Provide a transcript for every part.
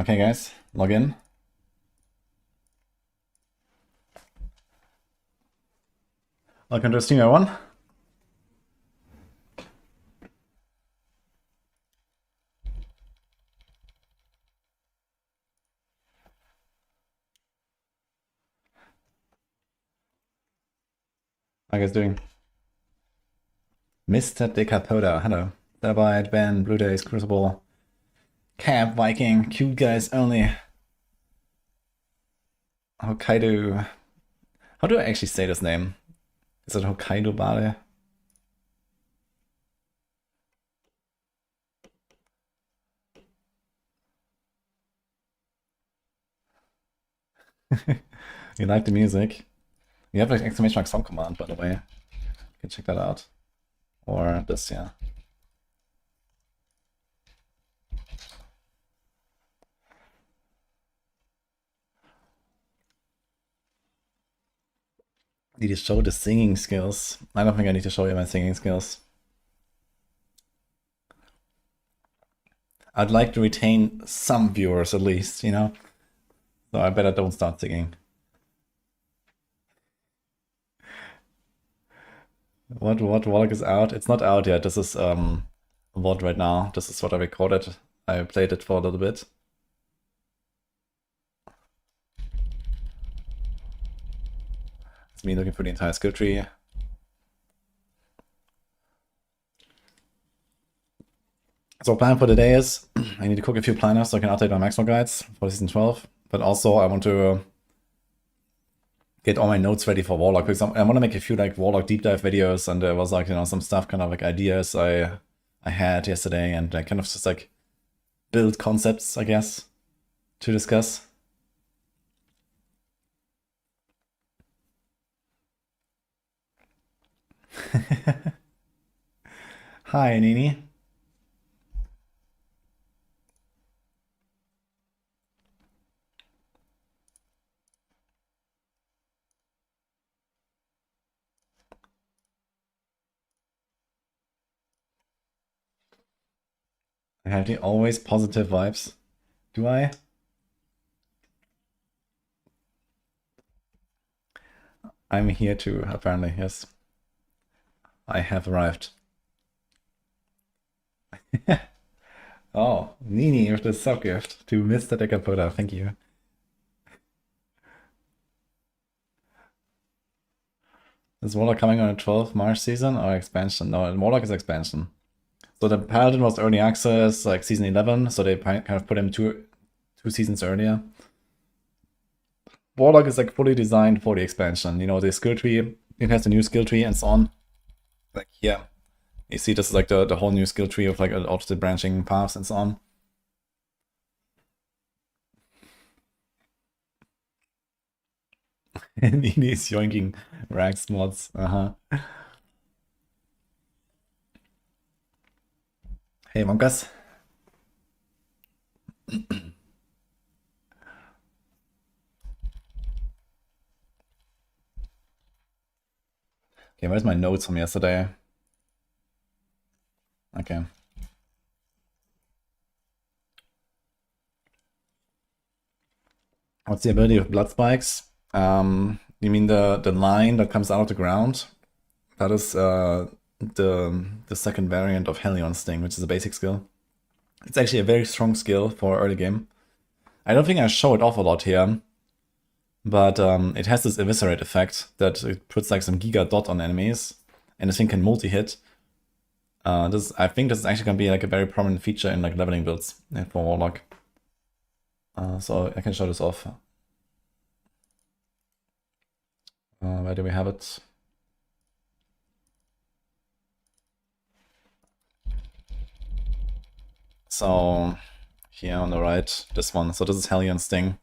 Okay, guys, log in. Welcome to Steam, everyone. How are you guys doing? Mr. Decapoda, hello. Thereby, Ben, Blue Days, Crucible, Cab, Viking, cute guys only. Hokkaido. How do I actually say this name? Is it Hokkaido Bade? You like the music? You have like exclamation mark song command, by the way. You can check that out. Or this, yeah. Need to show the singing skills. I don't think I need to show you my singing skills. I'd like to retain some viewers at least, you know? So I better don't start singing. What WARLOCK is out? It's not out yet. This is VOD right now. This is what I recorded. I played it for a little bit. It's me looking for the entire skill tree. So plan for the day is I need to cook a few planners so I can update my Maxroll guides for season 12. But also I want to get all my notes ready for WARLOCK. For example, I want to make a few like WARLOCK deep dive videos, and there was like, you know, some stuff, kind of like ideas I had yesterday, and I kind of just like build concepts, I guess, to discuss. Hi, Nini. I have the always positive vibes. Do I? I'm here too, apparently, yes. I have arrived. Oh, Nini with the sub gift to Mr. Decapoda, thank you. Is WARLOCK coming on a 12th March season or expansion? No, WARLOCK is expansion. So the Paladin was early access, like season 11, so they kind of put him two seasons earlier. WARLOCK is like fully designed for the expansion. You know, the skill tree, it has a new skill tree and so on. Like here, you see this is like the whole new skill tree of like all the branching paths and so on. Nini is yoinking Rags mods. Hey, Monkas. Okay, where's my notes from yesterday? Okay. What's the ability of blood spikes? You mean the line that comes out of the ground? That is the second variant of Helion Sting, which is a basic skill. It's actually a very strong skill for early game. I don't think I show it off a lot here, but it has this eviscerate effect that it puts like some giga dot on enemies, and this thing can multi-hit. I think this is actually gonna be like a very prominent feature in like leveling builds for WARLOCK. So I can show this off. Where do we have it? So here on the right, this one. So this is Helion Sting.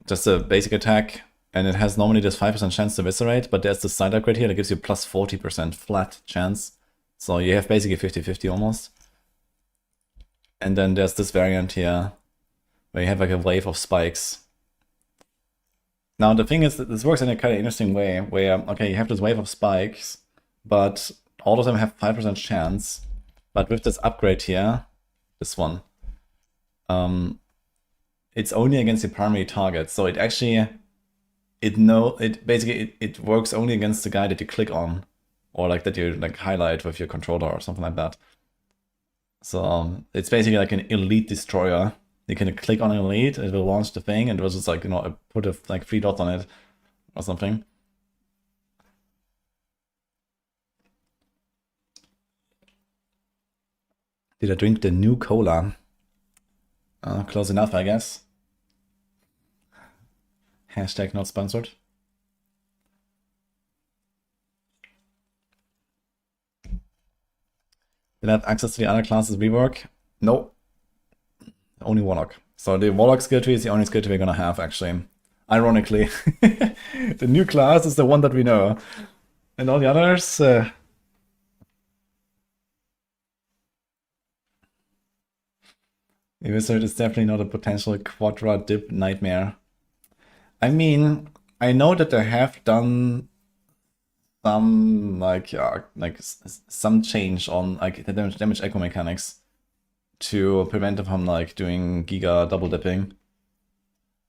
Just a basic attack, and it has normally this 5% chance to eviscerate, but there's this side upgrade here that gives you plus 40% flat chance. So you have basically 50-50 almost. And then there's this variant here, where you have like a wave of spikes. Now the thing is that this works in a kind of interesting way, where, okay, you have this wave of spikes, but all of them have 5% chance. But with this upgrade here, this one, it's only against the primary target. So it actually, it works only against the guy that you click on, or like that you like highlight with your controller or something like that. So it's basically like an elite destroyer. You can click on an elite, it will launch the thing, and it will just like, you know, put like 3 dots on it or something. Did I drink the new cola? Close enough, I guess. Hashtag not sponsored. Did I have access to the other classes rework? No. Only Warlock. So the Warlock skill tree is the only skill tree we're gonna have, actually. Ironically. The new class is the one that we know. And all the others... The wizard is definitely not a potential quadra dip nightmare. I mean, I know that they have done some some change on like the damage echo mechanics to prevent them from like doing giga double dipping.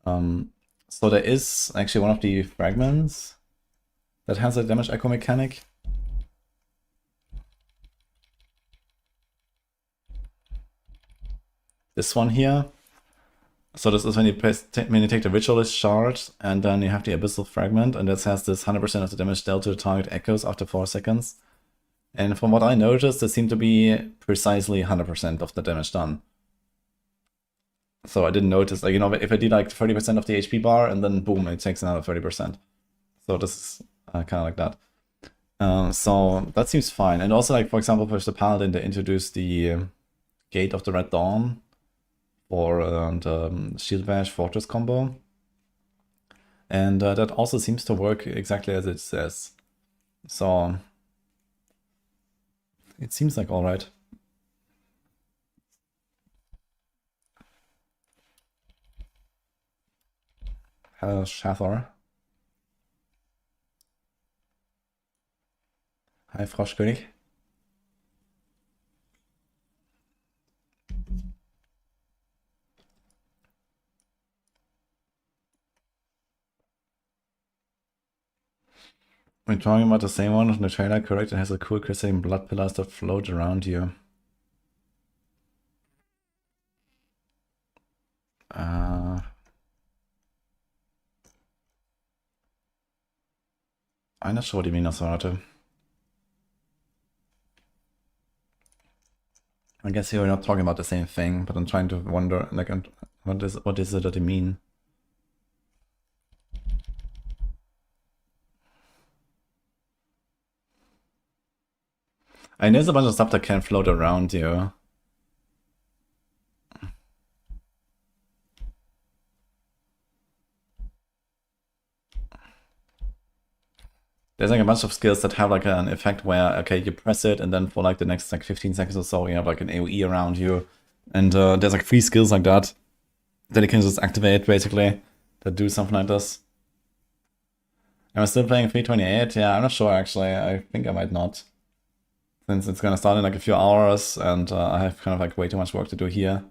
So there is actually one of the fragments that has a damage echo mechanic. This one here. So this is when you take the Ritualist shard, and then you have the Abyssal Fragment, and this has this 100% of the damage dealt to the target echoes after 4 seconds. And from what I noticed, it seemed to be precisely 100% of the damage done. So I didn't notice, like, you know, if I did like 30% of the HP bar, and then boom, it takes another 30%. So this is kind of like that. So that seems fine. And also, like, for example, for the Paladin, they introduced the Gate of the Red Dawn for the Shield Bash Fortress combo. And that also seems to work exactly as it says. So it seems like alright. Hello, Shathor. Hi, Froschkönig. We're talking about the same one in the trailer, correct? It has a cool crystalline blood pillars that float around you. I'm not sure what you mean, Nosferatu. I guess you're not talking about the same thing, but I'm trying to wonder, like, what is it that you mean? I know there's a bunch of stuff that can float around you. There's like a bunch of skills that have like an effect where, okay, you press it and then for like the next like 15 seconds or so, you have like an AoE around you. And there's like 3 skills like that you can just activate basically that do something like this. Am I still playing 328? Yeah, I'm not sure actually. I think I might not. Since it's gonna start in like a few hours and I have kind of like way too much work to do here.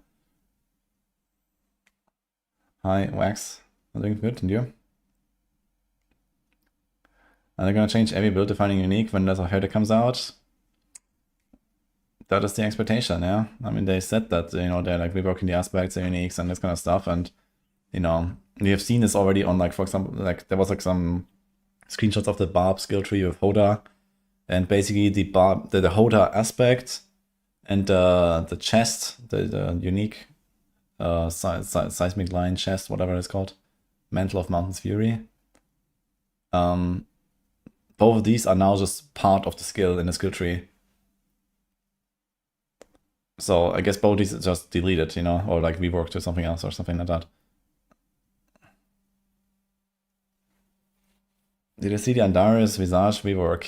Hi, Wax. I'm doing good, and you? Are they gonna change every build defining unique when there's a header comes out? That is the expectation, yeah. I mean, they said that, you know, they're like reworking the aspects, the uniques, and this kind of stuff, and, you know, we have seen this already on, like, for example, like, there was like some screenshots of the Barb skill tree with Hoda, and basically the Hoda aspect and the chest, the unique seismic line chest, whatever it's called, Mantle of Mountain's Fury. Both of these are now just part of the skill in the skill tree. So I guess both these are just deleted, you know, or like reworked to something else or something like that. Did you see the Andarius Visage rework?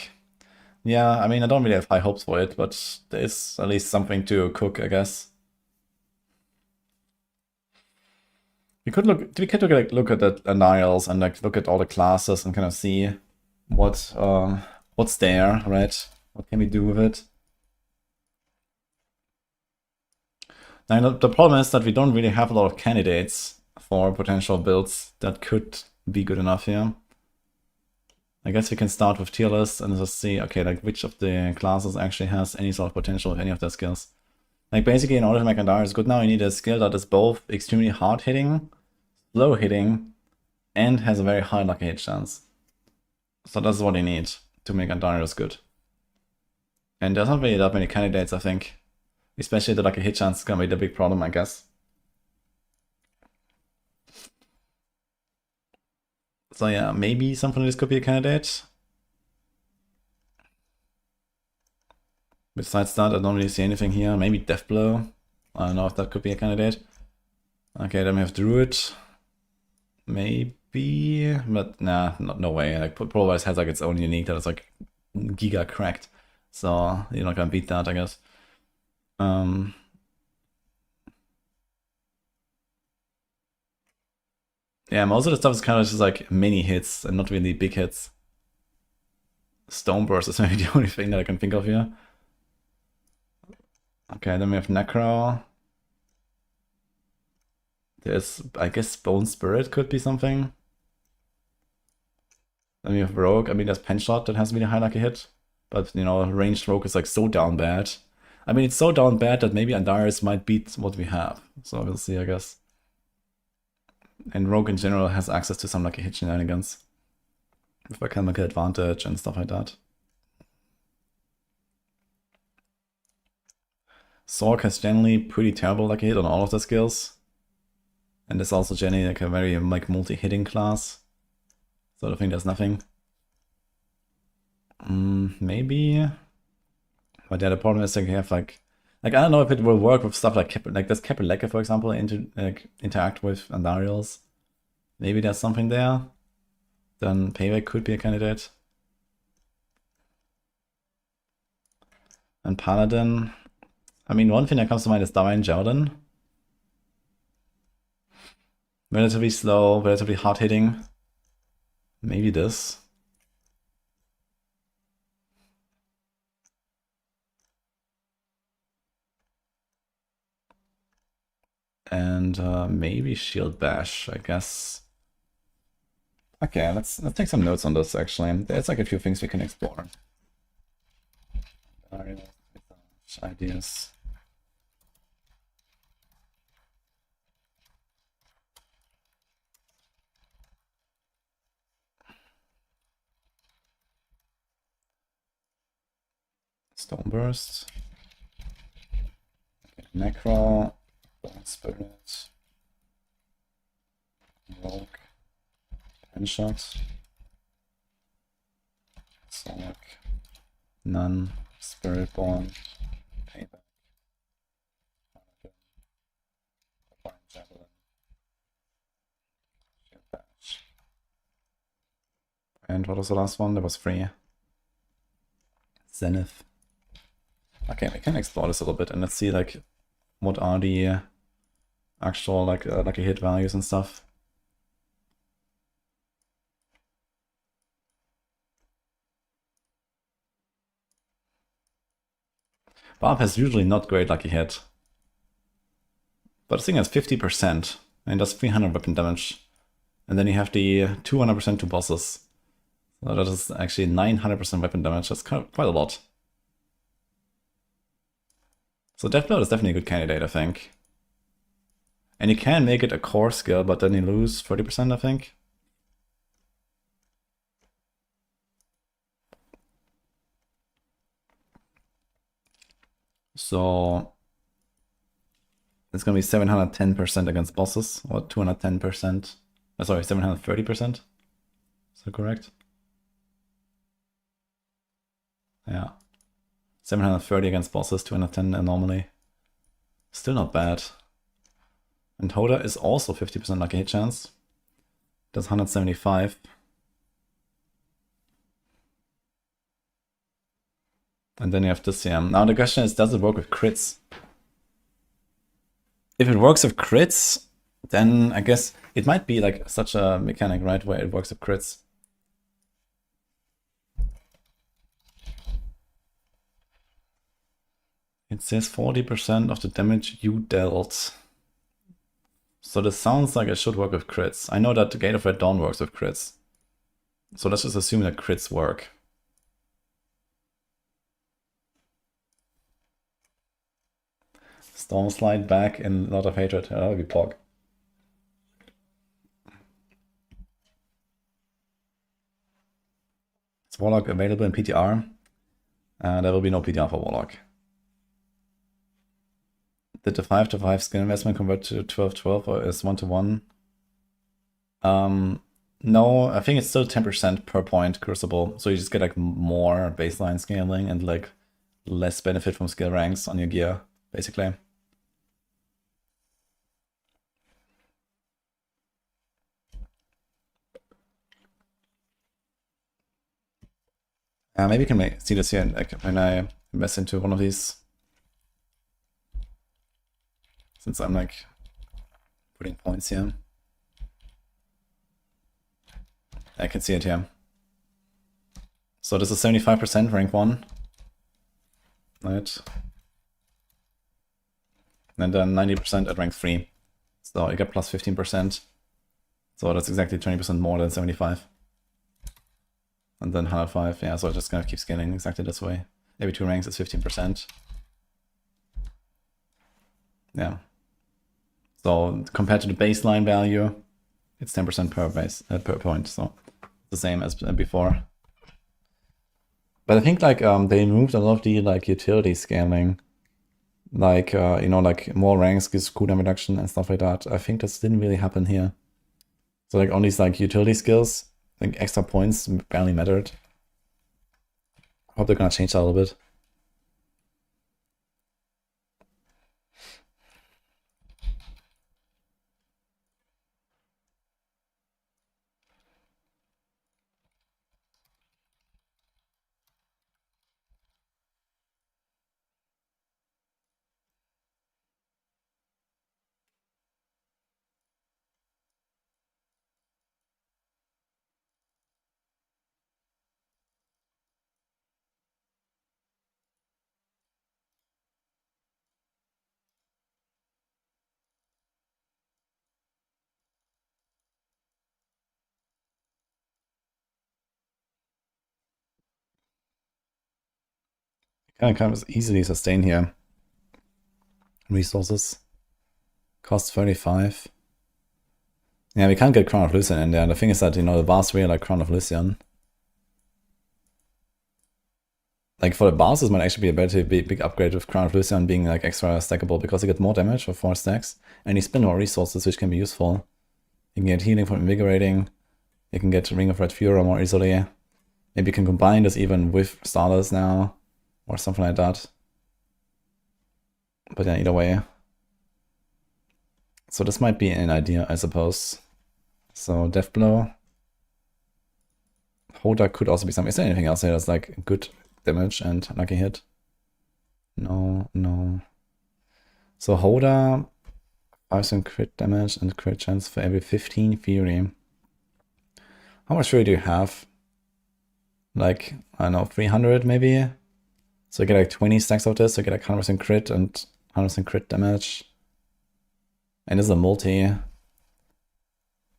Yeah, I mean, I don't really have high hopes for it, but there is at least something to cook, I guess. We could look at the Andariels and like look at all the classes and kind of see what's there, right? What can we do with it? Now, the problem is that we don't really have a lot of candidates for potential builds that could be good enough here. I guess we can start with tier list and just see, okay, like which of the classes actually has any sort of potential with any of their skills. Like basically in order to make Andarius good now, you need a skill that is both extremely hard hitting, slow hitting, and has a very high lucky hit chance. So that's what you need to make Andarius good. And there's not really that many candidates, I think. Especially the lucky hit chance is gonna be the big problem, I guess. So yeah, maybe something like this could be a candidate. Besides that, I don't really see anything here. Maybe Death Blow. I don't know if that could be a candidate. Okay, then we have Druid. Maybe, but nah, no way. Like Polarized has like its own unique that is like giga cracked. So you're not gonna beat that, I guess. Yeah, most of the stuff is kind of just like mini hits and not really big hits. Stone Burst is maybe the only thing that I can think of here. Okay, then we have Necro. There's, I guess, Bone Spirit could be something. Then we have Rogue. I mean, there's Pen Shot that has really high lucky hit. But, you know, ranged Rogue is like so down bad. I mean, it's so down bad that maybe Andarius might beat what we have. So we'll see, I guess. And Rogue in general has access to some lucky hit shenanigans. With a chemical advantage and stuff like that. Sork has generally pretty terrible lucky hit on all of the skills. And it's also generally like a very like multi-hitting class. So I think there's nothing. Maybe. But yeah, the problem is like you have like I don't know if it will work with stuff like does Capeleka, for example, interact with Andariels. Maybe there's something there. Then Payback could be a candidate. And Paladin. I mean, one thing that comes to mind is Divine Jordan. Relatively slow, relatively hard hitting. Maybe this. And maybe Shield Bash, I guess. Okay, let's take some notes on this actually. There's like a few things we can explore. Ideas. Stone Burst. Okay, Necro. Bone Spirit. Rogue. Pen Shot. Sork. None. Spiritborn. Payback. Javelin. Shield Bash. And what was the last one? That was free. Zenith. Okay, we can explore this a little bit and let's see like what are the actual like hit values and stuff. Barb has usually not great lucky hit. But this thing has 50% and does 300 weapon damage. And then you have the 200% to bosses. So that is actually 900% weapon damage. That's quite a lot. So Deathblood is definitely a good candidate, I think. And you can make it a core skill, but then you lose 30%, I think. So it's gonna be 710% against bosses, or 210%. Sorry, 730%. Is that correct? Yeah. 730 against bosses, 210 normally. Still not bad. And Hoda is also 50% lucky hit chance. Does 175. And then you have this here. Now the question is, does it work with crits? If it works with crits, then I guess it might be like such a mechanic, right, where it works with crits. It says 40% of the damage you dealt. So this sounds like it should work with crits. I know that the Gate of Red Dawn works with crits. So let's just assume that crits work. Storm Slide back in Lot of Hatred. That would be pog. Is Warlock available in PTR? There will be no PTR for Warlock. Did the 5-5 skill investment convert to 12-12 or is 1-1? No, I think it's still 10% per point Crucible. So you just get like more baseline scaling and like less benefit from skill ranks on your gear, basically. Maybe you can see this here like, when I invest into one of these. Since I'm like putting points here. I can see it here. So this is 75% rank 1. Right. And then 90% at rank 3. So you get plus 15%. So that's exactly 20% more than 75. And then 105, yeah, so it just gonna keep scaling exactly this way. Every 2 ranks is 15%. Yeah. So compared to the baseline value, it's 10% per point, so the same as before. But I think like they removed a lot of the like utility scaling, like you know, like more ranks gives cooldown reduction and stuff like that. I think this didn't really happen here. So like on these like utility skills, I think extra points barely mattered. I hope they're gonna change that a little bit. Kind of easily sustain here. Resources. Cost 35. Yeah, we can't get Crown of Lucian in there. The thing is that, you know, the bars really like Crown of Lucian. Like for the bars, this might actually be a better big upgrade with Crown of Lucian being like extra stackable because you get more damage for 4 stacks and you spend more resources, which can be useful. You can get healing from Invigorating. You can get Ring of Red Fury more easily. Maybe you can combine this even with Starters now or something like that. But yeah, either way. So this might be an idea, I suppose. So Death Blow. Hoda could also be something. Is there anything else here that's like good damage and lucky hit? No, no. So Hoda, 5% crit damage and crit chance for every 15 Fury. How much Fury do you have? Like, I don't know, 300 maybe? So you get like 20 stacks of this, so you get like 100% crit and 100% crit damage. And this is a multi.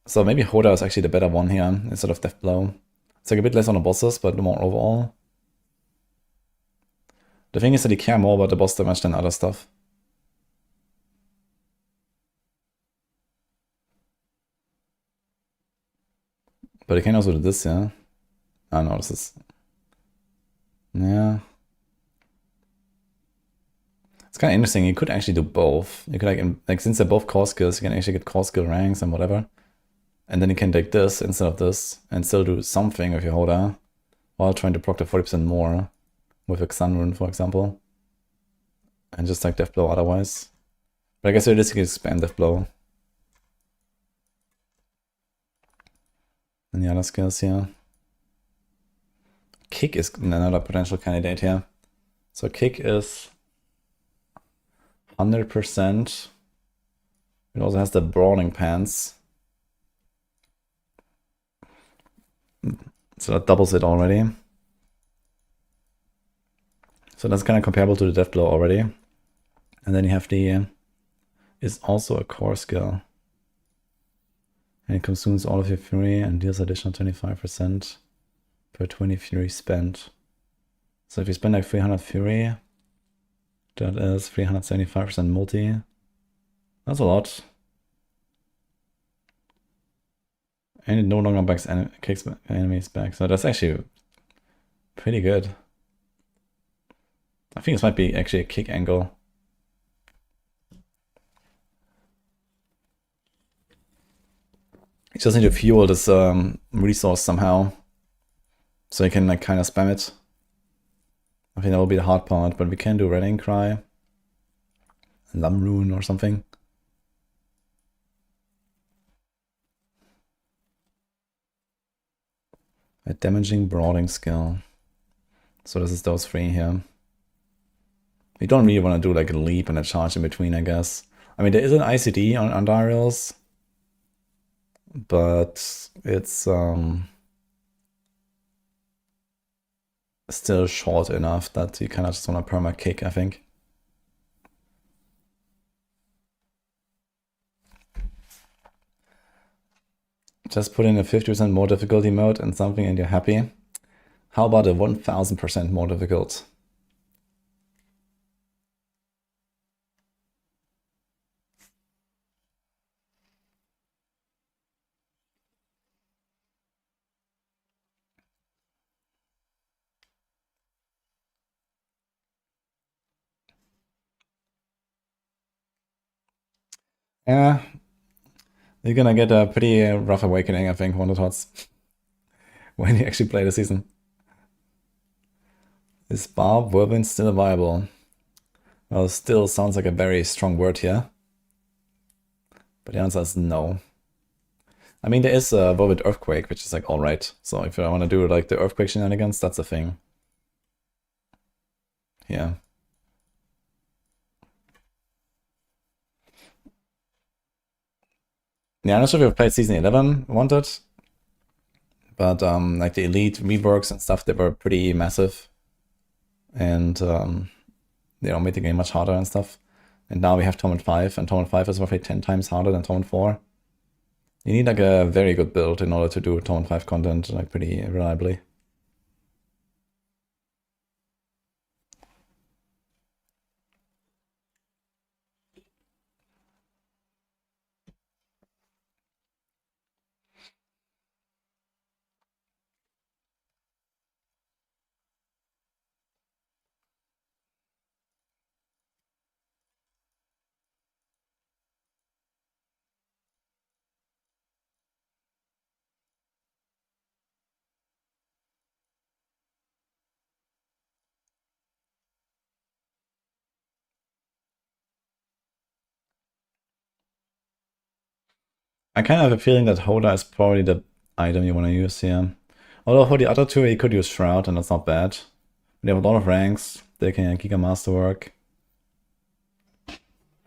So maybe Hoda is actually the better one here instead of Death Blow. It's like a bit less on the bosses, but more overall. The thing is that you care more about the boss damage than other stuff. But you can also do this, yeah? I don't know, this is... Yeah. It's kind of interesting, you could actually do both. You could like since they're both core skills, you can actually get core skill ranks and whatever. And then you can take this instead of this and still do something with your Hoda while trying to proc the 40% more with a Xan rune, for example. And just like Death Blow otherwise. But I guess realistically spam Death Blow. And the other skills here. Kick is another potential candidate here. So Kick is 100%. It also has the Brawling Pants. So that doubles it already. So that's kind of comparable to the Death Blow already. And then you have the is also a core skill. And it consumes all of your fury and deals additional 25% per 20 fury spent. So if you spend like 300 fury, that is 375% multi. That's a lot. And it no longer kicks enemies back. So that's actually pretty good. I think this might be actually a kick angle. You just need to fuel this resource somehow. So you can like kind of spam it. I think that will be the hard part, but we can do Rallying Cry. Lum Rune or something. A damaging brawling skill. So this is those three here. We don't really want to do like a leap and a charge in between, I guess. I mean, there is an ICD on Darius, but it's still short enough that you kind of just want to perma kick, I think. Just put in a 50% more difficulty mode and something and you're happy. How about a 1000% more difficult? Yeah, you're gonna get a pretty rough awakening, I think, Wonder Tots, when you actually play the season. Is Barb Whirlwind still viable? Well, still sounds like a very strong word here. But the answer is no. I mean, there is a Whirlwind Earthquake, which is like alright. So if I want to do like the Earthquake shenanigans, that's a thing. Yeah. Yeah, I'm not sure if you've played Season 11 Wanted. But like the Elite reworks and stuff, they were pretty massive. And you know, made the game much harder and stuff. And now we have Torment 5, and Torment 5 is roughly 10 times harder than Torment 4. You need like a very good build in order to do Torment 5 content like pretty reliably. I kind of have a feeling that Hoda is probably the item you want to use here. Although for the other two, you could use Shroud, and that's not bad. They have a lot of ranks. They can Giga Masterwork.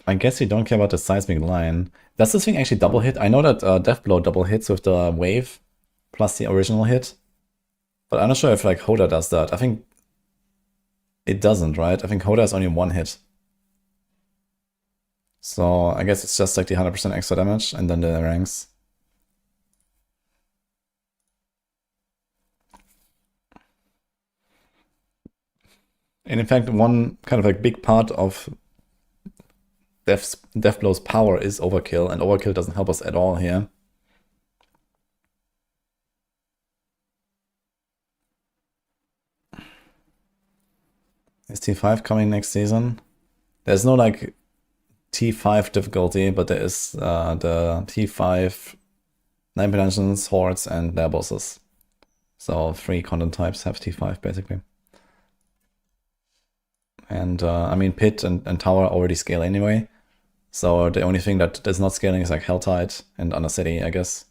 I guess you don't care about the Seismic Line. Does this thing actually double hit? I know that Death Blow double hits with the wave plus the original hit. But I'm not sure if like Hoda does that. I think it doesn't, right? I think Hoda is only one hit. So I guess it's just like the 100% extra damage and then the ranks. And in fact, one kind of like big part of Deathblow's power is overkill, and overkill doesn't help us at all here. Is T5 coming next season? There's no like T5 difficulty, but there is the T5 9 Dimensions, Hordes, and their bosses. So 3 content types have T5 basically. And I mean, Pit and Tower already scale anyway. So the only thing that is not scaling is like Helltide and Undercity, I guess.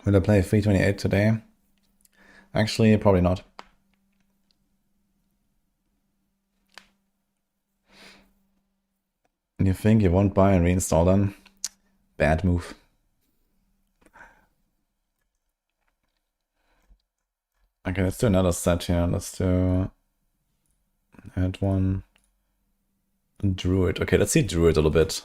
Will I play 328 today? Actually, probably not. You think you won't buy and reinstall them? Bad move. Okay, let's do another set here. Let's do... add one. Druid. Okay, let's see Druid a little bit.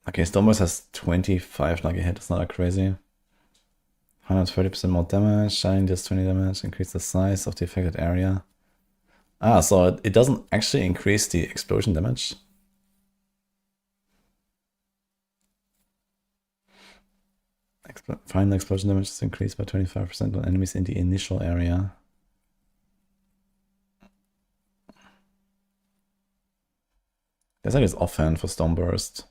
Okay, Stormburst has 25 lucky hit. It's not that crazy. 130% more damage. Shining does 20 damage. Increase the size of the affected area. Ah, so it doesn't actually increase the explosion damage. Final explosion damage is increased by 25% on enemies in the initial area. Guess that is offhand for Stormburst.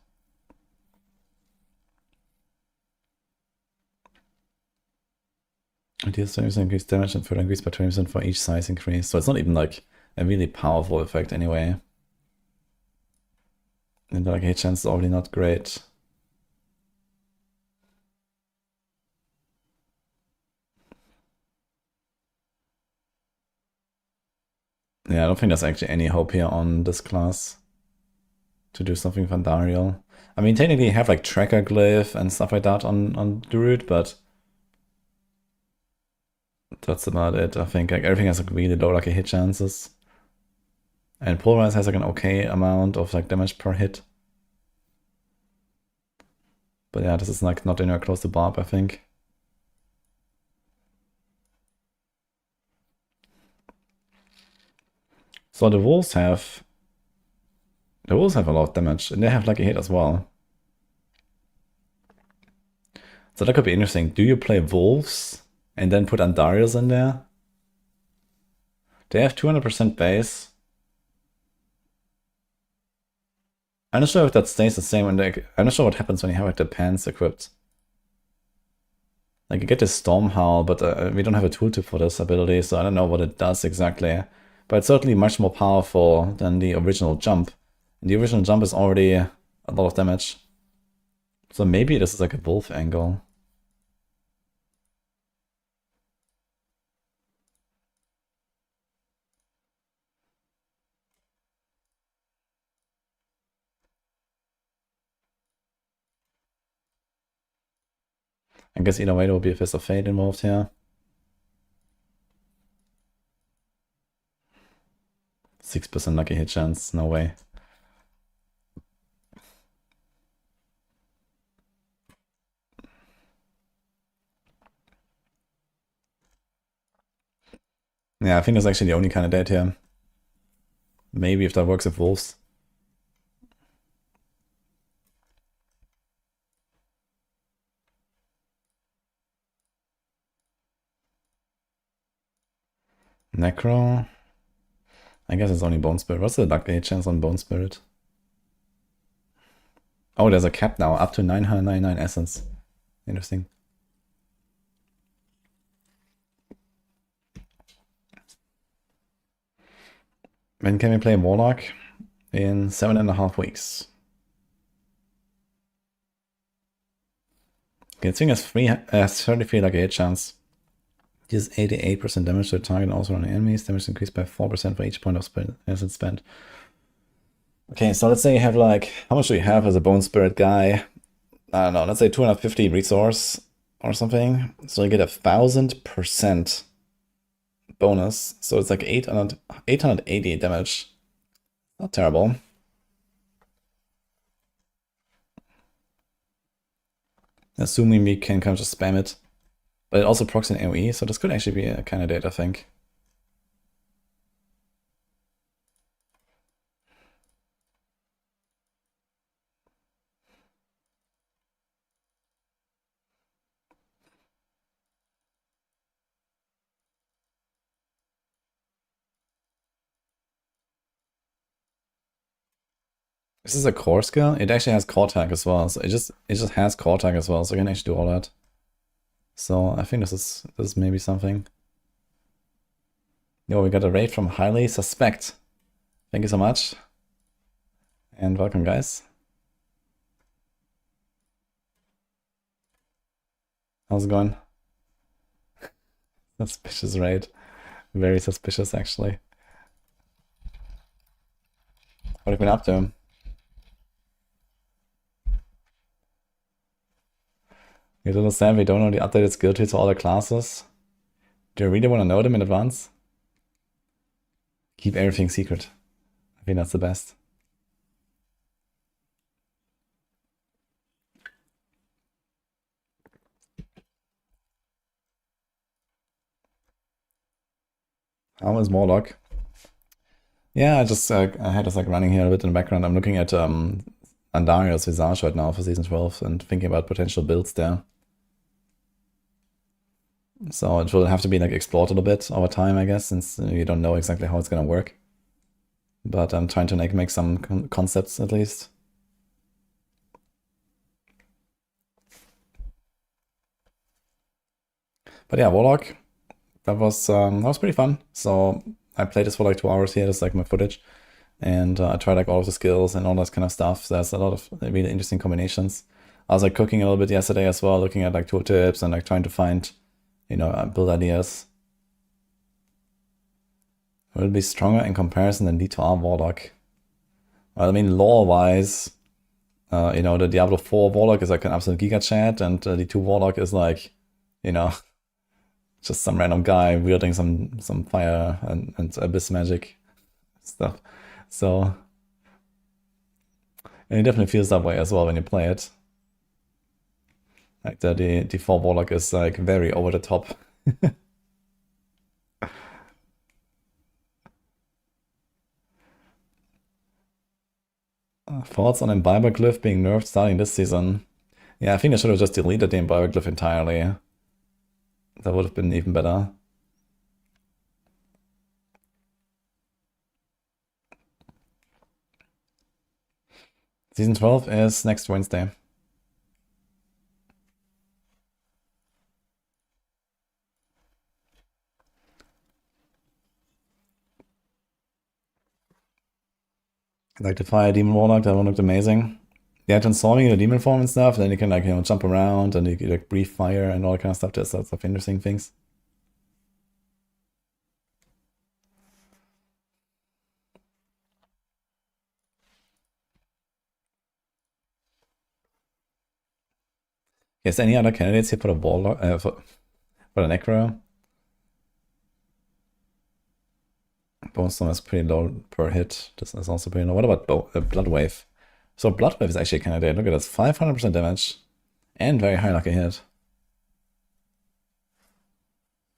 It deals 20% increased damage and further increased by 20% for each size increase. So it's not even like a really powerful effect anyway. And the like hit chance is already not great. Yeah, I don't think there's actually any hope here on this class to do something Vandarial. I mean, technically you have like Tracker Glyph and stuff like that on Druid, but that's about it. I think like everything has like really low lucky hit chances. And Pulverize has like an okay amount of like damage per hit. But yeah, this is like not anywhere close to Barb, I think. So the wolves have a lot of damage, and they have lucky hit as well. So that could be interesting. Do you play wolves and then put Andariels in there? They have 200% base. I'm not sure if that stays the same. I'm not sure what happens when you have like the pants equipped. Like you get this Storm Howl, but we don't have a tooltip for this ability, so I don't know what it does exactly. But it's certainly much more powerful than the original jump. And the original jump is already a lot of damage. So maybe this is like a wolf angle. I guess either way there will be a Fist of Fate involved here. 6% lucky hit chance, no way. Yeah, I think that's actually the only candidate here. Maybe if that works with wolves. Necro. I guess it's only Bone Spirit. What's the lucky hit chance on Bone Spirit? Oh, there's a cap now, up to 999 essence. Interesting. When can we play Warlock? In 7.5 weeks. Okay, this thing has 33 lucky hit chance. Deals 88% damage to the target and also on enemies. Damage increased by 4% for each point of essence spent. Okay, so let's say you have like, how much do you have as a Bone Spirit guy? I don't know, let's say 250 resource or something. So you get 1000% bonus. So it's like 880 damage. Not terrible. Assuming we can kind of just spam it. But it also procs an AoE, so this could actually be a candidate, I think. This is a core skill. It actually has core tag as well, so it just has core tag as well, so you can actually do all that. So I think this is maybe something. Yo, we got a raid from Highly Suspect. Thank you so much. And welcome, guys. How's it going? Suspicious raid. Very suspicious, actually. What have you been up to? You don't understand, we don't know the updated skill trees for all the classes. Do you really want to know them in advance? Keep everything secret. I think that's the best. How is Warlock? Yeah, I just I had this like running here a bit in the background. I'm looking at Andario's Visage right now for season 12 and thinking about potential builds there. So it will have to be like explored a little bit over time, I guess, since you don't know exactly how it's gonna work. But I'm trying to make some concepts at least. But yeah, Warlock, that was pretty fun. So I played this for like 2 hours here, just like my footage. And I tried like all of the skills and all that kind of stuff. So there's a lot of really interesting combinations. I was like cooking a little bit yesterday as well, looking at like tooltips and like trying to find, you know, build ideas. Will it be stronger in comparison than D2R Warlock? Well, I mean, lore-wise, you know, the Diablo 4 Warlock is like an absolute Giga Chat, and the 2 Warlock is like, you know, just some random guy wielding some fire and abyss magic stuff. So, and it definitely feels that way as well when you play it. Like the 4 Warlock is like very over the top. Thoughts on Imbiber Glyph being nerfed starting this season? Yeah, I think I should have just deleted the Imbiber Glyph entirely. That would have been even better. Season 12 is next Wednesday. Like the Fire Demon Warlock, that one looked amazing. Yeah, transforming in a demon form and stuff, then you can like, you know, jump around and you can like breathe fire and all that kind of stuff. There's lots of interesting things. Yes, any other candidates here for the Warlock, for the Necro? Bone Storm is pretty low per hit. This is also pretty low. What about Blood Wave? So Blood Wave is actually a candidate. Look at this, 500% damage and very high lucky hit.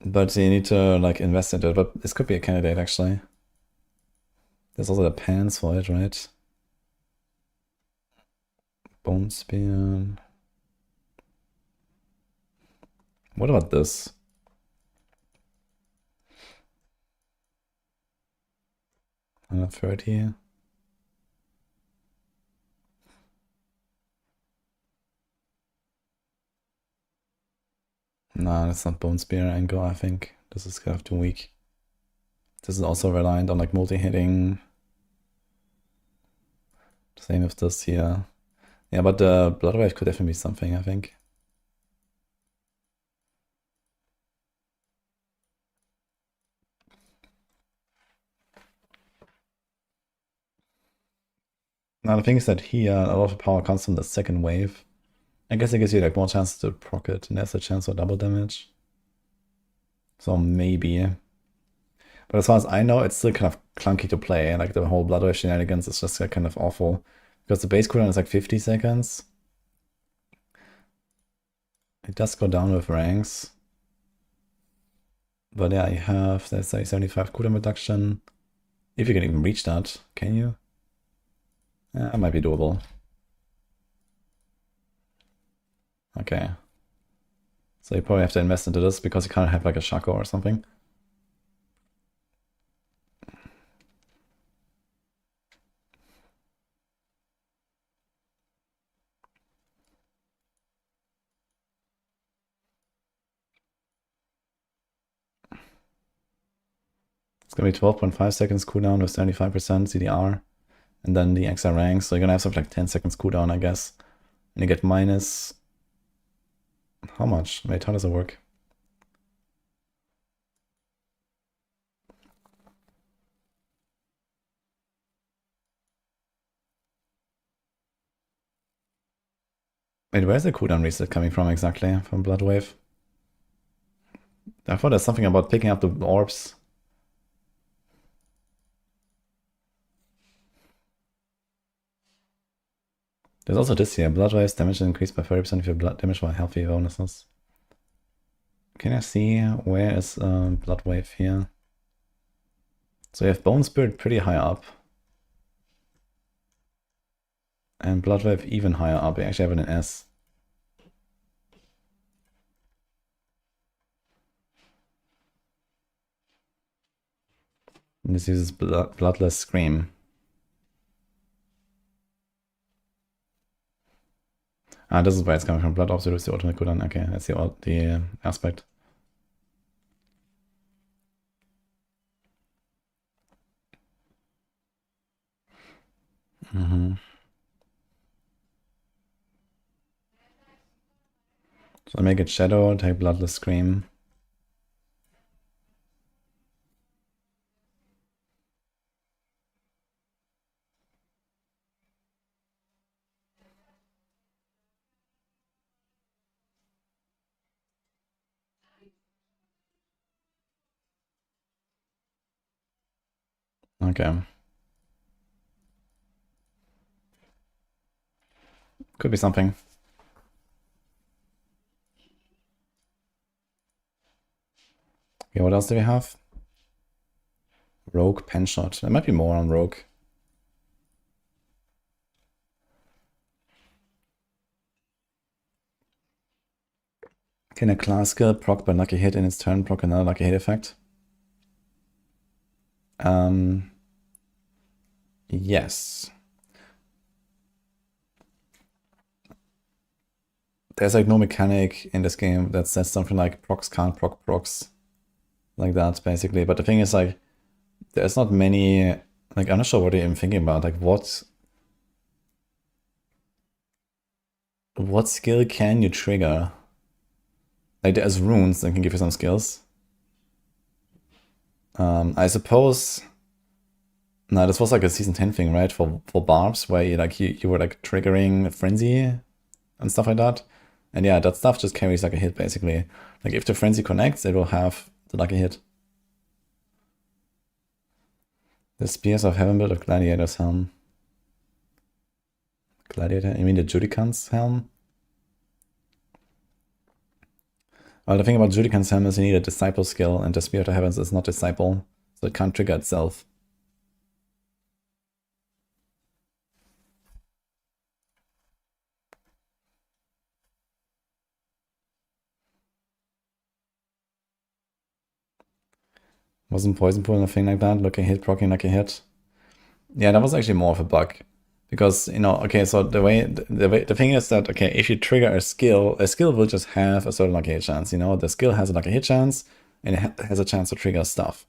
But you need to like invest into it. But this could be a candidate actually. There's also the pants for it, right? Bone Spear. What about this? $130. Nah, that's not Bone Spear angle, I think. This is kind of too weak. This is also reliant on like multi-hitting. Same with this here. Yeah, but the Blood Wave could definitely be something, I think. Now the thing is that here a lot of power comes from the second wave. I guess it gives you like more chances to proc it, and there's a chance for double damage. So maybe. But as far as I know, it's still kind of clunky to play. Like the whole Blood Wave shenanigans is just like kind of awful. Because the base cooldown is like 50 seconds. It does go down with ranks. But yeah, you have, let's say, 75 cooldown reduction. If you can even reach that, can you? Yeah, that might be doable. Okay. So you probably have to invest into this because you can't have like a Shaco or something. It's gonna be 12.5 seconds cooldown with 75% CDR. And then the Exile ranks, so you're gonna have something like 10 seconds cooldown, I guess. And you get minus... How much? Wait, how does it work? Wait, where's the cooldown reset coming from exactly? From Bloodwave? I thought there's something about picking up the orbs. There's also this here. Bloodwave's damage increased by 30% if your blood damage while healthy bonuses. Can I see where is Bloodwave here? So you have Bone Spirit pretty high up. And Bloodwave even higher up. I actually have an S. And this uses Bloodless Scream. Ah, this is where it's coming from. Blood Orbs reduce the ultimate cooldown. Okay, that's the aspect. So I make it Shadow, take Bloodless Scream. Okay. Could be something. Okay, what else do we have? Rogue Penshot. There might be more on Rogue. Can a class skill proc by lucky hit in its turn proc another lucky hit effect? Yes. There's like no mechanic in this game that says something like procs can't proc procs. Like that, basically. But the thing is, like, there's not many... Like, I'm not sure what they're even thinking about. Like, what skill can you trigger? Like, there's runes that can give you some skills. I suppose... No, this was like a season 10 thing, right? For barbs, where you were like triggering frenzy and stuff like that. And yeah, that stuff just carries like a hit, basically. Like, if the frenzy connects, it will have the lucky hit. The Spears of Heaven build of Gladiator's helm. Gladiator? You mean the Judicant's helm? Well, the thing about Judicant's helm is you need a Disciple skill, and the Spear of the Heavens is not Disciple, so it can't trigger itself. Wasn't Poison Pool and a thing like that? Lucky hit, proccing lucky hit. Yeah, that was actually more of a bug. Because, you know, okay, so the thing is that, okay, if you trigger a skill will just have a certain lucky hit chance, you know? The skill has a lucky hit chance, and it has a chance to trigger stuff.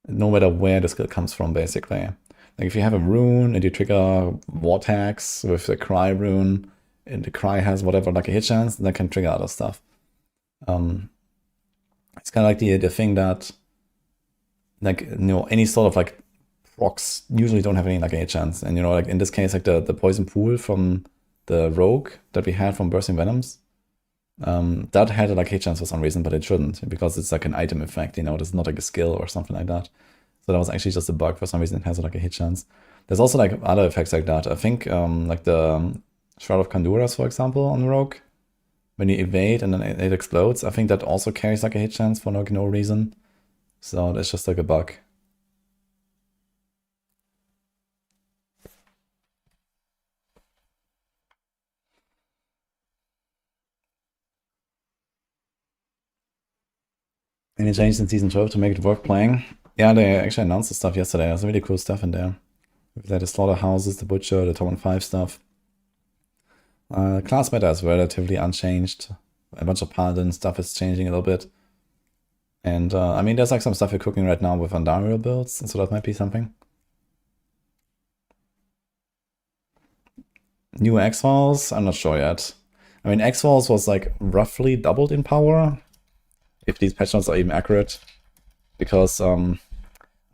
No matter where the skill comes from, basically. Like, if you have a rune, and you trigger Vortex with the Cry rune, and the Cry has whatever lucky hit chance, that can trigger other stuff. It's kind of like the thing that, like, you know, any sort of, like, procs usually don't have any lucky hit chance. And, you know, like, in this case, like, the Poison Pool from the Rogue that we had from Bursting Venoms, that had a lucky hit chance for some reason, but it shouldn't, because it's like an item effect, you know, it's not like a skill or something like that. So that was actually just a bug. For some reason, it has a lucky hit chance. There's also, like, other effects like that. I think, like, the Shroud of Kanduras, for example, on the Rogue, when you evade and then it explodes, I think that also carries like a hit chance for no reason. So that's just like a bug. Any changes in Season 12 to make it worth playing? Yeah, they actually announced the stuff yesterday. There's really cool stuff in there. Like the Slaughterhouses, the Butcher, the Tom and 5 stuff. Class meta is relatively unchanged. A bunch of Paladin stuff is changing a little bit. And, I mean, there's like some stuff you're cooking right now with Andariel builds, so that might be something. New X-Files? I'm not sure yet. I mean, X-Files was like roughly doubled in power, if these patch notes are even accurate. Because, I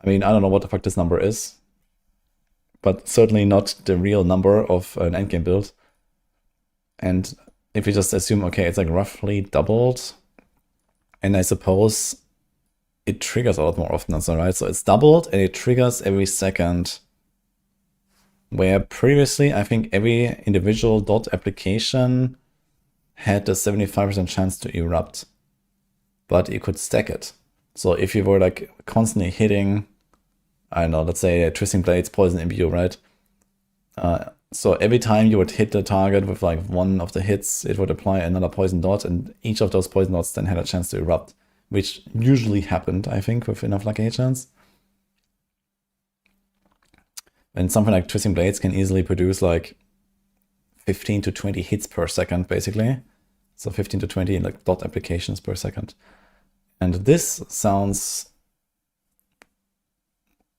mean, I don't know what the fuck this number is, but certainly not the real number of an endgame build. And if you just assume, okay, it's like roughly doubled, and I suppose it triggers a lot more often, that's all right. So it's doubled and it triggers every second. Where previously, I think every individual dot application had a 75% chance to erupt, but you could stack it. So if you were like constantly hitting, I don't know, let's say Twisting Blades, Poison Imbue, right? So every time you would hit the target with like one of the hits, it would apply another poison dot, and each of those poison dots then had a chance to erupt, which usually happened, I think, with enough lucky hit chance. And something like Twisting Blades can easily produce like 15 to 20 hits per second, basically. So 15 to 20 like dot applications per second. And this sounds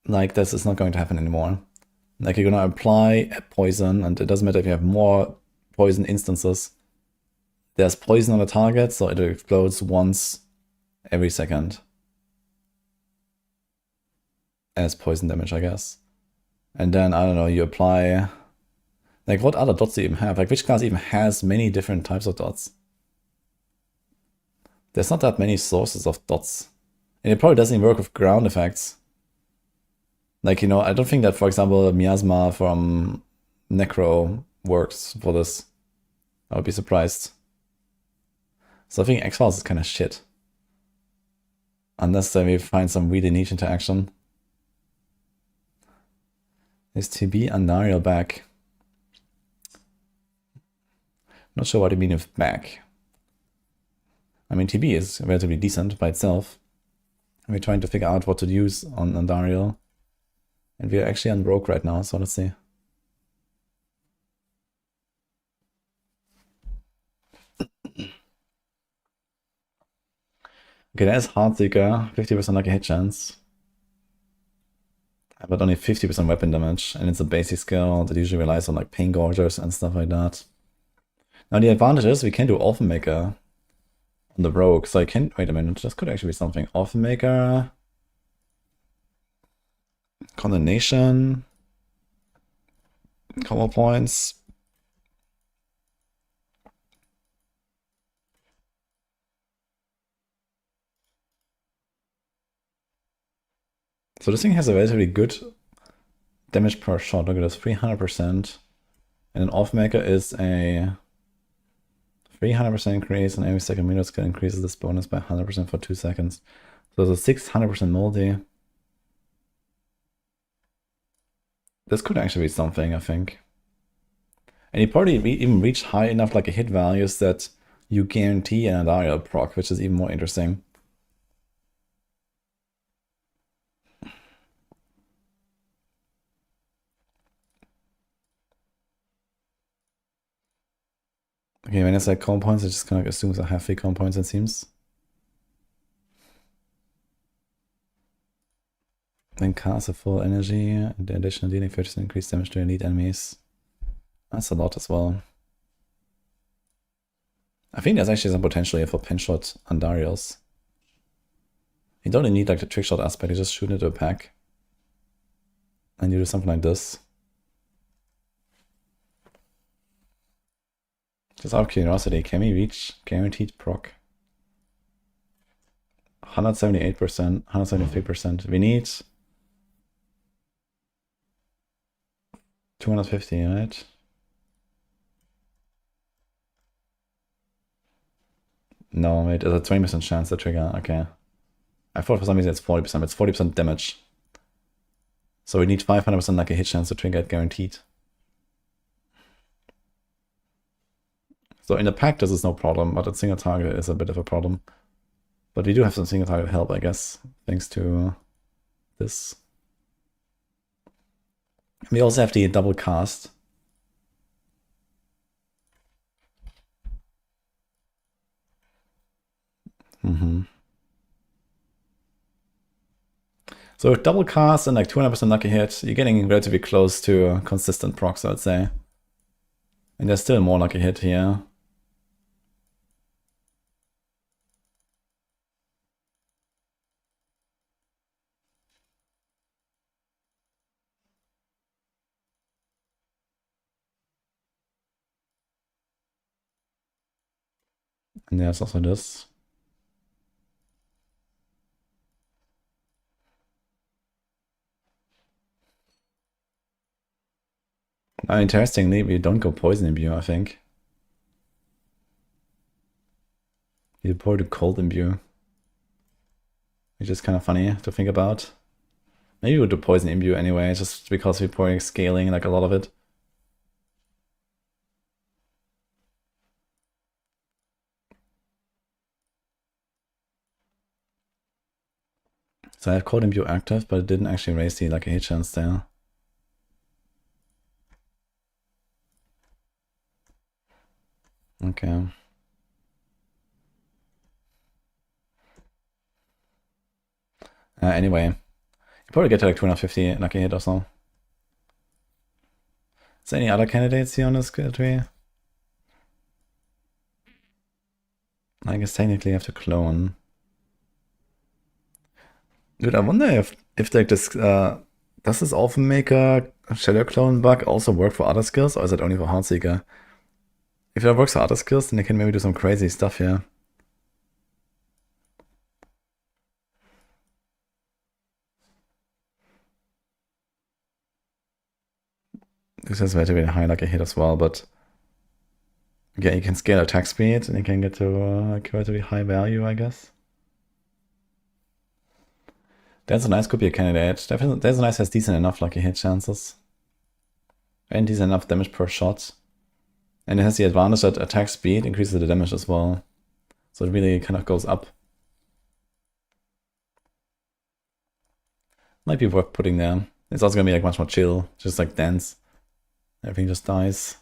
like this is not going to happen anymore. Like you're gonna apply a poison, and it doesn't matter if you have more poison instances. There's poison on the target, so it explodes once every second as poison damage, I guess. And then, I don't know, you apply... Like, what other dots do you even have? Like, which class even has many different types of dots? There's not that many sources of dots. And it probably doesn't even work with ground effects. Like, you know, I don't think that, for example, Miasma from Necro works for this. I would be surprised. So I think X-Files is kind of shit. Unless we find some really niche interaction. Is TB Andariel back? Not sure what you mean with back. I mean, TB is relatively decent by itself. We're trying to figure out what to use on Andariel. And we're actually on broke right now, so let's see. Okay, there's Heartseeker, 50% lucky hit chance. But only 50% weapon damage, and it's a basic skill that usually relies on like Pain Gorgers and stuff like that. Now the advantage is we can do Orphan Maker on the rogue, so I can... Wait a minute, this could actually be something. Orphan Maker... Condemnation... Combo points... So this thing has a relatively good damage per shot. Look at this, 300%. And an Orphan Maker is a 300% increase, and every second meter skill increases this bonus by 100% for 2 seconds. So there's a 600% multi. This could actually be something, I think. And you probably even reach high enough like a hit values that you guarantee an Andariel proc, which is even more interesting. Okay, when it's like combo points, it just kind of assumes I have 3 combo points, it seems. Then cast a full energy, and additional dealing 30% increased damage to elite enemies. That's a lot as well. I think there's actually some potential here for pinshot Andariels. You don't need like the trickshot aspect, you just shoot into a pack. And you do something like this. Just out of curiosity, can we reach guaranteed proc? 178%, 173%. We need 250, right? No, wait, there's a 20% chance to trigger. Okay. I thought for some reason it's 40%, it's 40% damage. So we need 500% like a hit chance to trigger it guaranteed. So in the pack this is no problem, but at single target is a bit of a problem. But we do have some single target help, I guess, thanks to this. We also have the double cast. So with double cast and like 200% lucky hit, you're getting relatively close to consistent procs, I'd say. And there's still more lucky hit here. And there's also this. Interestingly, we don't go poison imbue, I think. We pour the cold imbue. Which is kind of funny to think about. Maybe we'll do poison imbue anyway, just because we're pouring scaling like a lot of it. So I have cold imbue active, but it didn't actually raise the like a hit chance there. Okay. Anyway, you probably get to like 250 lucky hit or so. Is there any other candidates here on this skill tree? I guess technically I have to clone. Dude, I wonder if like this does this often maker shadow clone bug also work for other skills, or is it only for Heartseeker? If it works for other skills, then they can maybe do some crazy stuff here. This has relatively high like a hit as well, but yeah, you can scale attack speed and you can get to relatively high value, I guess. There's a nice could be a candidate. There's a nice has decent enough lucky hit chances. And decent enough damage per shot. And it has the advantage that attack speed increases the damage as well. So it really kind of goes up. Might be worth putting there. It's also gonna be like much more chill, just like dance. Everything just dies.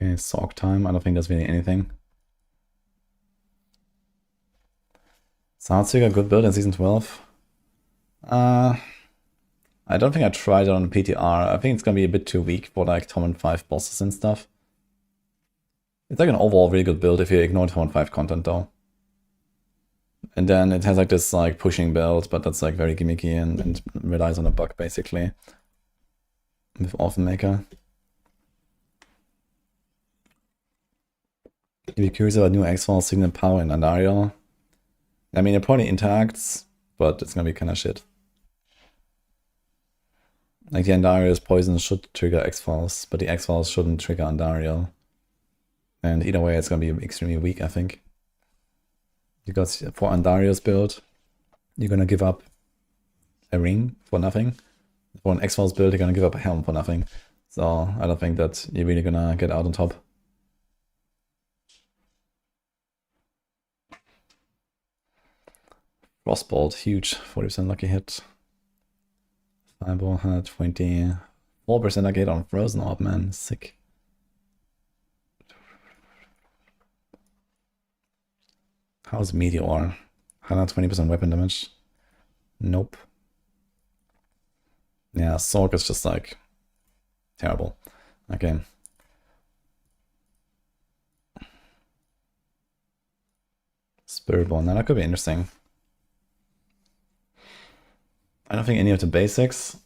Okay, Sorg time. I don't think there's really anything. Heartseeker, good build in Season 12. I don't think I tried it on PTR. I think it's gonna be a bit too weak for like Torment 5 bosses and stuff. It's like an overall really good build if you ignore Torment 5 content though. And then it has like this like pushing build, but that's like very gimmicky and relies on a bug basically. With Orphan Maker. You'd be curious about new Exile, Signal Power, and Andariel. I mean, it probably interacts, but it's gonna be kind of shit. Like the Andariel's poison should trigger X-Files, but the X-Files shouldn't trigger Andariel. And either way, it's gonna be extremely weak, I think. Because for Andariel's build, you're gonna give up a ring for nothing. For an X-Files build, you're gonna give up a helm for nothing. So I don't think that you're really gonna get out on top. Frostbolt, huge, 40% lucky hit. Fireball, 120. 4% lucky hit on Frozen Orb, man, sick. How's Meteor? 120% weapon damage. Nope. Yeah, Sorg is just like terrible. Okay. Spiritborn, now that could be interesting. I don't think any of the basics.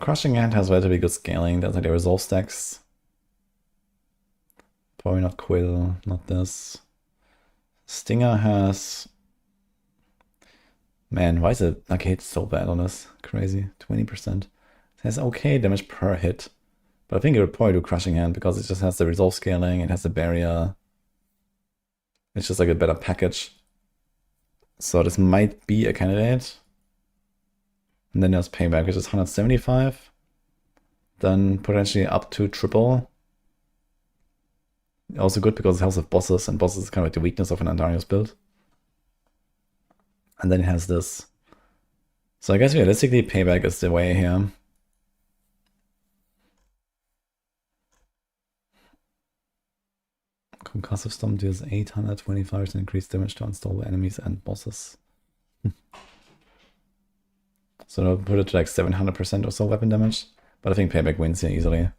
Crushing Hand has relatively good scaling. There's like the resolve stacks. Probably not Quill, not this. Stinger has... Man, why is it like hit so bad on this? Crazy, 20%. It has okay damage per hit. But I think it would probably do Crushing Hand because it just has the resolve scaling, it has the barrier. It's just like a better package. So this might be a candidate. And then there's Payback, which is 175. Then potentially up to triple. Also good because it helps with bosses, and bosses is kind of like the weakness of an Andariel's build. And then it has this. So I guess realistically Payback is the way here. Concussive Storm deals 825 increased damage to unstable enemies and bosses. So I'll put it to like 700% or so weapon damage. But I think Payback wins here easily.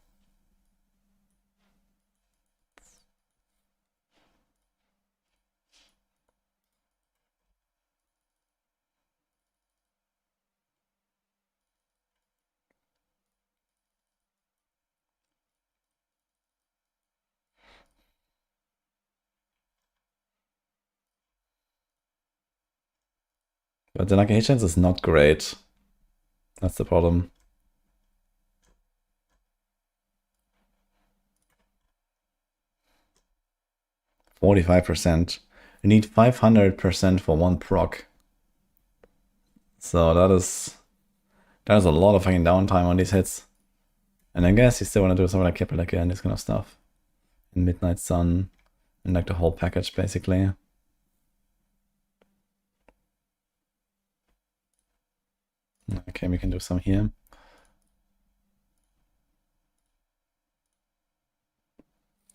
But the lucky hit chance is not great. That's the problem. %45%. You need 500% for one proc. So that is a lot of fucking downtime on these hits. And I guess you still want to do something like Kipper and this kind of stuff. And Midnight Sun. And like the whole package basically. Okay, we can do some here.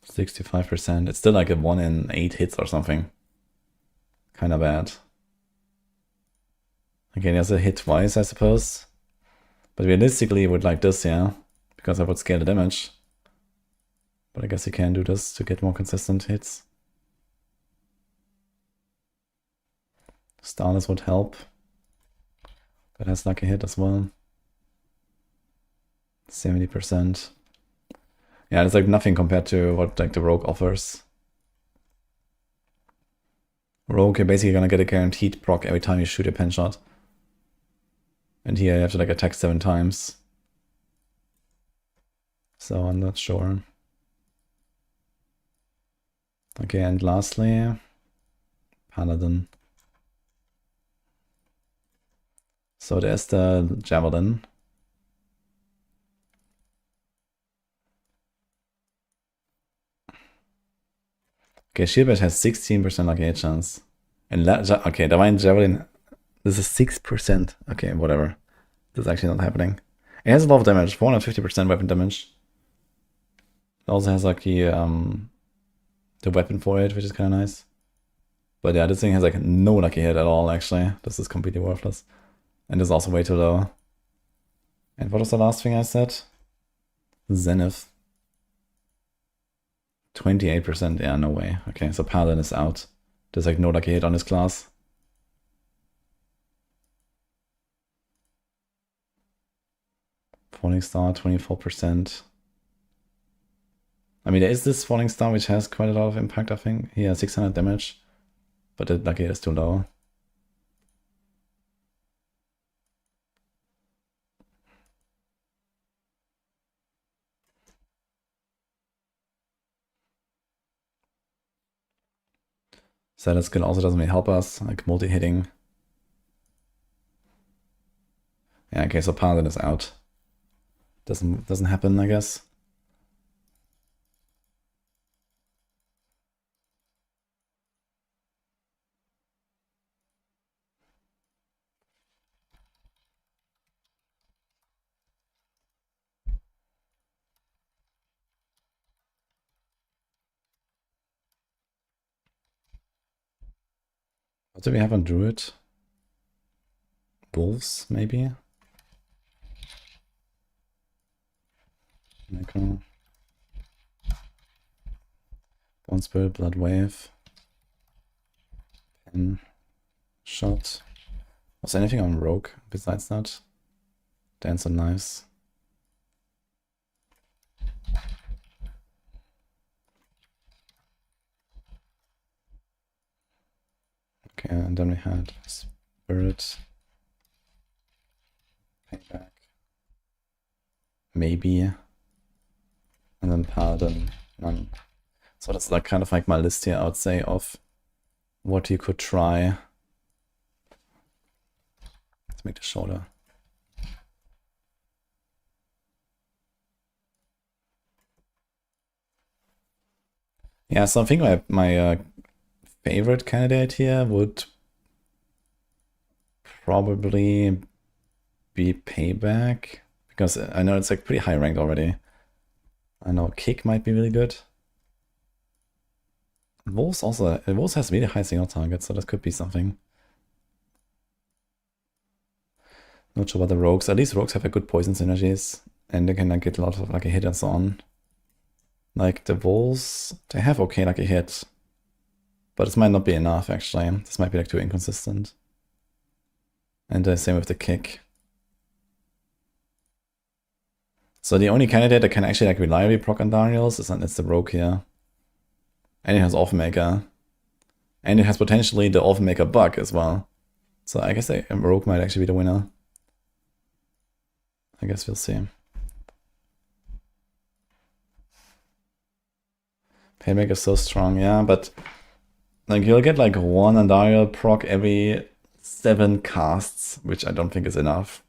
%65%. It's still like a 1 in 8 hits or something. Kind of bad. Okay, there's a hit twice, I suppose. But realistically, it would like this, yeah. Because I would scale the damage. But I guess you can do this to get more consistent hits. Starless would help. That has lucky hit as well. 70%. Yeah, it's like nothing compared to what like the Rogue offers. Rogue, you're basically gonna get a guaranteed proc every time you shoot a pen shot. And here you have to like attack 7 times. So I'm not sure. Okay, and lastly, Paladin. So there's the Javelin. Okay, Shieldbait has 16% lucky hit chance. And okay, Divine Javelin, this is 6%. Okay, whatever. This is actually not happening. It has a lot of damage, 450% weapon damage. It also has like the weapon for it, which is kind of nice. But yeah, this thing has like no lucky hit at all, actually. This is completely worthless. And this is also way too low. And what was the last thing I said? Zenith. 28%, yeah, no way. Okay, so Paladin is out. There's like no lucky hit on this class. Falling Star, 24%. I mean, there is this Falling Star which has quite a lot of impact, I think. He has 600 damage, but the lucky hit is too low. So that skill also doesn't really help us, like multi-hitting. Yeah, okay, so Paladin is out. Doesn't happen, I guess. What do we have on Druid? Wolves, maybe? Necro. Bone Spirit, Blood Wave. Pen. Shot. Was there anything on Rogue besides that? Dance on Knives. Okay, and then we had Spirit. Payback. Maybe. And then Paladin. None. So that's like kind of like my list here, I would say, of what you could try. Let's make the shoulder. Yeah, so I think my favorite candidate here would probably be Payback, because I know it's like pretty high ranked already. I know Kick might be really good. Wolves has really high single targets, so that could be something. Not sure about the rogues. At least rogues have a good poison synergies, and they can like get a lot of like a hit and so on. Like the wolves, they have okay like a hit, but this might not be enough actually. This might be like too inconsistent. And the same with the kick. So the only candidate that can actually like reliably proc Andariels is the rogue here. And it has Orphanmaker. And it has potentially the Orphanmaker bug as well. So I guess a rogue might actually be the winner. I guess we'll see. Payback is so strong, yeah, but like you'll get like one Andariel proc every 7 casts, which I don't think is enough.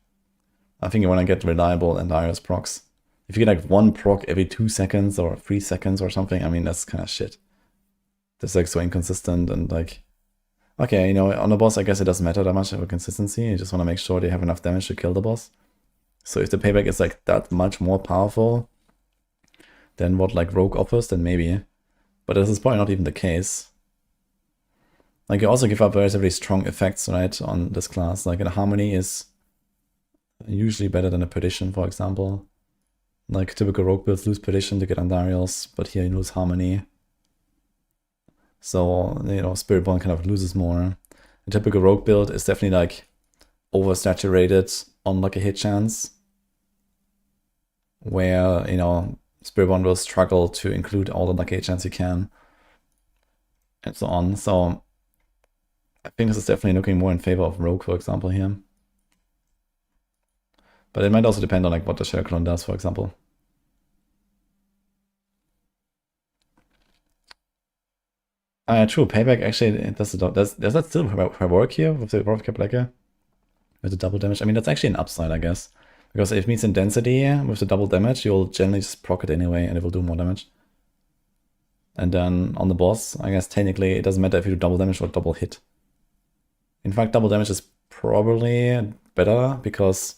I think you want to get reliable Andariel's procs. If you get like 1 proc every 2 seconds or 3 seconds or something, I mean, that's kind of shit. That's like so inconsistent and like, okay, you know, on the boss, I guess it doesn't matter that much for consistency. You just want to make sure they have enough damage to kill the boss. So if the payback is like that much more powerful than what like Rogue offers, then maybe. But this is probably not even the case. Like you also give up relatively strong effects, right, on this class. Like a Harmony is usually better than a Perdition, for example. Like typical Rogue builds lose Perdition to get Andariels, but here you lose Harmony. So, you know, Spirit Bond kind of loses more. A typical Rogue build is definitely like oversaturated on like a hit chance, where, you know, Spirit Bond will struggle to include all the lucky hit chance you can, and so on. So I think this is definitely looking more in favor of Rogue, for example, here. But it might also depend on like what the Shadow Clone does, for example. True, Payback actually does that still work here with the World Cup Lacquer? With the double damage? I mean, that's actually an upside, I guess. Because it means in density, with the double damage, you'll generally just proc it anyway, and it will do more damage. And then on the boss, I guess technically it doesn't matter if you do double damage or double hit. In fact, double damage is probably better, because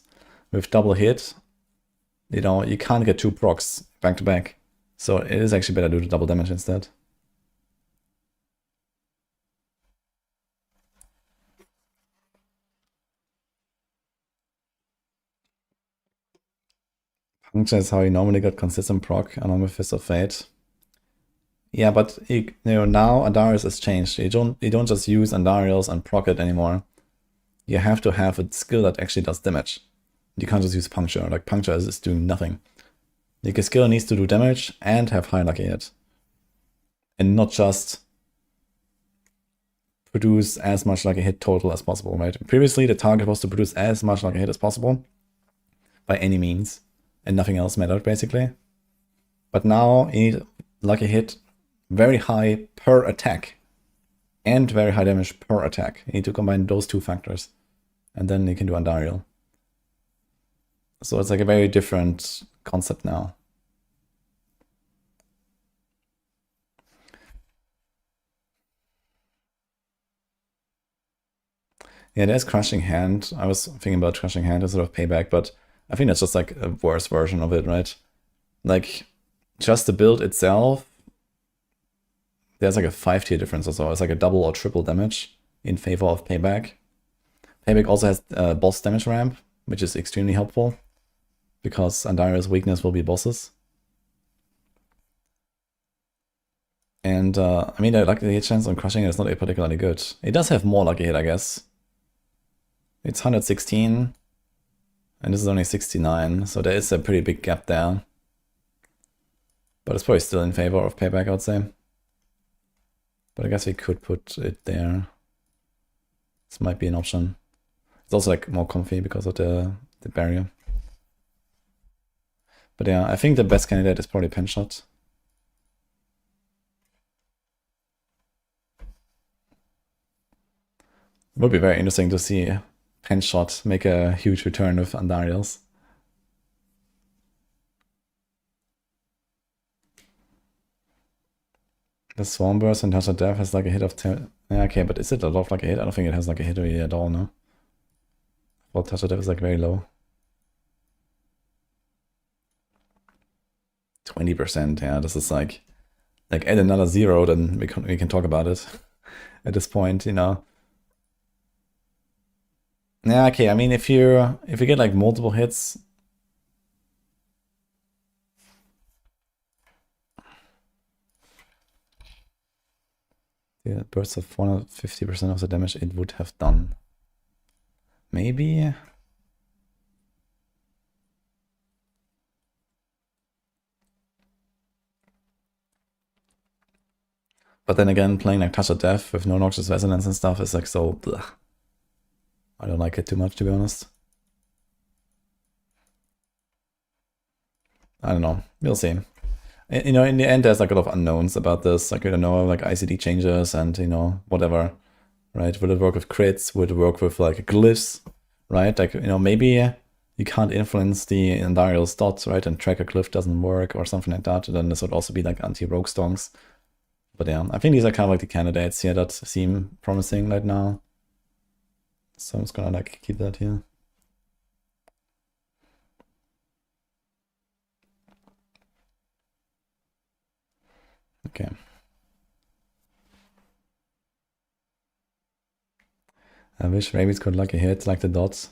with double hit, you know, you can't get 2 procs back to back. So it is actually better to do double damage instead. Puncture is how you normally got consistent proc along with Fist of Fate. Yeah, but you know, now Andariels has changed. You don't just use Andariels and proc it anymore. You have to have a skill that actually does damage. You can't just use Puncture. Like Puncture is doing nothing. Like a skill needs to do damage and have high lucky hit. And not just produce as much lucky hit total as possible, right? Previously the target was to produce as much lucky hit as possible by any means, and nothing else mattered basically. But now you need lucky hit very high per attack and very high damage per attack. You need to combine those 2 factors, and then you can do Andariel. So it's like a very different concept now. Yeah, there's Crushing Hand. I was thinking about Crushing Hand instead of Payback, but I think that's just like a worse version of it, right? Like, just the build itself, there's like a 5-tier difference or so. It's like a double or triple damage in favor of Payback. Payback also has boss damage ramp, which is extremely helpful, because Andariel's weakness will be bosses. And I mean, the lucky hit chance on Crushing It is not particularly good. It does have more lucky hit, I guess. It's 116, and this is only 69, so there is a pretty big gap there. But it's probably still in favor of Payback, I would say. But I guess we could put it there. This might be an option. It's also like more comfy because of the barrier. But yeah, I think the best candidate is probably Penshot. It would be very interesting to see Penshot make a huge return with Andariels. The Swarm Burst and Touch of Death has like a hit of 10. Yeah, okay, but is it a lot of like a hit? I don't think it has like a hit really at all, no? Well, Touch of Death is like very low. 20%, yeah, this is like add another 0, then we can talk about it at this point, you know. Yeah, okay, I mean, if you get like multiple hits... Yeah, bursts of 450% of the damage it would have done. Maybe? But then again, playing like Touch of Death with no Noxious Resonance and stuff is like so... Bleh. I don't like it too much, to be honest. I don't know. We'll see. You know, in the end, there's like a lot of unknowns about this. Like, we don't know, like ICD changes and, you know, whatever, right? Will it work with crits? Will it work with like glyphs, right? Like, you know, maybe you can't influence the Endariel's dots, right? And track a glyph doesn't work or something like that. And then this would also be like anti-rogue stonks. But yeah, I think these are kind of like the candidates here that seem promising right now. So I'm just gonna like keep that here. Okay. I wish rabbits could lucky hit like the dots.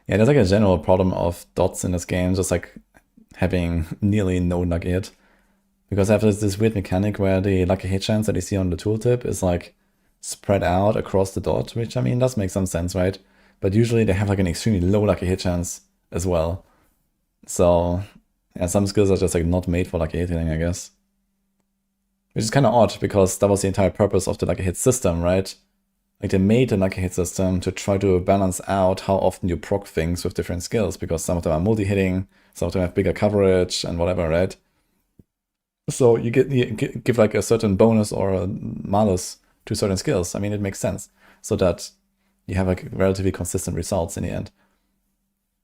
Yeah, there's like a general problem of dots in this game, just like having nearly no lucky hit. Because I have this weird mechanic where the lucky hit chance that you see on the tooltip is like spread out across the dot, which I mean does make some sense, right? But usually they have like an extremely low lucky hit chance as well. So yeah, some skills are just like not made for lucky hitting, I guess. Which is kind of odd because that was the entire purpose of the lucky hit system, right? Like they made the lucky hit system to try to balance out how often you proc things with different skills, because some of them are multi-hitting, some of them have bigger coverage and whatever, right? So you give like a certain bonus or a malus to certain skills. I mean, it makes sense so that you have like relatively consistent results in the end.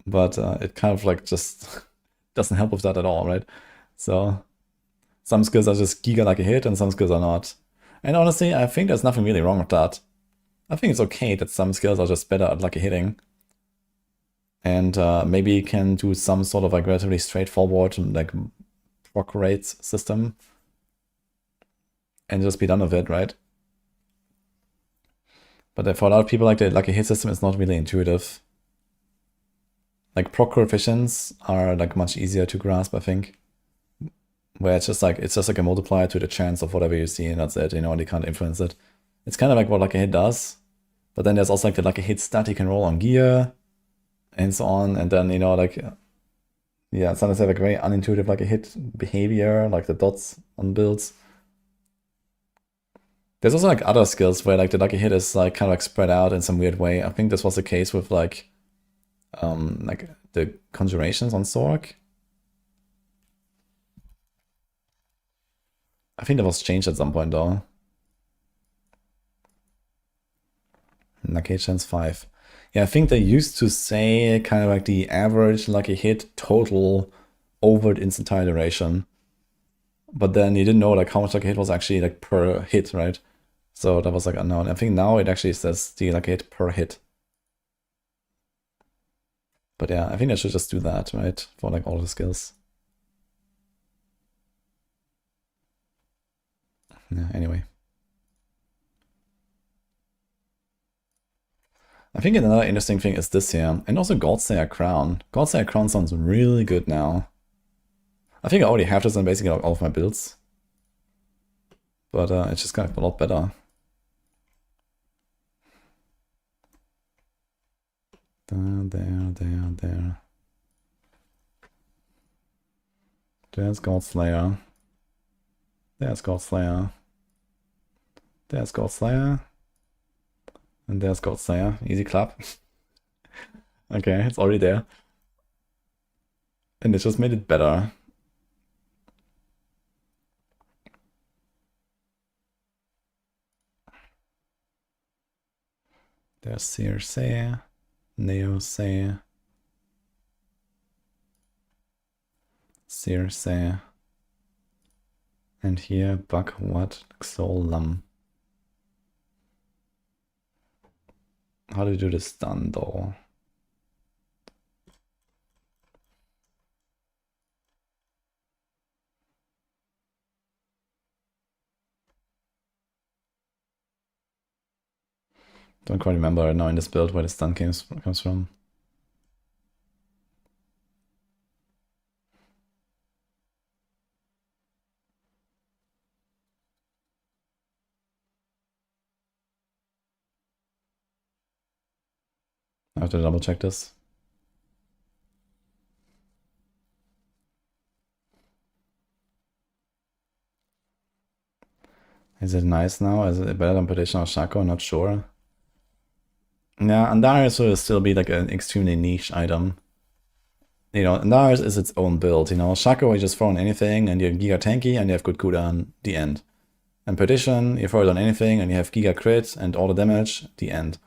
But it kind of like just doesn't help with that at all, right? So some skills are just giga like a hit and some skills are not. And honestly, I think there's nothing really wrong with that. I think it's okay that some skills are just better at lucky hitting. And maybe you can do some sort of like relatively straightforward like proc rates system and just be done with it, right? But for a lot of people, like the lucky hit system is not really intuitive. Like proc coefficients are like much easier to grasp, I think. Where it's just like a multiplier to the chance of whatever you see, and that's it, you know, and you can't influence it. It's kind of like what lucky hit does. But then there's also like the lucky hit stat you can roll on gear and so on. And then, you know, like, yeah, sometimes they have like very unintuitive lucky hit behavior, like the dots on builds. There's also like other skills where like the lucky hit is like kind of like spread out in some weird way. I think this was the case with like the conjurations on Sork. I think that was changed at some point though. Lucky hit chance 5. Yeah, I think they used to say kind of like the average lucky hit total over its entire duration. But then you didn't know like how much lucky hit was actually like per hit, right? So that was like unknown. I think now it actually says the lucky hit per hit. But yeah, I think I should just do that, right? For like all the skills. Yeah, anyway. I think another interesting thing is this here. And also Godslayer Crown. Godslayer Crown sounds really good now. I think I already have this on basically all of my builds. But it's just kind of a lot better. There. There's Godslayer. There's Godslayer. There's Godslayer. And there's Godslayer. Easy clap. Okay, it's already there. And it just made it better. There's Circe, Neose, Circe, and here Buckwat Xolam. How do you do this stun though? Don't quite remember right now in this build where the stun comes from. I have to double check this. Is it nice now? Is it better than Petition or Shaco? Not sure. Yeah, Andarius will still be like an extremely niche item. You know, Andarius is its own build. You know, Shaco, you just throw on anything and you're Giga tanky and you have good cooldown, the end. And Perdition, you throw it on anything and you have Giga crit and all the damage, the end.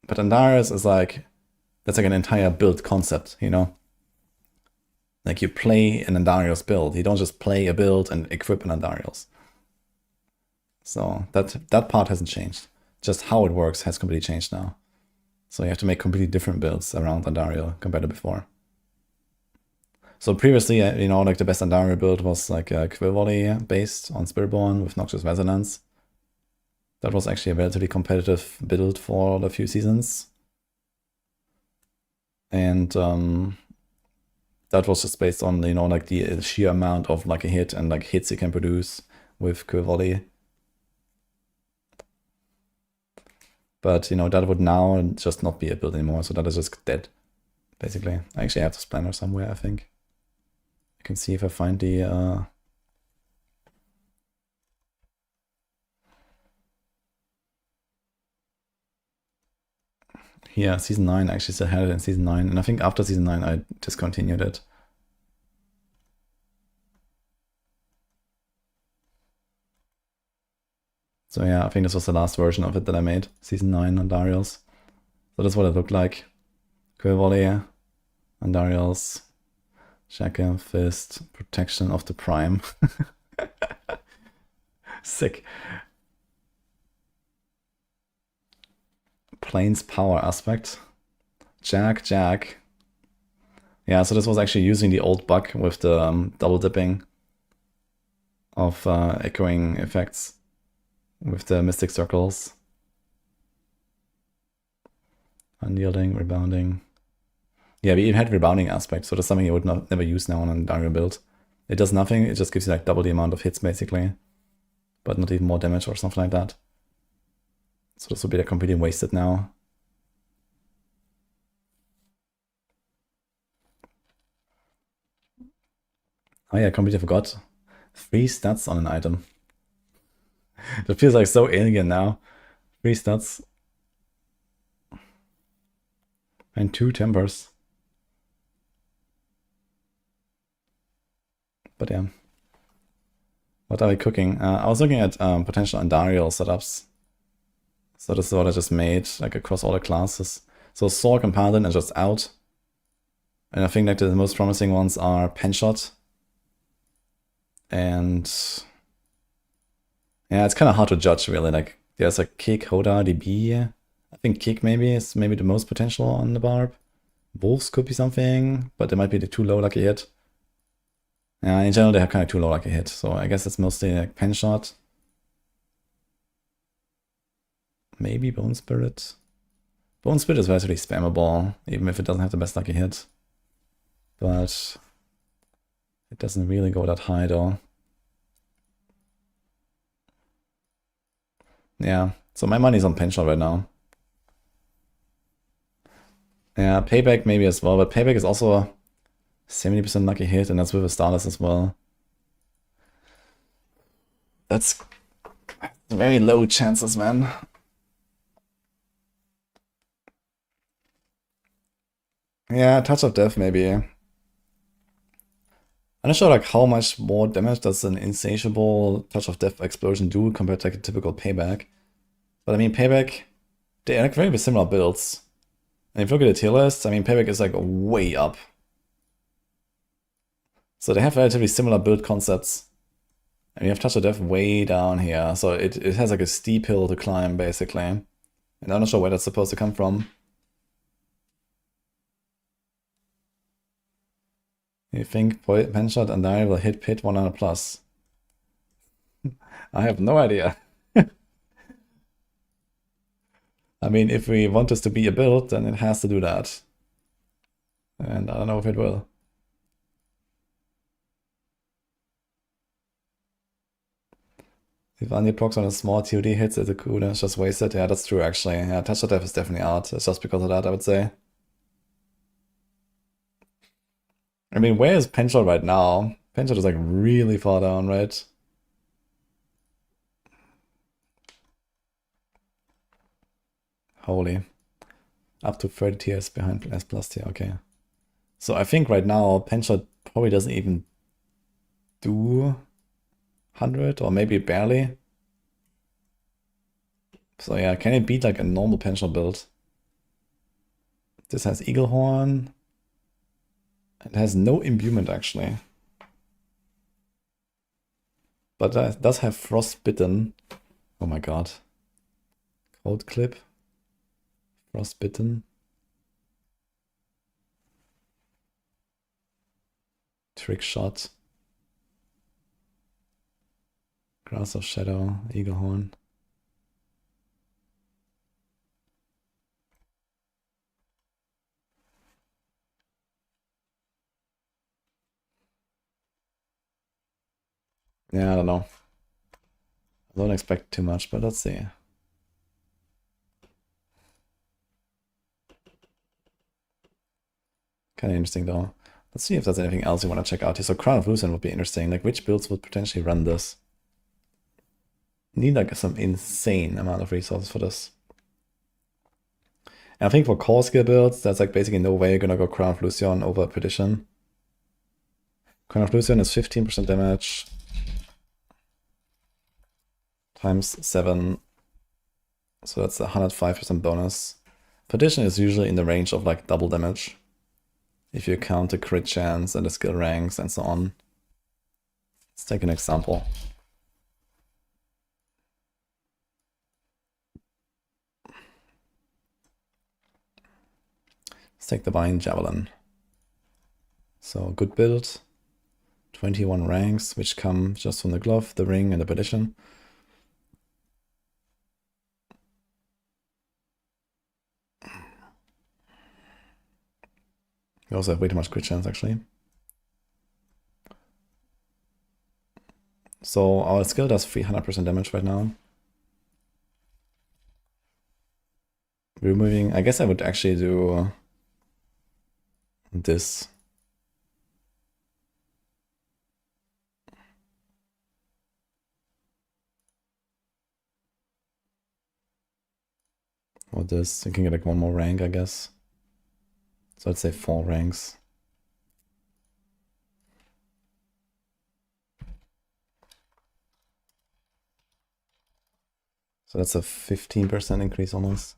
But Andarius is like, that's like an entire build concept, you know? Like you play an Andarius build. You don't just play a build and equip an Andarius. So that part hasn't changed. Just how it works has completely changed now. So you have to make completely different builds around Andariel compared to before. So previously, you know, like the best Andariel build was like a Quill Volley based on Spiritborn with Noxious Resonance. That was actually a relatively competitive build for a few seasons. And that was just based on, you know, like the sheer amount of like a hit and like hits you can produce with Quill Volley. But, you know, that would now just not be a build anymore, so that is just dead, basically. I actually have this planner somewhere, I think. I can see if I find the... Yeah, Season 9, I actually still had it in Season 9, and I think after Season 9 I discontinued it. So yeah, I think this was the last version of it that I made, Season 9 on Darius. So that's what it looked like. Quill Volley, Andariels, Shackle, Fist, Protection of the Prime. Sick. Plains Power Aspect. Jack. Yeah, so this was actually using the old bug with the double dipping of echoing effects with the Mystic Circles. Unyielding, Rebounding. Yeah, we even had Rebounding Aspect, so that's something you would never use now on a Dario build. It does nothing, it just gives you like double the amount of hits basically, but not even more damage or something like that. So this would be like completely wasted now. Oh yeah, I completely forgot. 3 stats on an item. That feels like so alien now. 3 stats. And 2 tempers. But yeah. What are we cooking? I was looking at potential Andariel setups. So this is what I just made, like across all the classes. So Sork and Paladin are just out. And I think like the most promising ones are Penshot. And yeah, it's kind of hard to judge really. Like there's a Kick, Hoda, DB. I think Kick maybe is maybe the most potential on the Barb. Wolves could be something, but they might be the too low lucky hit. Yeah, in general they have kind of too low lucky hit, so I guess it's mostly like Penshot. Maybe Bone Spirit. Bone Spirit is relatively spammable, even if it doesn't have the best lucky hit. But it doesn't really go that high though. Yeah, so my money's on Penshot right now. Yeah, Payback maybe as well, but Payback is also a 70% lucky hit, and that's with a Starless as well. That's very low chances, man. Yeah, Touch of Death maybe. I'm not sure like how much more damage does an insatiable Touch of Death explosion do compared to like a typical Payback. But I mean, Payback, they're like very similar builds. And if you look at the tier list, I mean, Payback is like way up. So they have relatively similar build concepts. And you have Touch of Death way down here. So it has like a steep hill to climb, basically. And I'm not sure where that's supposed to come from. You think Penshot and I will hit Pit 100 plus? I have no idea. I mean, if we want this to be a build, then it has to do that. And I don't know if it will. If Anya procs on a small TOD hits at the coup, then it's just wasted. Yeah, that's true actually. Yeah, Touch the Death is definitely out. It's just because of that, I would say. I mean, where is Penchel right now? Penchel is like really far down, right? Holy. Up to 30 tiers behind S+ tier, okay. So I think right now Penchel probably doesn't even do 100 or maybe barely. So yeah, can it beat like a normal Penchel build? This has Eagle Horn. It has no imbuement actually. But it does have Frostbitten. Oh my god. Cold Clip. Frostbitten. Trick Shot. Grass of Shadow. Eagle Horn. Yeah, I don't know. I don't expect too much, but let's see. Kind of interesting though. Let's see if there's anything else you want to check out here. So Crown of Lucian would be interesting. Like which builds would potentially run this? Need like some insane amount of resources for this. And I think for core skill builds, there's like basically no way you're gonna go Crown of Lucian over Perdition. Crown of Lucian is 15% damage. Times 7. So that's a 105% bonus. Perdition is usually in the range of like double damage. If you count the crit chance and the skill ranks and so on. Let's take an example. Let's take the Vine Javelin. So good build. 21 ranks, which come just from the glove, the ring, and the Perdition. We also have way too much crit chance actually. So our skill does 300% damage right now. Removing, I guess I would actually do this. Or this, you can get like one more rank, I guess. So let's say 4 ranks. So that's a 15% increase almost.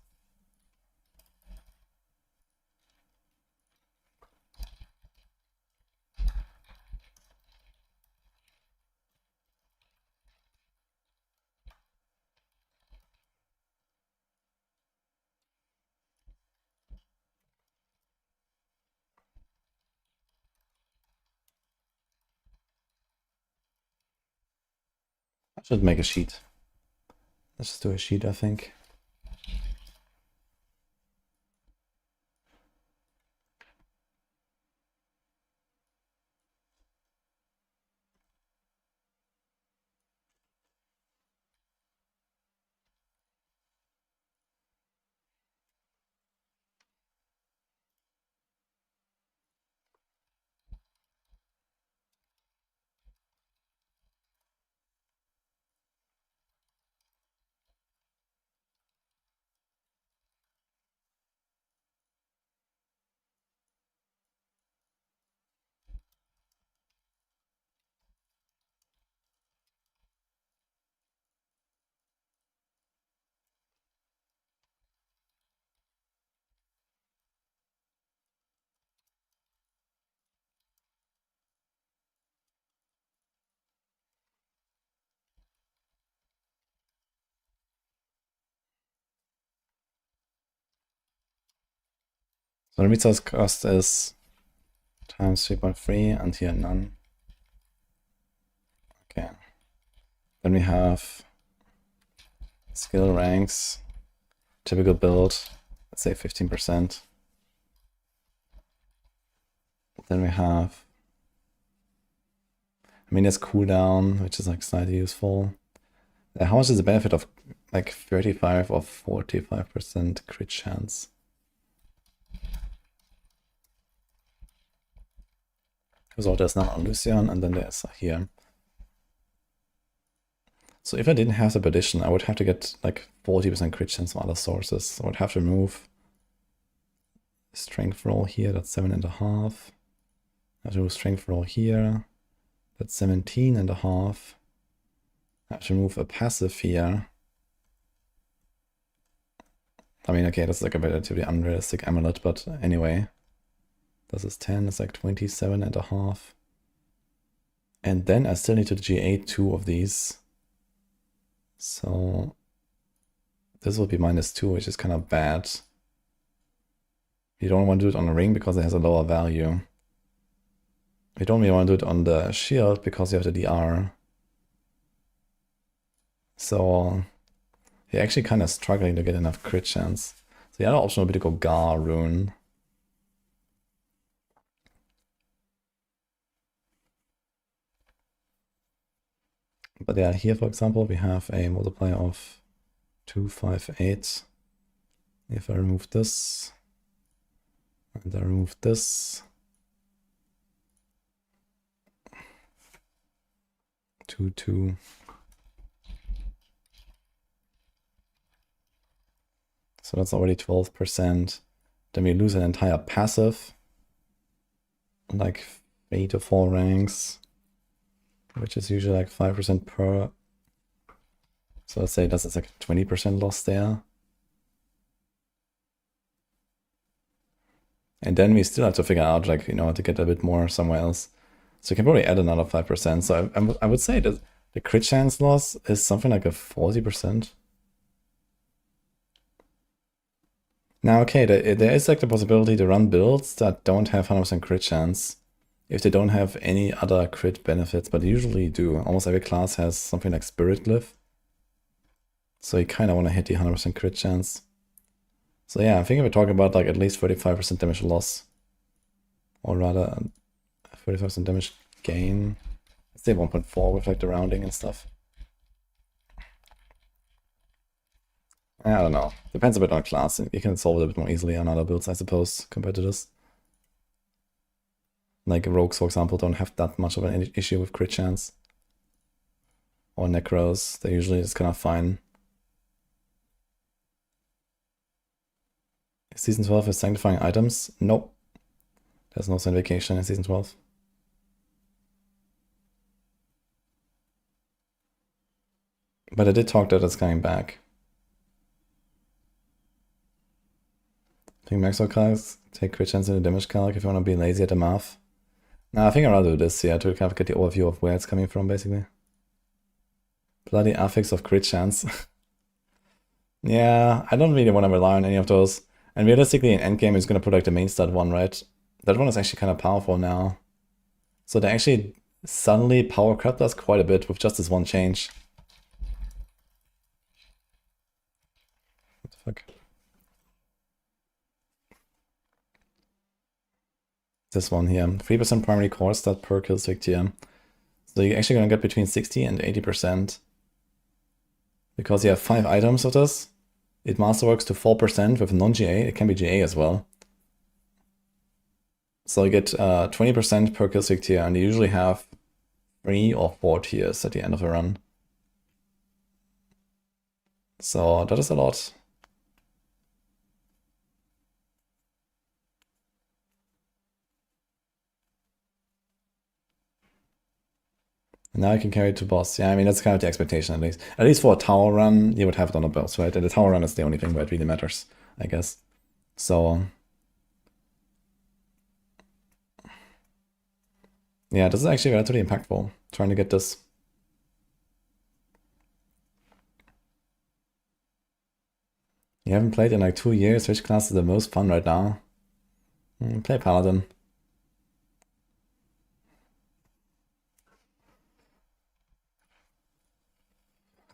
I should make a sheet. Let's just do a sheet, I think. So the resource cost is times 3.3 and here none. Okay. Then we have skill ranks. Typical build, let's say 15%. Then we have, I mean, there's cooldown, which is like slightly useful. How much is the benefit of like 35 or 45% crit chance? So there's now on Lucian, and then there's here. So if I didn't have the Perdition, I would have to get like 40% crit chance from other sources. So I would have to remove Strength Roll here, that's 7.5. I have to remove Strength Roll here, that's 17.5. I have to remove a passive here. I mean, okay, that's like a relatively unrealistic amulet, but anyway. This is 10, it's like 27.5. And then I still need to GA 2 of these. So this will be -2, which is kind of bad. You don't want to do it on a ring because it has a lower value. You don't really want to do it on the shield because you have the DR. So you're actually kind of struggling to get enough crit chance. So the other option would be to go Gar Rune. But yeah, here for example, we have a multiplier of 258. If I remove this, and I remove this, 2, 2. So that's already 12%. Then we lose an entire passive, like 3 to 4 ranks, which is usually like 5% per. So let's say that's like 20% loss there. And then we still have to figure out, like, you know, to get a bit more somewhere else. So you can probably add another 5%. So I would say that the crit chance loss is something like a 40%. Now, okay, there is like the possibility to run builds that don't have 100% crit chance if they don't have any other crit benefits, but they usually do. Almost every class has something like Spirit Glyph. So you kind of want to hit the 100% crit chance. So yeah, I think we're talking about like at least 35% damage loss. Or rather, 35% damage gain. Let's say 1.4 with like the rounding and stuff. I don't know. Depends a bit on class. You can solve it a bit more easily on other builds, I suppose, compared to this. Like rogues, for example, don't have that much of an issue with crit chance. Or necros, they usually just kind of fine. Season 12 is sanctifying items? Nope. There's no sanctification in Season 12. But I did talk that it's coming back. I think Maxroll cards take crit chance in the damage calc if you want to be lazy at the math. Nah, I think I'd rather do this, yeah, to kind of get the overview of where it's coming from, basically. Bloody affix of crit chance. Yeah, I don't really want to rely on any of those. And realistically, in endgame, it's going to put like the main stat one, right? That one is actually kind of powerful now. So they actually suddenly power cut us quite a bit with just this one change. What the fuck? This one here. 3% primary core stat per kill streak tier. So you're actually going to get between 60 and 80%. Because you have 5 items of this. It masterworks to 4% with non-GA. It can be GA as well. So you get 20% per kill streak tier, and you usually have 3 or 4 tiers at the end of a run. So that is a lot. And now I can carry it to boss. Yeah, I mean, that's kind of the expectation at least. At least for a tower run, you would have it on a boss, right? And the tower run is the only thing where it really matters, I guess. So yeah, this is actually relatively impactful, trying to get this. You haven't played in like 2 years. Which class is the most fun right now? Play Paladin.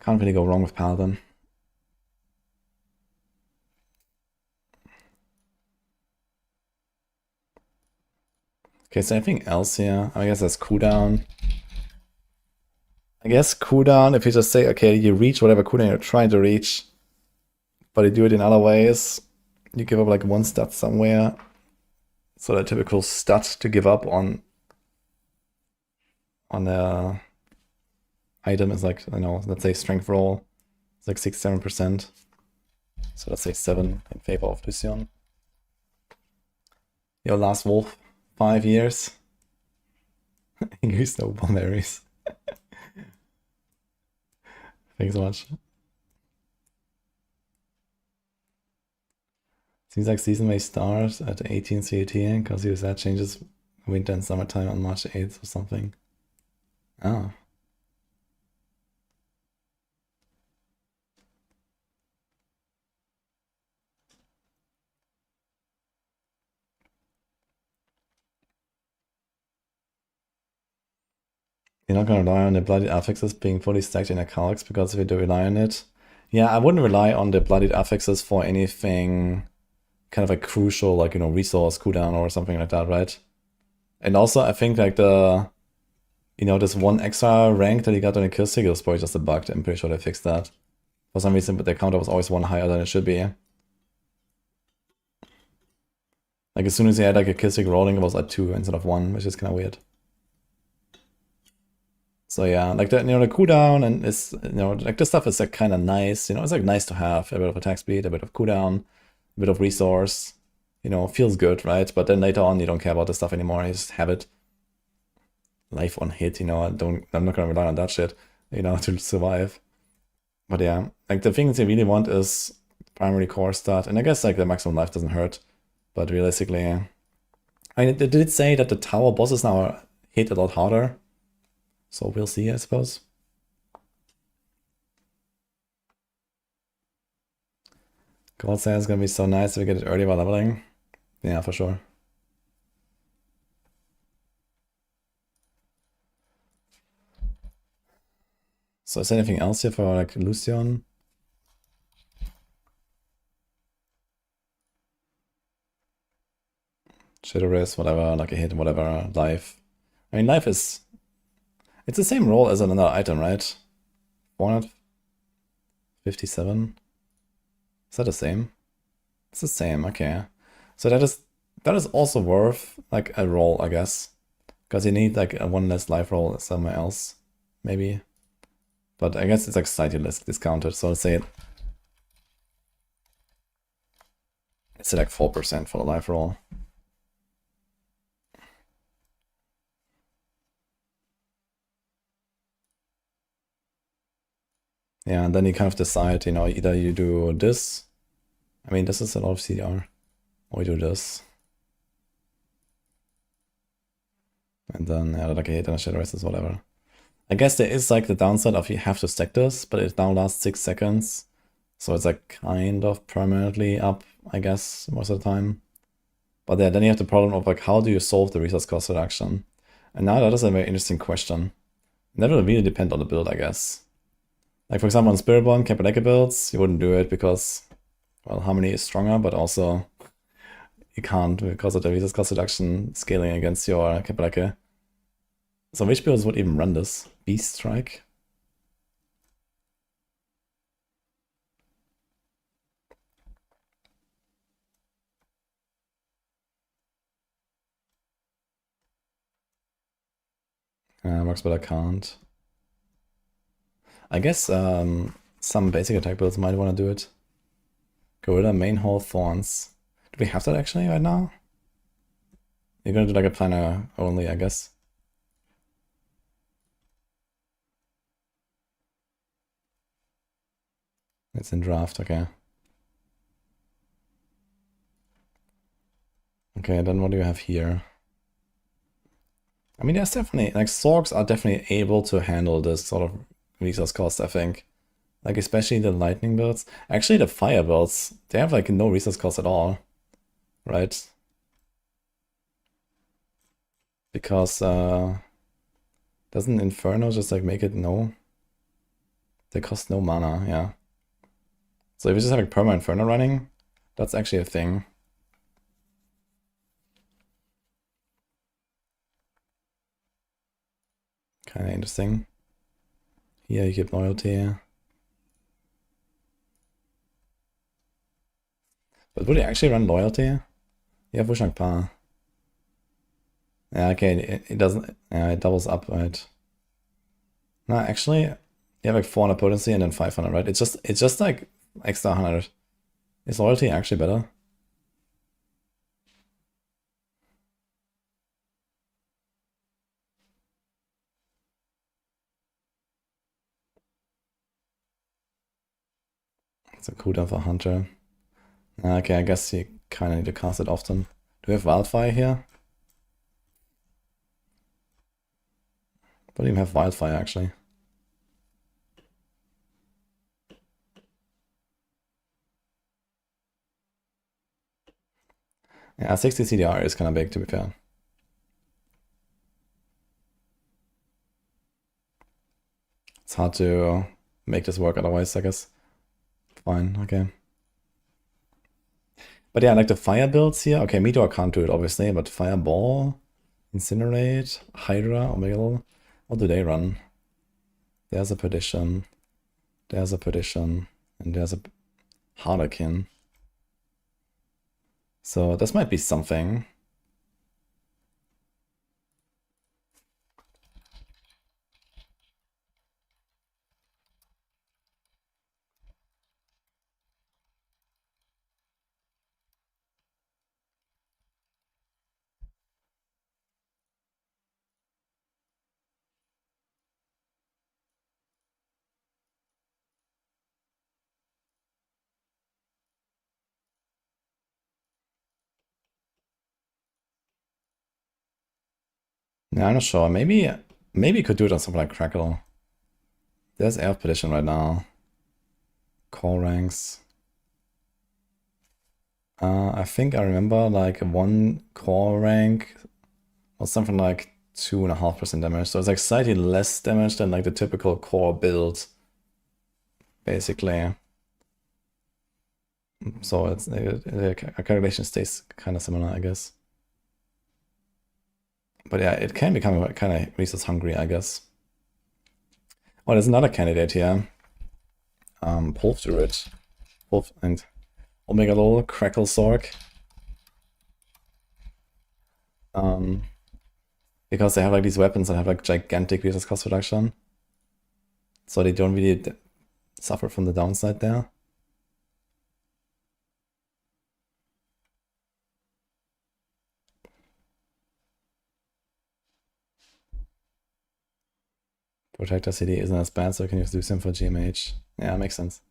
Can't really go wrong with Paladin. Okay, so anything else here? I guess that's cooldown. I guess cooldown, if you just say, okay, you reach whatever cooldown you're trying to reach, but you do it in other ways, you give up like one stat somewhere. So the typical stat to give up on a item is like, I know, let's say strength roll. It's like 6-7%. So let's say 7 in favor of Lucian. Your last wolf, 5 years. Increase no berries. Thanks so much. Seems like season may start at 18 CET because that changes winter and summertime on March 8th or something. Oh. You're not gonna rely on the bloodied affixes being fully stacked in a calx, because if you do rely on it, yeah, I wouldn't rely on the bloodied affixes for anything kind of like crucial, like, you know, resource cooldown or something like that, right? And also, I think like the, you know, this one extra rank that you got on the kill streak was probably just a bug. I'm pretty sure they fixed that. For some reason, but the counter was always one higher than it should be. Like as soon as you had like a kill streak rolling, it was at 2 instead of 1, which is kind of weird. So yeah, like the, you know, the cooldown and it's, you know, like this stuff is like kind of nice, you know, it's like nice to have a bit of attack speed, a bit of cooldown, a bit of resource, you know, feels good, right? But then later on, you don't care about this stuff anymore, you just have it. Life on hit, you know, I'm not gonna rely on that shit, you know, to survive. But yeah, like the things you really want is primary core stat, and I guess like the maximum life doesn't hurt, but realistically, I mean, it did say that the tower bosses now hit a lot harder. So we'll see, I suppose. Gold Sand is gonna be so nice if we get it early while leveling. Yeah, for sure. So is there anything else here for like Lucian? Shadowrace, whatever, like a hit, whatever, life. I mean, life is... It's the same roll as another item, right? 457? Is that the same? It's the same, okay. So that is also worth like a roll, I guess. Because you need like a one less life roll somewhere else, maybe. But I guess it's like slightly less discounted, so let's say it's like 4% for the life roll. Yeah, and then you kind of decide, you know, either you do this. I mean, this is a lot of CDR. Or you do this. And then, yeah, like a hit and a shadow resist, whatever. I guess there is like the downside of you have to stack this, but it now lasts 6 seconds. So it's like kind of permanently up, I guess, most of the time. But yeah, then you have the problem of like, how do you solve the resource cost reduction? And now that is a very interesting question. That will really depend on the build, I guess. Like for example, on Spiritborn, Kapaleka builds, you wouldn't do it because, well, Harmony is stronger, but also you can't because of the resource cost reduction scaling against your Kapaleka. So which builds would even run this? Beast Strike? Works, but I can't. I guess some basic attack builds might want to do it. Gorilla, Main Hall, Thorns. Do we have that actually right now? You're gonna do like a planner only, I guess. It's in draft, okay. Okay, then what do you have here? I mean, there's definitely, like, Sorgs are definitely able to handle this sort of resource cost, I think. Like, especially the lightning builds. Actually, the fire builds, they have, like, no resource cost at all. Right? Because, doesn't Inferno just, like, make it no? They cost no mana, yeah. So if you just have, like, Perma Inferno running, that's actually a thing. Kind of interesting. Here you keep loyalty. But would he actually run loyalty? Yeah, wushang pa. Yeah, okay, it doesn't. Yeah, it doubles up, right? No, actually, you have like 400 potency and then 500, right? It's just like extra 100. Is loyalty actually better? It's a cooldown for Hunter. Okay, I guess you kind of need to cast it often. Do we have Wildfire here? Don't even have Wildfire, actually. Yeah, 60 CDR is kind of big, to be fair. It's hard to make this work otherwise, I guess. Fine, okay. But yeah, like the fire builds here. Okay, Meteor can't do it, obviously, but Fireball, Incinerate, Hydra, Omega. What do they run? There's a Perdition. There's a Perdition. And there's a Harlequin. So this might be something. Yeah, I'm not sure. Maybe you could do it on something like Crackle. There's Air of Perdition right now. Core ranks. I think I remember like one core rank was something like 2.5% damage. So it's like slightly less damage than like the typical core build, basically. So it's the calculation stays kind of similar, I guess. But yeah, it can become kind of resource hungry, I guess. Oh, there's another candidate here. Pulf Druid. Pulf and Omega Lol, Crackle Sork. Because they have like these weapons that have like gigantic resource cost reduction. So they don't really suffer from the downside there. Protector CD isn't as bad, so I can just do sim for GMH. Yeah, makes sense.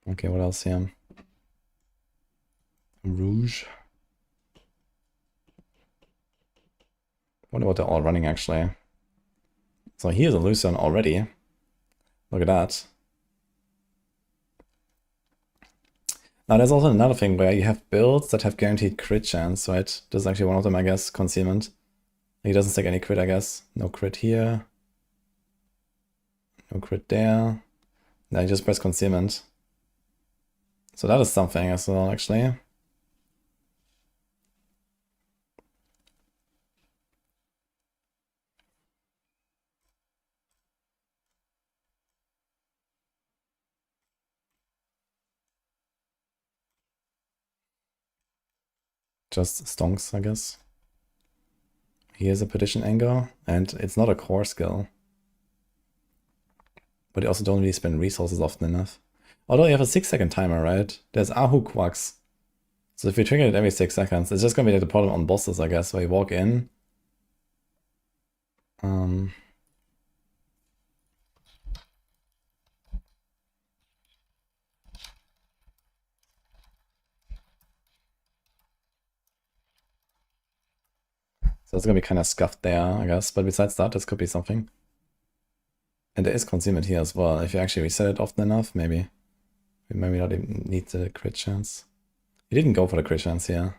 Okay, what else here? Rouge. Wonder what they're all running actually. So here's a Lucian already. Look at that. Now there's also another thing where you have builds that have guaranteed crit chance, right? This is actually one of them, I guess, Concealment. He doesn't take any crit, I guess. No crit here. No crit there. Now you just press Concealment. So that is something as well, actually. Just stonks, I guess. Here's a Perdition Anger, and it's not a core skill. But you also don't really spend resources often enough. Although you have a 6-second timer, right? There's Ahu Quacks. So if you trigger it every 6 seconds, it's just gonna be like the problem on bosses, I guess, where you walk in. So it's gonna be kind of scuffed there, I guess. But besides that, this could be something. And there is Concealment here as well. If you actually reset it often enough, maybe. We maybe not even need the crit chance. He didn't go for the crit chance here.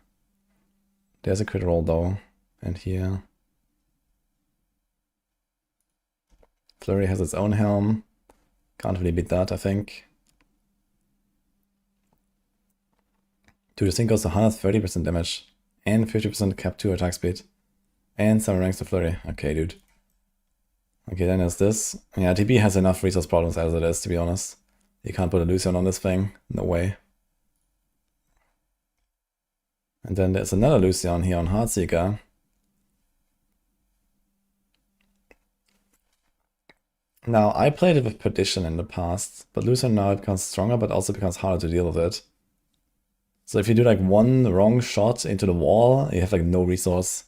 There's a crit roll though. And here. Flurry has its own helm. Can't really beat that, I think. Dude, this thing goes to 130% damage and 50% cap 2 attack speed and 7 ranks to flurry. Okay, dude. Okay, then there's this. Yeah, TB has enough resource problems as it is, to be honest. You can't put a Lucian on this thing. No way. And then there's another Lucian here on Heartseeker. Now, I played it with Perdition in the past, but Lucian now it becomes stronger, but also becomes harder to deal with it. So if you do like one wrong shot into the wall, you have like no resource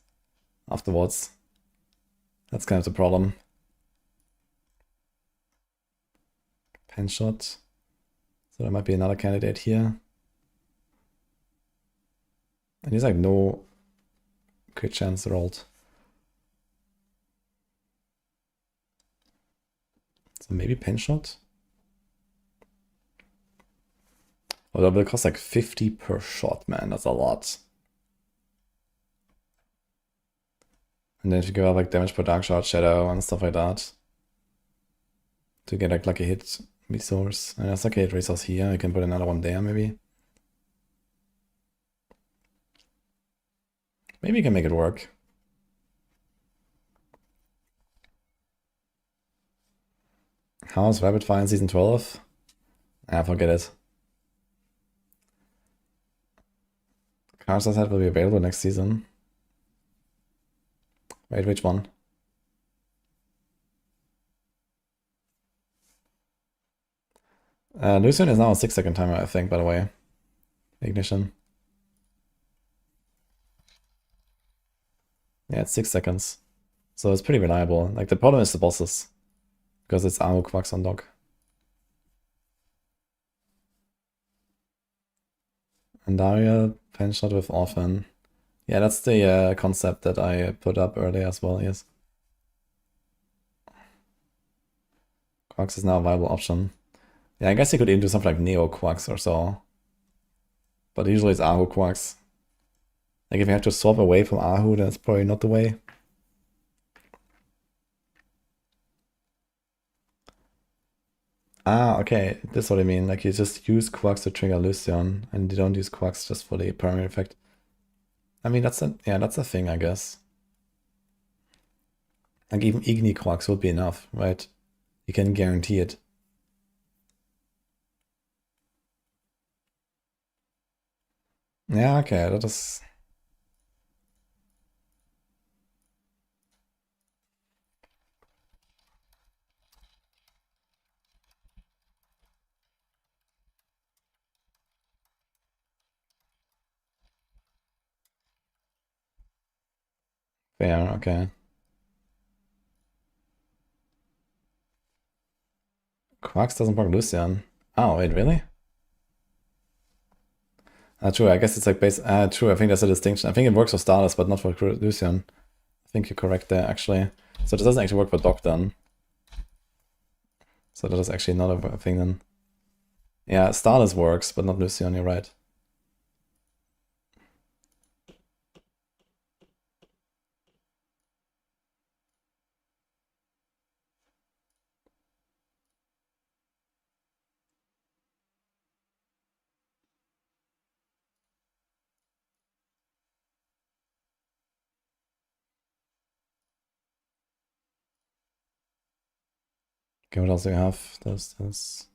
afterwards. That's kind of the problem. Pen shot. So there might be another candidate here. And he's like no crit chance rolled. So maybe pen shot? Oh, that will cost like 50 per shot, man. That's a lot. And then if you go up like damage per dark shot, shadow, and stuff like that, to get like lucky hit resource. And there's lucky hit resource here. You can put another one there, maybe. Maybe you can make it work. How's Rapid Fire in Season 12? Ah, forget it. Cards I said will be available next season. Wait, which one? Lucian is now a 6-second timer, I think, by the way. Ignition. Yeah, it's 6 seconds. So it's pretty reliable. Like, the problem is the bosses. Because it's Aho Quacks on Dog. And Daria, pen shot with Orphan. Yeah, that's the concept that I put up earlier as well, yes. Quacks is now a viable option. Yeah, I guess you could even do something like Neo Quacks or so. But usually it's Aho Quacks. Like if you have to swap away from Aho, then it's probably not the way. Ah, okay, that's what I mean. Like you just use Quacks to trigger Lucian, and you don't use Quacks just for the primary effect. I mean, that's a thing, I guess. Like even Igni Quacks would be enough, right? You can guarantee it. Yeah, okay, that is... fair, okay. Quacks doesn't block Lucian. Oh, wait, really? True, I guess it's like base... true, I think that's a distinction. I think it works for Stardust, but not for Lucian. I think you're correct there, actually. So this doesn't actually work for Doc then. So that is actually not a thing then. Yeah, Stardust works, but not Lucian, you're right. Okay, what else do we have? There's this.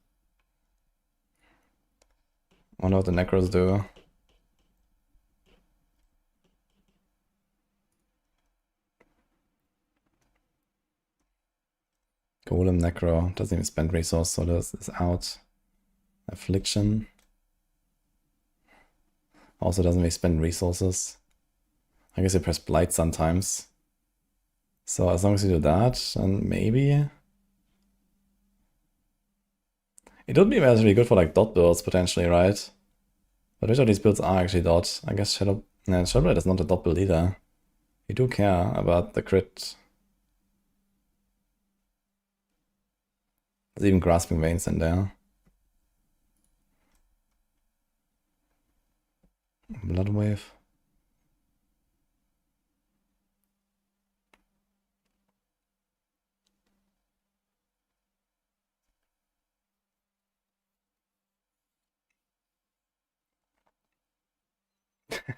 I wonder what the Necros do. Golem Necro doesn't even spend resource, so this is out. Affliction also doesn't really spend resources. I guess you press Blight sometimes. So as long as you do that, then maybe... It would be relatively good for like dot builds potentially, right? But which of these builds are actually dot? I guess Shadow... No, Shadowblade is not a dot build either. You do care about the crit. There's even Grasping Veins in there. Blood Wave.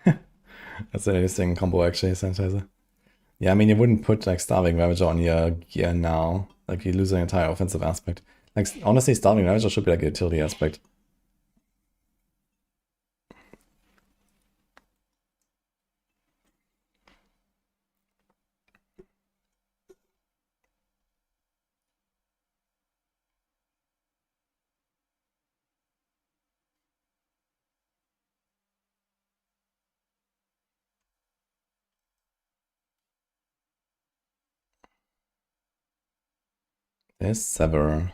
That's an interesting combo actually, Sanitizer. Yeah, I mean, you wouldn't put like Starving Ravager on your gear now. Like, you lose an entire offensive aspect. Like, honestly, Starving Ravager should be like a utility aspect. There's Sever.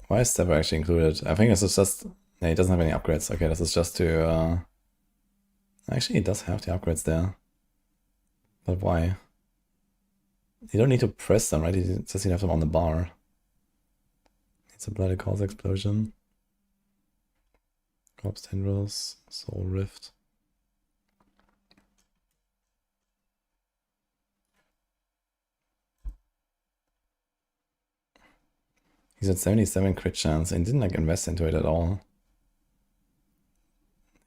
Why is Sever actually included? I think this is just... No, he doesn't have any upgrades. Okay, this is just to... Actually, he does have the upgrades there. But why? You don't need to press them, right? You just need to have them on the bar. It's a Bloody Cause Explosion. Corpse Tendrils. Soul Rift. He's at 77 crit chance and didn't like invest into it at all.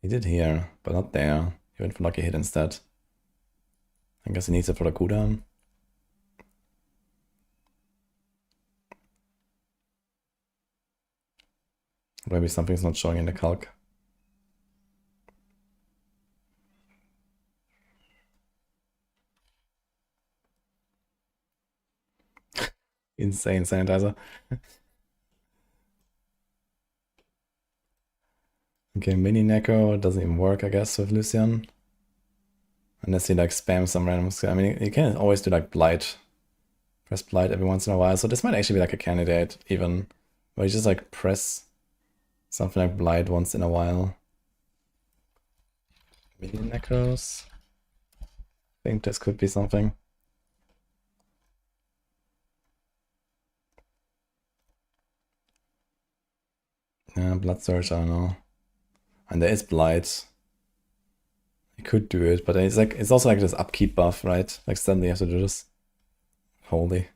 He did here, but not there. He went for lucky hit instead. I guess he needs it for the cooldown. Maybe something's not showing in the calc. Insane Sanitizer. Okay, Mini Neko doesn't even work, I guess, with Lucian. Unless he like spams some random skill. I mean, you can always do like Blight. Press Blight every once in a while. So this might actually be like a candidate, even. Where you just like press something like Blight once in a while. Mini Necros. I think this could be something. Yeah, Blood Surge, I don't know. And there is Blight. You could do it, but it's like it's also like this upkeep buff, right? Like suddenly you have to do this. Holy.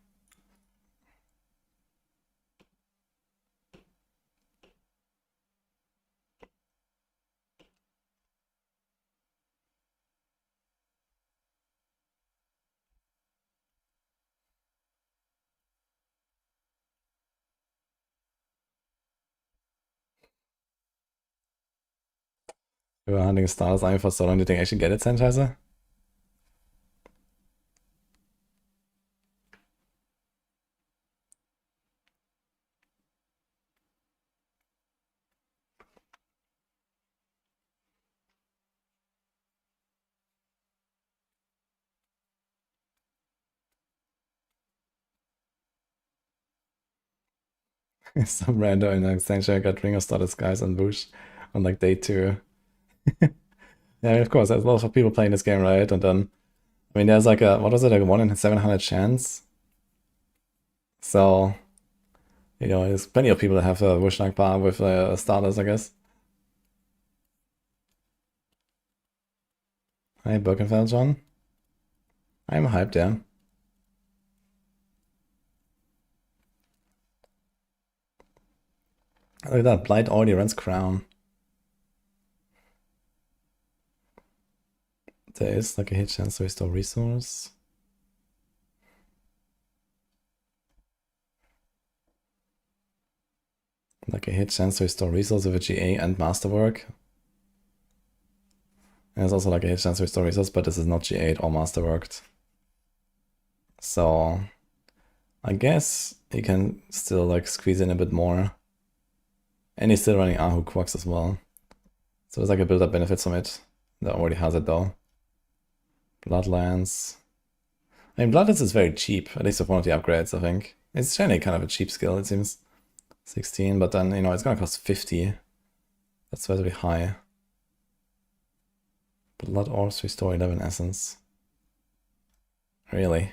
We were hunting Stars Army for so long, did they actually get it, Sanitizer? Some random in like Sanctuary got Ring of Started Skies and Bush on like day 2. Yeah, of course, there's a lot of people playing this game, right? And then, I mean, there's like a, what was it, like a 1 in 700 chance? So, you know, there's plenty of people that have a Bush like bar with starters, I guess. Hi, Birkenfeld, John. I'm hyped, yeah. Look at that, Blight already runs Crown. There is like a hit chance to restore resource. Like a hit chance to restore resource with a GA and Masterwork. And there's also like a hit chance to restore resource, but this is not GA or Masterworked. So I guess he can still like squeeze in a bit more. And he's still running Ahu Quacks as well. So there's like a build-up benefit from it. That already has it though. Bloodlands. I mean, Bloodlands is very cheap, at least with one of the upgrades, I think. It's generally kind of a cheap skill, it seems. 16, but then, you know, it's gonna cost 50. That's very high. Blood Orbs restore 11 essence. Really?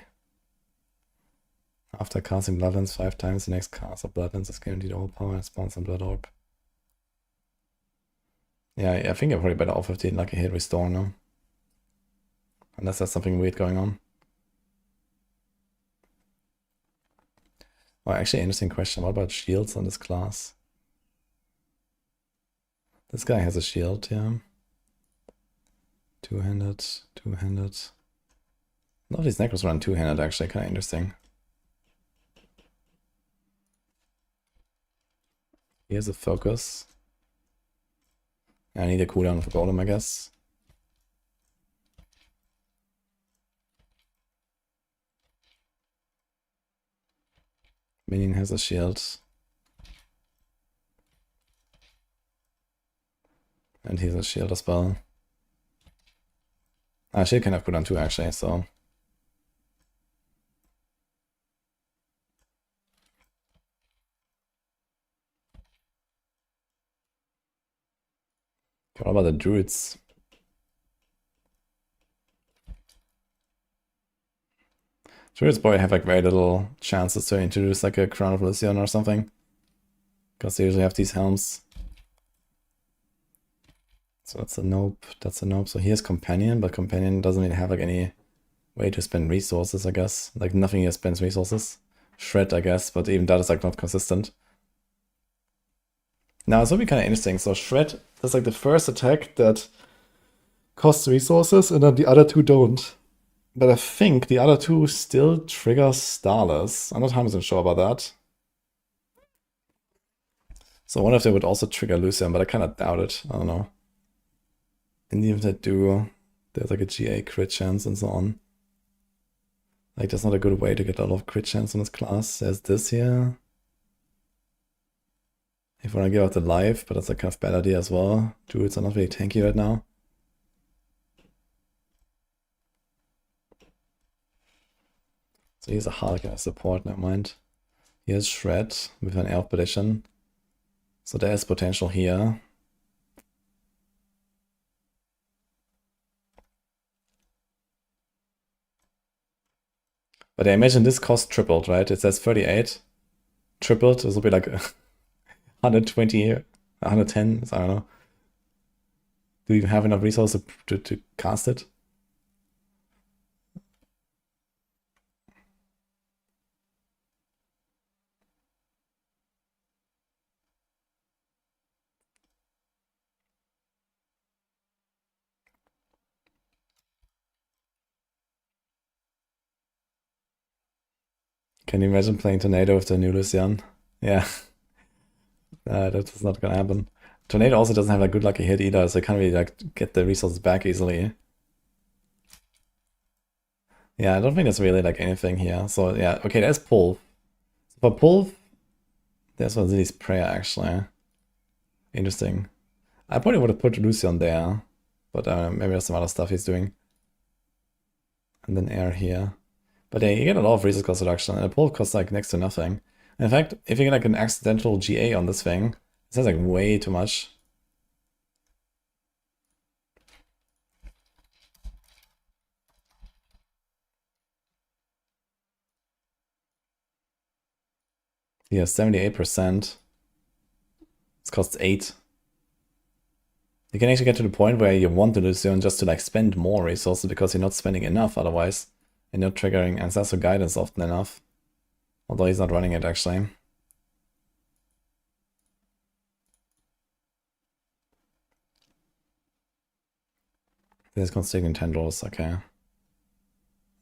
After casting Bloodlands 5 times, the next cast of Bloodlands is guaranteed all power and spawns on Blood Orb. Yeah, I think I'm probably better off with the Lucky Hit Restore now. Unless there's something weird going on. Oh, actually, interesting question. What about shields on this class? This guy has a shield, yeah. Two-handed, two-handed. A lot of these necros run two-handed, actually, kind of interesting. Here's a focus. I need a cooldown for golem, I guess. Minion has a shield. And he's a shield as well. Shield can have cooldown too, actually, so. What about the druids? Druids probably have like very little chances to introduce like a Crown of Lycion or something. Because they usually have these helms. So that's a nope, that's a nope. So here's Companion, but Companion doesn't really have like any way to spend resources, I guess. Like nothing here spends resources. Shred, I guess, but even that is like not consistent. Now it's gonna be kind of interesting. So Shred, that's like the first attack that costs resources, and then the other two don't. But I think the other two still trigger Starless. I'm not 100% sure about that. So I wonder if they would also trigger Lucian, but I kind of doubt it. I don't know. And even if they do, there's like a GA crit chance and so on. Like, that's not a good way to get a lot of crit chance on this class. There's this here. If you want to give out the life, but that's a kind of bad idea as well. Druids are not really tanky right now. So here's a hard guy support, never mind. Here's Shred with an elf petition. So there is potential here. But I imagine this cost tripled, right? It says 38. Tripled, this will be like 120, 110, so I don't know. Do you have enough resources to cast it? Can you imagine playing Tornado with the new Lucian? Yeah. That's not gonna happen. Tornado also doesn't have a good lucky hit either, so I can't really like get the resources back easily. Yeah, I don't think there's really like anything here. So yeah, okay, there's Pull. For Pull, there's Vasili's Prayer actually. Interesting. I probably would have put Lucian there, but maybe there's some other stuff he's doing. And then Air here. But yeah, you get a lot of resource cost reduction, and a Pull costs like next to nothing. In fact, if you get like an accidental GA on this thing, it sounds like way too much. Yeah, 78%. This costs 8. You can actually get to the point where you want the Lucian just to like spend more resources because you're not spending enough otherwise. And you're triggering Ancestral Guidance often enough. Although he's not running it actually. There's Constricting Tendrils, okay.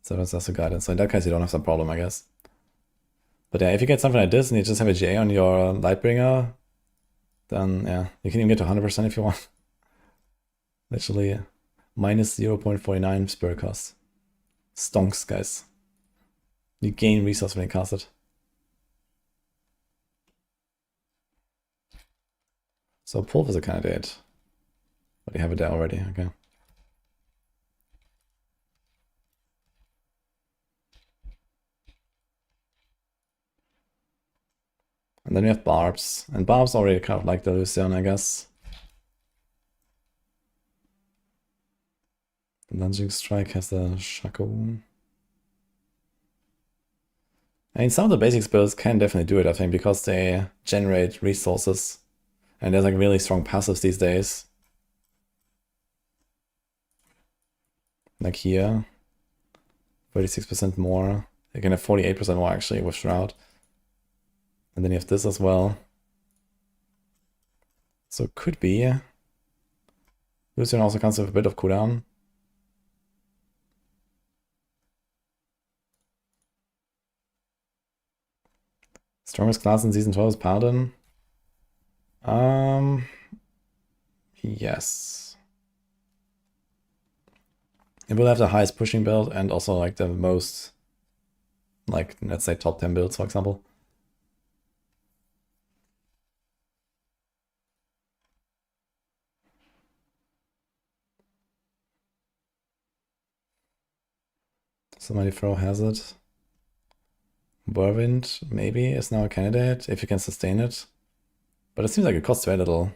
So that's a guidance. So in that case you don't have that problem, I guess. But yeah, if you get something like this and you just have a GA on your Lightbringer, then yeah, you can even get to 100% if you want. Literally minus 0.49 spirit cost. Stonks, guys. You gain resource when you cast it. So Pulp is a candidate. But you have it there already, okay. And then we have Barbs. And Barbs already kind of like the Lucian, I guess. The Lunging Strike has the Shaco. I mean, some of the basic spells can definitely do it, I think, because they generate resources. And there's like really strong passives these days. Like here. 36% more. You can have 48% more actually with Shroud. And then you have this as well. So it could be Lucian also comes with a bit of cooldown. Strongest class in Season 12 is Paladin. Yes. It will have the highest pushing build and also like the most, like, let's say top 10 builds, for example. Somebody throw Hazard. Whirlwind, maybe, is now a candidate, if you can sustain it. But it seems like it costs very little.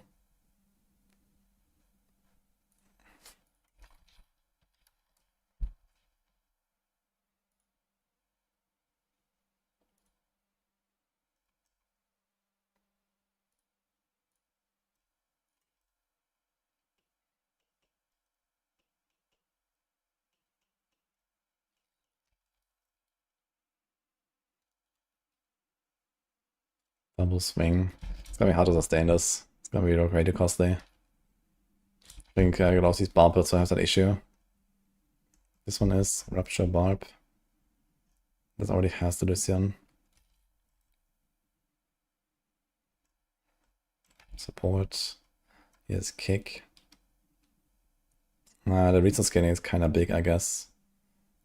Double swing. It's gonna be hard to sustain this. It's gonna be really costly. I think a lot of these barb builds will have that issue. This one is Rupture Barb. This already has the Lucian. Support. Here's Kick. The resource scaling is kind of big, I guess.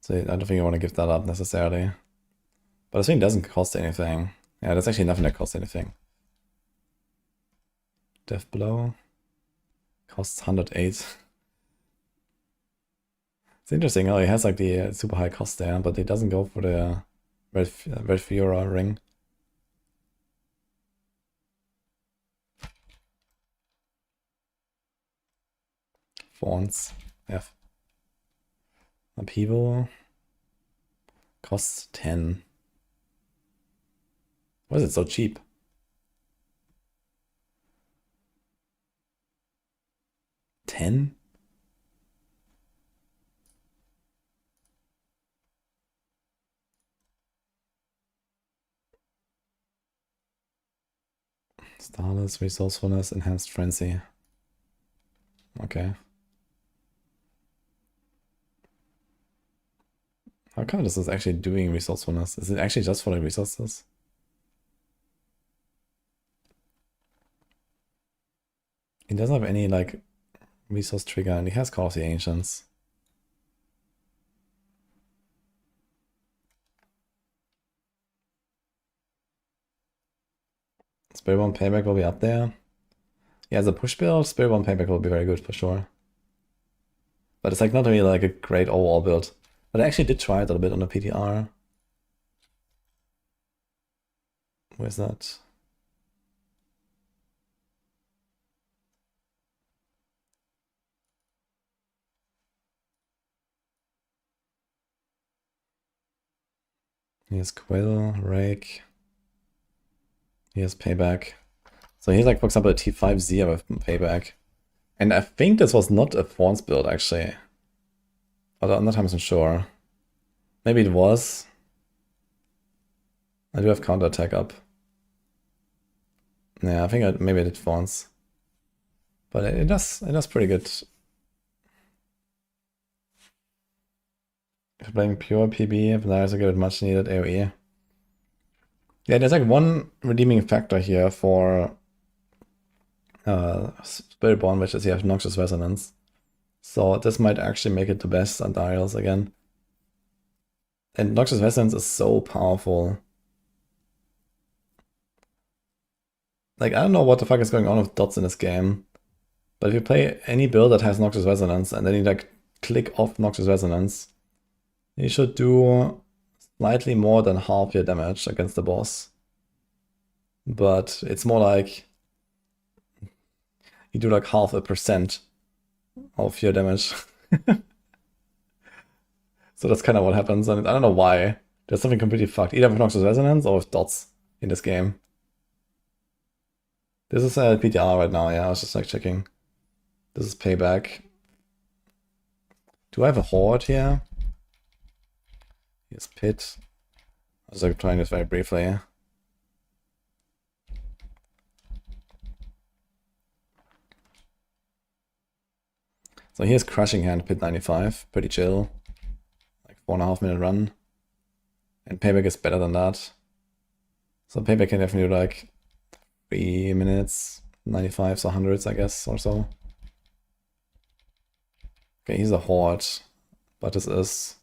So I don't think you want to give that up necessarily. But I think it doesn't cost anything. Yeah, there's actually nothing that costs anything. Death Blow. Costs 108. It's interesting how he has like the super high cost there, but he doesn't go for the Red Fiora ring. Fawns. F. Upheaval. Costs 10. Why is it so cheap? 10? Starless, Resourcefulness, Enhanced Frenzy. Okay. How come this is actually doing Resourcefulness? Is it actually just for the resources? He doesn't have any, like, resource trigger, and he has Call of the Ancients. Spiritborn Payback will be up there. Yeah, as a push build, Spiritborn Payback will be very good for sure. But it's like not really like a great overall build. But I actually did try it a little bit on the PTR. Where's that? Here's Quill, Rake. Here's Payback. So here's like, for example, a T5Z with Payback. And I think this was not a Fawns build, actually. Although I'm not 100% sure. Maybe it was. I do have counterattack up. Yeah, I think maybe I did Fawns. But it does pretty good. If you're playing pure PB, players will get much needed AoE. Yeah, there's like one redeeming factor here for Spiritborn, which is you have Noxious Resonance. So this might actually make it the best on Darius again. And Noxious Resonance is so powerful. Like, I don't know what the fuck is going on with dots in this game. But if you play any build that has Noxious Resonance and then you like click off Noxious Resonance, you should do slightly more than half your damage against the boss. But it's more like you do like 0.5% of your damage. So that's kind of what happens, and I don't know why. There's something completely fucked, either with Noxious Resonance or with dots in this game. This is a PTR right now, yeah, I was just like checking. This is Payback. Do I have a Horde here? Here's Pit. I was like trying this very briefly. So here's Crushing Hand, Pit 95, pretty chill. Like 4.5-minute run. And Payback is better than that. So Payback can definitely do like 3 minutes, 95, so hundreds, I guess, or so. Okay, he's a Horde, but this is...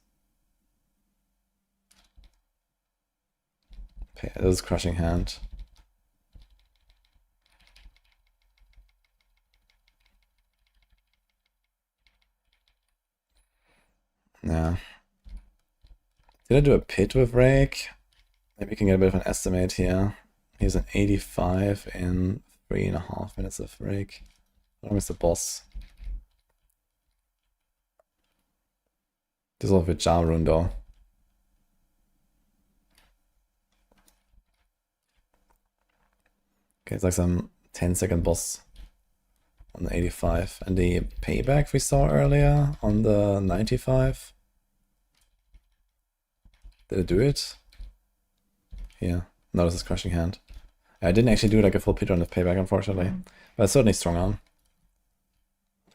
Okay, this is Crushing Hand. Yeah. Did I do a pit with Rake? Maybe we can get a bit of an estimate here. Here's an 85 in 3.5 minutes of Rake. How long is the boss? This is all with Jar Rune though. Okay, it's like some 10-second boss on the 85. And the Payback we saw earlier on the 95. Did it do it? Yeah. No, this is Crushing Hand. I didn't actually do like a full pit run of Payback, unfortunately. But it's certainly strong on.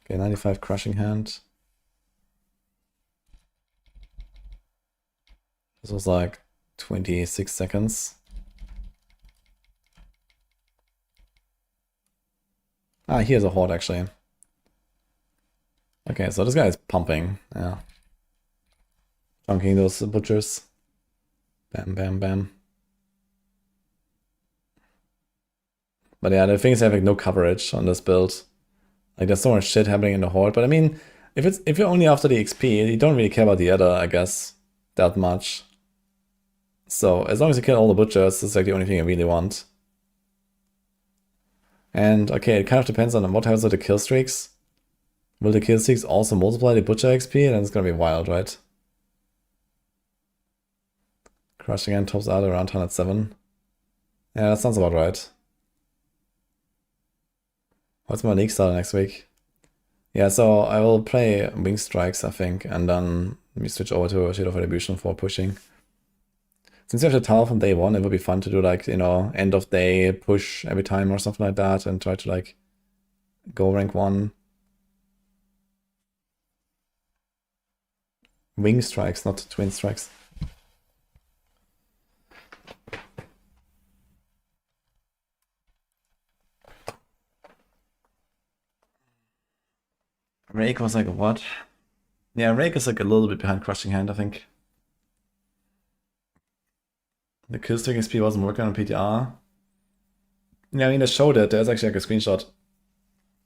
Okay, 95 Crushing Hand. This was like 26 seconds. Ah, here's a Horde actually. Okay, so this guy is pumping, yeah. Chunking those butchers. Bam, bam, bam. But yeah, the thing is I have like no coverage on this build. Like there's so much shit happening in the Horde. But I mean, if you're only after the XP, you don't really care about the other, I guess, that much. So as long as you kill all the butchers, that's like the only thing I really want. And okay, it kind of depends on what happens with the kill streaks. Will the kill streaks also multiply the butcher XP? Then it's gonna be wild, right? Crushing Hand tops out around 107. Yeah, that sounds about right. What's my league start next week? Yeah, so I will play Wing Strikes, I think, and then we switch over to Shield of Retribution for pushing. Since you have the tower from day one, it would be fun to do like, you know, end of day push every time or something like that and try to like go rank 1. Wing Strikes, not Twin Strikes. Rake was like, what? Yeah, Rake is like a little bit behind Crushing Hand, I think. The killstreak XP wasn't working on PTR. Yeah, I mean, they showed it. There's actually like a screenshot.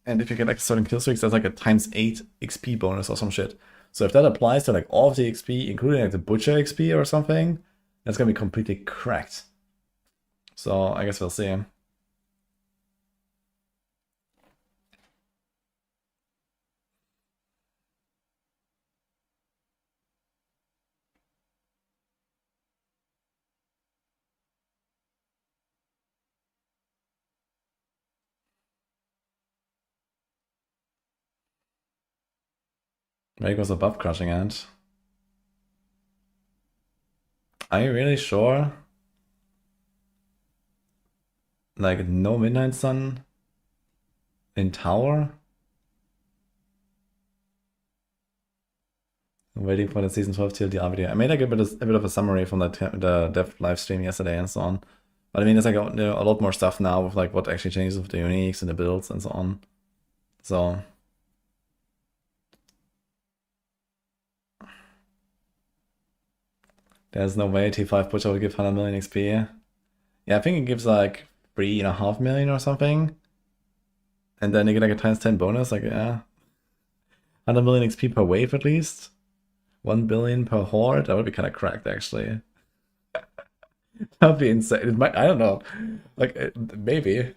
And if you get like certain killstreaks, there's like a ×8 XP bonus or some shit. So if that applies to like all of the XP, including like the Butcher XP or something, that's gonna be completely cracked. So I guess we'll see. Rake was above Crushing Hand. Are you really sure? Like no Midnight Sun in tower? I'm waiting for the season 12 TLDR video. I made like a bit of a summary from the dev live stream yesterday and so on. But I mean, there's like a lot more stuff now with like what actually changes with the uniques and the builds and so on. So there's no way T5 Butcher would give 100 million XP. Yeah, I think it gives like 3.5 million or something. And then you get like a ×10 bonus, like yeah. 100 million XP per wave at least. 1 billion per horde. That would be kind of cracked actually. That'd be insane. It might, I don't know. Like maybe.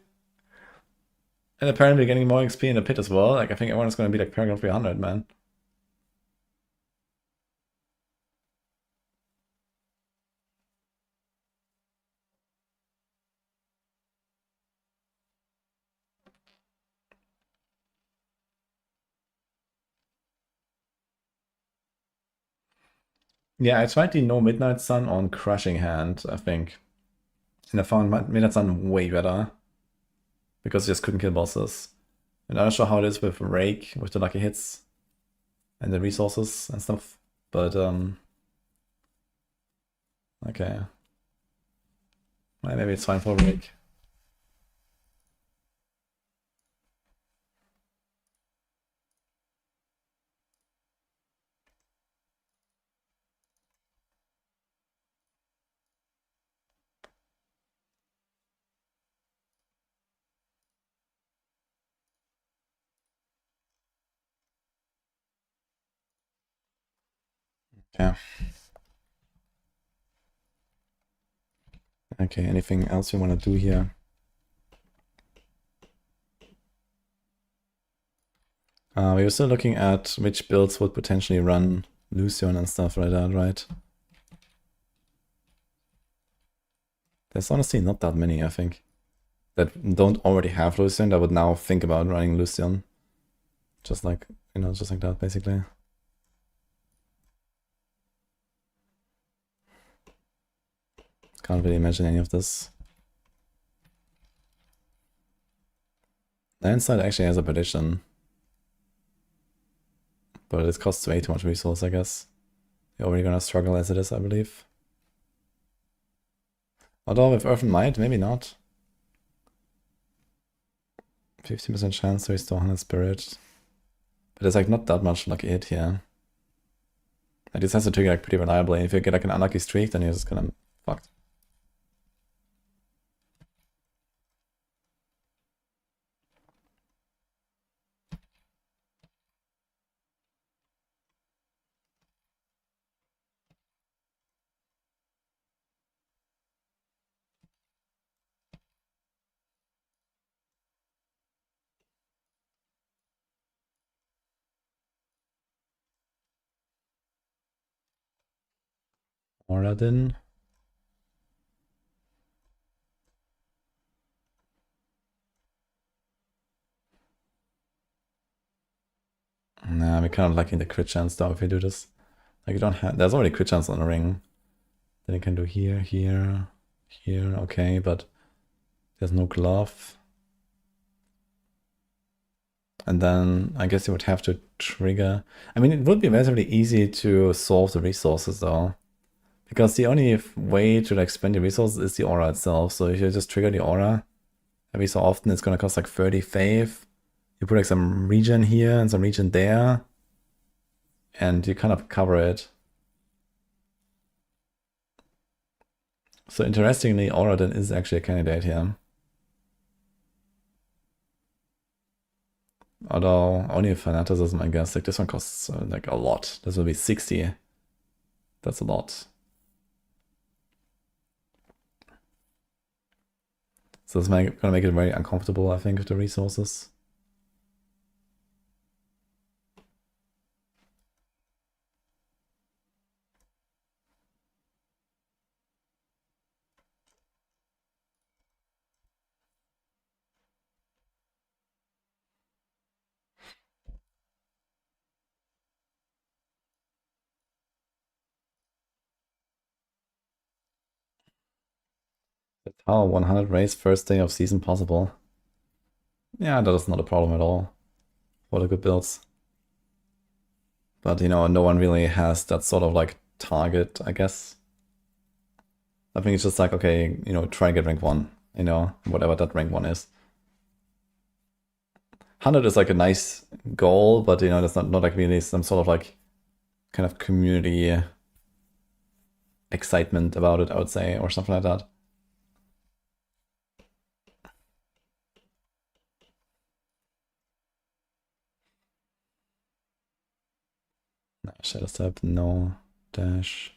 And apparently getting more XP in the pit as well. Like I think everyone's gonna be like Paragon 300, man. Yeah, I tried the no Midnight Sun on Crushing Hand, I think. And I found Midnight Sun way better. Because you just couldn't kill bosses. And I'm not sure how it is with Rake, with the lucky hits. and the resources and stuff. But okay. Well, maybe it's fine for a break. Yeah. Okay, anything else you want to do here? We were still looking at which builds would potentially run Lucian and stuff like that, right? There's honestly not that many, I think, that don't already have Lucian that would now think about running Lucian. Just like, you know, just like that, basically. Can't really imagine any of this. Landside actually has a petition, but it costs way too much resource, I guess. You're already gonna struggle as it is, I believe. Although with Earth and Might, maybe not. 50% chance to restore 100 spirit. But there's like not that much lucky hit here. Like this has to trigger like pretty reliably. If you get like an unlucky streak, then you're just gonna fucked. Paladin. Nah, we're kind of lacking the crit chance though if we do this. Like you don't have, there's already crit chance on the ring. Then you can do here, here, here, okay, but there's no glove. And then I guess you would have to trigger. I mean, it would be relatively easy to solve the resources though. Because the only way to like spend the resources is the aura itself. So if you just trigger the aura every so often, it's gonna cost like 30 faith. You put like some region here and some region there, and you kind of cover it. So interestingly, aura then is actually a candidate here. Although only fanaticism, I guess. Like this one costs like a lot. This will be 60. That's a lot. So it's gonna make it very uncomfortable, I think, with the resources. The tower 100 raise first day of season possible. Yeah, that is not a problem at all for the good builds. But, you know, no one really has that sort of like target, I guess. I think it's just like, okay, you know, try and get rank 1, you know, whatever that rank 1 is. 100 is like a nice goal, but, you know, there's not like really some sort of like kind of community excitement about it, I would say, or something like that. No, shadow step, no. Dash,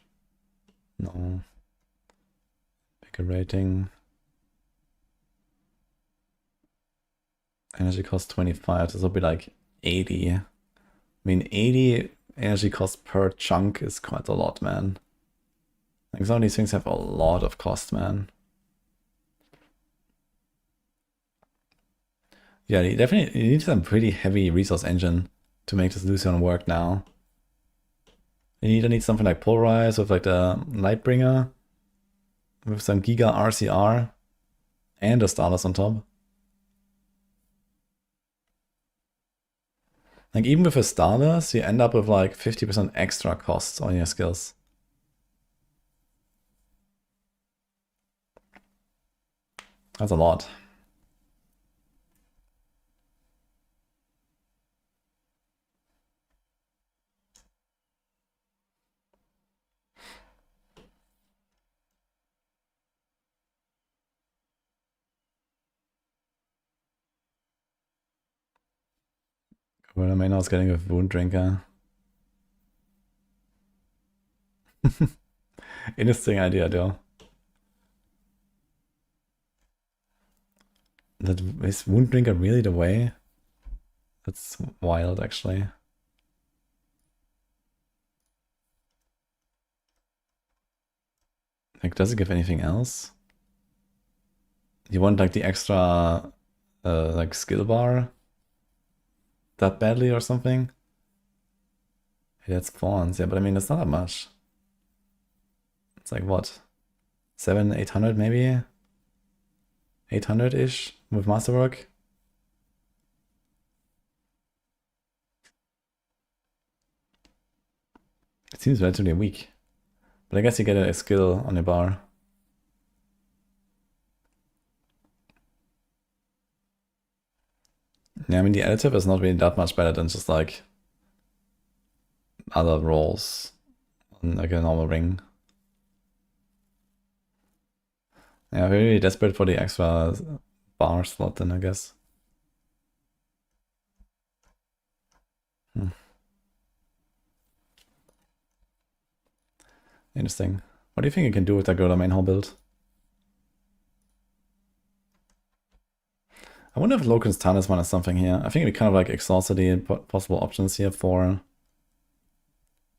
no. Pick a rating. Energy cost 25, this will be like 80. I mean, 80 energy cost per chunk is quite a lot, man. Like some of these things have a lot of cost, man. Yeah, you need some pretty heavy resource engine to make this Lucian work now. You either need something like Polarize with like the Lightbringer with some Giga RCR and a Starless on top. Like, even with a starless, you end up with like 50% extra costs on your skills. That's a lot. Well, I mean, I was getting a Wound Drinker. Interesting idea, though. Is Wound Drinker really the way? That's wild, actually. Like, does it give anything else? You want like the extra like skill bar that badly or something? Yeah, it's pawns, yeah, but I mean it's not that much. It's like what? 800 maybe? 800-ish with masterwork? It seems relatively weak. But I guess you get a skill on your bar. Yeah, I mean the additive is not really that much better than just like other rolls on like a normal ring. Yeah, we're really desperate for the extra bar slot then, I guess. Interesting. What do you think you can do with that Gorilla main hall build? I wonder if Loken's Talisman is something here. I think we kind of like exhausted the possible options here for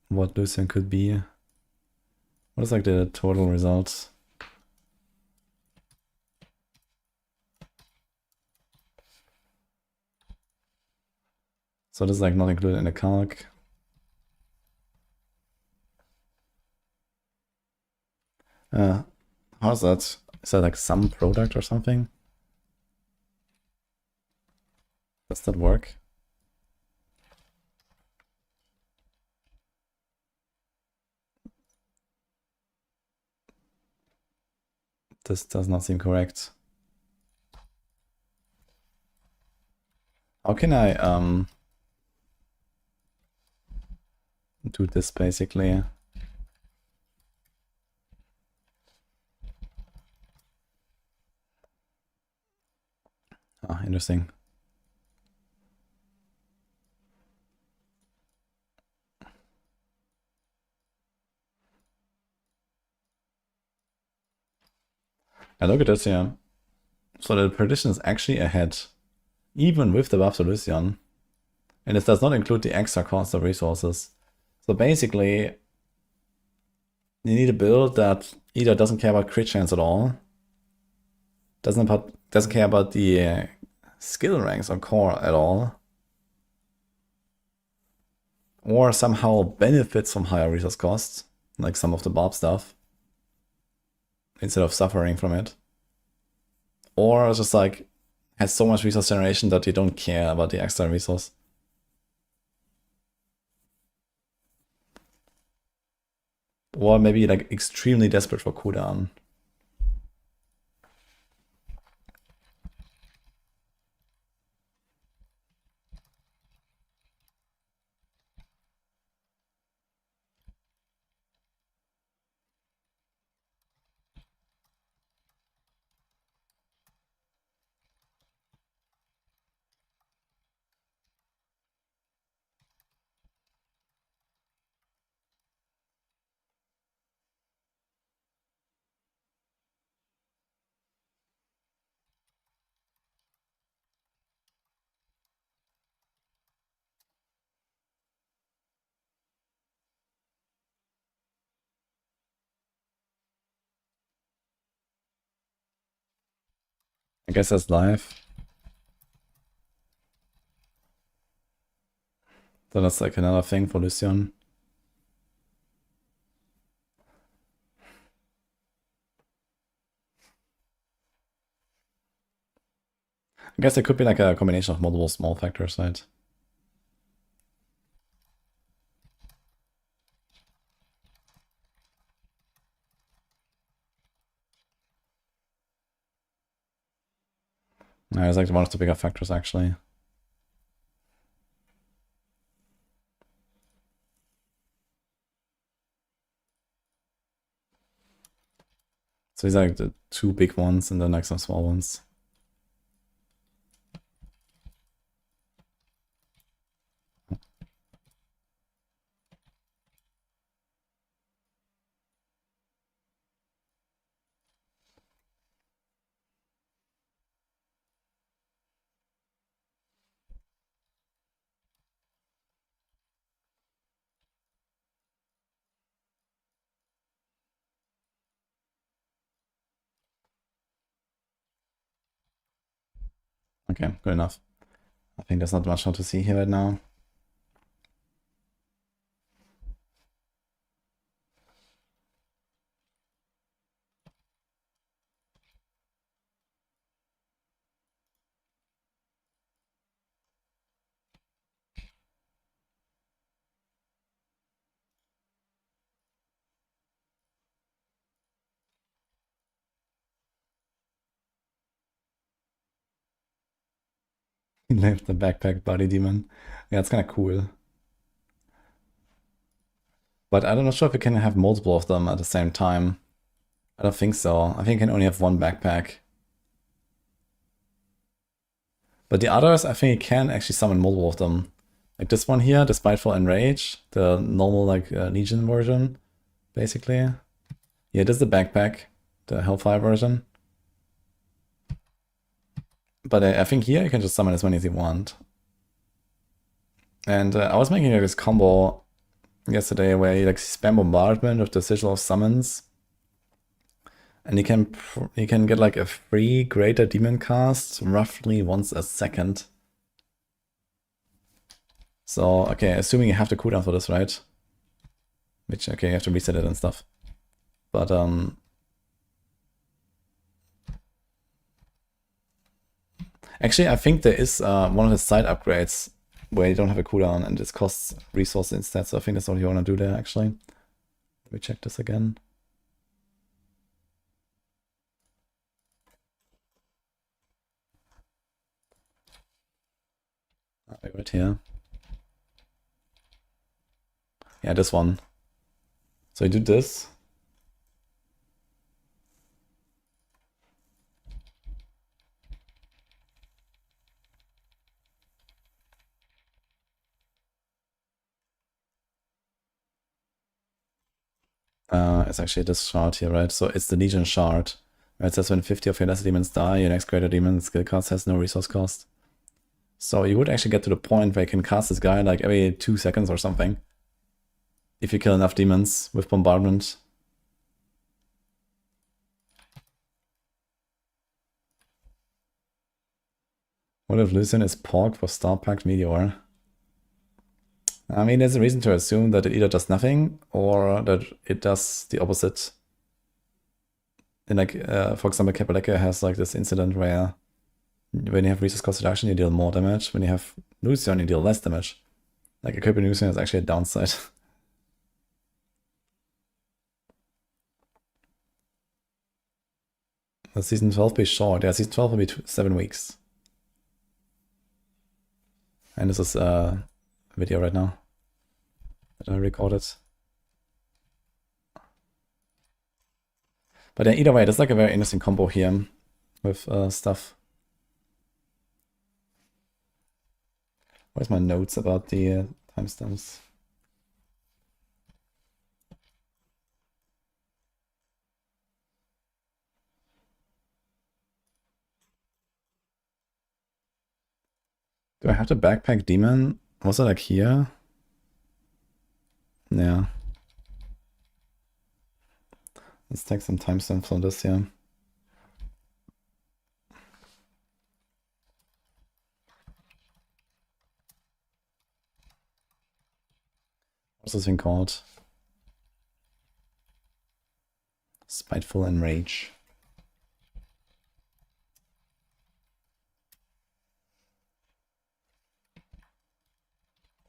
what Lucian could be. What is like the total result? So this is like not included in the calc. How's that? Is that like some product or something? Does that work? This does not seem correct. How can I do this basically? Ah, interesting. And look at this here. So the prediction is actually ahead, even with the buff to Lucian. And this does not include the extra cost of resources. So basically, you need a build that either doesn't care about crit chance at all, doesn't care about the skill ranks or core at all, or somehow benefits from higher resource costs, like some of the Bob stuff, instead of suffering from it. Or just like has so much resource generation that you don't care about the extra resource. Or maybe like extremely desperate for cooldown. I guess that's live. So that's like another thing for Lucian. I guess it could be like a combination of multiple small factors, right? It's like one of the bigger factors, actually. So these are like the two big ones and then like some small ones. Okay, good enough. I think there's not much more to see here right now. He left the backpack body demon. Yeah, it's kind of cool. But I'm not sure if we can have multiple of them at the same time. I don't think so. I think you can only have one backpack. But the others, I think you can actually summon multiple of them. Like this one here, the Spiteful Enrage, the normal like Legion version, basically. Yeah, this is the backpack, the Hellfire version. But I think here you can just summon as many as you want. And I was making this combo yesterday where you like spam bombardment with the sigil of summons. And you can get like a free greater demon cast roughly once a second. So, okay, assuming you have the cooldown for this, right? Which, okay, you have to reset it and stuff. But, actually, I think there is one of the side upgrades where you don't have a cooldown and it costs resources instead. So I think that's what you want to do there, actually. Let me check this again. Right here. Yeah, this one. So you do this. It's actually this shard here, right? So it's the Legion shard. Right, it says when 50 of your lesser demons die, your next greater demon skill cast has no resource cost. So you would actually get to the point where you can cast this guy like every 2 seconds or something. If you kill enough demons with bombardment. What if Lucian is pork for Star-Packed Meteor? I mean, there's a reason to assume that it either does nothing or that it does the opposite. And like, for example, Kapaleka has like this incident where when you have resource cost reduction, you deal more damage. When you have Lucian, you deal less damage. Like equipping Lucian is actually a downside. Will season 12 be short? Yeah, season 12 will be 7 weeks. And this is a video right now that I recorded. But either way, there's like a very interesting combo here with stuff. Where's my notes about the timestamps? Do I have to backpack demon? Was it like here? Yeah. Let's take some timestamps on this here. What's this thing called? Spiteful Enrage.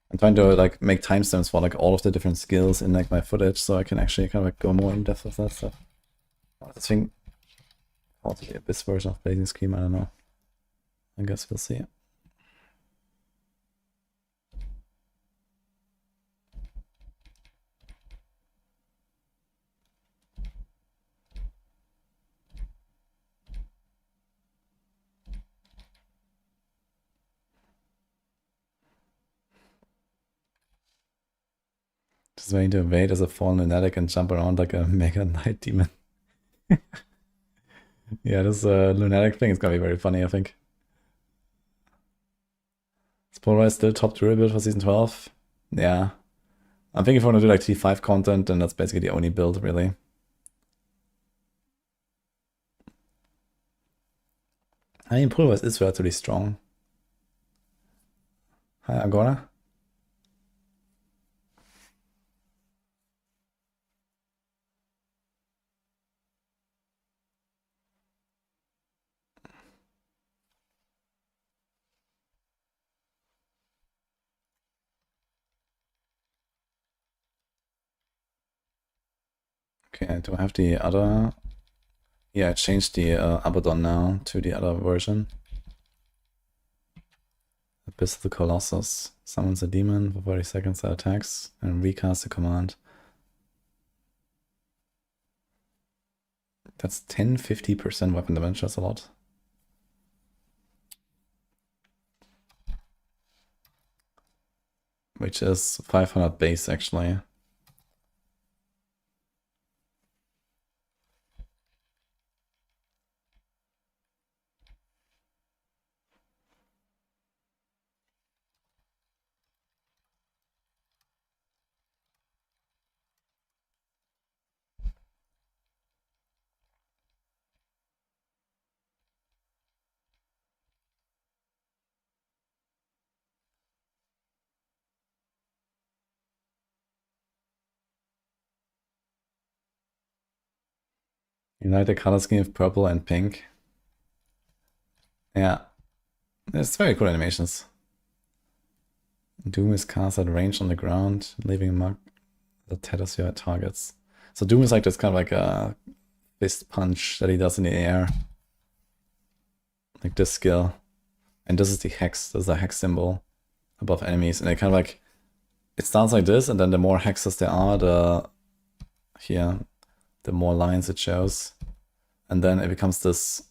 I'm trying to like make timestamps for like all of the different skills in like my footage, so I can actually kind of like go more in depth with that stuff. This thing called the Abyss version of Blazing Scream, I don't know. I guess we'll see. Just waiting to evade as a fallen lunatic and jump around like a mega night demon. Yeah, this lunatic thing is gonna be very funny, I think. Is Polarized still top durable for season 12? Yeah. I'm thinking if I want to do like T5 content, then that's basically the only build, really. I mean, Polarized is relatively strong. Hi, Agora. Okay, do I have the other? Yeah, I changed the Abaddon now to the other version. Abyss of the Colossus. Summons a demon for 40 seconds that attacks and recast the command. That's 10-50% weapon damage, that's a lot. Which is 500 base, actually. You like the color scheme of purple and pink? Yeah. It's very cool animations. Doom is cast at range on the ground, leaving a mark that tethers your targets. So Doom is like this kind of like a fist punch that he does in the air. Like this skill. And this is the hex. This is a hex symbol above enemies. And it kind of like, it starts like this, and then the more hexes there are, the more lines it shows. And then it becomes this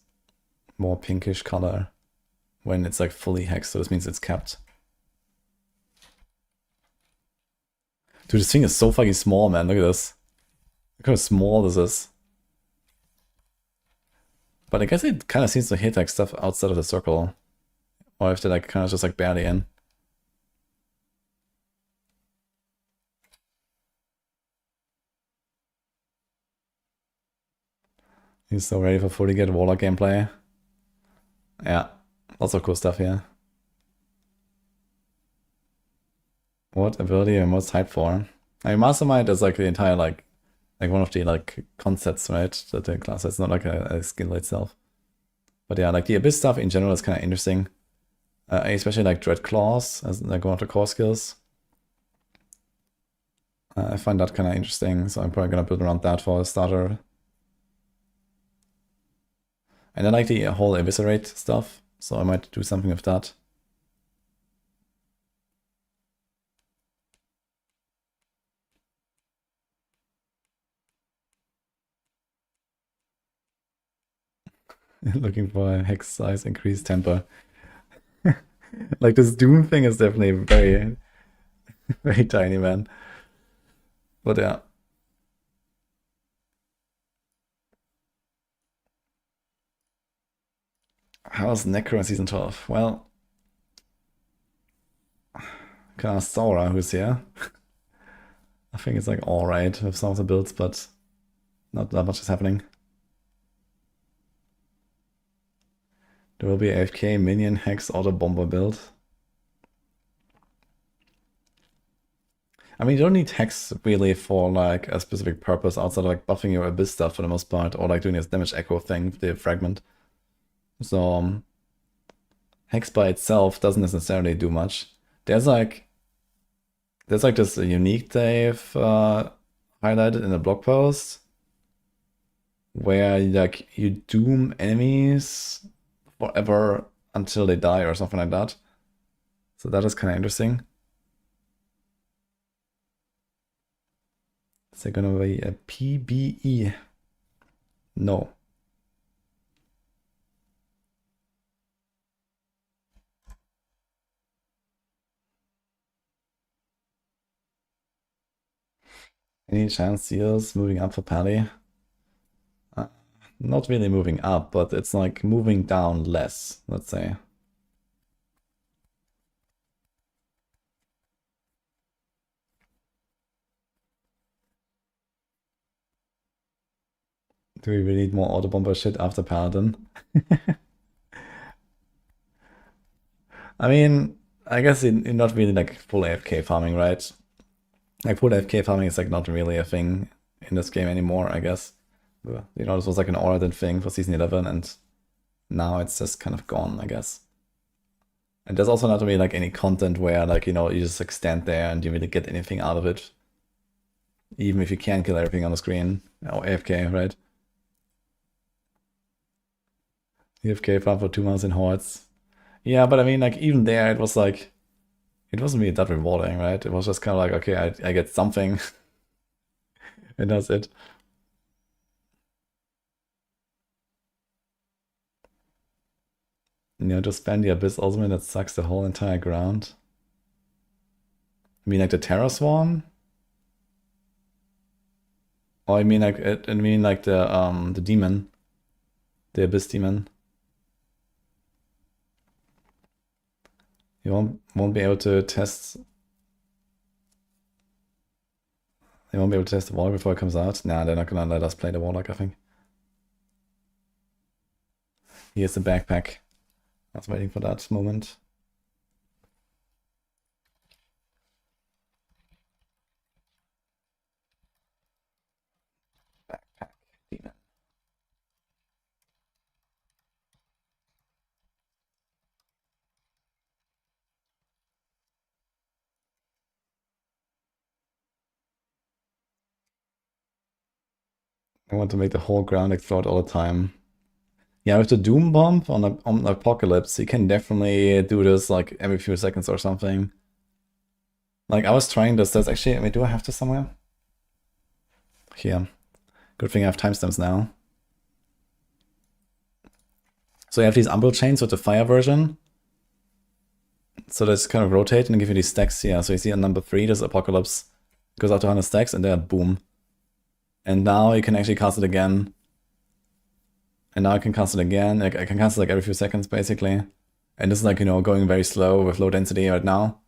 more pinkish color when it's like fully hexed, so this means it's capped. Dude, this thing is so fucking small, man. Look at this. Look how small this is. But I guess it kind of seems to hit like stuff outside of the circle. Or if they're like kind of just like barely in. He's so ready for fully get Warlock gameplay. Yeah, lots of cool stuff here. What ability am I most hyped for? I mean, Mastermind is like the entire like one of the like concepts, right? That the class is not like a skill itself. But yeah, like the Abyss stuff in general is kind of interesting. Especially like Dread Claws as like one of the core skills. I find that kind of interesting, so I'm probably gonna build around that for a starter. And I like the whole Eviscerate stuff, so I might do something with that. Looking for a hex size increased temper. Like this Doom thing is definitely very, very tiny, man. But yeah. How's Necro in season 12? Well, kind of Sora who's here. I think it's like alright with some of the builds, but not that much is happening. There will be AFK minion hex auto bomber build. I mean, you don't need hex really for like a specific purpose outside of like buffing your abyss stuff for the most part, or like doing this damage echo thing, the fragment. So hex by itself doesn't necessarily do much. There's like this unique they've highlighted in the blog post where like you doom enemies forever until they die or something like that. So that is kind of interesting. Is there gonna be a PBE? No. Any chance Seals moving up for Pally? Not really moving up, but it's like moving down less, let's say. Do we really need more auto bomber shit after Paladin? I mean, I guess you're not really like full AFK farming, right? Like full AFK farming is like not really a thing in this game anymore, I guess. You know, this was like an ordered thing for season 11, and now it's just kind of gone, I guess. And there's also not really like any content where like, you know, you just like stand there and you really get anything out of it. Even if you can't kill everything on the screen. Or AFK, right? AFK farm for 2 months in hordes. Yeah, but I mean, like, even there, it was like, it wasn't really that rewarding, right? It was just kind of like, okay, I get something, and that's it. You know, just spend the Abyss Ultimate that sucks the whole entire ground. I mean, like the Terror Swarm? Or I mean, like, the demon, the Abyss Demon. You won't be able to test. They won't be able to test the Warlock before it comes out. Nah, they're not gonna let us play the Warlock, I think. Here's the backpack. I was waiting for that moment. Backpack demon. I want to make the whole ground explode all the time. Yeah, with the Doom Bomb on Apocalypse, you can definitely do this like every few seconds or something. Like, I was trying this. There's actually, I mean, do I have this somewhere? Here. Good thing I have timestamps now. So you have these Umbral chains with the fire version. So that's kind of rotate and give you these stacks here. So you see on number 3, this Apocalypse goes up to 100 stacks, and there, boom. And now you can actually cast it again. And now I can cast it again. Like, I can cast it like every few seconds, basically. And this is like, you know, going very slow with low density right now.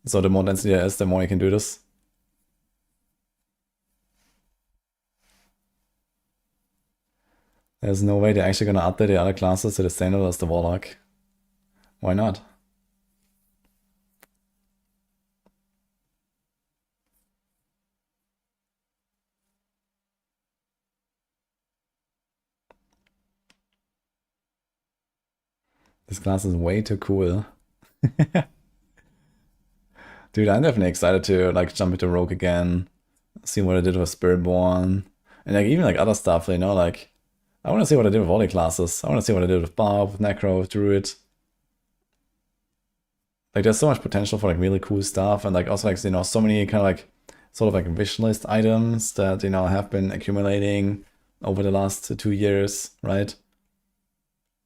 So the more density there is, the more you can do this. There's no way they're actually gonna update the other classes to the same level as the Warlock. Why not? This class is way too cool. Dude, I'm definitely excited to like jump into Rogue again, see what I did with Spiritborn, and like even like other stuff, you know, like I want to see what I did with all the classes. I want to see what I did with Barb, with Necro, with Druid. Like there's so much potential for like really cool stuff, and like also like, you know, so many kind of like sort of like wish list items that, you know, have been accumulating over the last 2 years, right?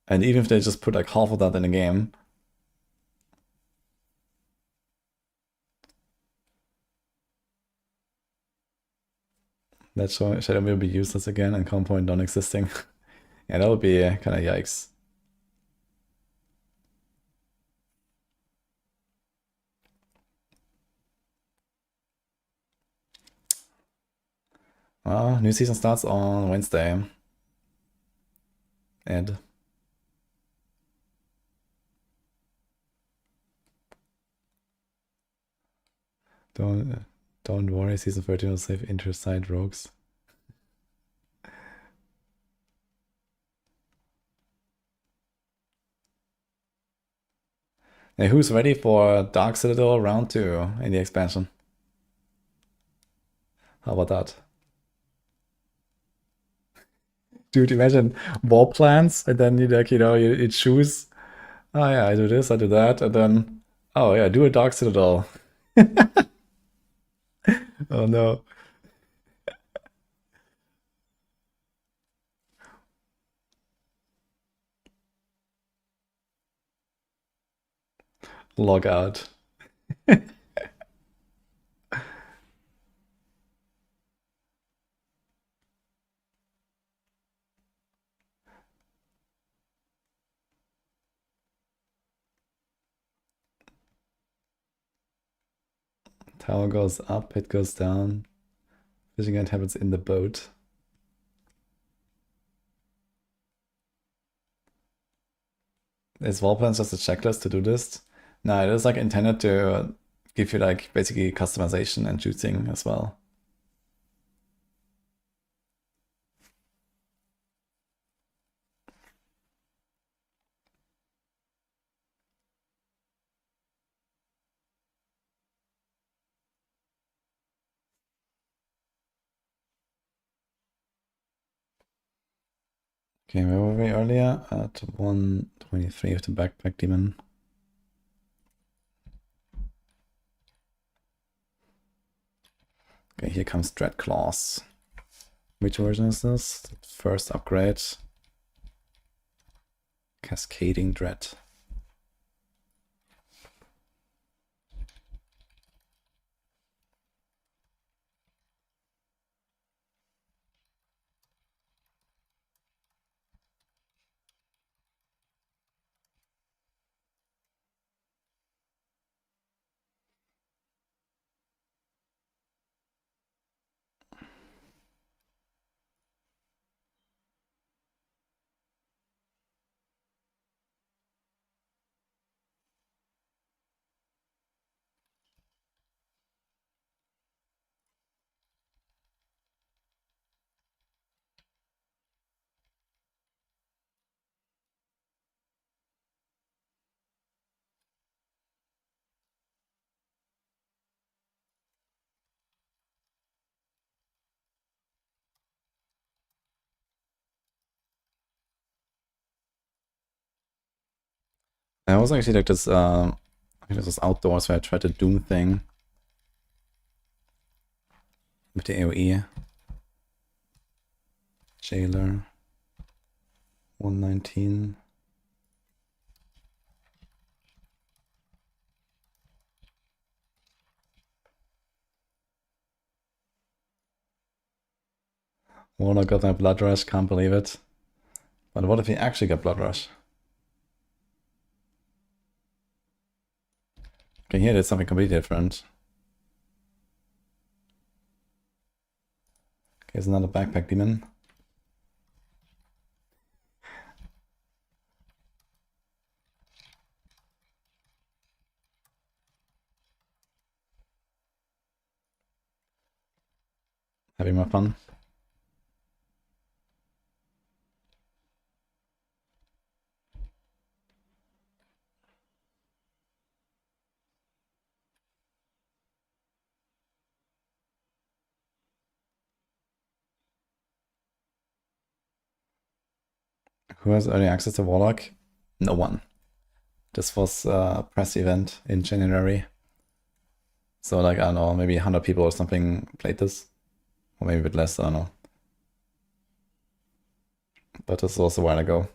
And even if they just put like half of that in the game, that Shadow will be useless again and Calm Point non-existing. Yeah, that would be kind of yikes. Well, new season starts on Wednesday. And don't worry, season 13 will save interside rogues. Hey, who's ready for Dark Citadel round 2 in the expansion? How about that? Dude, imagine war plans and then you like, you know, you choose Oh yeah, I do this, I do that, and then, oh yeah, do a Dark Citadel. Oh no. Log out. Tower goes up, it goes down. Fishing end happens in the boat. Is Wallplans just a checklist to do this? No, it is like intended to give you like basically customization and shooting as well. Okay, where were we earlier? At 123 with the backpack demon. Okay, here comes Dread Claws. Which version is this? First upgrade. Cascading Dread. I was actually like this, I think this was outdoors where I tried the Doom thing. With the AoE. Jailer. 119. Warlock got my Blood Rush, can't believe it. But what if he actually got Blood Rush? Okay, here did something completely different. Okay, here's another backpack demon. Having more fun. Who has early access to Warlock? No one. This was a press event in January. So like, I don't know, maybe 100 people or something played this. Or maybe a bit less, I don't know. But this was a while ago.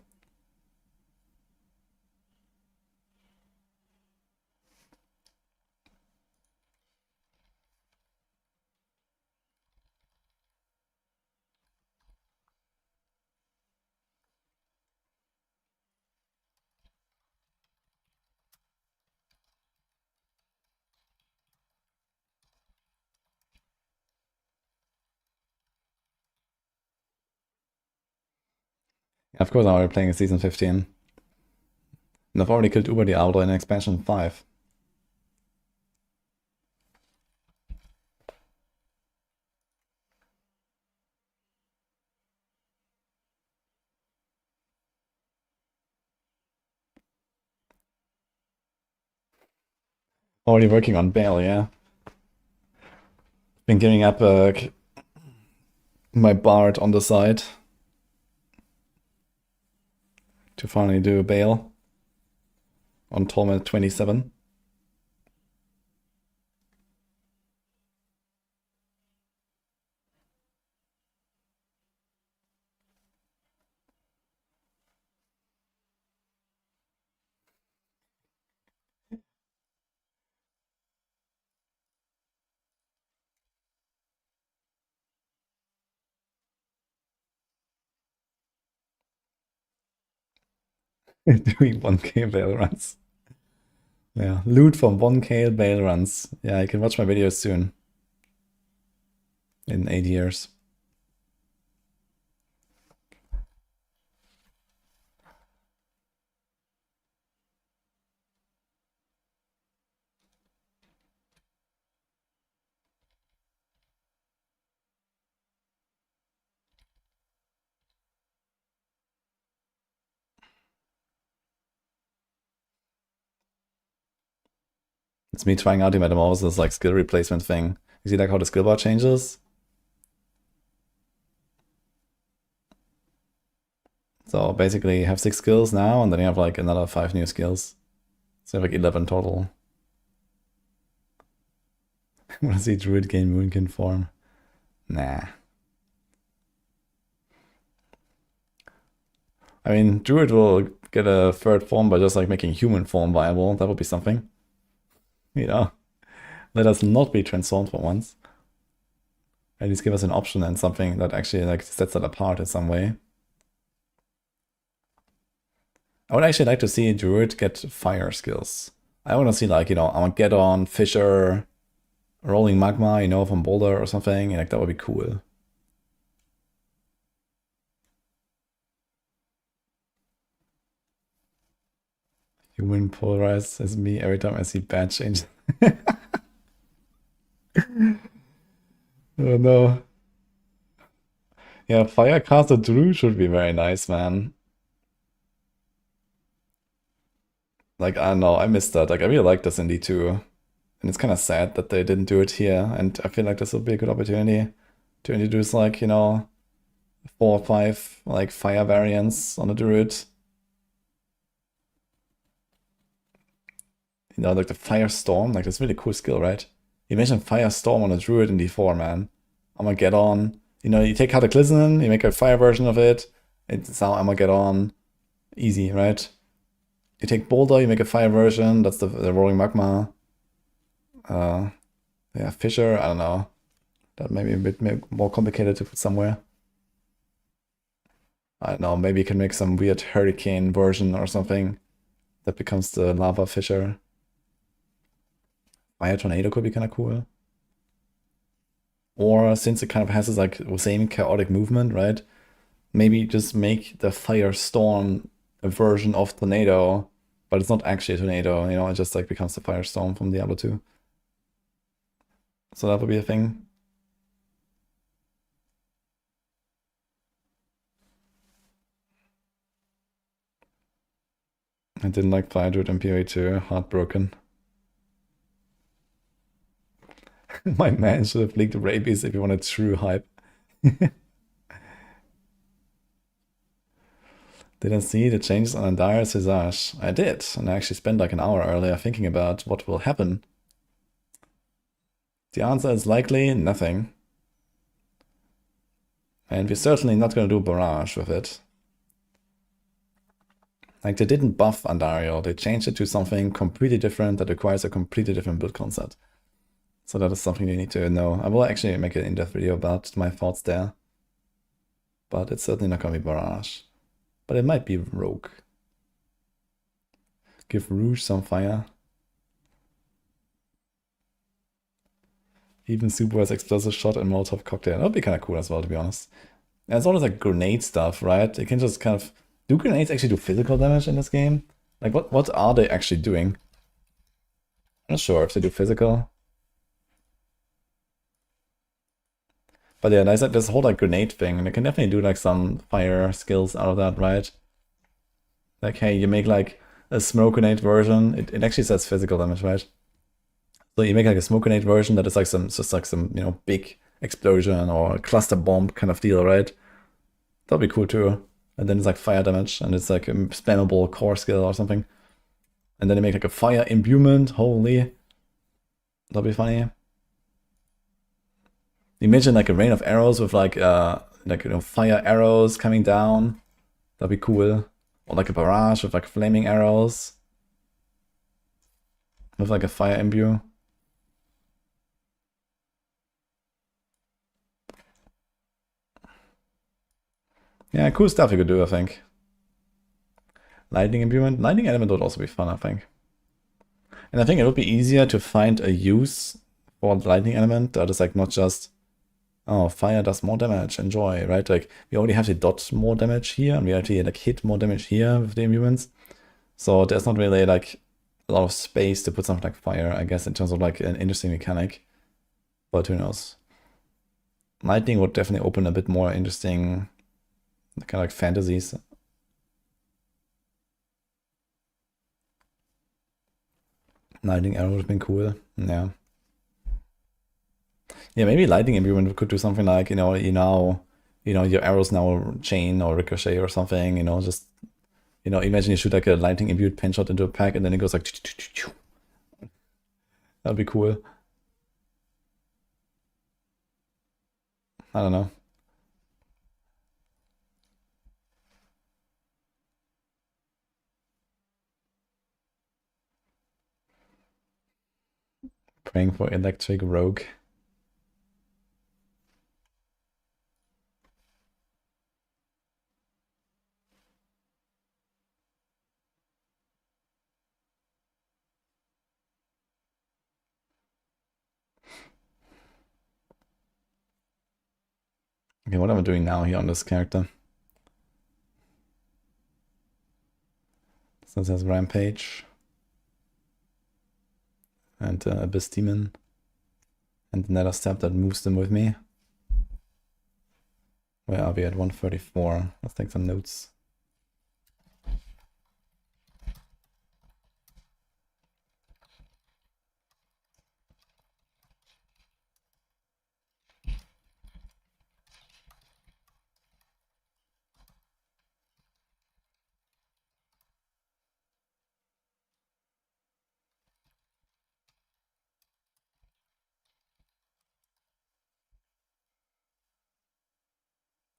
Of course, I'm already playing Season 15. And I've already killed Uber Diablo in Expansion 5. Already working on Bale, yeah. Been giving up my Bard on the side to finally do Bale. on Torment 27. Doing 1k bail runs. Yeah, loot from 1k bail runs. Yeah, you can watch my videos soon. In 8 years. It's me trying Ultimate almost this like skill replacement thing. You see like how the skill bar changes? So basically you have 6 skills now, and then you have like another 5 new skills. So you have like 11 total. I wanna see Druid gain Moonkin form. Nah. I mean, Druid will get a third form by just like making human form viable. That would be something. You know? Let us not be transformed for once. At least give us an option and something that actually like sets that apart in some way. I would actually like to see Druid get fire skills. I want to see like, you know, Armageddon, Fissure, Rolling Magma, you know, from Boulder or something. Like that would be cool. Human polarized as me every time I see bad change. Oh no. Yeah, Firecaster Druid should be very nice, man. Like, I don't know, I missed that. Like, I really like this indie too. And it's kind of sad that they didn't do it here. And I feel like this would be a good opportunity to introduce, like, you know, 4 or 5, like, fire variants on a Druid. You know, like the Firestorm, like, that's a really cool skill, right? You mentioned Firestorm on a Druid in D4, man. Armageddon. You know, you take Cataclysm, you make a fire version of it. It's now Armageddon. Easy, right? You take Boulder, you make a fire version. That's the Rolling Magma. Yeah, Fissure, I don't know. That may be a bit more complicated to put somewhere. I don't know, maybe you can make some weird hurricane version or something that becomes the lava fissure. Fire tornado could be kind of cool. Or since it kind of has this like same chaotic movement, right? Maybe just make the firestorm a version of tornado, but it's not actually a tornado, you know, it just like becomes the firestorm from Diablo 2. So that would be a thing. I didn't like Fire Druid and PoE 2, heartbroken. My man should have leaked rabies if you wanted true hype. Didn't see the changes on Andire's visage. I did, and I actually spent like an hour earlier thinking about what will happen. The answer is likely nothing. And we're certainly not going to do Barrage with it. Like, they didn't buff Andario, they changed it to something completely different that requires a completely different build concept. So that is something you need to know. I will actually make an in-depth video about my thoughts there. But it's certainly not going to be Barrage. But it might be Rogue. Give Rouge some fire. Even Super has explosive shot and Molotov cocktail. That would be kind of cool as well, to be honest. And it's always like grenade stuff, right? You can just kind of... Do grenades actually do physical damage in this game? Like, what are they actually doing? I'm not sure if they do physical. But yeah, there's like this whole like grenade thing, and you can definitely do like some fire skills out of that, right? Like, hey, you make like a smoke grenade version. It actually says physical damage, right? So you make like a smoke grenade version that is like just like some, you know, big explosion or a cluster bomb kind of deal, right? That'd be cool too. And then it's like fire damage, and it's like a spammable core skill or something. And then they make like a fire imbuement. Holy. That'll be funny. Imagine like a rain of arrows with like fire arrows coming down. That'd be cool. Or like a barrage with like flaming arrows. With like a fire imbue. Yeah, cool stuff you could do, I think. Lightning imbuement. Lightning element would also be fun, I think. And I think it would be easier to find a use for the lightning element that is like not just, oh, fire does more damage, enjoy, right? Like we already have the dot more damage here, and we actually like hit more damage here with the imbuments. So there's not really like a lot of space to put something like fire, I guess, in terms of like an interesting mechanic. But who knows? Lightning would definitely open a bit more interesting kind of like fantasies. Lightning arrow would have been cool. Yeah. Yeah, maybe lightning imbuement could do something like, your arrows now chain or ricochet or something, just, imagine you shoot like a lightning imbued pen shot into a pack and then it goes like, that'd be cool. I don't know. Praying for electric rogue. Okay, what am I doing now here on this character? So it says Rampage. And Abyss Demon. And another step that moves them with me. Where are we at? 134. Let's take some notes.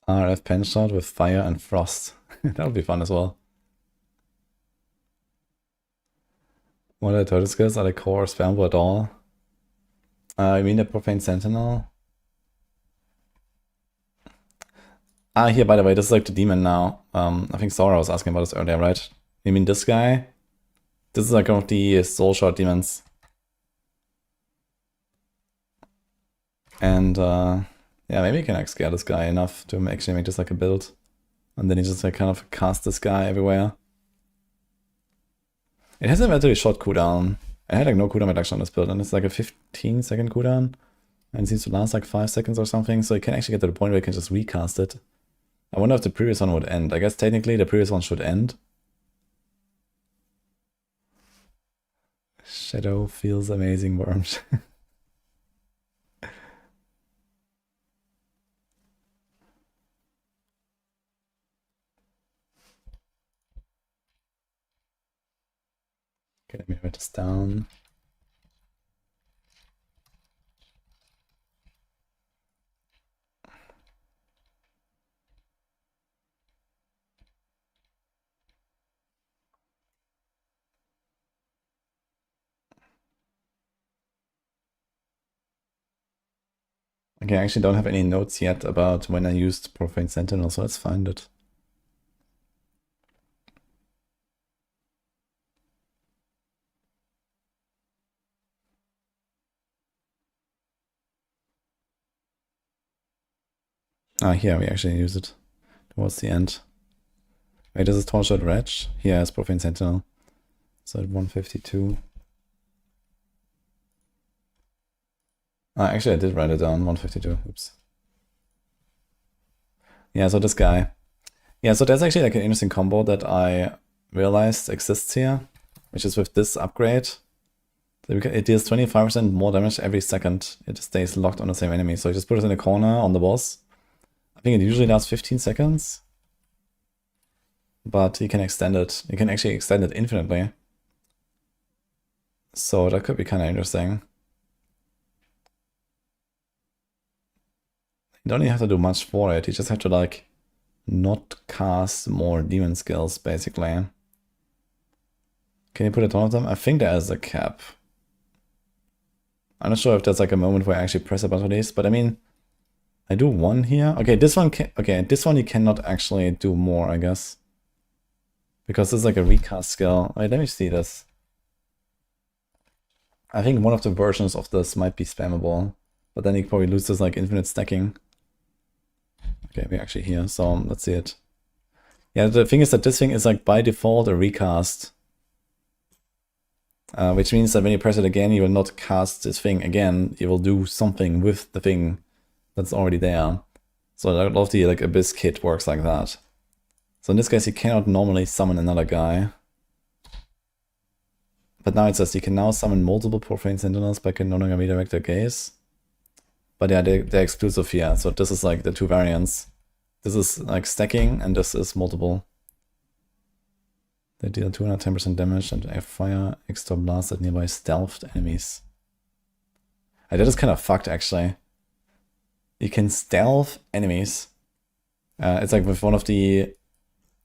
RF pen shot with fire and frost. That would be fun as well. What are the total skills? Are they core or spambo at all? I mean the Profane Sentinel. Here, by the way, this is like the demon now. I think Sora was asking about this earlier, right? You mean this guy? This is like one of the soul shard demons. And yeah, maybe you can like scare this guy enough to actually make this like a build. And then you just like kind of cast this guy everywhere. It has a relatively short cooldown. I had like no cooldown reduction on this build, and it's like a 15-second cooldown. And it seems to last like 5 seconds or something, so you can actually get to the point where you can just recast it. I wonder if the previous one would end. I guess technically the previous one should end. Shadow feels amazing, Worms. Okay, let me write this down. Okay, I actually don't have any notes yet about when I used Profane Sentinel, so let's find it. Here we actually use it towards the end. Wait, this is Tortured Wretch? Here is Profane Sentinel. So at 152. Actually I did write it down, 152, oops. Yeah, so this guy. Yeah, so there's actually like an interesting combo that I realized exists here, which is with this upgrade. So it deals 25% more damage every second. It stays locked on the same enemy. So you just put it in a corner on the boss. I think it usually lasts 15 seconds. But you can extend it. You can actually extend it infinitely. So that could be kind of interesting. You don't even have to do much for it. You just have to like not cast more demon skills, basically. Can you put it on one of them? I think there is a cap. I'm not sure if there's like a moment where I actually press a bunch of these, but I mean, I do one here. Okay, this one can, okay, this one you cannot actually do more, I guess. Because this is like a recast skill. Wait, let me see this. I think one of the versions of this might be spammable, but then you probably lose this like infinite stacking. Okay, we're actually here, so let's see it. Yeah, the thing is that this thing is like by default a recast. Which means that when you press it again, you will not cast this thing again. You will do something with the thing that's already there. So a lot of the like Abyss kit works like that. So in this case, you cannot normally summon another guy. But now it says you can now summon multiple profane sentinels but can no longer redirect their gaze. But yeah, they're exclusive here. So this is like the two variants. This is like stacking and this is multiple. They deal 210% damage and a fire extra blast at nearby stealthed enemies. That is kind of fucked, actually. You can stealth enemies. It's like with one of the...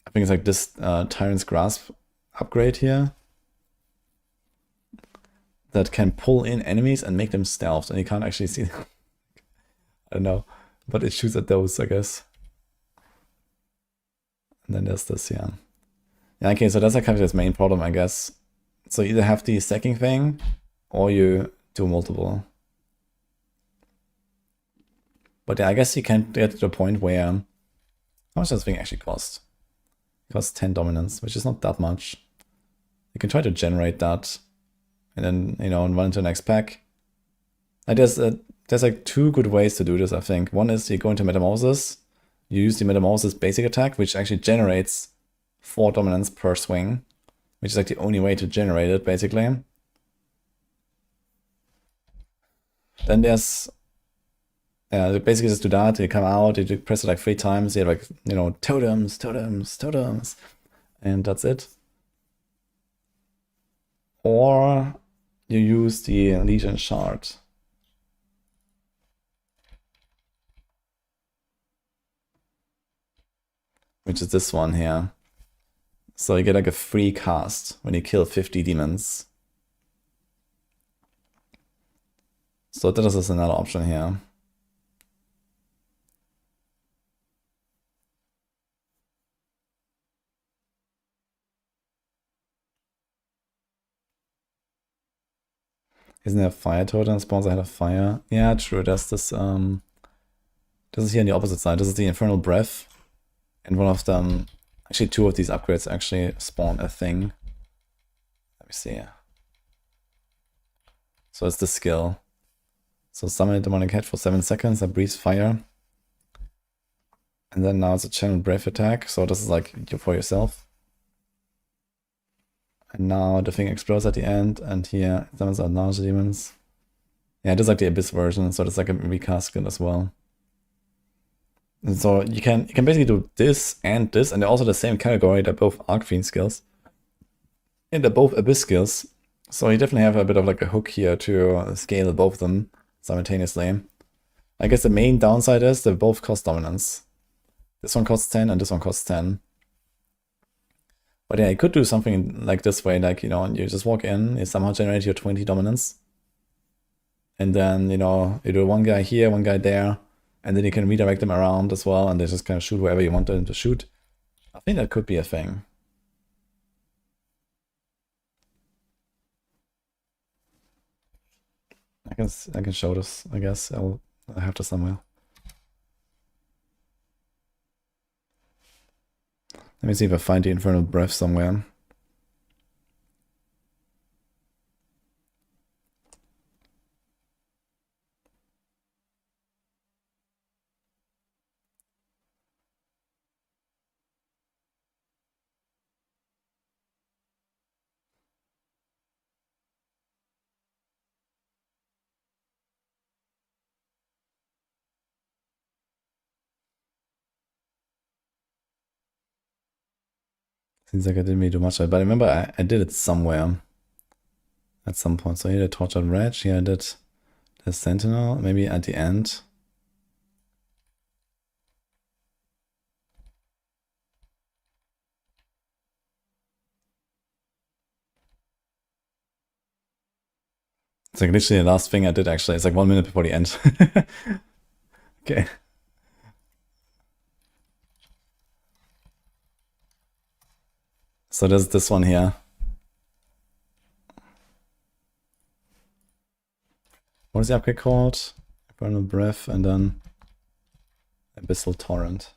I think it's like this Tyrant's Grasp upgrade here. That can pull in enemies and make them stealthed, and you can't actually see them. I don't know. But it shoots at those, I guess. And then there's this, yeah. Yeah, okay, so that's like kind of its main problem, I guess. So you either have the stacking thing, or you do multiple. But yeah, I guess you can get to the point where... How much does this thing actually cost? It costs 10 dominance, which is not that much. You can try to generate that, and then, you know, run into the next pack. Like there's like two good ways to do this, I think. One is you go into Metamorphosis, you use the Metamorphosis basic attack, which actually generates 4 dominance per swing, which is like the only way to generate it, basically. Then there's, basically just do that, you come out, you press it like 3 times, you have like, you know, totems, totems, totems, and that's it. Or you use the Legion Shard. Which is this one here. So you get like a free cast when you kill 50 demons. So that is another option here. Isn't there a fire totem spawns ahead of fire? Yeah, true. There's this this is here on the opposite side. This is the Infernal Breath. And one of them, actually 2 of these upgrades actually spawn a thing. Let me see. So it's the skill. So summon a demonic head for 7 seconds and breathes fire. And then now it's a channel breath attack. So this is like for yourself. And now the thing explodes at the end. And here it summons out large demons. Yeah, it is like the Abyss version. So it's like a recast skill as well. And so you can basically do this, and they're also the same category. They're both Arcfiend skills. And they're both Abyss skills. So you definitely have a bit of like a hook here to scale both of them simultaneously. I guess the main downside is they both cost dominance. This one costs 10 and this one costs 10. But yeah, you could do something like this way, like, you know, you just walk in, you somehow generate your 20 dominance. And then, you know, you do one guy here, one guy there. And then you can redirect them around as well, and they just kind of shoot wherever you want them to shoot. I think that could be a thing. I can show this, I guess. I have to somewhere. Let me see if I find the Infernal Breath somewhere. Seems like I didn't really do much of it, but I remember I did it somewhere. at some point. So here the Tortured Wretch, here I did the Sentinel, maybe at the end. It's like literally the last thing I did actually. It's like 1 minute before the end. Okay. So there's this one here. What is the upgrade called? Infernal Breath and then Abyssal Torrent.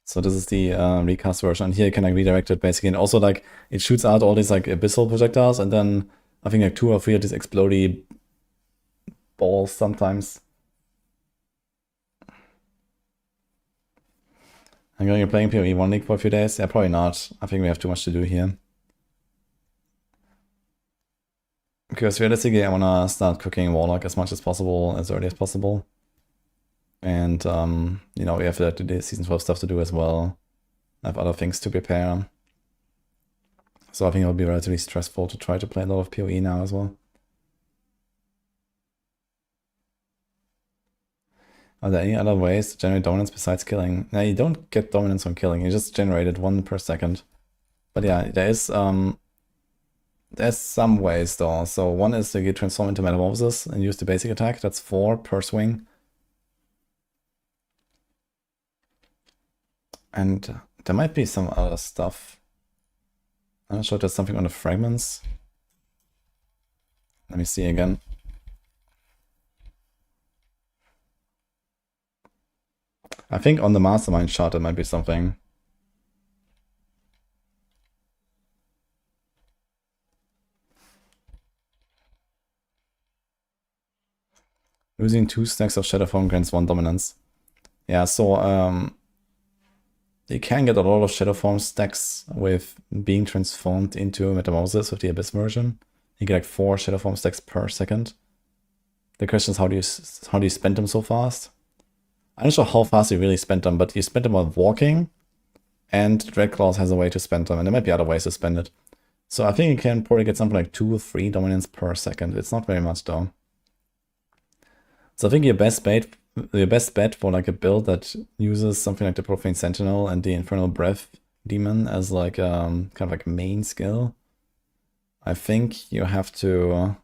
So this is the recast version. And here you can like redirect it basically. And also like it shoots out all these like abyssal projectiles and then I think like 2 or 3 of these explodey balls sometimes. I'm going to be playing PoE 1 League for a few days. Yeah, probably not. I think we have too much to do here. Because realistically, I want to start cooking Warlock as much as possible, as early as possible. And, you know, we have the Season 12 stuff to do as well. I have other things to prepare. So I think it'll be relatively stressful to try to play a lot of PoE now as well. Are there any other ways to generate dominance besides killing? No, you don't get dominance from killing, you just generate it 1 per second. But yeah, there's some ways though. So one is to get transform into Metamorphosis and use the basic attack. That's 4 per swing. And there might be some other stuff. I'm not sure if there's something on the fragments. Let me see again. I think on the Mastermind shot there might be something. Losing 2 stacks of Shadow Form grants 1 dominance. Yeah, so you can get a lot of Shadow Form stacks with being transformed into Metamorphosis with the Abyss version. You get like 4 Shadow Form stacks per second. The question is how do you spend them so fast? I'm not sure how fast you really spend them, but you spend them while walking, and Dreadclaws has a way to spend them, and there might be other ways to spend it. So I think you can probably get something like 2 or 3 dominance per second. It's not very much though. So I think your best bet for like a build that uses something like the Profane Sentinel and the Infernal Breath Demon as like kind of like main skill, I think you have to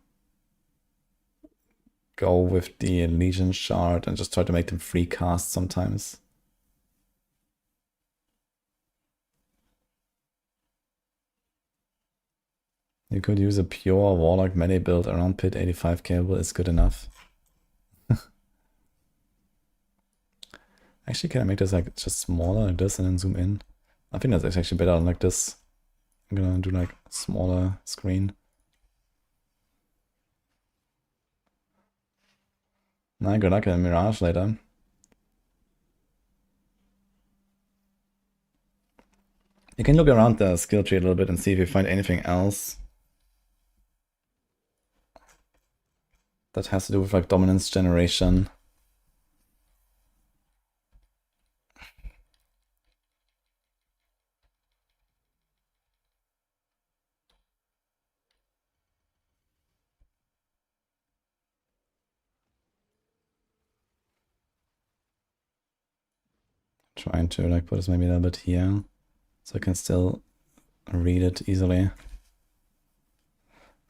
go with the Legion Shard and just try to make them free cast sometimes. You could use a pure Warlock melee build around Pit 85 cable, is good enough. Actually, can I make this like just smaller like this and then zoom in? I think that's actually better than like this. I'm gonna do like smaller screen. Nah, good luck in Mirage later. You can look around the skill tree a little bit and see if you find anything else that has to do with like dominance generation. Trying to like put this maybe a little bit here so I can still read it easily.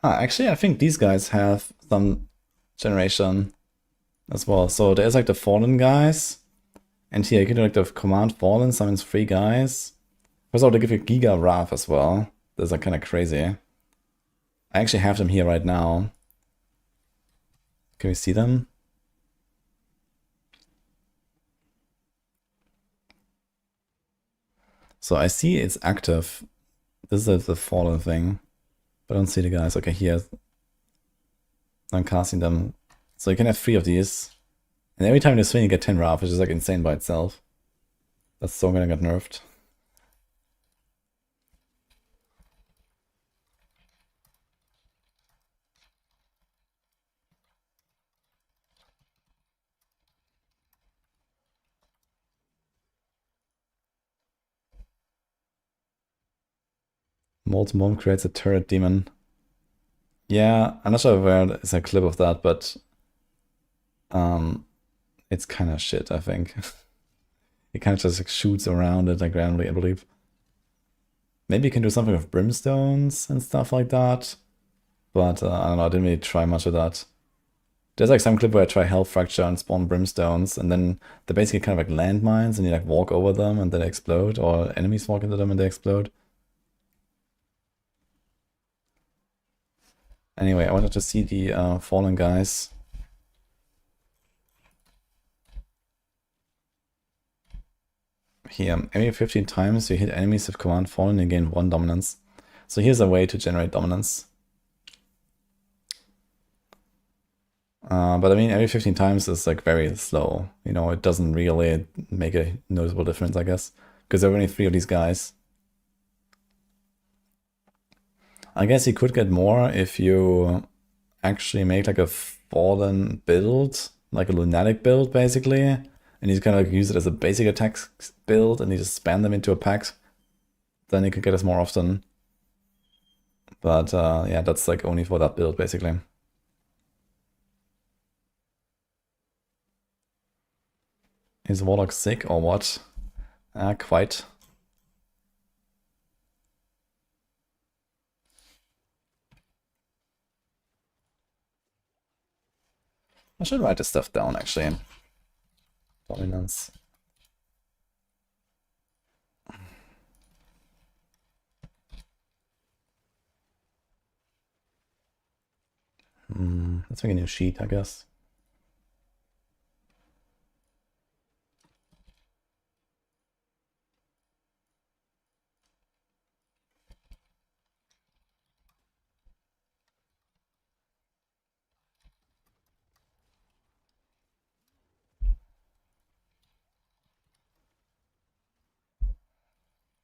Actually, I think these guys have some generation as well. So there's like the Fallen guys, and here you can do like the command Fallen summons 3 guys. First of all, they give you Giga Wrath as well. Those are kind of crazy. I actually have them here right now. Can we see them? So I see it's active. This is the Fallen thing. But I don't see the guys. Okay, here. I'm casting them. So you can have 3 of these. And every time you swing, you get 10 Wrath, which is like insane by itself. That's so gonna get nerfed. Molten Bomb creates a turret demon. Yeah, I'm not sure where there's a clip of that, but it's kind of shit, I think. It kind of just like shoots around it like randomly, I believe. Maybe you can do something with brimstones and stuff like that. But I don't know, I didn't really try much of that. There's like some clip where I try Health Fracture and spawn brimstones, and then they're basically kind of like landmines, and you like walk over them and then they explode, or enemies walk into them and they explode. Anyway, I wanted to see the fallen guys. Here, every 15 times you hit enemies with command fallen, you gain 1 dominance. So here's a way to generate dominance. But I mean, every 15 times is like very slow. You know, it doesn't really make a noticeable difference, I guess. Because there are only 3 of these guys. I guess you could get more if you actually make like a fallen build, like a lunatic build, basically. And you kind of like use it as a basic attack build, and you just spam them into a pack. Then you could get us more often. But yeah, that's like only for that build, basically. Is Warlock sick or what? Quite. I should write this stuff down, actually. Dominance. Let's make a new sheet, I guess.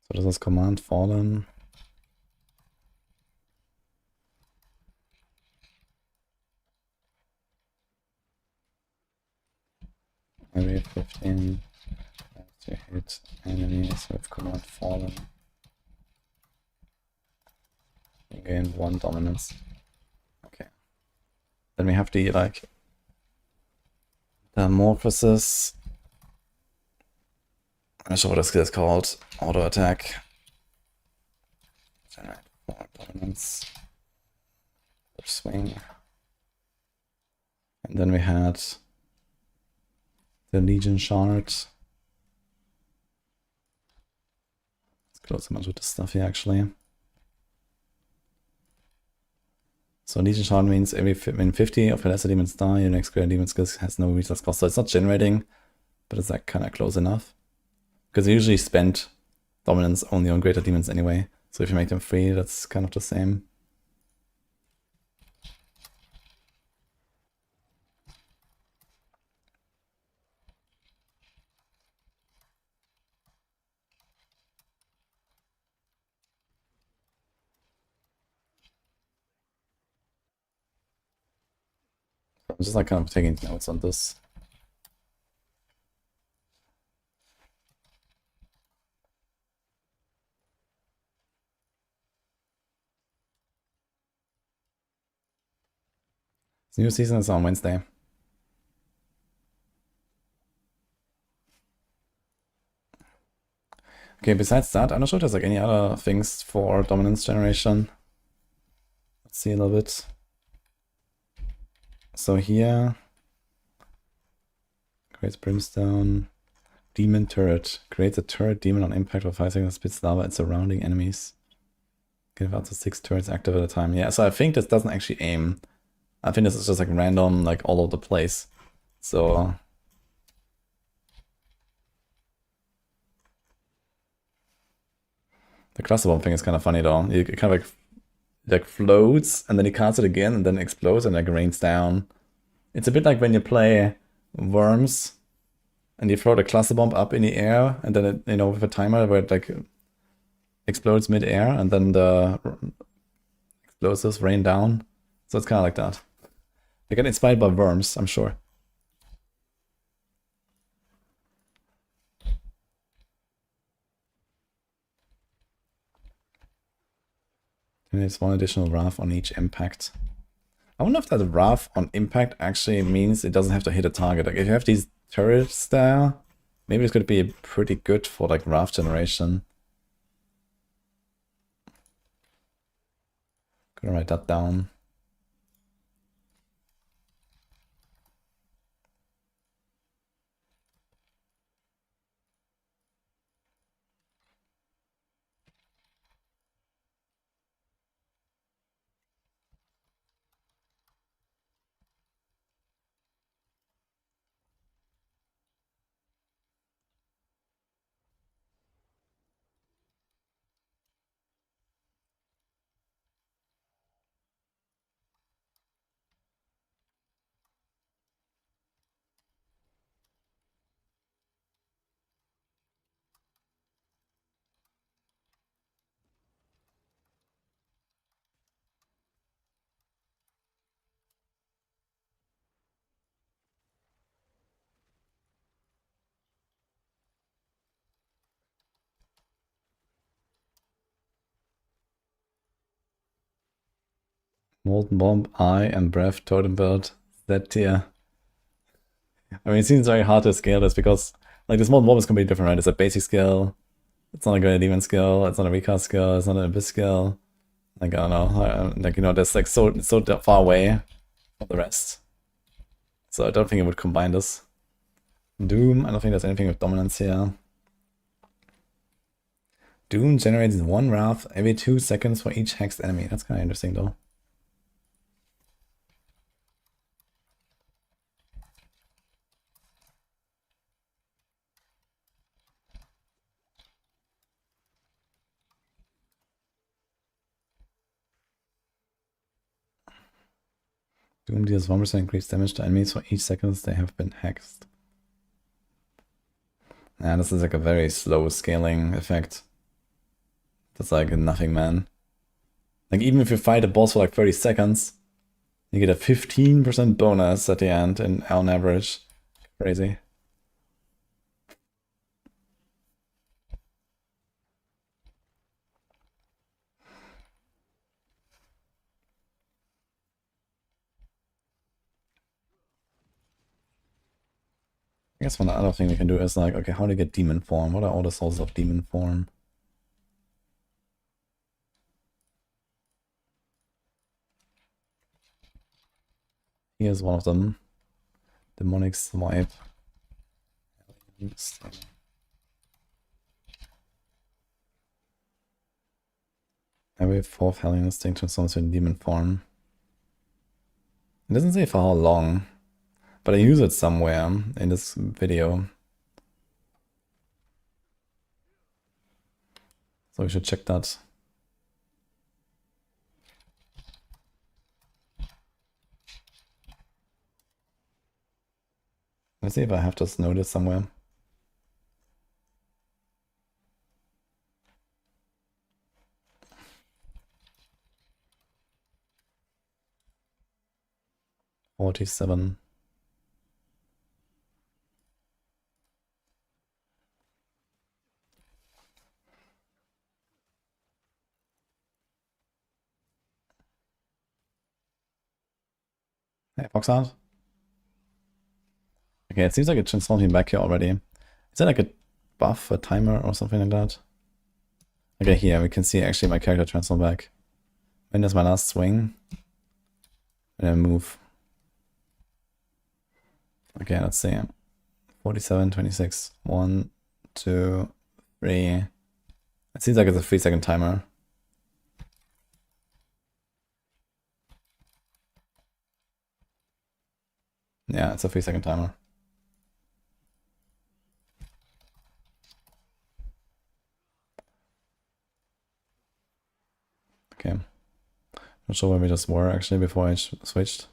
So this is command fallen. Area 15 to hit enemies with command fallen. You gain 1 dominance. Okay. Then we have the like the morphosis. I'm not sure what this skill is called. Auto attack. Generate 4 dominance. Swing. And then we had the Legion Shard. Let's close a bunch of this stuff here, actually. So Legion Shard means when 50 of your lesser demons die, your next greater demon skill has no resource cost. So it's not generating, but it's like kind of close enough. Because you usually spend dominance only on greater demons anyway. So if you make them free, that's kind of the same. I'm just like kind of taking notes on this. The new season is on Wednesday. Okay, besides that, I'm not sure if there's like any other things for dominance generation. Let's see a little bit. So here, creates brimstone, demon turret. Creates a turret demon on impact for 5 seconds, spits lava at surrounding enemies. Give out to 6 turrets active at a time. Yeah, so I think this doesn't actually aim. I think this is just like random, like all over the place. So the cluster bomb thing is kind of funny though. It kind of like floats and then he casts it again and then explodes and like rains down. It's a bit like when you play Worms and you throw the cluster bomb up in the air and then it, you know, with a timer where it like explodes mid-air and then the explosives rain down. So it's kind of like that. They get inspired by Worms, I'm sure. It's one additional Wrath on each impact. I wonder if that Wrath on impact actually means it doesn't have to hit a target. Like if you have these turrets there, maybe it's going to be pretty good for like Wrath generation. Gonna write that down. Molten Bomb, Eye, and Breath, Totem Bird, that tier. I mean, it seems very hard to scale this because, like, this Molten Bomb is completely different, right? It's a basic skill. It's not a Great Demon skill. It's not a recast skill. It's not an Abyss skill. Like, I don't know. Like, you know, that's like so far away from the rest. So I don't think it would combine this. Doom, I don't think there's anything with dominance here. Doom generates 1 Wrath every 2 seconds for each hexed enemy. That's kind of interesting, though. Doom deals 1% increased damage to enemies for each second they have been hexed. Yeah, this is like a very slow scaling effect. That's like nothing, man. Like even if you fight a boss for like 30 seconds, you get a 15% bonus at the end and on average. Crazy. I guess one other thing we can do is like, okay, how to get demon form? What are all the sources of demon form? Here's one of them. Demonic Swipe. Every 4th Hellion Instinct transforms to a demon form. It doesn't say for how long, but I use it somewhere in this video. So we should check that. Let's see if I have this noted somewhere. $47. Hey, Foxhound. Okay, it seems like it transformed me back here already. Is that like a buff, a timer, or something like that? Okay, here we can see actually my character transform back. When does my last swing? And then move. Okay, let's see. 47, 26. 1, 2, 3. It seems like it's a 3-second timer. Yeah, it's a 3-second timer. Okay. Not sure where we just were actually before I switched.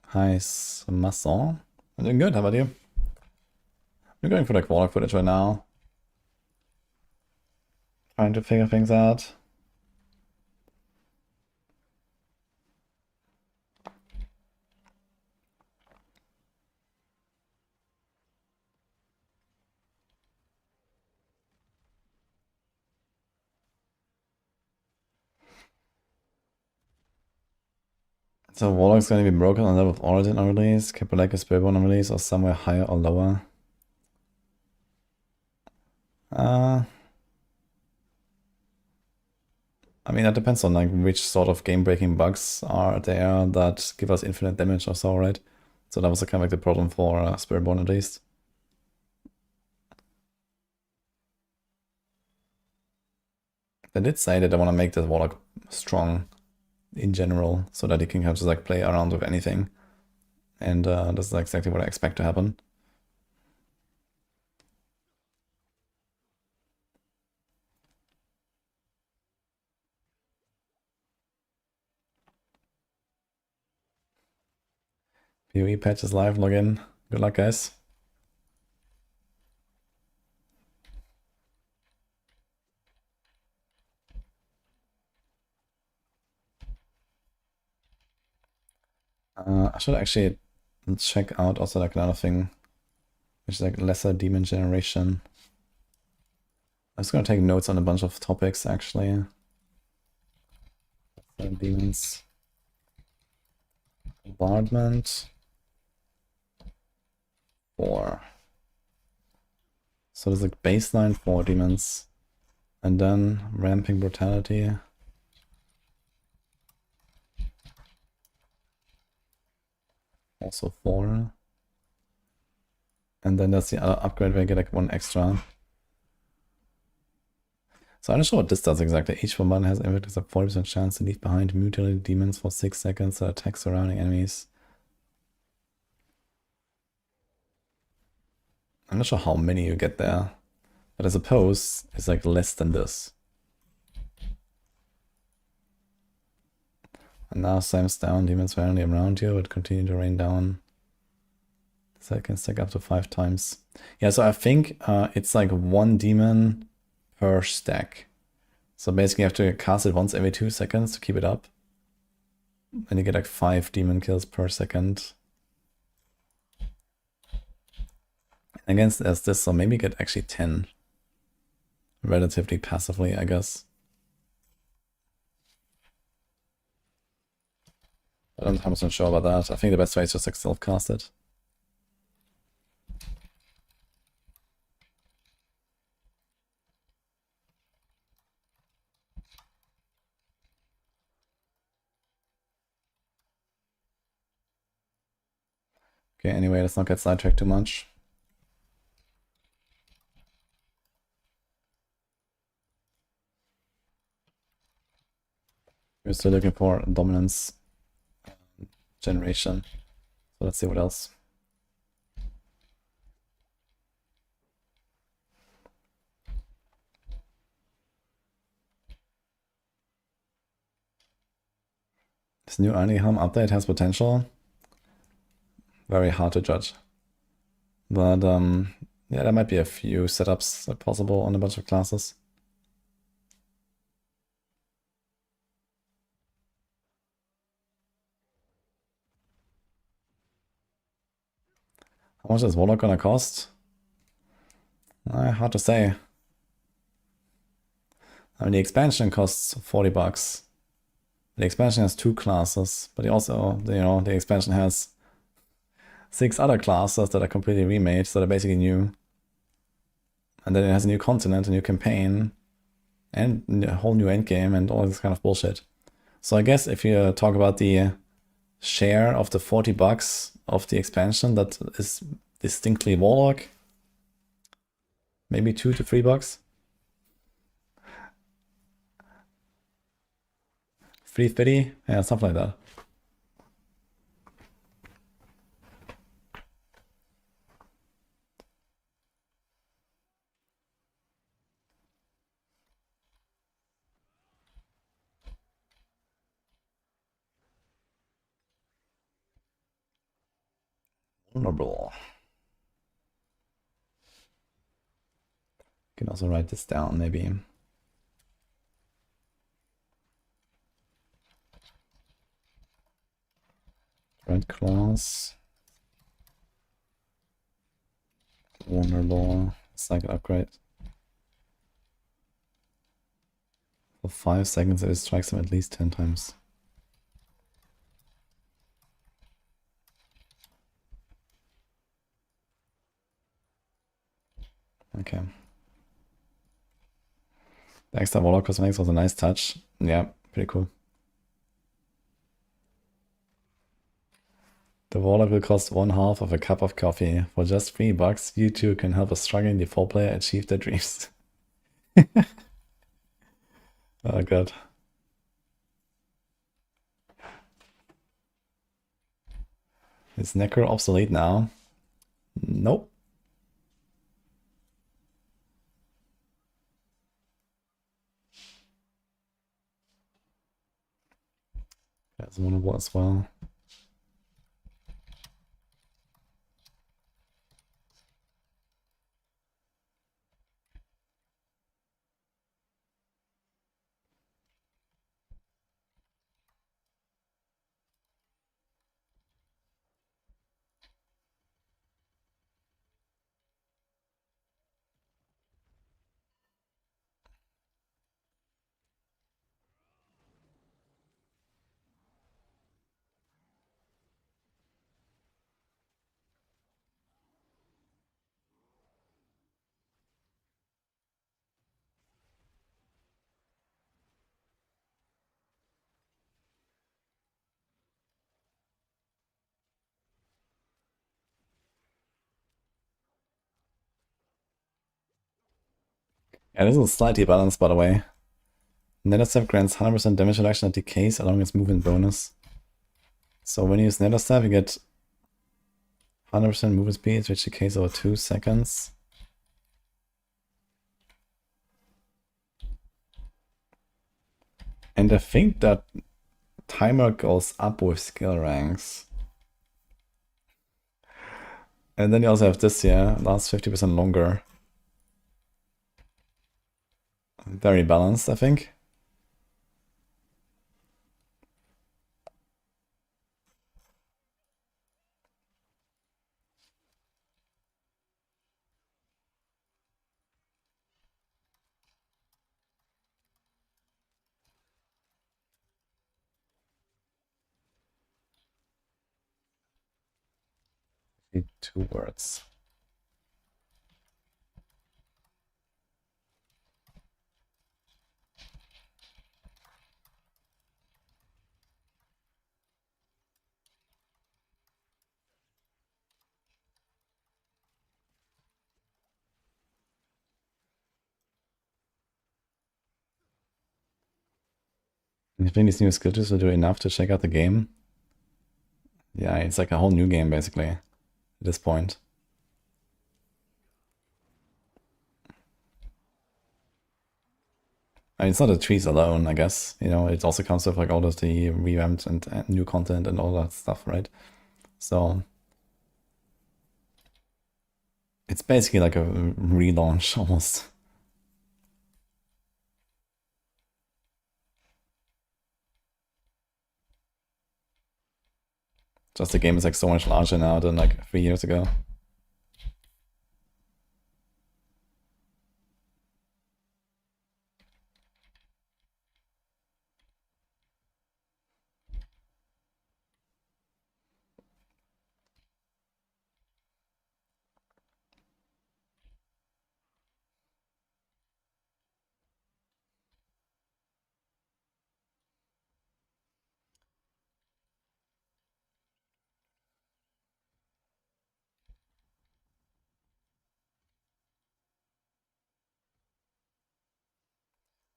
Hi, Masson. I'm doing good, how about you? I'm going for like WARLOCK footage right now. Trying to figure things out. So Warlock's gonna be broken on level of Origin on release, Capulec is Spiritborn on release, or somewhere higher or lower. I mean, that depends on like which sort of game-breaking bugs are there that give us infinite damage or so, right? So that was kind of like the problem for Spiritborn at least. They did say that they want to make this Warlock strong in general, so that he can just like play around with anything. And this is exactly what I expect to happen. PoE patch is live, log in. Good luck, guys. I should actually check out also like another thing, which is like lesser demon generation. I'm just gonna take notes on a bunch of topics actually. Demons. Bombardment. 4. So there's like baseline 4 demons. And then ramping brutality. Also 4. And then there's the other upgrade where you get like 1 extra. So I'm not sure what this does exactly. Each bombardment has a 40% chance to leave behind mutilated demons for 6 seconds that attack surrounding enemies. I'm not sure how many you get there, but I suppose it's like less than this. And now Sam's down, demons randomly around you would continue to rain down. So I can stack up to 5 times. Yeah, so I think it's like 1 demon per stack. So basically you have to cast it once every 2 seconds to keep it up. And you get like 5 demon kills per second. Against as this, so maybe get actually 10. Relatively passively, I guess. I'm not 100% sure about that. I think the best way is just like self-cast it. Okay, anyway, let's not get sidetracked too much. We're still looking for dominance generation. So let's see what else. This new Arniham update has potential. Very hard to judge. But yeah, there might be a few setups possible on a bunch of classes. How much is Warlock gonna cost? Hard to say. I mean, the expansion costs 40 bucks. The expansion has 2 classes, but also, you know, the expansion has 6 other classes that are completely remade, so they're basically new. And then it has a new continent, a new campaign, and a whole new endgame, and all this kind of bullshit. So I guess if you talk about the share of the 40 bucks of the expansion that is distinctly Warlock, maybe 2 to 3 bucks. 350, yeah, something like that. Vulnerable. Can also write this down, maybe. Red claws. Vulnerable. Cycle upgrade. For 5 seconds, it strikes him at least 10 times. Okay. The extra Warlock cosmetics was a nice touch. Yeah, pretty cool. The Warlock will cost 1/2 of a cup of coffee. For just $3, you too can help a struggling default player achieve their dreams. Oh god. Is Necro obsolete now? Nope. That's winnable as well. Yeah, this is slightly balanced, by the way. Netherstep grants 100% damage reduction at decays along its movement bonus. So when you use Netherstep, you get 100% movement speed, which decays over 2 seconds. And I think that timer goes up with skill ranks. And then you also have this here, lasts 50% longer. Very balanced, I think. Need 2 words. You think these new skill trees will do enough to check out the game? Yeah, it's like a whole new game, basically, at this point. I mean, it's not the trees alone, I guess. You know, it also comes with like all of the revamped and new content and all that stuff, right? So it's basically like a relaunch almost. Just the game is like so much larger now than like 3 years ago.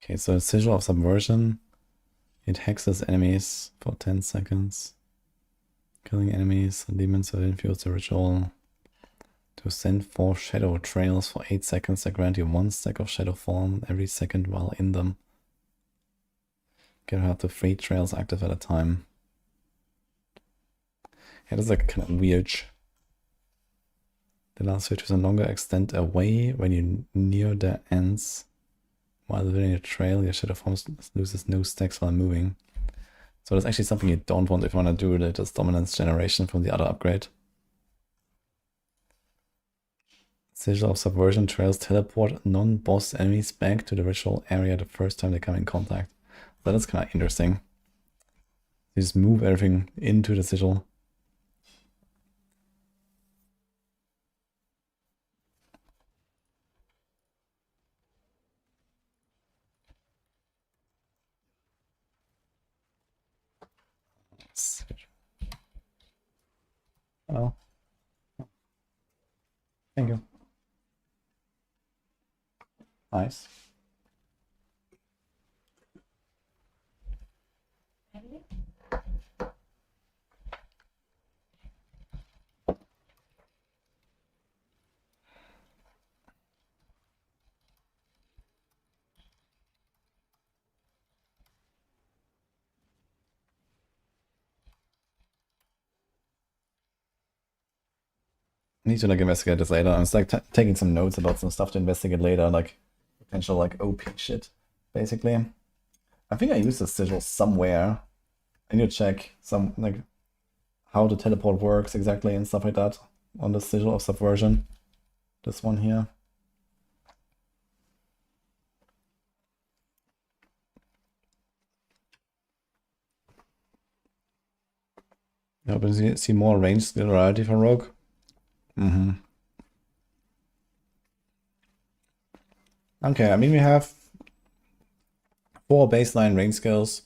Okay, so Sigil of Subversion. It hexes enemies for 10 seconds. Killing enemies, demons that infuse the ritual. To send 4 shadow trails for 8 seconds that grant you 1 stack of shadow form every second while in them. Get up to 3 trails active at a time. Yeah, that's like kind of weird. The last 50% longer extend away when you near their ends. While within a trail, your shadow form loses no stacks while moving. So that's actually something you don't want if you want to do this dominance generation from the other upgrade. Sigil of Subversion trails teleport non-boss enemies back to the ritual area the first time they come in contact. That is kind of interesting. You just move everything into the sigil. Oh. Thank you. Nice. Need to like investigate this later. I was like taking some notes about some stuff to investigate later, like potential like OP shit, basically. I think I used this sigil somewhere. I need to check some like how the teleport works exactly and stuff like that on the sigil of subversion. This one here. Yeah, but you see more range skill variety for Rogue. Okay, I mean we have 4 baseline range skills,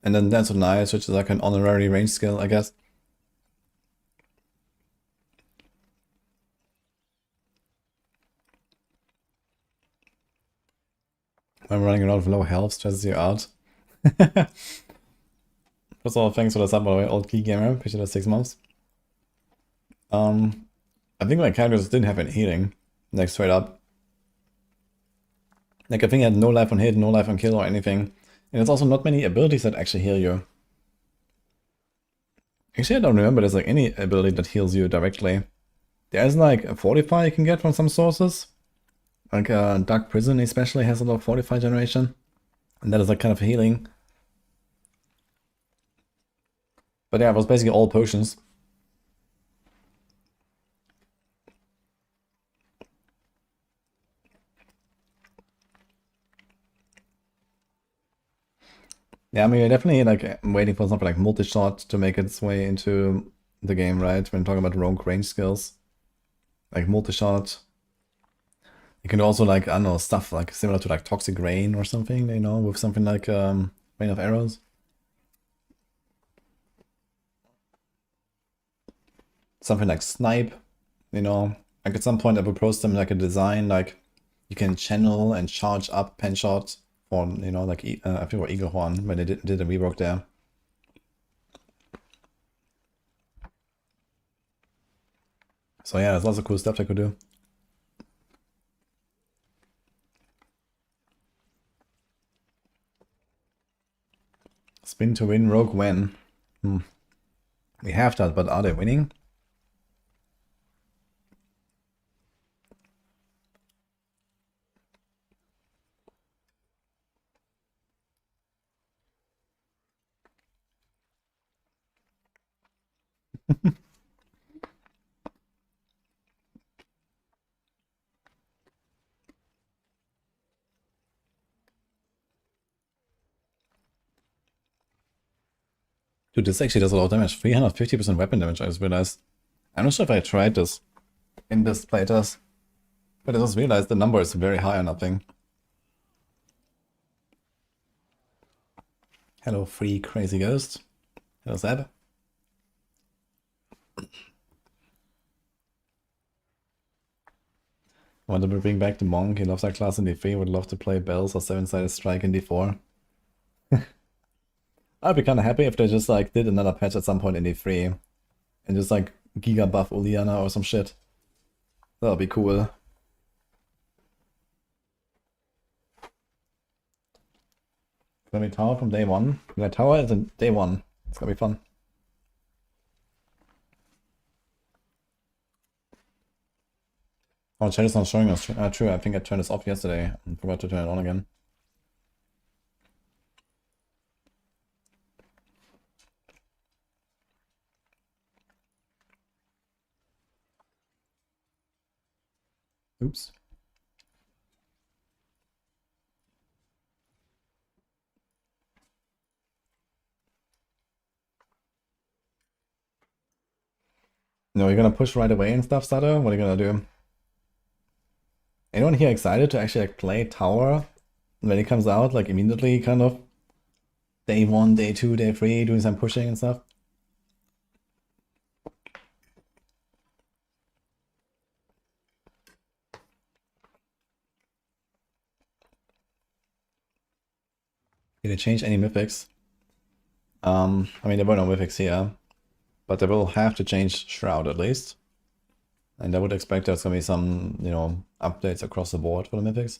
and then Dance of Knives, which is like an honorary range skill, I guess. I'm running around with low health, stresses you out. First of all, thanks for the sub, by the way, old key gamer. Appreciate the 6 months. I think my characters didn't have any healing, like straight up. Like I think I had no life on hit, no life on kill or anything. And there's also not many abilities that actually heal you. Actually, I don't remember there's like any ability that heals you directly. There's like a Fortify you can get from some sources. Like Dark Prison especially has a lot of Fortify generation. And that is like kind of healing. But yeah, it was basically all potions. Yeah, I mean, I definitely like I'm waiting for something like multi-shot to make its way into the game, right? When talking about rogue range skills. Like multi-shot. You can also like, I don't know, stuff like similar to like Toxic Rain or something, you know, with something like Rain of Arrows. Something like Snipe, you know. Like at some point I proposed them like a design like you can channel and charge up pen shot for, you know, like I think for Eagle Horn when they did a rework there. So yeah, there's lots of cool stuff they could do. Spin to win, Rogue when. We have that, but are they winning? Dude, this actually does a lot of damage. 350% weapon damage, I just realized. I'm not sure if I tried this in this playtest, but I just realized the number is very high on that thing. Hello, free crazy ghost. Hello, Zeb. Want to bring back the monk. He loves that class in D3. Would love to play bells or 7-sided strike in D4. I'd be kind of happy if they just like did another patch at some point in D3 and just like giga buff Uliana or some shit. That would be cool. Gonna be tower from day one. Yeah, tower is in day one. It's gonna be fun. Oh, chat is not showing us. True, I think I turned this off yesterday and forgot to turn it on again. Oops. No, you're gonna push right away and stuff, Sutter? What are you gonna do? Anyone here excited to actually like play tower when it comes out, like immediately, kind of? Day 1, day 2, day 3, doing some pushing and stuff? Did they change any mythics? I mean, there were no mythics here, but they will have to change Shroud at least. And I would expect there's gonna be some, you know, updates across the board for the mythics.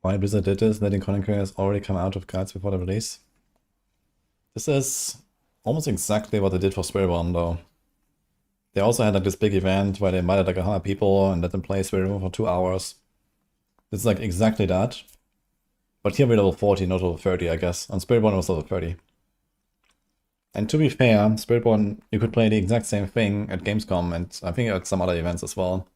Why Blizzard did this, letting Enquiries already come out of cards before the release. This is almost exactly what they did for Spiritborn though. They also had like this big event where they invited like 100 people and let them play Spiritborn for 2 hours. This is like exactly that. But here we're level 40, not level 30, I guess. On Spiritborn it was level 30. And to be fair, Spiritborn, you could play the exact same thing at Gamescom and I think at some other events as well.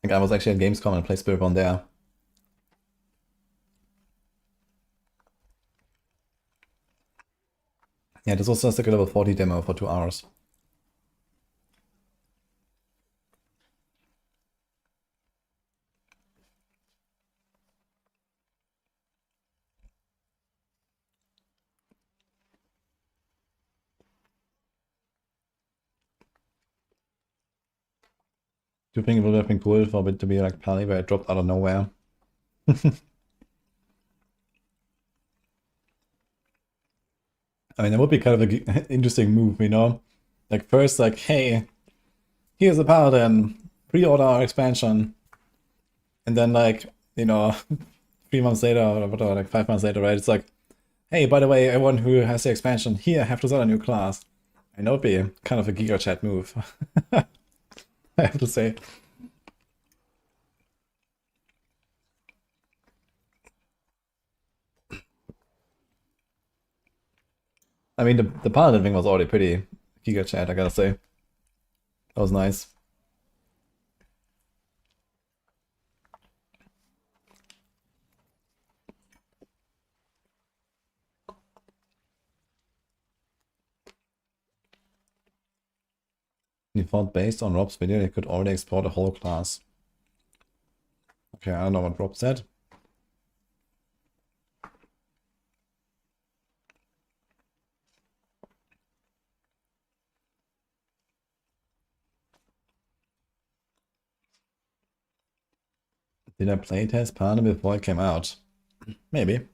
Like I was actually at Gamescom and played Spiritborn there. Yeah, this was just like a level 40 demo for 2 hours. Do you think it would have been cool for it to be like Pally where it dropped out of nowhere? I mean, that would be kind of an interesting move, you know? Like first, like, hey, here's a Paladin, pre-order our expansion. And then like, you know, 3 months later, or whatever, like 5 months later, right? It's like, hey, by the way, everyone who has the expansion, here, have to start a new class. And that would be kind of a Giga Chat move. I have to say. I mean, the Paladin thing was already pretty Giga Chat, I gotta say. That was nice. He thought based on Rob's video, they could already explore the whole class. Okay, I don't know what Rob said. Did I playtest Paladin before it came out? Maybe.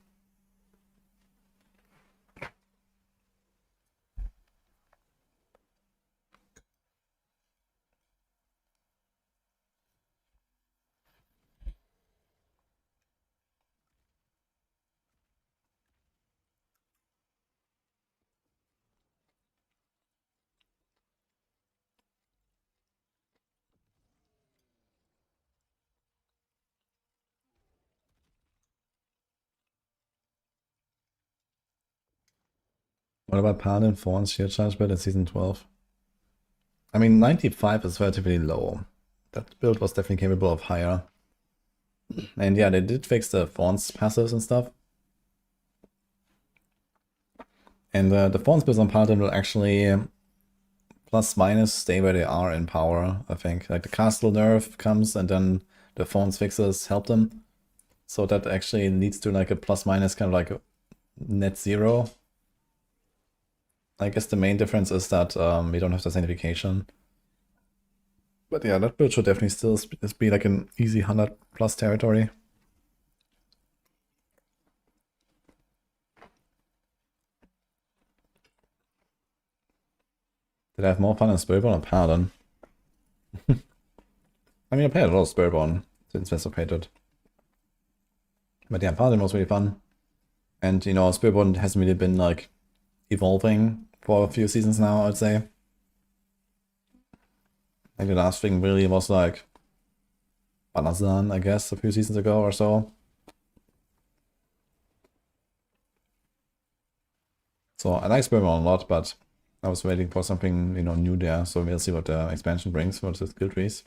What about Paladin Thorn's shield charge build in Season 12? I mean, 95 is relatively low. That build was definitely capable of higher. And yeah, they did fix the Thorns passives and stuff. And the Thorns builds on Paladin will actually plus minus stay where they are in power, I think. Like the Castle nerf comes and then the Thorns fixes help them. So that actually leads to like a plus minus kind of like a net zero. I guess the main difference is that we don't have the sanctification. But yeah, that build should definitely still be like an easy 100 plus territory. Did I have more fun in Spiritborn or Paladin? I mean, I played a lot of Spiritborn since Vesperpated. But yeah, Paladin was really fun. And, you know, Spiritborn hasn't really been, like, evolving for a few seasons now, I'd say. Like, the last thing really was, like, Paladin, I guess, a few seasons ago or so. So, I like Spiritborn a lot, but I was waiting for something, you know, new there. So we'll see what the expansion brings for the skill trees.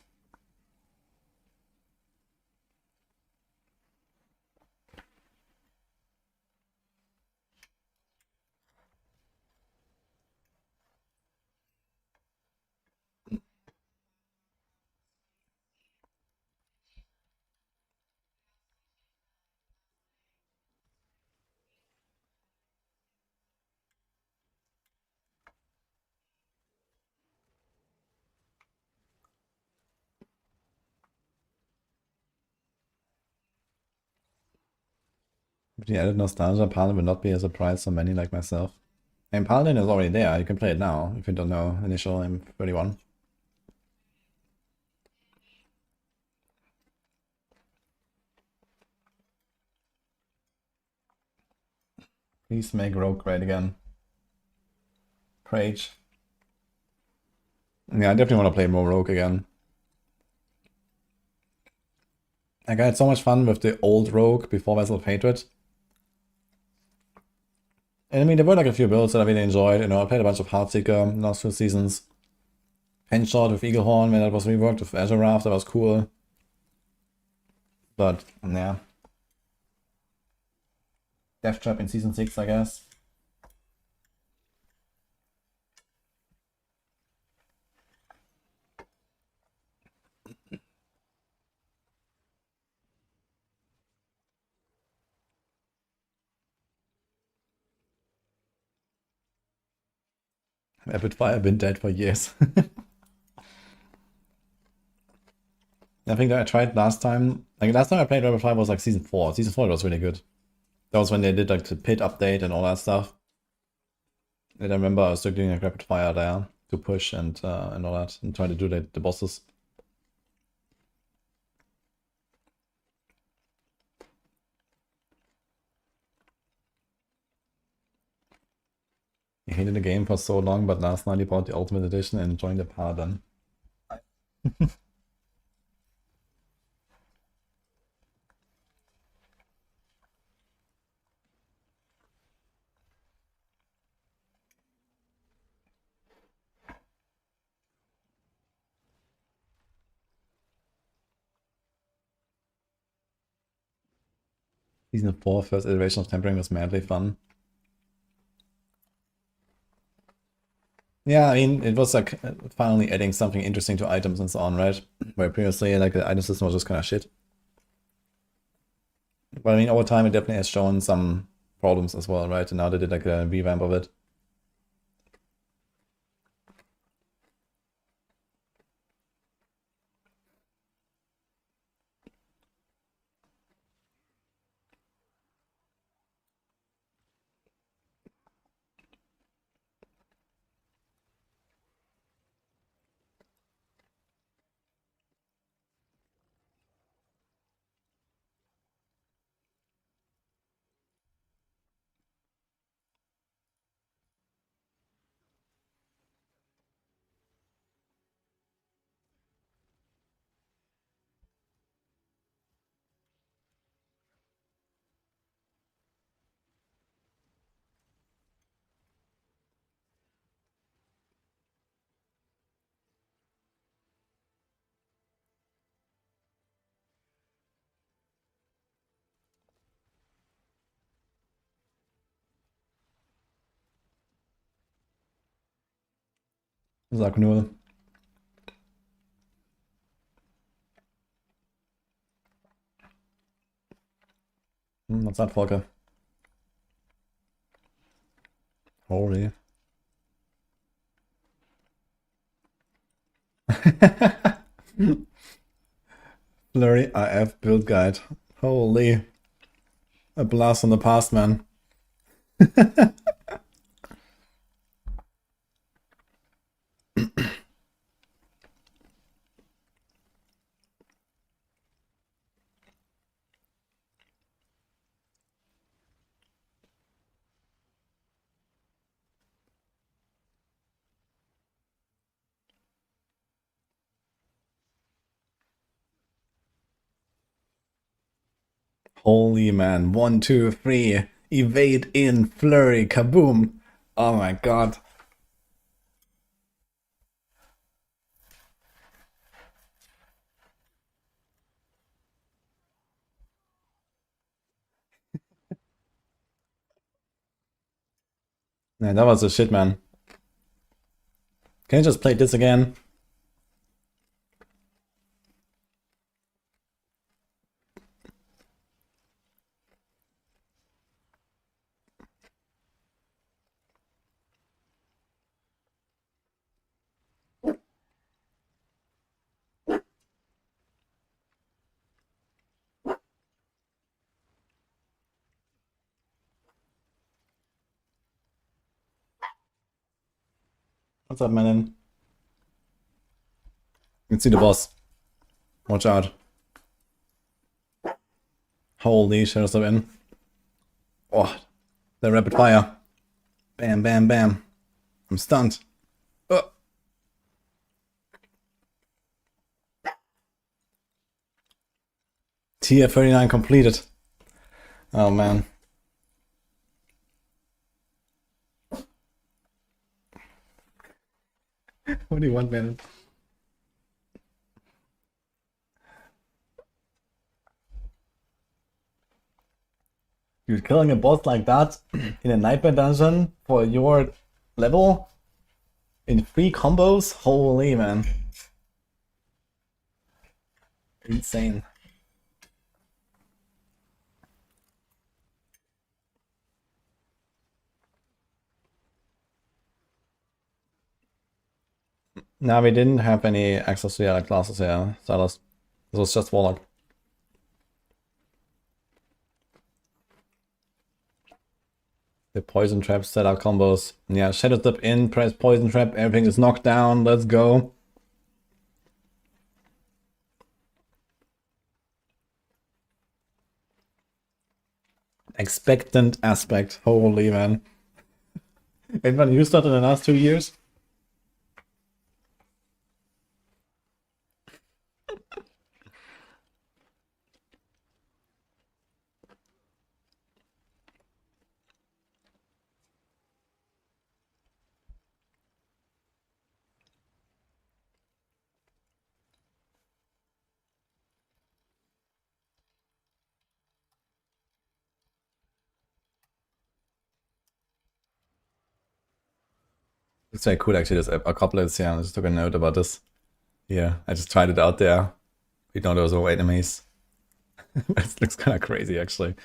the added nostalgia, Paladin will not be a surprise for many like myself. And Paladin is already there, you can play it now, if you don't know initial M31. Please make Rogue great again. Prage. Yeah, I definitely want to play more Rogue again. Like, I had so much fun with the old Rogue before Vessel of Hatred. And I mean, there were like a few builds that I really enjoyed. You know, I played a bunch of Heartseeker in the last 2 seasons. Penshot with Eaglehorn when that was reworked with Azure Raft, that was cool. But, yeah. Death Trap in Season 6, I guess. Rapid Fire been dead for years. I think that I tried last time. Like, last time I played Rapid Fire was like Season 4. Season 4 was really good. That was when they did like the pit update and all that stuff. And I remember I was still doing like Rapid Fire there to push and all that, and trying to do the bosses. He hated the game for so long, but last night he bought the Ultimate Edition and joined the Paladin. Season 4, first iteration of Tempering was madly fun. Yeah, I mean, it was like finally adding something interesting to items and so on, right? Where previously, like, the item system was just kind of shit. But I mean, over time, it definitely has shown some problems as well, right? And now they did like a revamp of it. Sag nur. What's that, Volker? Holy. Flurry IF build guide. Holy. A blast from the past, man. Holy man. 1, 2, 3. Evade in. Flurry. Kaboom. Oh my god. Yeah, that was a shit, man. Can you just play this again? What's up, man? You can see the boss. Watch out. Holy shadows of in. Oh, the rapid fire. Bam, bam, bam. I'm stunned. Oh. Tier 39 completed. Oh man. What do you want, man? Dude, killing a boss like that in a nightmare dungeon for your level in 3 combos? Holy man. Insane. No, we didn't have any access to the other classes here, Silas. This was just Warlock. The poison trap set out combos. Yeah, Shadow Step in, press poison trap, everything is knocked down, let's go. Expectant aspect, holy man. Anyone used that in the last 2 years? It's very cool actually, there's a couple of yeah, I just took a note about this. Yeah, I just tried it out there. We know those are enemies. It looks kind of crazy actually.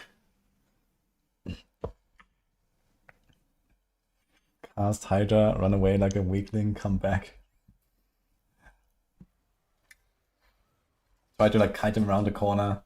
Cast Hydra, run away like a weakling, come back. Try to like kite him around the corner.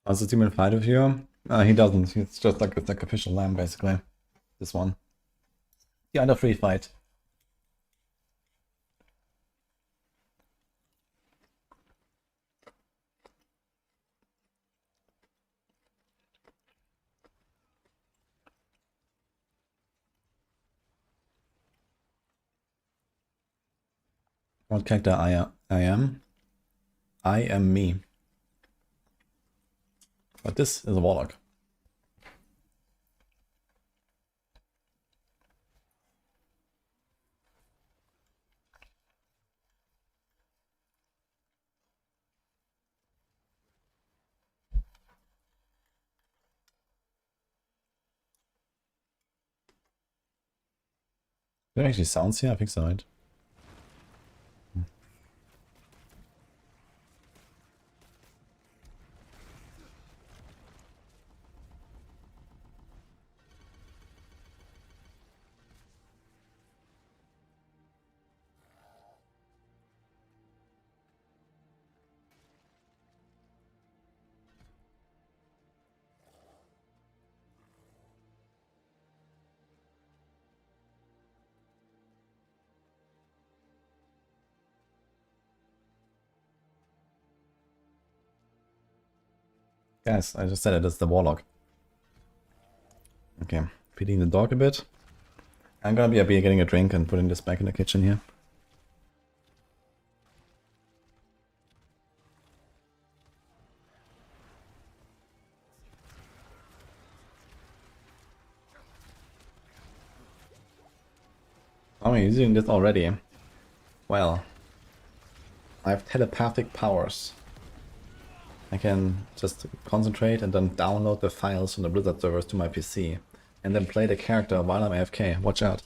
Does the demon fight with you? He doesn't. It's just like a sacrificial lamb, basically. This one. The other 3 fight. What character I am? I am me. But this is a Warlock. There actually sounds here? I think so, right? Guys, I just said it, it's the Warlock. Okay, feeding the dog a bit. I'm gonna be getting a drink and putting this back in the kitchen here. Oh, you're using this already. Well, I have telepathic powers. I can just concentrate and then download the files from the Blizzard servers to my PC. And then play the character while I'm AFK. Watch out.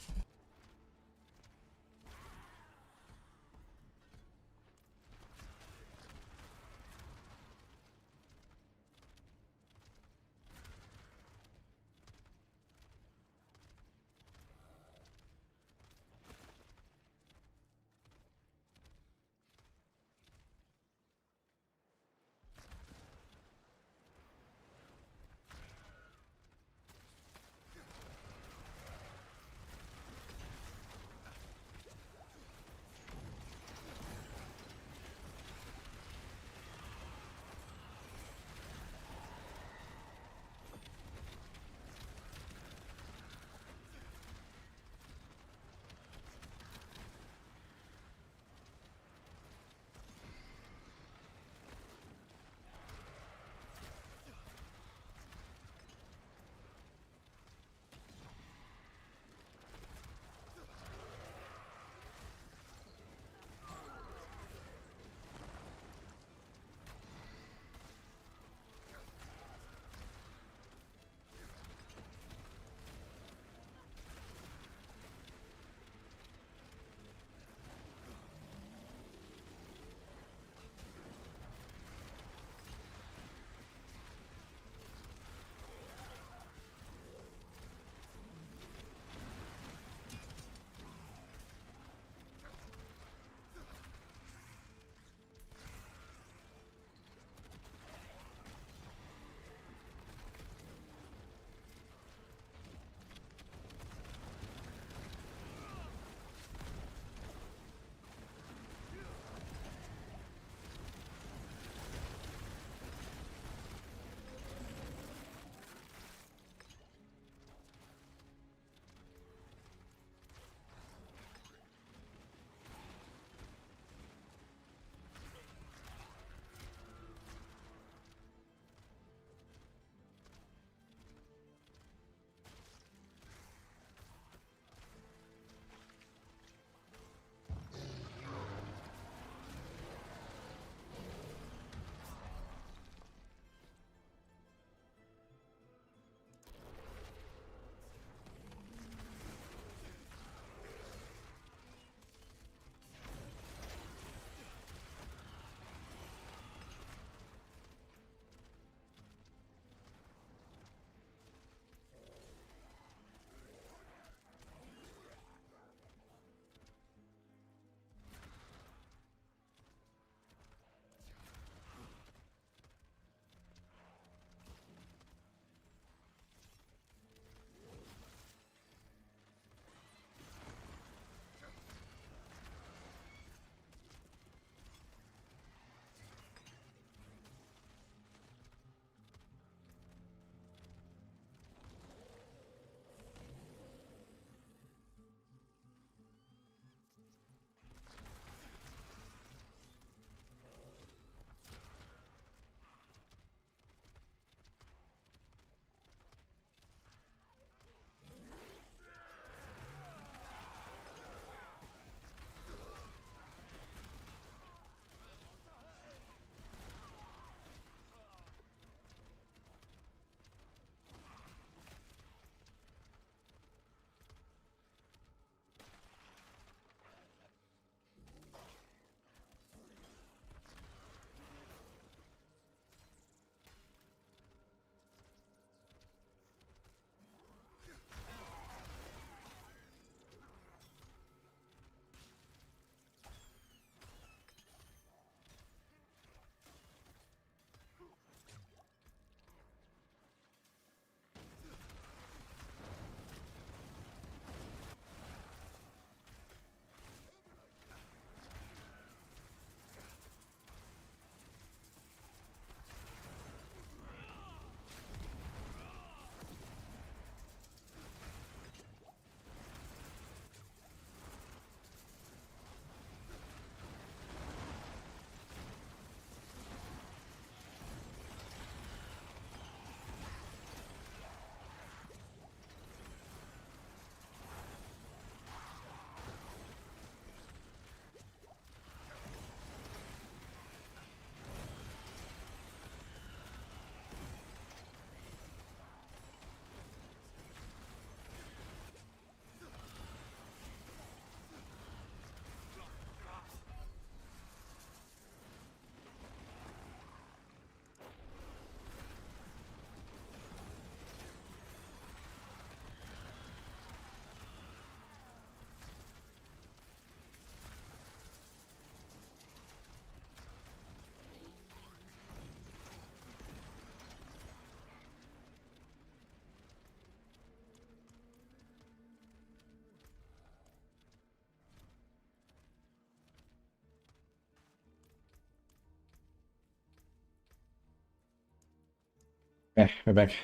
Okay, we're back.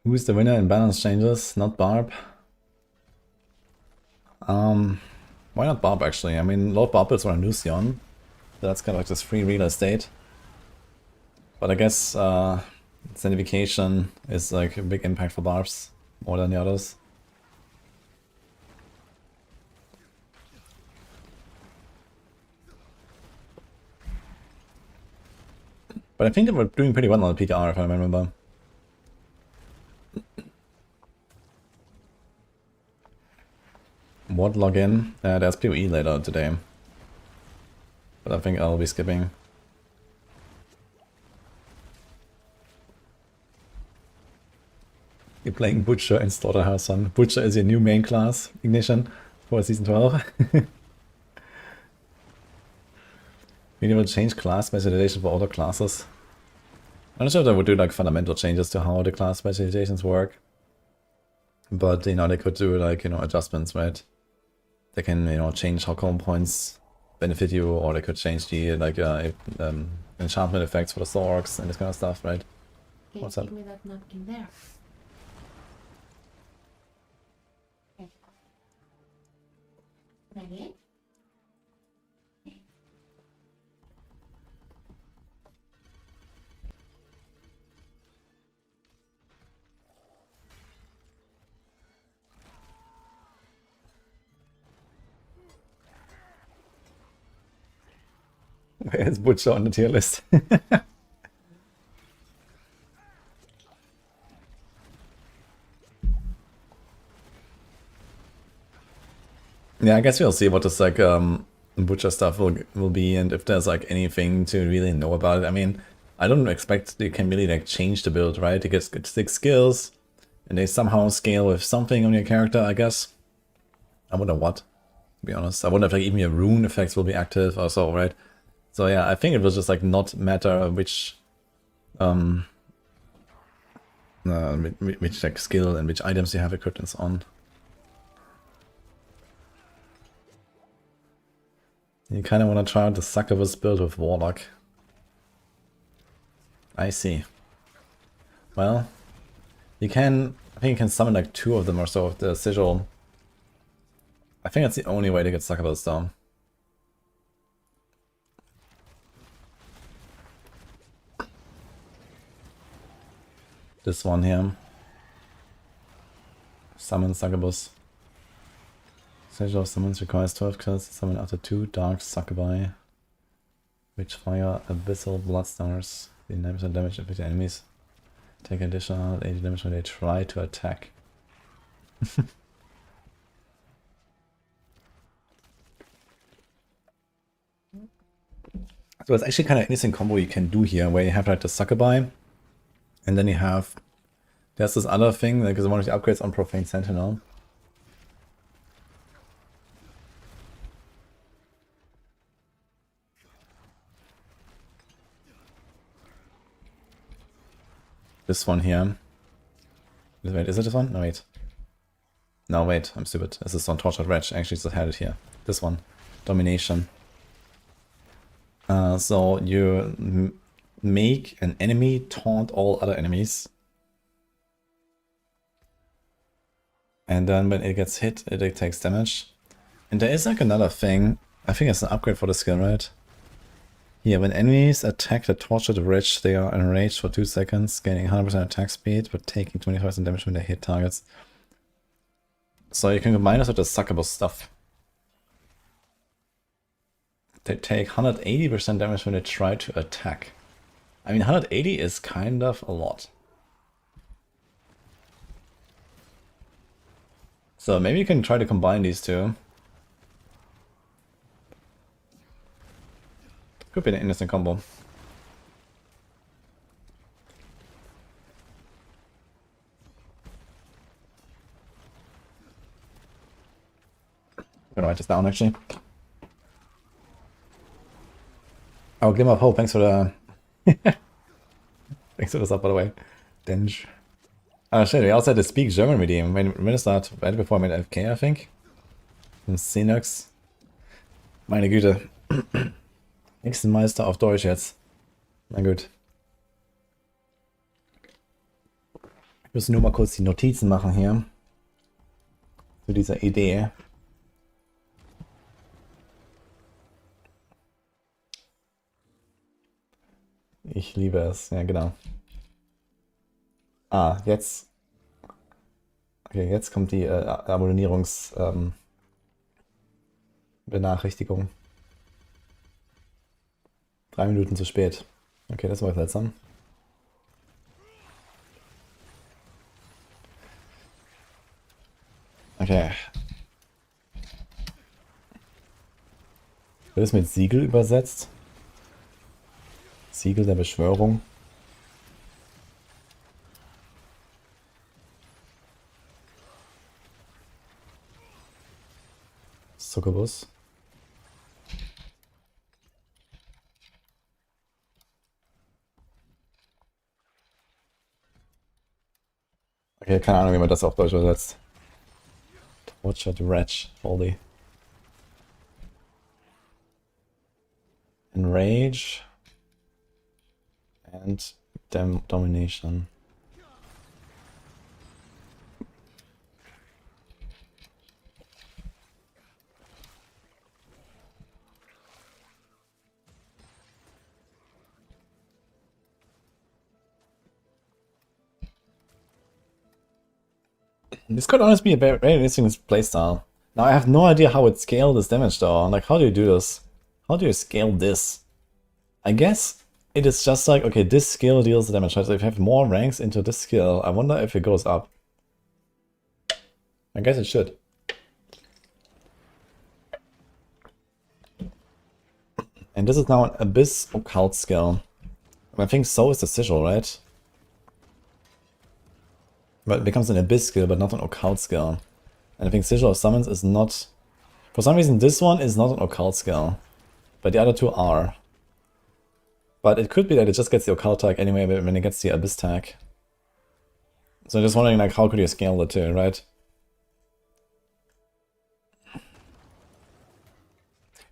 Who's the winner in balance changes? Not Barb. Why not Barb actually? I mean, Lord Barb is on Lucian. So that's kind of like this free real estate. But I guess Sandification is like a big impact for Barbs more than the others. But I think they were doing pretty well on the PTR if I remember. What login? There's PoE later today. But I think I'll be skipping. You're playing Butcher and Slaughterhouse son. Butcher is your new main class, Ignition, for season 12. Maybe will change class specialization for other classes. I'm not sure if they would do like fundamental changes to how the class specializations work. But, you know, they could do like, you know, adjustments, right? They can, you know, change how combo points benefit you, or they could change the, like, enchantment effects for the Zorks and this kind of stuff, right? What's up? Give me that napkin there. Okay. Ready? Where is Butcher on the tier list? Yeah, I guess we'll see what this like Butcher stuff will be, and if there's like anything to really know about it. I mean, I don't expect they can really like change the build, right? They get 6 skills, and they somehow scale with something on your character, I guess. I wonder what, to be honest. I wonder if like even your rune effects will be active or so, right? So yeah, I think it will just like not matter which which like skill and which items you have equipped and so on. You kind of want to try out the Succubus build with Warlock. I see. Well, you can, I think you can summon like 2 of them or so with the sigil. I think that's the only way to get Succubus though. This one here. Summon Succubus. Sigil of Summons requires 12 kills to summon after 2 Dark Succubi, which fire Abyssal Bloodstars. The 9% damage affect enemies. Take additional 80 damage when they try to attack. So it's actually kind of interesting combo you can do here, where you have like the Succubi, and then you have, there's this other thing, like one of the upgrades on Profane Sentinel. This one here. Wait, is it this one? No, wait. No, wait, I'm stupid. This is on Tortured Wretch. Actually, it's had it here. This one. Domination. So you make an enemy taunt all other enemies. And then when it gets hit, it takes damage. And there is like another thing. I think it's an upgrade for the skill, right? Here, when enemies attack the Tortured Wretch, they are enraged for 2 seconds, gaining 100% attack speed, but taking 25% damage when they hit targets. So you can combine this with the Succubus stuff. They take 180% damage when they try to attack. I mean, 180 is kind of a lot. So maybe you can try to combine these two. Could be an interesting combo. I'm gonna write this down actually. Oh, Glimmer of Hope, thanks for the... thanks for the sub, by the way. Dench. Oh shit, we also had to speak German redeem. When is that? Right before I made FK, I think? In Xenox. Meine Güte. Nächsten Meister auf Deutsch jetzt. Na gut. Ich muss nur mal kurz die Notizen machen hier. Zu dieser Idee. Ich liebe es, ja genau. Ah, jetzt. Okay, jetzt kommt die Benachrichtigung. 3 Minuten zu spät. Okay, das war seltsam. Okay. Wird es mit Siegel übersetzt? Siegel der Beschwörung. Zuckerbus. Okay, keine Ahnung, wie man das auf Deutsch übersetzt. Tortured Wretch, holy. Enrage. And Domination. This could honestly be a very interesting playstyle. Now I have no idea how it scaled this damage though. Like, how do you do this? How do you scale this? I guess it is just like, okay, this skill deals the damage, right? So if you have more ranks into this skill, I wonder if it goes up. I guess it should. And this is now an Abyss Occult skill. I think so is the Sigil, right? But it becomes an Abyss skill, but not an Occult skill. And I think Sigil of Summons is not... For some reason, this one is not an Occult skill. But the other two are. But it could be that it just gets the Occult tag anyway when it gets the Abyss tag. So I'm just wondering, like, how could you scale the two, right?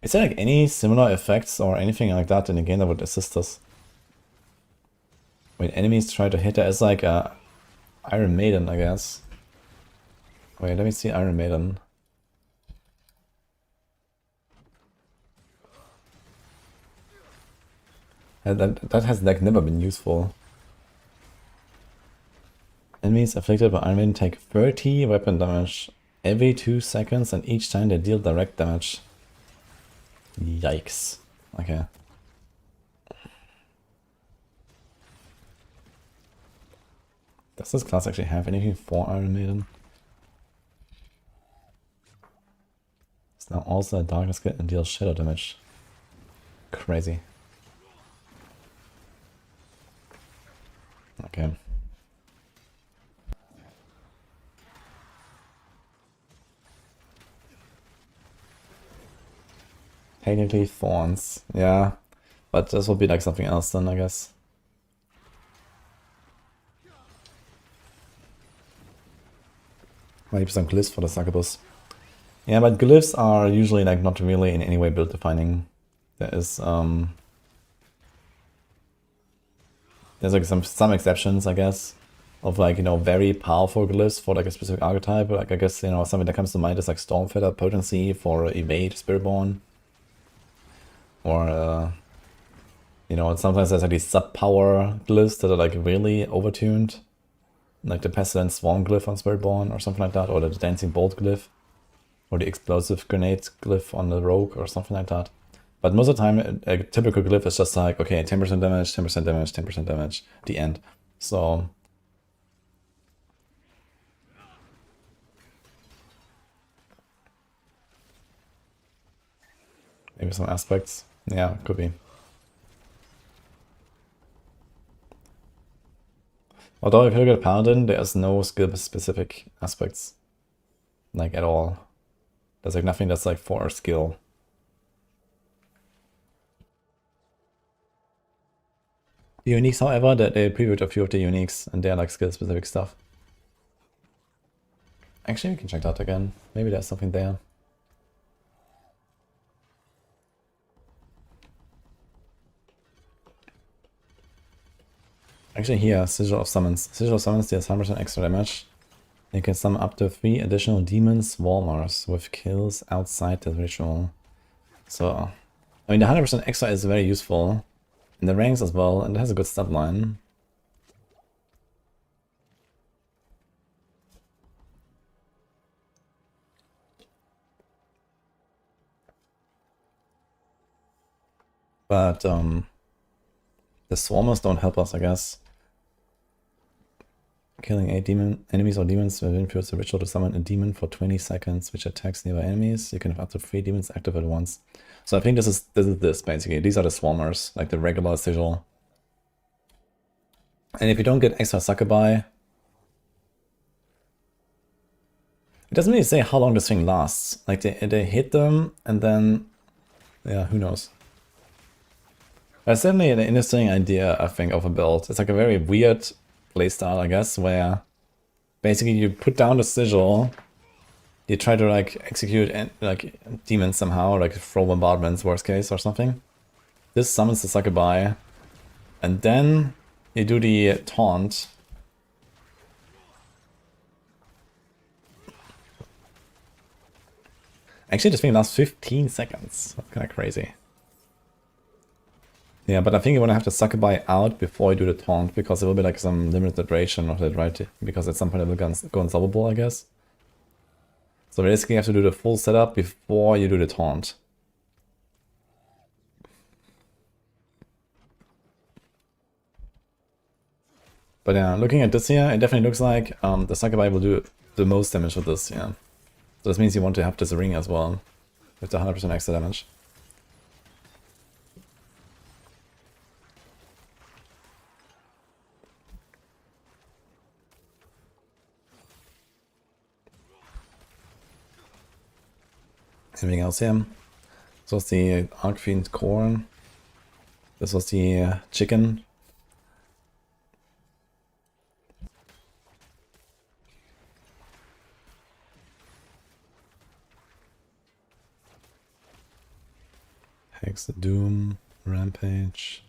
Is there, like, any similar effects or anything like that in the game that would assist us? When enemies try to hit her, it's like a Iron Maiden, I guess. Wait, let me see Iron Maiden. That has like never been useful. Enemies afflicted by Iron Maiden take 30 weapon damage every 2 seconds, and each time they deal direct damage. Yikes. Okay. Does this class actually have anything for Iron Maiden? It's now also a darkness kit and deals shadow damage. Crazy. Okay. Technically thorns, yeah. But this will be like something else then, I guess. Maybe some glyphs for the succubus. Yeah, but glyphs are usually like not really in any way build defining. There's like some exceptions, I guess, of like, you know, very powerful glyphs for like a specific archetype. Like I guess, you know, something that comes to mind is like Stormfeather Potency for Evade Spiritborn. Or you know, sometimes there's like these sub-power glyphs that are like really overtuned. Like the Pestilent Swarm glyph on Spiritborn or something like that, or the Dancing Bolt glyph, or the Explosive Grenade glyph on the Rogue or something like that. But most of the time, a typical glyph is just like, okay, 10% damage, 10% damage, 10% damage, the end. So... maybe some aspects. Yeah, could be. Although if you look at Paladin, there's no skill-specific aspects. Like, at all. There's like nothing that's like for a skill. The uniques, however, they previewed a few of the uniques, and they're like skill-specific stuff. Actually, we can check that again. Maybe there's something there. Actually, here, Sigil of Summons. Sigil of Summons deals 100% extra damage. You can summon up to 3 additional demons, Walmars, with kills outside the ritual. So, I mean, the 100% extra is very useful in the ranks as well, and it has a good stat line. But the Swarmers don't help us, I guess. Killing 8 enemies or demons will influence the ritual to summon a demon for 20 seconds, which attacks nearby enemies. You can have up to 3 demons active at once. So I think this is this basically. These are the Swarmers, like the regular sigil. And if you don't get extra Succubi, it doesn't really say how long this thing lasts. Like they hit them and then, yeah, who knows. That's definitely an interesting idea, I think, of a build. It's like a very weird playstyle, I guess, where basically you put down the sigil, you try to like execute like demons somehow, like throw bombardments, worst case, or something. This summons the Succubi, and then you do the taunt. Actually, this thing lasts 15 seconds. That's kind of crazy. Yeah, but I think you want to have the Succubi out before you do the taunt, because it will be like some limited duration of it, right? Because at some point it will go unsolvable, I guess. So basically you have to do the full setup before you do the taunt. But yeah, looking at this here, it definitely looks like the Succubi will do the most damage with this, yeah. So this means you want to have this ring as well, with the 100% extra damage. Anything else here? This was the Arcfiend Corn. This was the chicken. Hex the Doom, Rampage.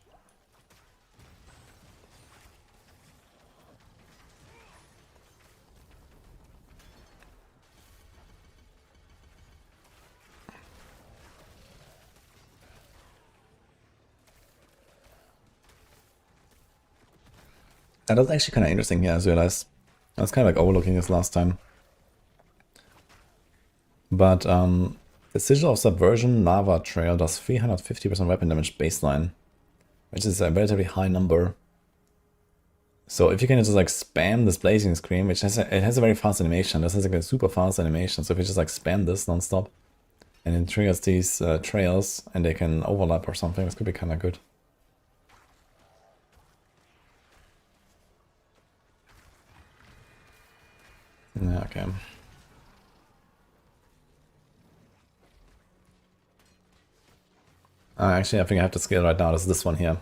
That was actually kind of interesting here, as I realized. I was kind of like overlooking this last time. But the Sigil of Subversion Lava Trail does 350% weapon damage baseline, which is a relatively high number. So if you can just like spam this Blazing Scream, which has it has a very fast animation. This has like a super fast animation. So if you just like spam this non-stop, and it triggers these trails, and they can overlap or something, this could be kind of good. Yeah, okay. Actually, I think I have to scale right now. This is this one here.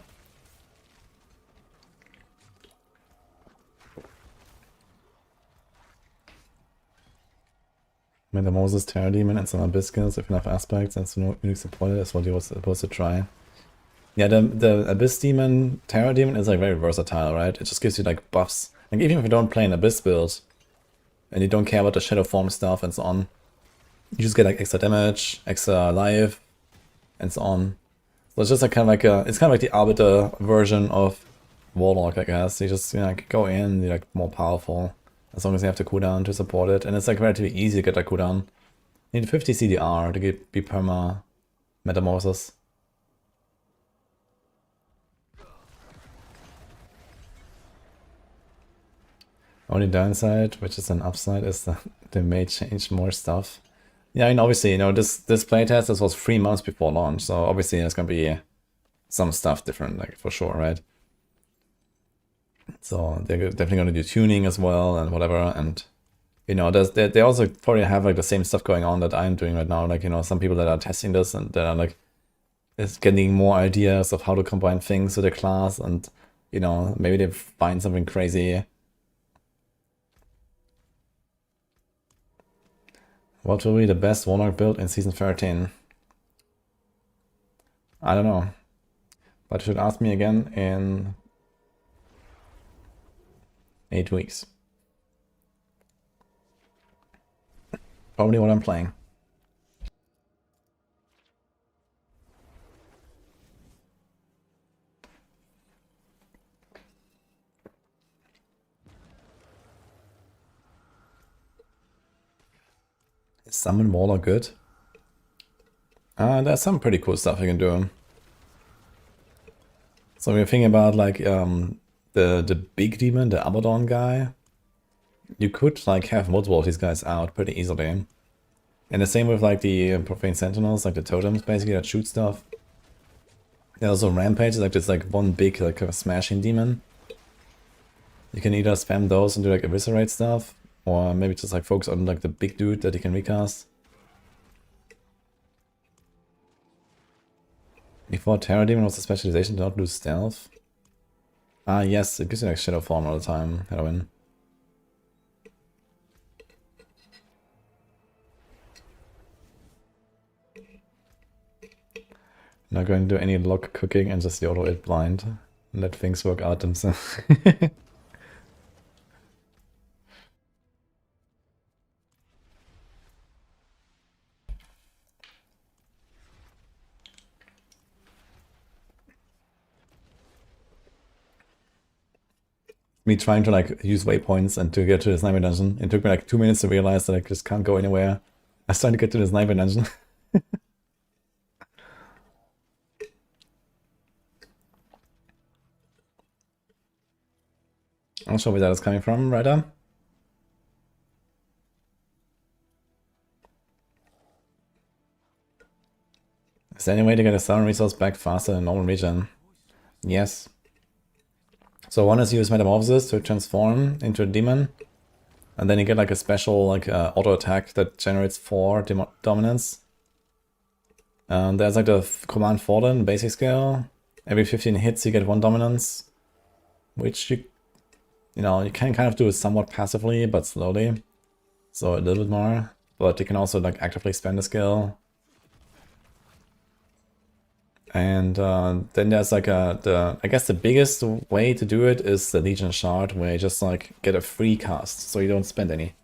Metamorphosis, Terror Demon, and some Abyss skills. If enough aspects and some unique supported, is what you were supposed to try. Yeah, the Abyss Demon, Terror Demon is like very versatile, right? It just gives you like buffs. Like even if you don't play an Abyss build, and you don't care about the Shadow Form stuff and so on, you just get like extra damage, extra life, and so on. So it's just like kind of like it's kind of like the Arbiter version of Warlock, I guess. You just, you know, go in, you're like more powerful, as long as you have the cooldown to support it, and it's like relatively easy to get that cooldown. You need 50 CDR to be perma Metamorphosis. Only downside, which is an upside, is that they may change more stuff. Yeah, I mean, obviously, you know, this playtest, this was 3 months before launch, so obviously there's gonna be some stuff different, like, for sure, right? So they're definitely gonna do tuning as well and whatever, and, you know, they also probably have, like, the same stuff going on that I'm doing right now, like, you know, some people that are testing this and that are, like, is getting more ideas of how to combine things with the class, and You know, maybe they find something crazy. What will be the best Warlock build in Season 13? I don't know. But you should ask me again in 8 weeks. Probably what I'm playing. Is Summon Warlock good? There's some pretty cool stuff you can do. So we're thinking about like the big demon, the Abaddon guy. You could like have multiple of these guys out pretty easily. And the same with like the Profane Sentinels, like the totems basically that shoot stuff. There's also Rampage, like just like one big like kind of smashing demon. You can either spam those and do like eviscerate stuff, or maybe just like focus on like the big dude that you can recast. Before Terror Demon was a specialization to not lose stealth. Ah yes, it gives you like Shadow Form all the time, Heroin. Not going to do any lock cooking and just YOLO it blind. And let things work out themselves. Me trying to like use waypoints and to get to the sniper dungeon. It took me like 2 minutes to realize that I just can't go anywhere. I was trying to get to the sniper dungeon. I'm not sure where that is coming from, Ryder. Is there any way to get a summon resource back faster in normal region? Yes. So one is use Metamorphosis to transform into a demon. And then you get like a special like auto attack that generates 4 dominance. There's like the command Fallen basic skill. Every 15 hits you get 1 dominance. Which you know, you can kind of do it somewhat passively, but slowly. So a little bit more. But you can also like actively spend the skill. And then there's like I guess the biggest way to do it is the Legion Shard, where you just like get a free cast, so you don't spend any.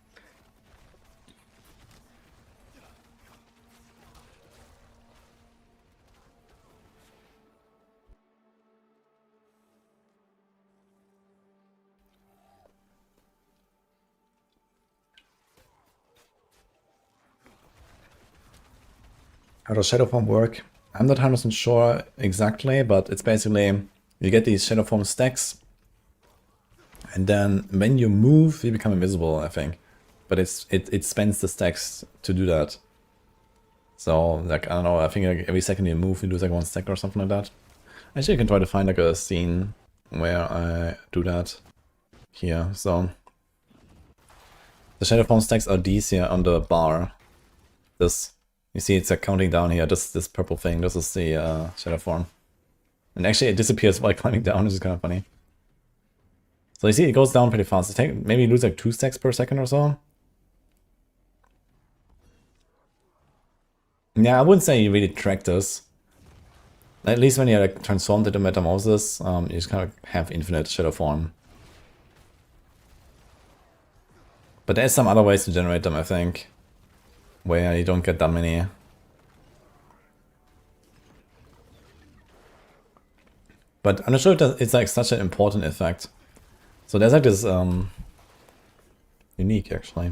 How does Shadow Form work? I'm not 100% sure exactly, but it's basically you get these Shadow Form stacks, and then when you move, you become invisible, I think. But it spends the stacks to do that. So like I don't know, I think like every second you move, you lose like 1 stack or something like that. Actually, you can try to find like a scene where I do that here. So the Shadow Form stacks are these here on the bar. This. You see it's like counting down here, just this purple thing, this is the Shadow Form. And actually it disappears while climbing down, which is kind of funny. So you see it goes down pretty fast. Maybe you lose like 2 stacks per second or so. Yeah, I wouldn't say you really track this. At least when you're like transformed into Metamorphosis, you just kind of have infinite Shadow Form. But there's some other ways to generate them, I think, where you don't get that many. But I'm not sure if it's like such an important effect. So there's like this unique actually.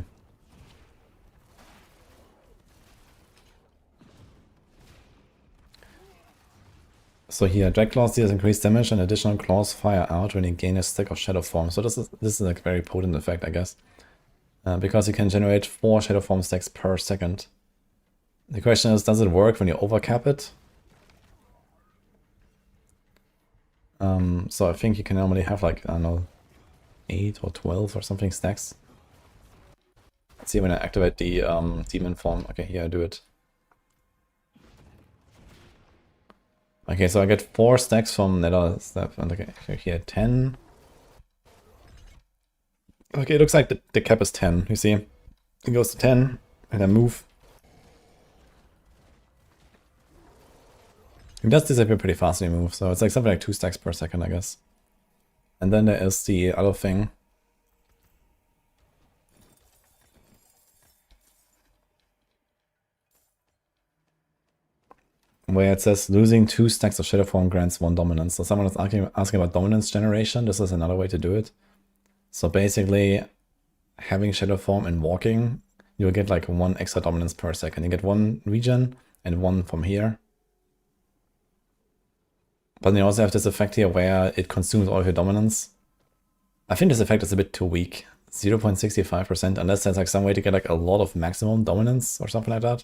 So here, Drag Claws deals increased damage and additional claws fire out when you gain a stack of Shadow Form. So this is like a very potent effect, I guess. Because you can generate 4 Shadow Form stacks per second. The question is, does it work when you overcap it? So I think you can normally have like, I don't know, 8 or 12 or something stacks. Let's see when I activate the demon form. Okay, here I do it. Okay, so I get 4 stacks from Nether stuff, and okay, here 10. Okay, it looks like the cap is 10, you see? It goes to 10, and I move. It does disappear pretty fast when you move, so it's like something like 2 stacks per second, I guess. And then there is the other thing. Where it says losing 2 stacks of Shadow Form grants 1 dominance. So someone is asking about dominance generation. This is another way to do it. So basically, having Shadow Form and walking, you'll get like 1 extra dominance per second. You get 1 regen and 1 from here. But then you also have this effect here where it consumes all of your dominance. I think this effect is a bit too weak. 0.65%, unless there's like some way to get like a lot of maximum dominance or something like that.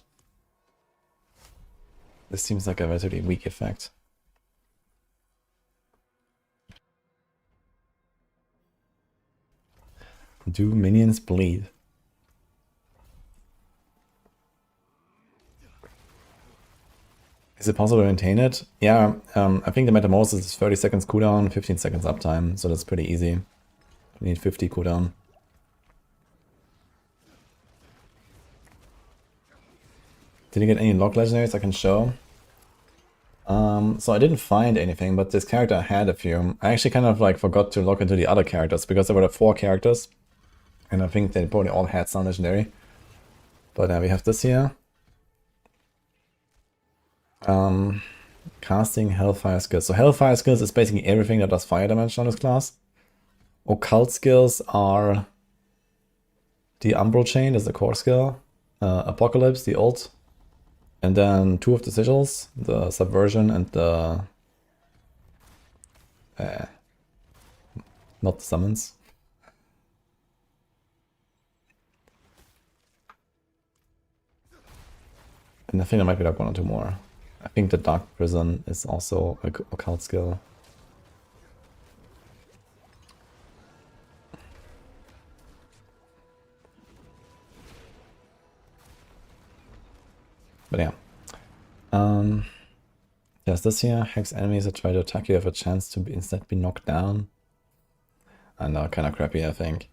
This seems like a relatively weak effect. Do minions bleed? Is it possible to maintain it? Yeah, I think the Metamorphosis is 30 seconds cooldown, 15 seconds uptime, so that's pretty easy. You need 50 cooldown. Did you get any lock legendaries I can show? So I didn't find anything, but this character had a few. I actually kind of like forgot to look into the other characters because there were 4 characters. And I think they probably all had some legendary. But we have this here. Casting Hellfire skills. So Hellfire skills is basically everything that does fire damage on this class. Occult skills are the Umbral Chain, is the core skill. Apocalypse, the ult. And then 2 of the sigils, the Subversion and the... not the summons. And I think there might be like 1 or 2 more. I think the Dark Prison is also a occult skill. But yeah. There's this here. Hex enemies that try to attack you have a chance to instead be knocked down. I know, kind of crappy, I think.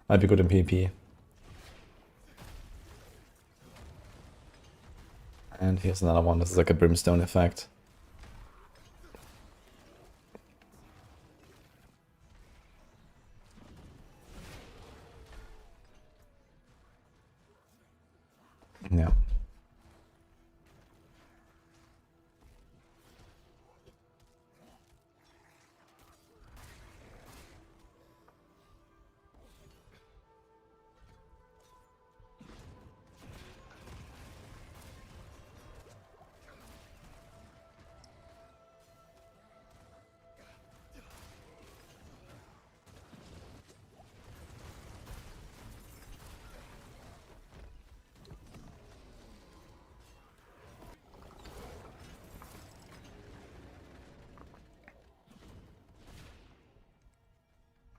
Might be good in PvP. And here's another one. This is like a brimstone effect. Yeah.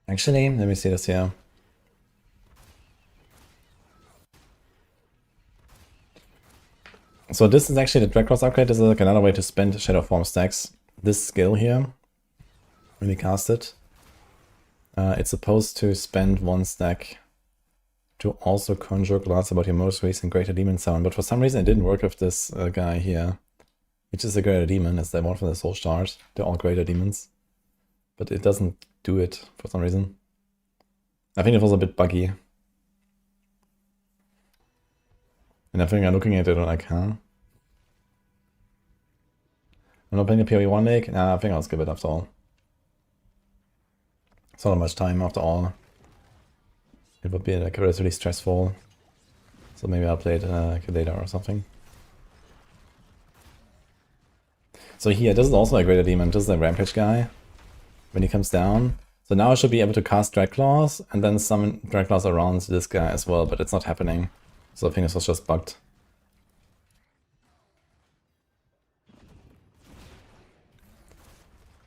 Actually, let me see this here. So this is actually the Dragcross upgrade. This is like another way to spend Shadow Form stacks. This skill here, when you cast it, it's supposed to spend 1 stack to also conjure glass about your most recent Greater Demon summon. But for some reason it didn't work with this guy here, which is a Greater Demon, as they want from the Soul Stars. They're all Greater Demons. But it doesn't do it for some reason. I think it was a bit buggy. And I think I'm looking at it and like, huh? I'm not playing the PoE1 league? Nah, I think I'll skip it after all. It's not much time after all. It would be like relatively stressful. So maybe I'll play it like later or something. So here, this is also a Greater Demon. This is a Rampage guy. When he comes down. So now I should be able to cast Dragclaws and then summon Dragclaws around this guy as well, but it's not happening. So I think this was just bugged.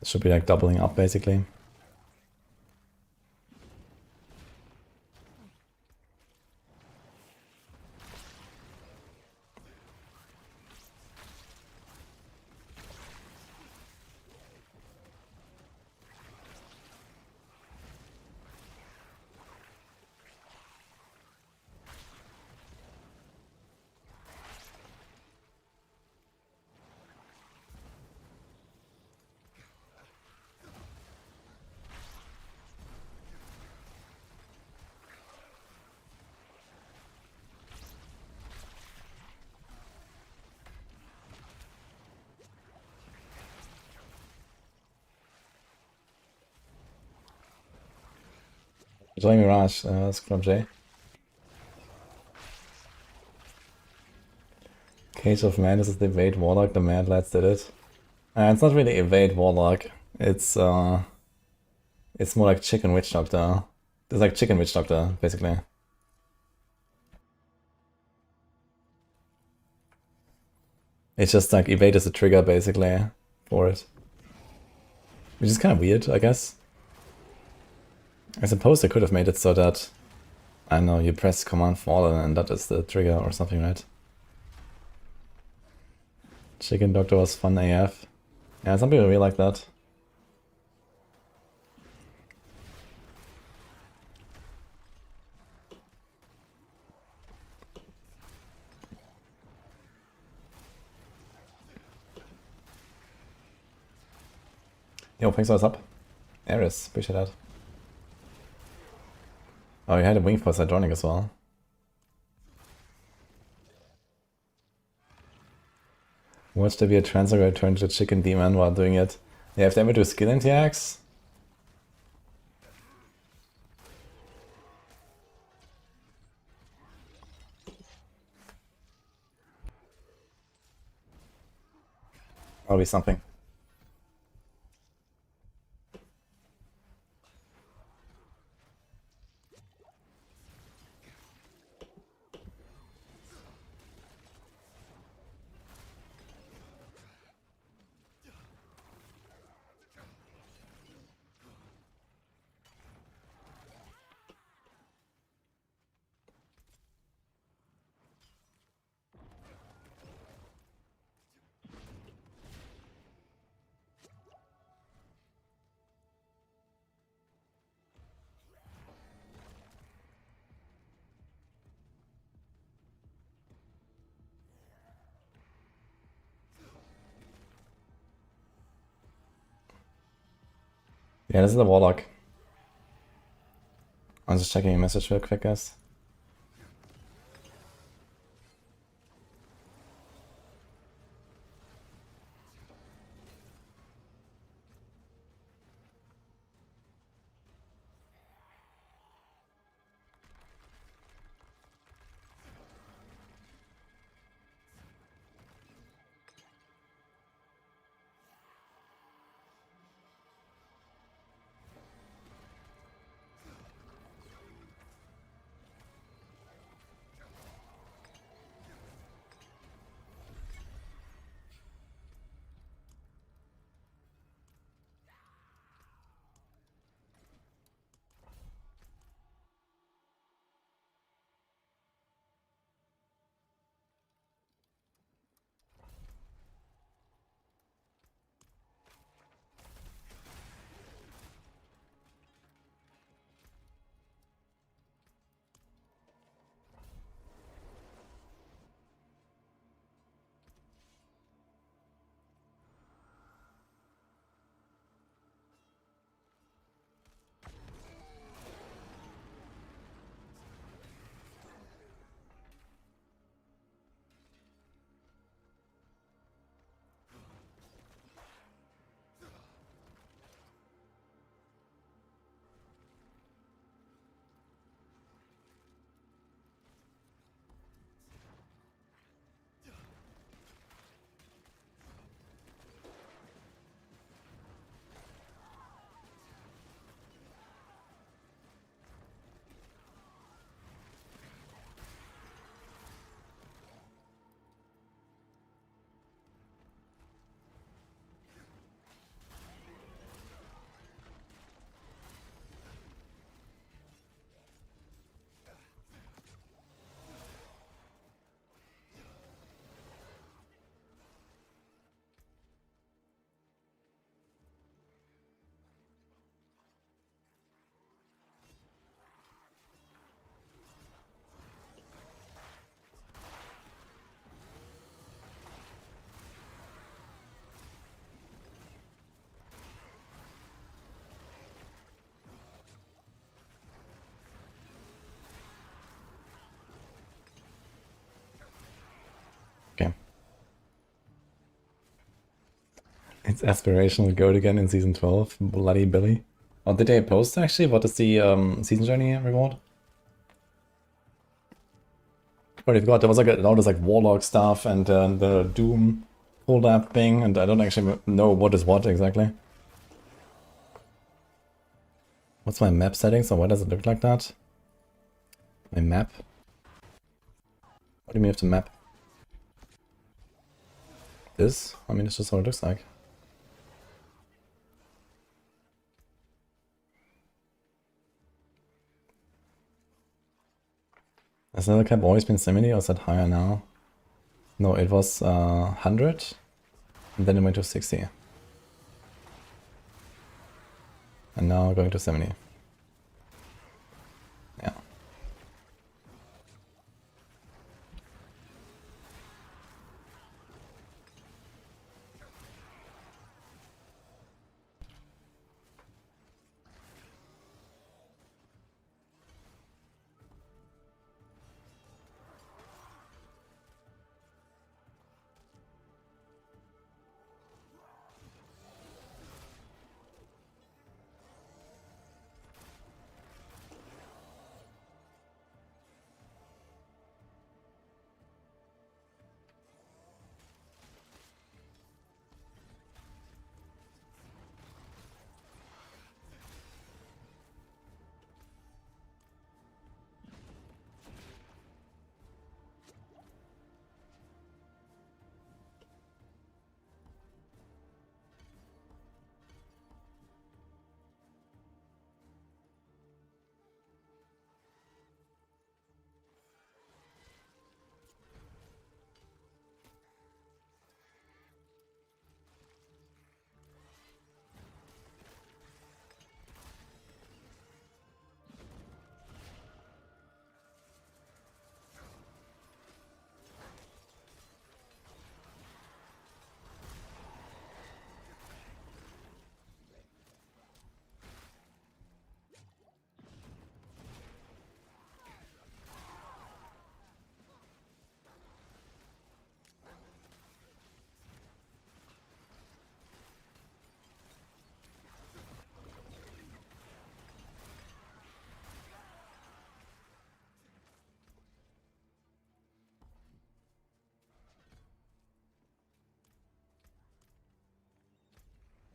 It should be like doubling up basically. Join Mirage, that's from Jay. Cage of Madness is the evade warlock, the Mad Lads did it. It's not really evade warlock. It's more like chicken witch doctor. It's like chicken witch doctor, basically. It's just like evade is a trigger basically for it. Which is kind of weird, I guess. I suppose they could have made it so that, I don't know, you press command fallen and that is the trigger or something, right? Chicken Doctor was fun AF. Yeah, some people really like that. Yo, thanks for what's up. Eris, appreciate that. Oh, you had a wing force joining as well. Watch there be a transfer turn to chicken demon while doing it. Yeah, if they ever do skill NTX. That'll be something. Yeah, this is the Warlock. I'm just checking a message real quick, guys. Okay. It's aspirational goat again in season 12. Bloody Billy. Oh, did they post actually? What is the season journey reward? Already forgot. There was like all this like Warlock stuff and the Doom pulled up thing, and I don't actually know what is what exactly. What's my map settings, or why does it look like that? My map? What do you mean with the map? This? I mean, it's just how it looks like. Has another cap always been 70, or is that higher now? No, it was 100, and then it went to 60. And now going to 70. Yeah.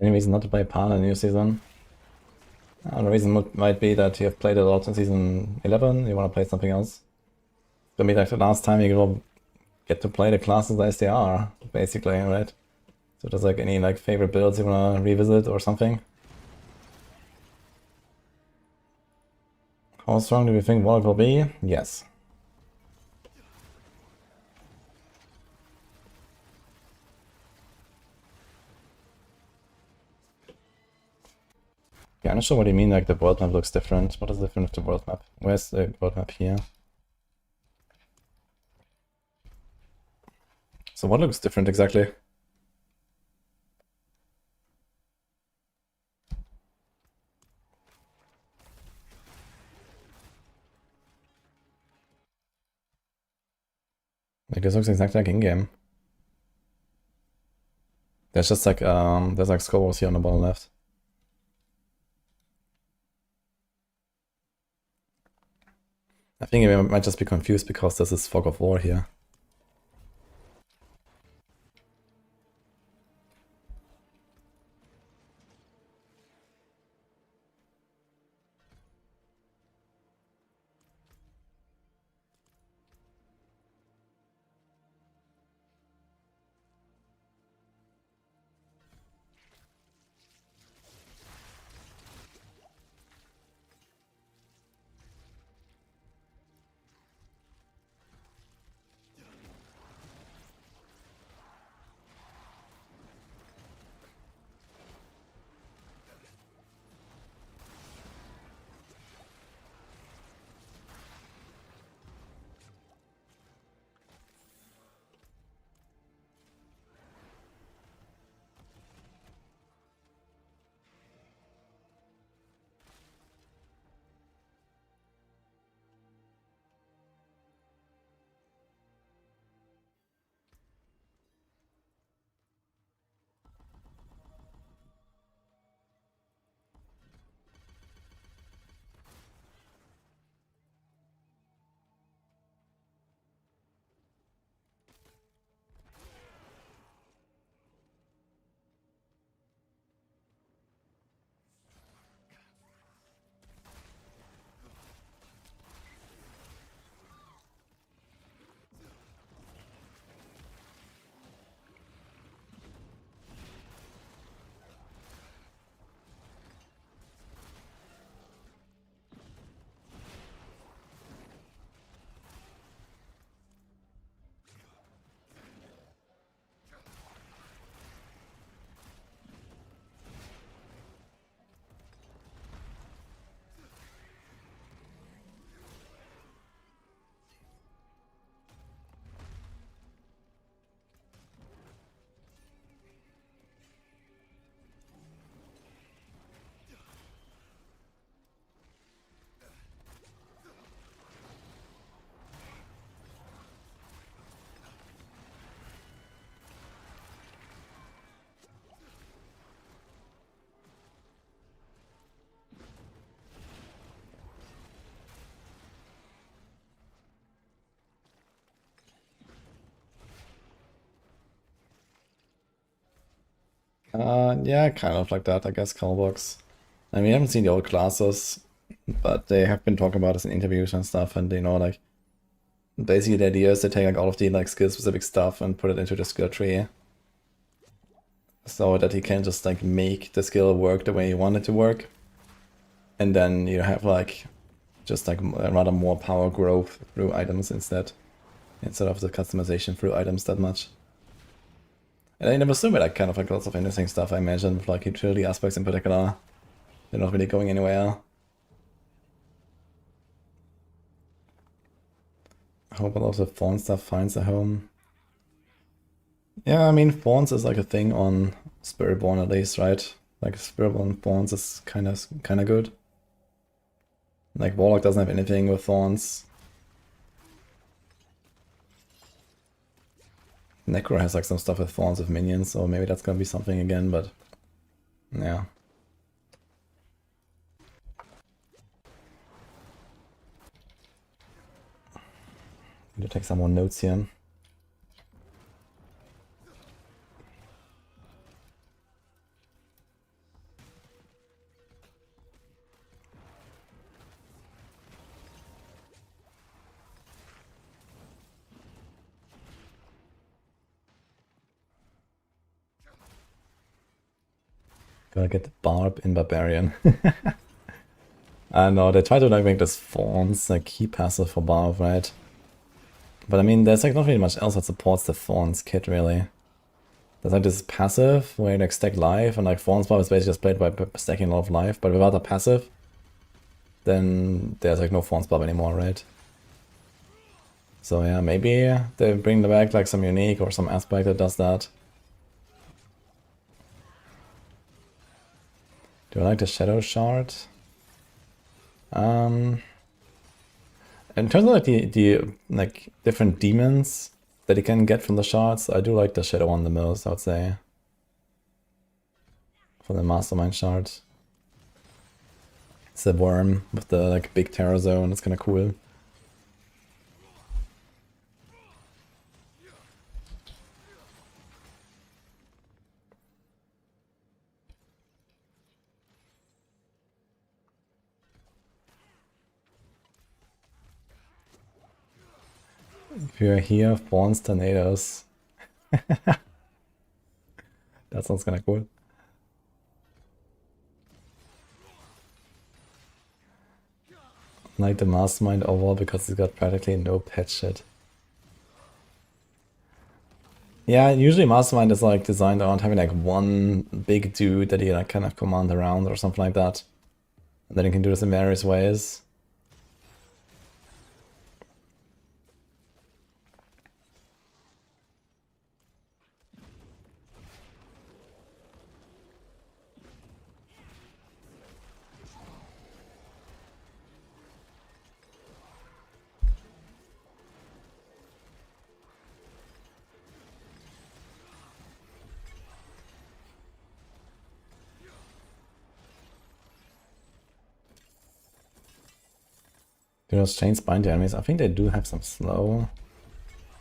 Any reason not to play Paladin new season? The reason might be that you have played a lot in season 11, you want to play something else. It's gonna be like the last time you will get to play the classes as they are, basically, right? So there's like any like favorite builds you wanna revisit or something? How strong do we think Warlock will be? Yes. Yeah, I'm not sure what you mean, like the world map looks different. What is different with the world map? Where's the world map here? So what looks different exactly? Like this looks exactly like in-game. There's just like there's like scrolls here on the bottom left. I think I might just be confused because this is Fog of War here. Yeah, kind of like that, I guess, Callbox. I mean, I haven't seen the old classes, but they have been talking about this in interviews and stuff, and you know, like, basically the idea is they take like all of the like skill-specific stuff and put it into the skill tree, so that you can just like make the skill work the way you want it to work, and then you have like just like rather more power growth through items instead of the customization through items that much. And I never assume like kind of like lots of interesting stuff I imagine, with like utility aspects in particular. They're not really going anywhere. I hope a lot of the fawn stuff finds a home. Yeah, I mean, fawns is like a thing on Spiritborn at least, right? Like Spiritborn fawns is kind of good. Like Warlock doesn't have anything with thorns. Necro has like some stuff with thorns with minions, so maybe that's gonna be something again, but yeah. Need to take some more notes here. Gotta get the Barb in Barbarian. I know, they try to like make this Thorns like key passive for Barb, right? But I mean, there's like not really much else that supports the Thorns kit, really. There's like this passive where you like stack life, and like Thorns Barb is basically just played by stacking a lot of life, but without a passive, then there's like no Thorns Barb anymore, right? So yeah, maybe they bring back like some unique or some aspect that does that. Do I like the Shadow Shard? In terms of like the like different demons that you can get from the shards, I do like the Shadow one the most, I would say. For the Mastermind shard. It's a worm with the like big terror zone, it's kinda cool. If you're here, Fawns Tornadoes. That sounds kinda cool. Like the Mastermind overall because it's got practically no pet shit. Yeah, usually Mastermind is like designed around having like one big dude that you like kind of command around or something like that. And then you can do this in various ways. Do those chains bind the enemies? I think they do have some slow.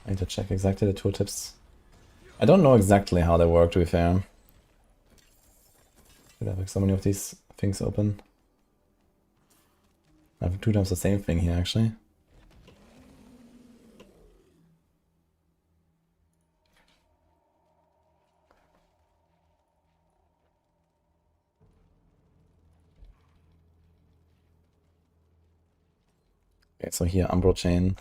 I need to check exactly the tooltips. I don't know exactly how they work, to be fair. I have like so many of these things open. I have 2 times the same thing here, actually. Okay, so here, Umbral Chain.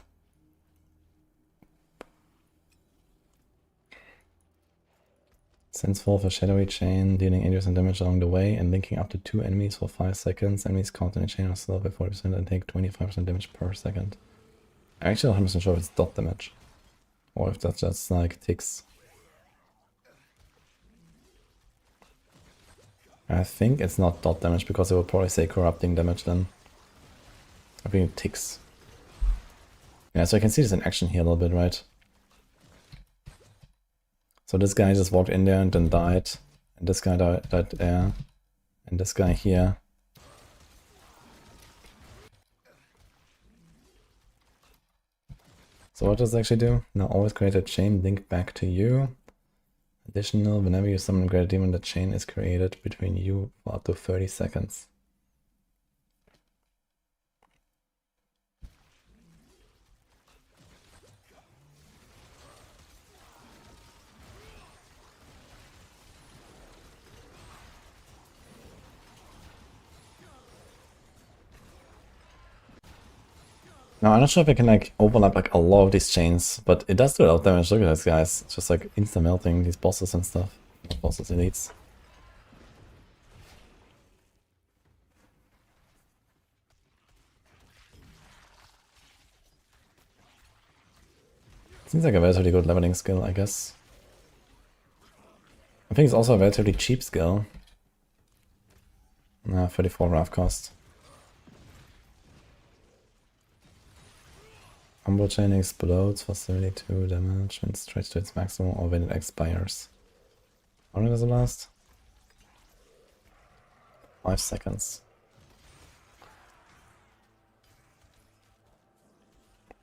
Sends forth a shadowy chain, dealing injuries and damage along the way, and linking up to 2 enemies for 5 seconds. Enemies caught in a chain are slow by 40% and take 25% damage per second. I'm actually not 100% sure if it's dot damage. Or if that's just like ticks. I think it's not dot damage because it will probably say corrupting damage then. I think it ticks. Yeah, so I can see this in action here a little bit, right? So this guy just walked in there and then died. And this guy died there. And this guy here. So what does it actually do? Now always create a chain link back to you. Additional, whenever you summon a greater demon, the chain is created between you for up to 30 seconds. Now, I'm not sure if I can like overlap like a lot of these chains, but it does do a lot of damage. Look at this, guys. It's just like insta-melting these bosses and stuff. Bosses, elites. Seems like a relatively good leveling skill, I guess. I think it's also a relatively cheap skill. 34 wrath cost. Combo chain explodes for 72 damage when stretched to its maximum or when it expires. How long does it last? 5 seconds.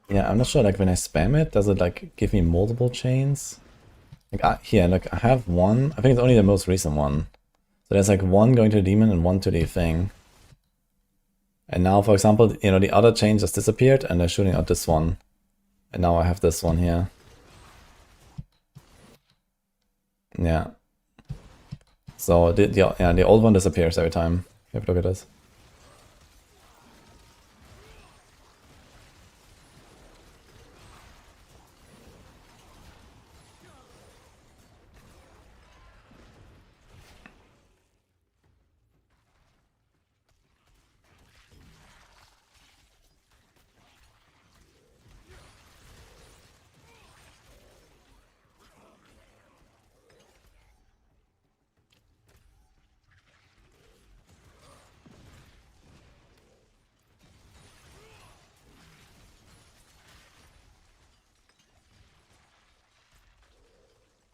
Yeah, I'm not sure, like when I spam it, does it like give me multiple chains? Like here, like I have one, I think it's only the most recent one. So there's like one going to the demon and one to the thing. And now, for example, you know, the other chain just disappeared and they're shooting out this one. And now I have this one here. Yeah. So the old one disappears every time. Have a look at this.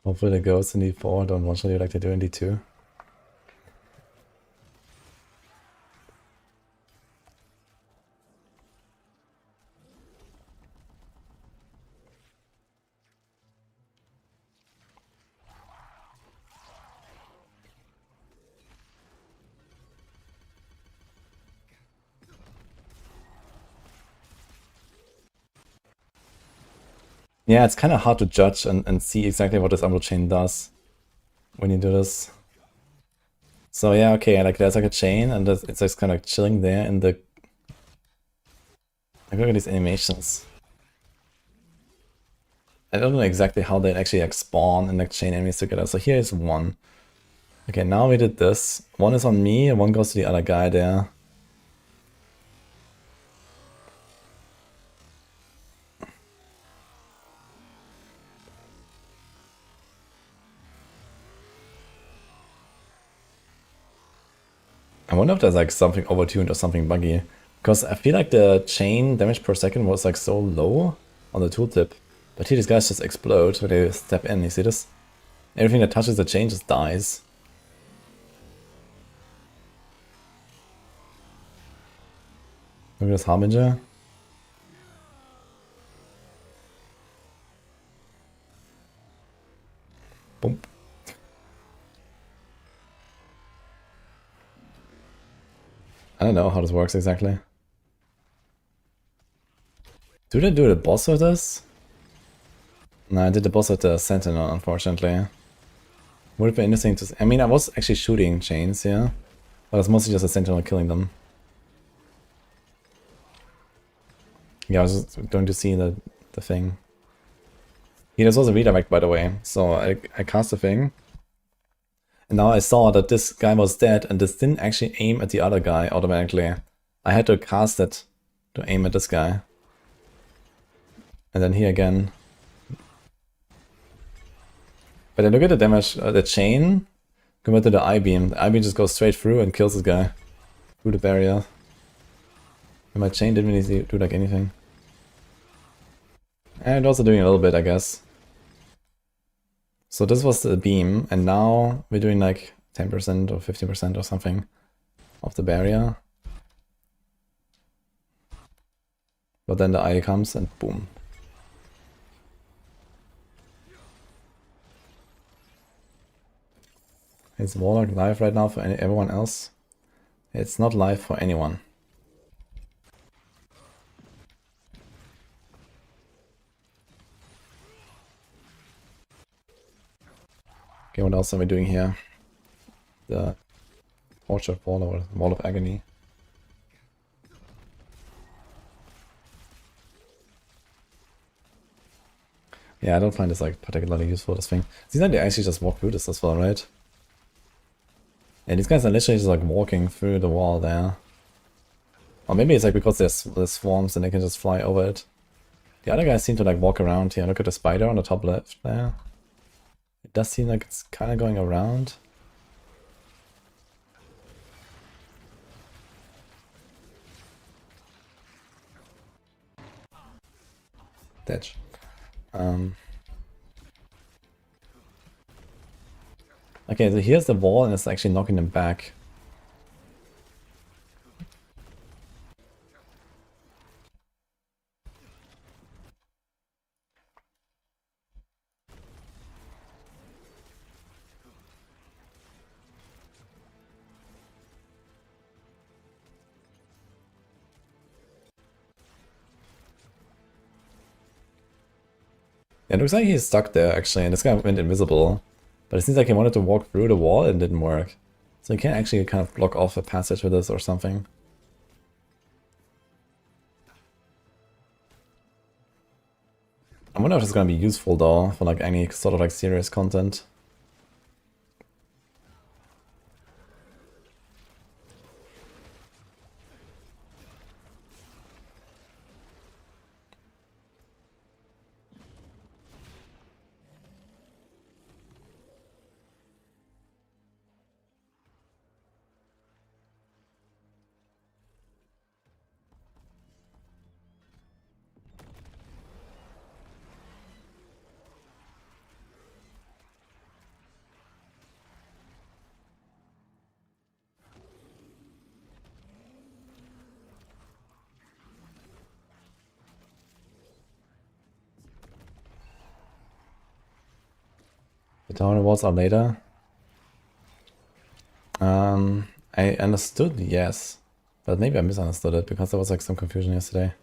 Hopefully the ghosts in D4 don't one-shot you like they do in D2. Yeah, it's kind of hard to judge and see exactly what this Umbral chain does when you do this. So yeah, okay, like there's like a chain and it's just kind of chilling there in the... Like look at these animations. I don't know exactly how they actually like spawn and like chain enemies together. So here is one. Okay, now we did this. One is on me and one goes to the other guy there. I wonder if there's like something overtuned or something buggy. Because I feel like the chain damage per second was like so low on the tooltip. But here these guys just explode when they step in, you see this? Everything that touches the chain just dies. Look at this Harbinger. Boom. I don't know how this works exactly. Do they do the boss with this? No, I did the boss with the Sentinel, unfortunately. Would have been interesting to see. I mean, I was actually shooting chains, yeah. But it's mostly just a Sentinel killing them. Yeah, I was just going to see the thing. Yeah, this was a redirect, by the way. So I cast the thing. And now I saw that this guy was dead and this didn't actually aim at the other guy automatically. I had to cast it to aim at this guy. And then here again. But then look at the damage, the chain compared to the I-beam. The I-beam just goes straight through and kills this guy. Through the barrier. And my chain didn't really do like anything. And also doing a little bit, I guess. So this was the beam, and now we're doing like 10% or 50% or something of the barrier. But then the eye comes and boom. Is Warlock live right now for everyone else? It's not live for anyone. Okay, what else are we doing here? The Orchard Wall or Wall of Agony. Yeah, I don't find this like particularly useful, this thing. Seems like they actually just walk through this as well, right? Yeah, these guys are literally just like walking through the wall there. Or maybe it's like because there's swarms and they can just fly over it. The other guys seem to like walk around here. Look at the spider on the top left there. It does seem like it's kind of going around. Ditch. Okay, so here's the wall and it's actually knocking them back. Yeah, it looks like he's stuck there actually, and this guy went invisible. But it seems like he wanted to walk through the wall and it didn't work. So he can't actually kind of block off a passage with this or something. I wonder if it's gonna be useful though, for like any sort of like serious content. The tower walls are later. I understood, yes. But maybe I misunderstood it because there was like some confusion yesterday.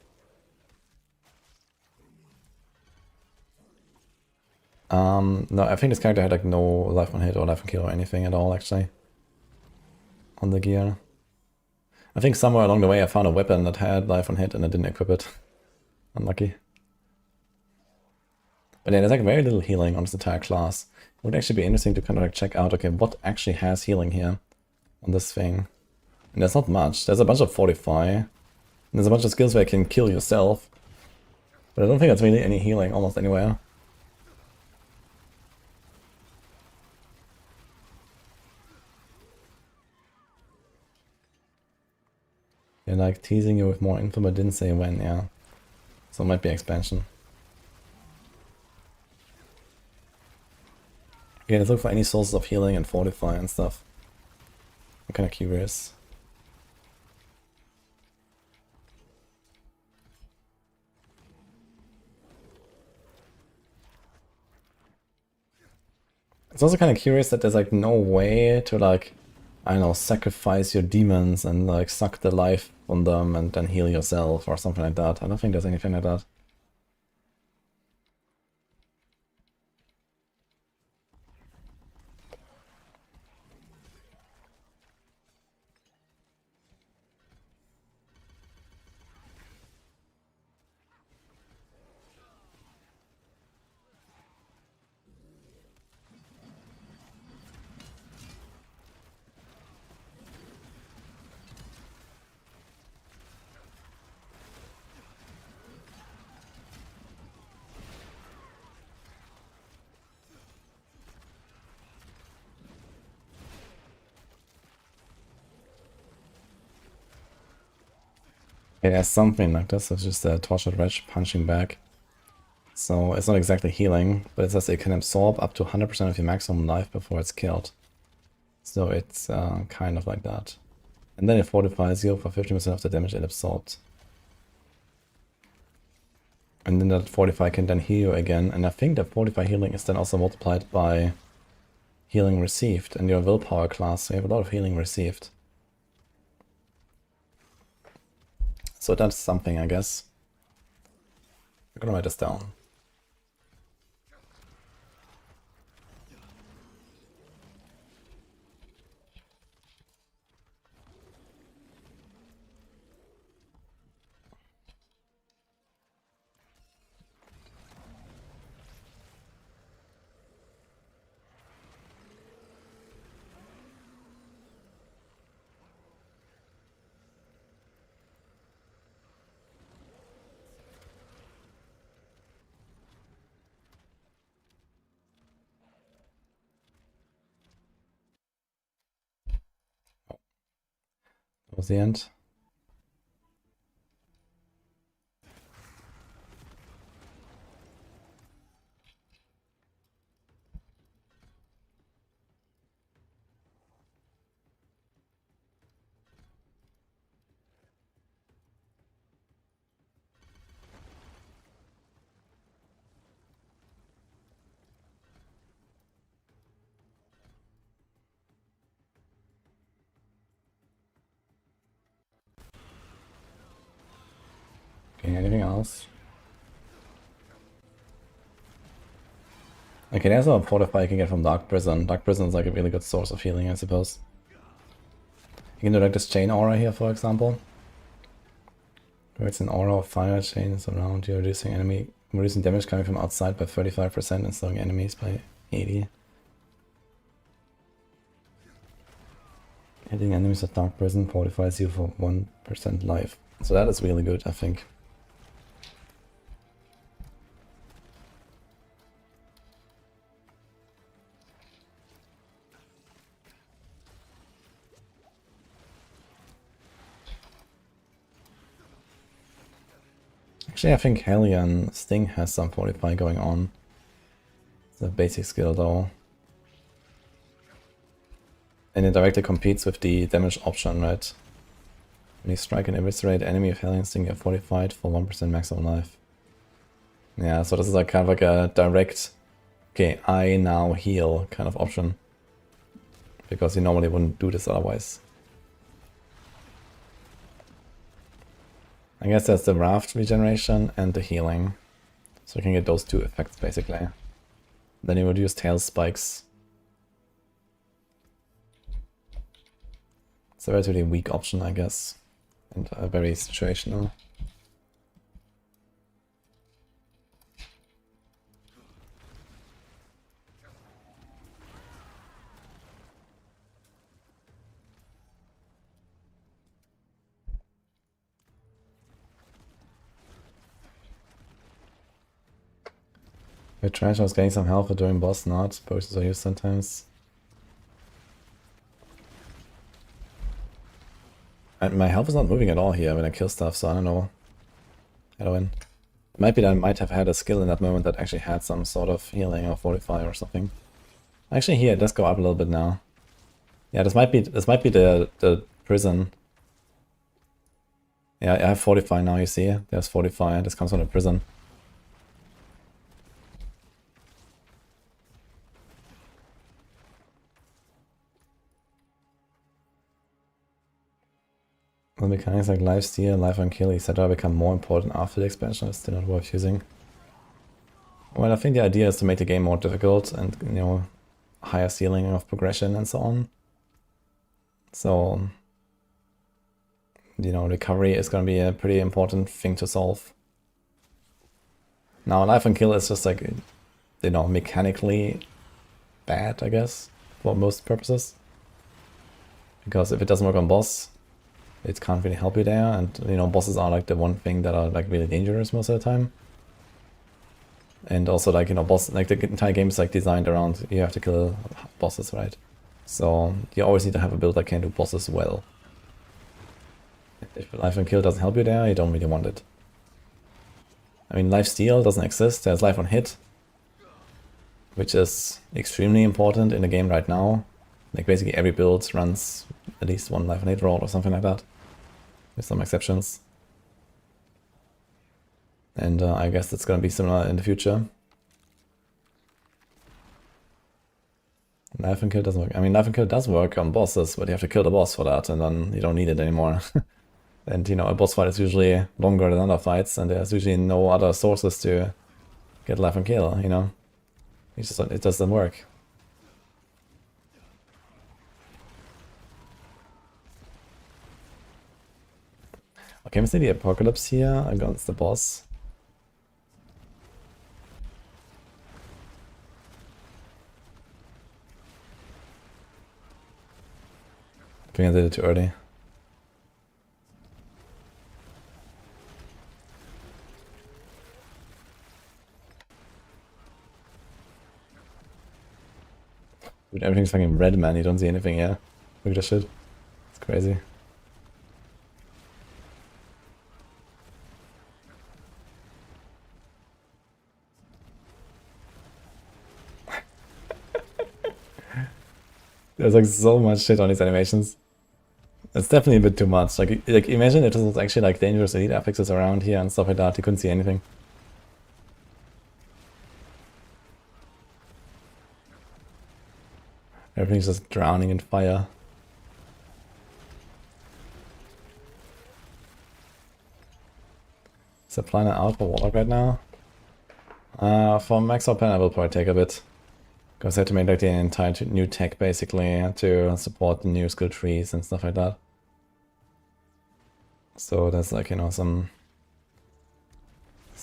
No, I think this character had like no life on hit or life on kill or anything at all actually. On the gear. I think somewhere along the way I found a weapon that had life on hit and I didn't equip it. Unlucky. But yeah, there's like very little healing on this entire class. It would actually be interesting to kind of like check out, okay, what actually has healing here on this thing. And there's not much. There's a bunch of fortify. And there's a bunch of skills where you can kill yourself. But I don't think there's really any healing almost anywhere. They're like teasing you with more info but didn't say when, yeah. So it might be expansion. Okay, let's look for any sources of healing and fortify and stuff. I'm kind of curious. It's also kind of curious that there's like no way to like, I don't know, sacrifice your demons and like suck the life from them and then heal yourself or something like that. I don't think there's anything like that. Yeah, something like this. It's just a tortured wretch punching back. So it's not exactly healing, but it says it can absorb up to 100% of your maximum life before it's killed. So it's kind of like that. And then it fortifies you for 50% of the damage it absorbed. And then that fortify can then heal you again. And I think that fortify healing is then also multiplied by healing received, and your willpower class, so you have a lot of healing received. So that's something, I guess. I'm gonna write this down. That was the end. Okay, anything else? Okay, there's a fortify you can get from Dark Prison. Dark Prison is like a really good source of healing, I suppose. You can do like this chain aura here, for example. Creates an aura of fire chains around you, reducing damage coming from outside by 35% and slowing enemies by 80. Hitting enemies at Dark Prison fortifies you for 1% life. So that is really good, I think. Actually, I think Hellion Sting has some fortify going on. It's a basic skill though. And it directly competes with the damage option, right? When you strike and eviscerate enemy of Hellion Sting, you're fortified for 1% maximum life. Yeah, so this is like kind of like a direct, okay, I now heal kind of option. Because you normally wouldn't do this otherwise. I guess that's the raft regeneration and the healing. So you can get those two effects basically. Then you would use tail spikes. It's a relatively weak option, I guess. And very situational. With trash, I was getting some health for doing boss not. Potions are used sometimes. And my health is not moving at all here when I kill stuff, so I don't know how to win. It might be that I might have had a skill in that moment that actually had some sort of healing or fortify or something. Actually here, it does go up a little bit now. Yeah, this might be the prison. Yeah, I have fortify now, you see. There's fortify, this comes from the prison. The mechanics like lifesteal, life and kill, etc. become more important after the expansion. It's still not worth using. Well, I think the idea is to make the game more difficult and, you know, higher ceiling of progression and so on. So, you know, recovery is going to be a pretty important thing to solve. Now, life and kill is just like, you know, mechanically bad, I guess, for most purposes. Because if it doesn't work on boss, it can't really help you there, and you know, bosses are like the one thing that are like really dangerous most of the time. And also like, you know, like the entire game is like designed around you have to kill bosses, right? So you always need to have a build that can do bosses well. If life and kill doesn't help you there, you don't really want it. I mean, life steal doesn't exist, there's life on hit, which is extremely important in the game right now. Like basically every build runs at least one life on hit roll or something like that, with some exceptions. And I guess that's gonna be similar in the future. Knife and kill doesn't work. I mean, knife and kill does work on bosses, but you have to kill the boss for that, and then you don't need it anymore. And, you know, a boss fight is usually longer than other fights, and there's usually no other sources to get life and kill, you know? It just doesn't work. Okay, we see the Apocalypse here against the boss. I think I did it too early. Dude, everything's fucking red, man. You don't see anything, yeah? Look at this shit. It's crazy. There's like so much shit on these animations. It's definitely a bit too much. Like imagine if this was actually like dangerous elite affixes around here and stuff like that. You couldn't see anything. Everything's just drowning in fire. Is the planner out for Warlock right now? For Maxroll plan I will probably take a bit. Because I have to make like the entire new tech basically to support the new skill trees and stuff like that. So there's like, you know, some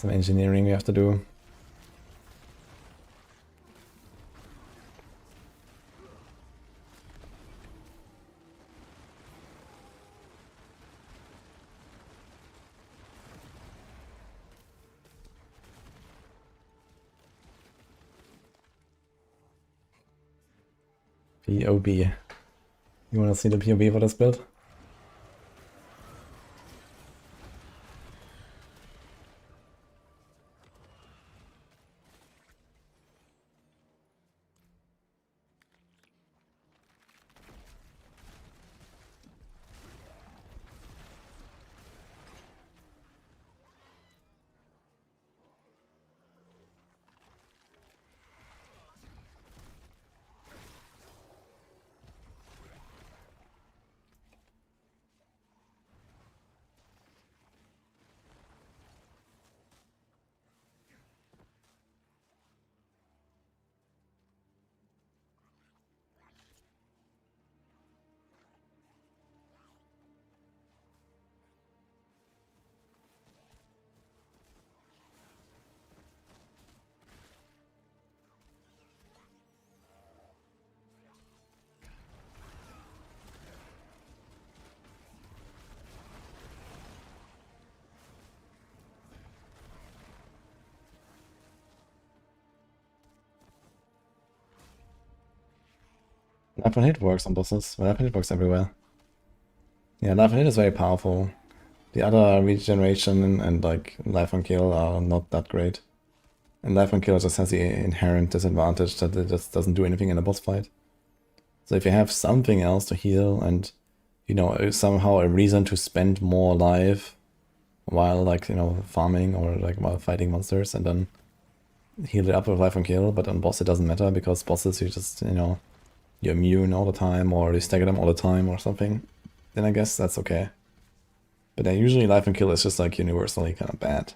engineering we have to do. POB. You wanna see the POB for this build? Knife and hit works on bosses, but knife and hit works everywhere. Yeah, knife and hit is very powerful. The other regeneration and like life on kill are not that great. And life on kill just has the inherent disadvantage that it just doesn't do anything in a boss fight. So if you have something else to heal and, you know, somehow a reason to spend more life while like, you know, farming or like while fighting monsters and then heal it up with life on kill, but on boss it doesn't matter because bosses you just, you know, you're immune all the time or you stagger them all the time or something, then I guess that's okay. But then usually life and kill is just like universally kind of bad.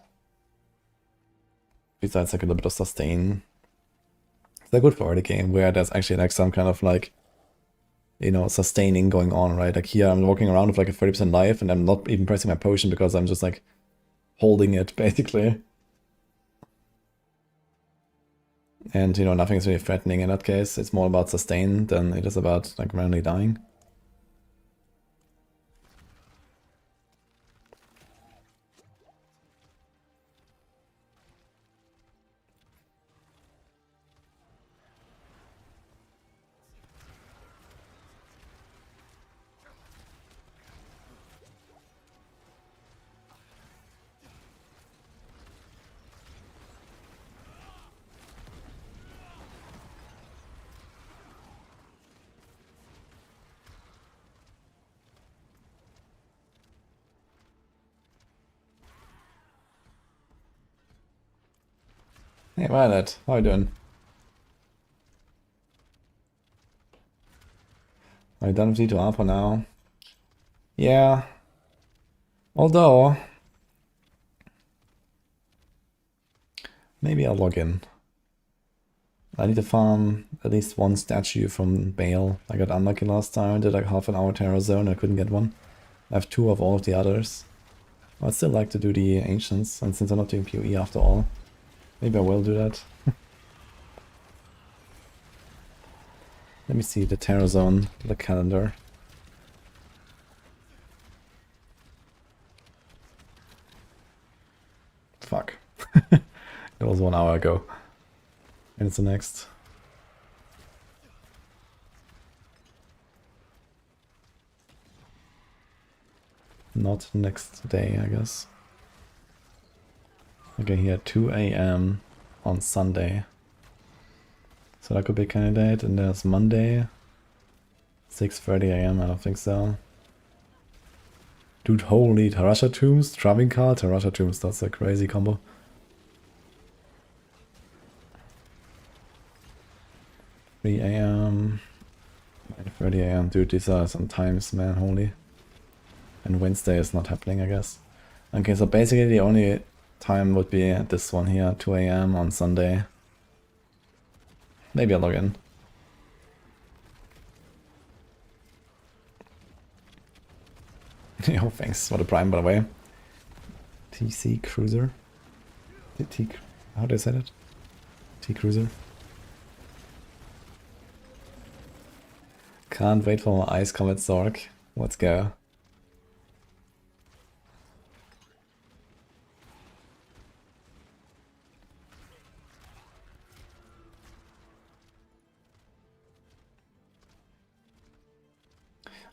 Besides like a little bit of sustain. They're good for early game where there's actually like some kind of like, you know, sustaining going on, right? Like here I'm walking around with like a 30% life and I'm not even pressing my potion because I'm just like holding it basically. And, you know, nothing is really threatening in that case. It's more about sustain than it is about like randomly dying. Hey Violet, how are you doing? Are you done with D2R for now? Yeah. Although... maybe I'll log in. I need to farm at least one statue from Bale. I got unlucky last time, I did like half an hour Terror Zone, I couldn't get one. I have 2 of all of the others. I'd still like to do the Ancients, and since I'm not doing PoE after all, maybe I will do that. Let me see the Terror Zone, the calendar. Fuck. It was 1 hour ago. And it's the next. Not next day, I guess. Okay, here 2 AM on Sunday. So that could be a candidate. And there's Monday, 6:30 AM, I don't think so. Dude, holy, Tarasha Tombs, Travincar, Tarasha Tombs, that's a crazy combo. AM, 9:30 AM, dude, these are some times, man, holy. And Wednesday is not happening, I guess. Okay, so basically the only time would be this one here, 2 AM on Sunday. Maybe I'll log in. Yo, thanks for the prime, by the way. TC Cruiser. How do I say that? T Cruiser. Can't wait for my Ice Comet Zork. Let's go.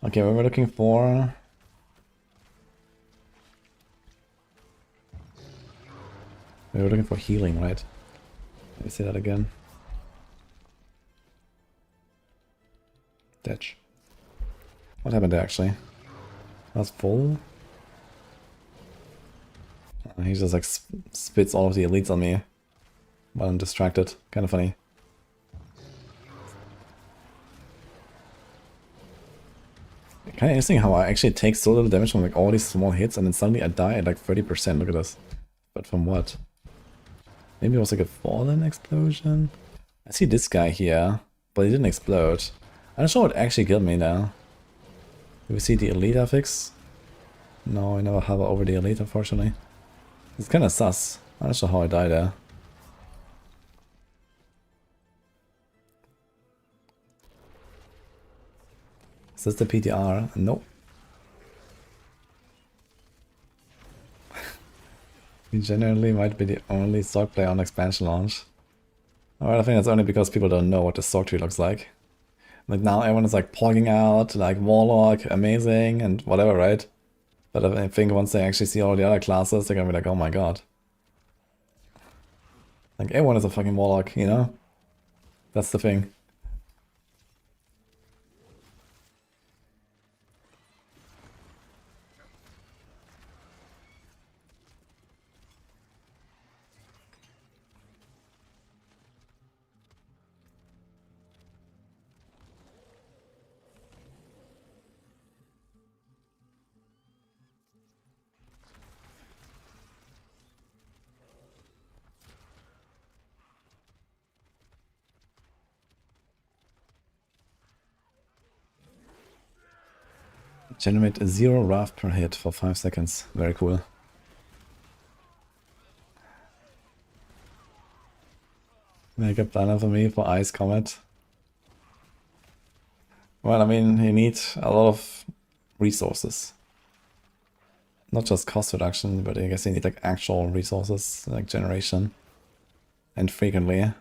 Okay, we were looking for... we were looking for healing, right? Let me say that again. Ditch. What happened there, actually? That's full? He just like spits all of the elites on me while I'm distracted. Kind of funny. Kind of interesting how I actually take so little damage from like all these small hits and then suddenly I die at like 30%. Look at this. But from what? Maybe it was like a fallen explosion? I see this guy here, but he didn't explode. I'm not sure what actually killed me now. Do we see the elite affix? No, I never hover over the elite, unfortunately. It's kind of sus. I'm not sure how I died there. Is this the PTR? Nope. We generally might be the only Sork player on expansion launch. Alright, I think that's only because people don't know what the Sork tree looks like. Like now everyone is like pogging out, like Warlock, amazing, and whatever, right? But I think once they actually see all the other classes, they're gonna be like, oh my god. Like everyone is a fucking Warlock, you know? That's the thing. Generate 0 wrath per hit for 5 seconds. Very cool. Make a planner for me for Ice Comet. Well, I mean, you need a lot of resources. Not just cost reduction, but I guess you need like actual resources, like generation. And frequently.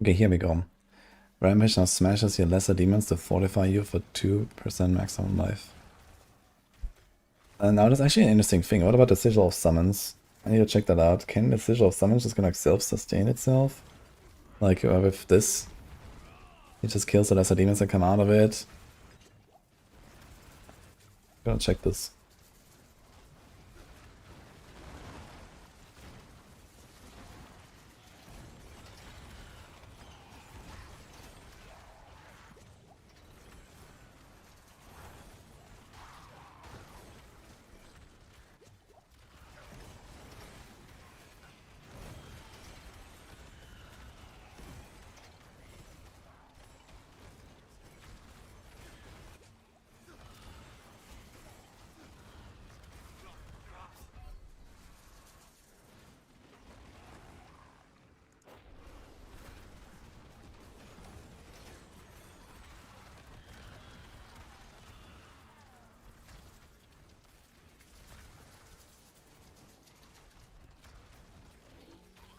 Okay, here we go. Rampage now smashes your lesser demons to fortify you for 2% maximum life. And now there's actually an interesting thing. What about the Sigil of Summons? I need to check that out. Can the Sigil of Summons just gonna like self-sustain itself? Like with this? It just kills the lesser demons that come out of it. Gotta check this.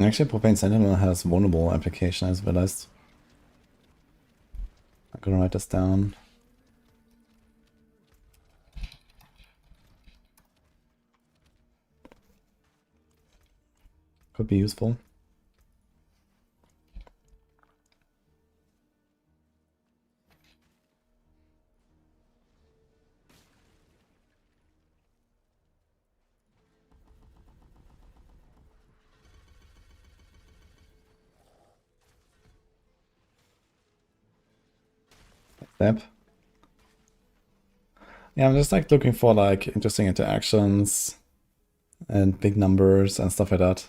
Actually, Profane Sentinel has vulnerable application, I just realized. I'm gonna write this down. Could be useful. Step. Yeah, I'm just like looking for like interesting interactions and big numbers and stuff like that.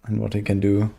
And what he can do.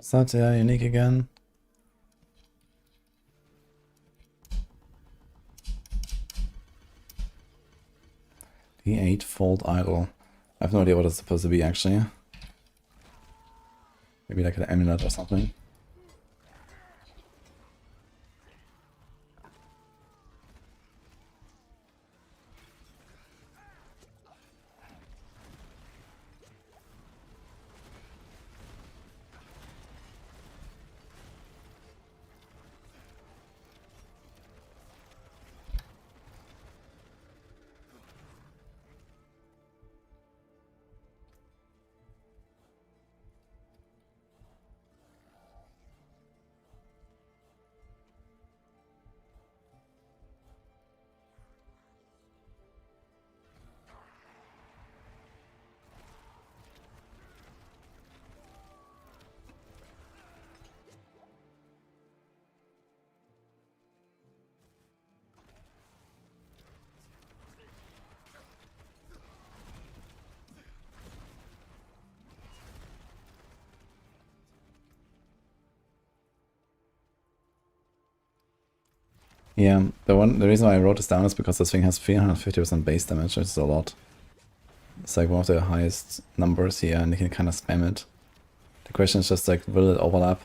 What's that? Yeah, unique again. The eightfold idol. I have no idea what it's supposed to be actually. Maybe like an amulet or something. Yeah, the reason why I wrote this down is because this thing has 350% base damage, which is a lot. It's like one of the highest numbers here, and you can kind of spam it. The question is just like, will it overlap?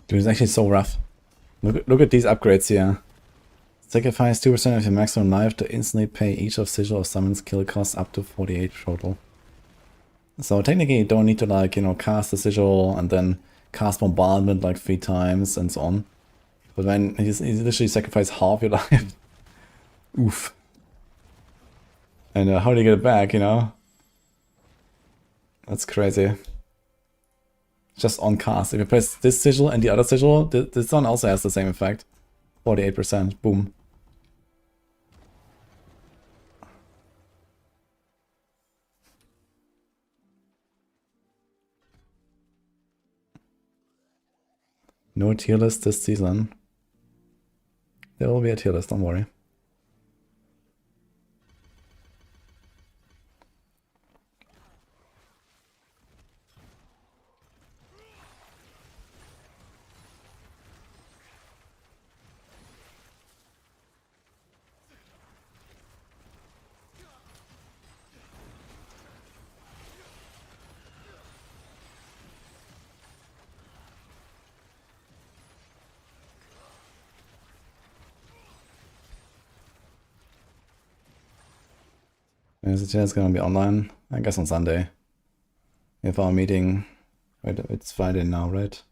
Dude, it's actually so rough. Look at these upgrades here. Sacrifice 2% of your maximum life to instantly pay each of Sigil or Summon's kill costs up to 48 total. So technically you don't need to like, you know, cast the Sigil and then cast Bombardment like 3 times and so on. But when you literally sacrifice half your life. Oof. And how do you get it back, you know? That's crazy. Just on cast. If you press this Sigil and the other Sigil, this one also has the same effect. 48%. Boom. No tier list this season. There will be a tier list, don't worry. Is the chance gonna be online? I guess on Sunday. We have our meeting. Wait, it's Friday now, right?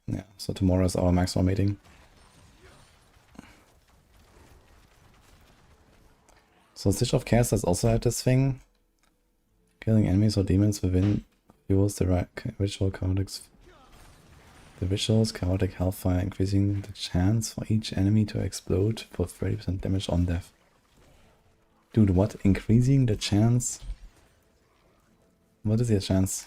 Yeah, so tomorrow is our Maxroll meeting. So Stitch of Chaos does also have this thing. Killing enemies or demons within fuels the ritual chaotic. The ritual's chaotic hellfire, increasing the chance for each enemy to explode for 30% damage on death. Dude, what? Increasing the chance? What is your chance?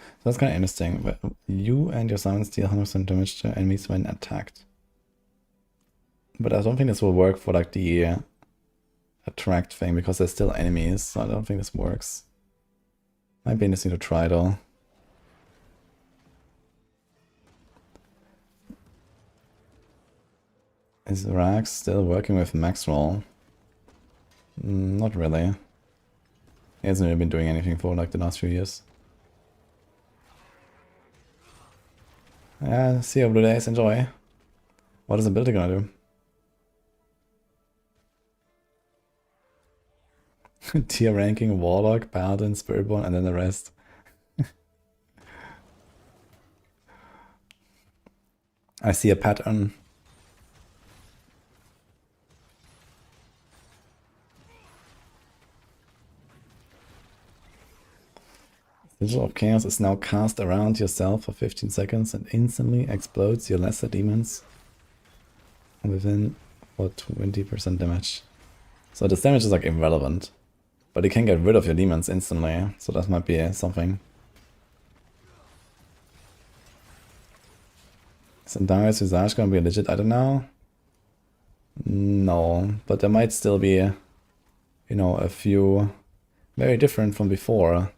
So that's kind of interesting. You and your summons deal 100% damage to enemies when attacked. But I don't think this will work for like the attract thing because there's still enemies, so I don't think this works. Might be interesting to try though. Is Rax still working with Maxroll? Not really. He hasn't really been doing anything for like the last few years. Yeah, see you, Blue Days, enjoy. What is the ability gonna do? Tier ranking, Warlock, Paladin, Spiritborn, and then the rest. I see a pattern. Sigil of Chaos is now cast around yourself for 15 seconds and instantly explodes your lesser demons within for 20% damage. So this damage is like irrelevant, but you can get rid of your demons instantly, so that might be something. Is Darius Visage gonna be a legit item now? No, but there might still be, you know, a few very different from before.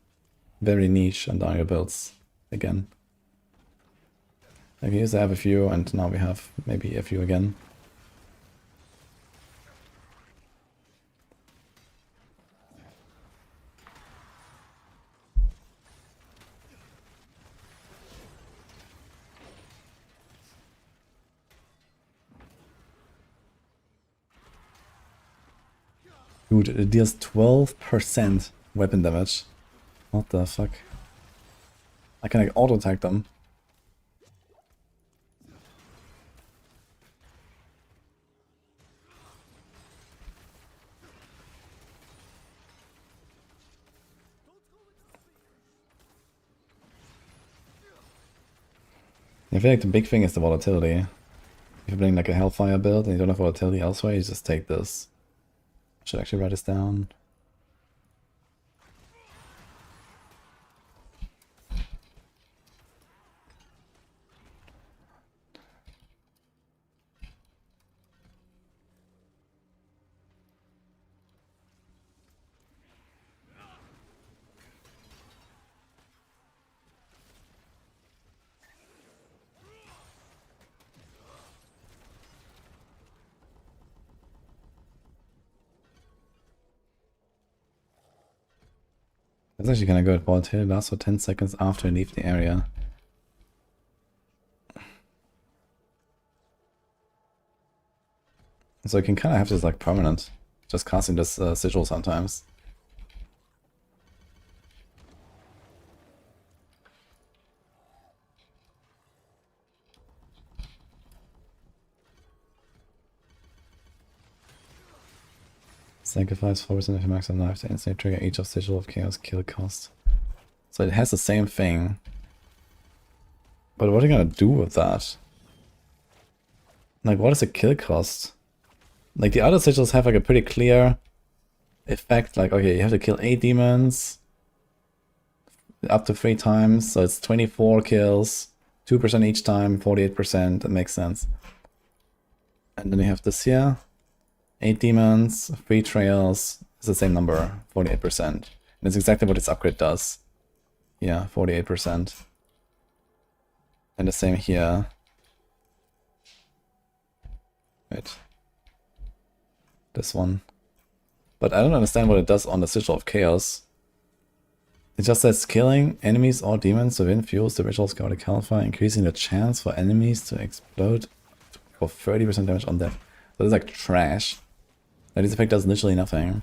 Very niche Andario builds again. Like we used to have a few and now we have maybe a few again. Dude, it deals 12% weapon damage. What the fuck? I can like auto attack them. I feel like the big thing is the volatility. If you're playing like a Hellfire build and you don't have volatility elsewhere, you just take this. I should actually write this down. That's actually kind of good. Volatility lasts for 10 seconds after you leave the area. So you can kind of have this like permanent. Just casting this sigil sometimes. Sacrifice 4% of your maximum life to instantly trigger each of Sigil of Chaos kill cost. So it has the same thing. But what are you gonna do with that? Like, what is the kill cost? Like, the other sigils have like a pretty clear effect. Like, okay, you have to kill 8 demons up to 3 times, so it's 24 kills, 2% each time, 48%. That makes sense. And then you have this here. 8 demons, 3 trails, it's the same number, 48%. And it's exactly what this upgrade does. Yeah, 48%. And the same here. Right. This one. But I don't understand what it does on the Sigil of Chaos. It just says killing enemies or demons within fuels the ritual Scout Caliphate, increasing the chance for enemies to explode for 30% damage on death. So it's like trash. Like, this effect does literally nothing.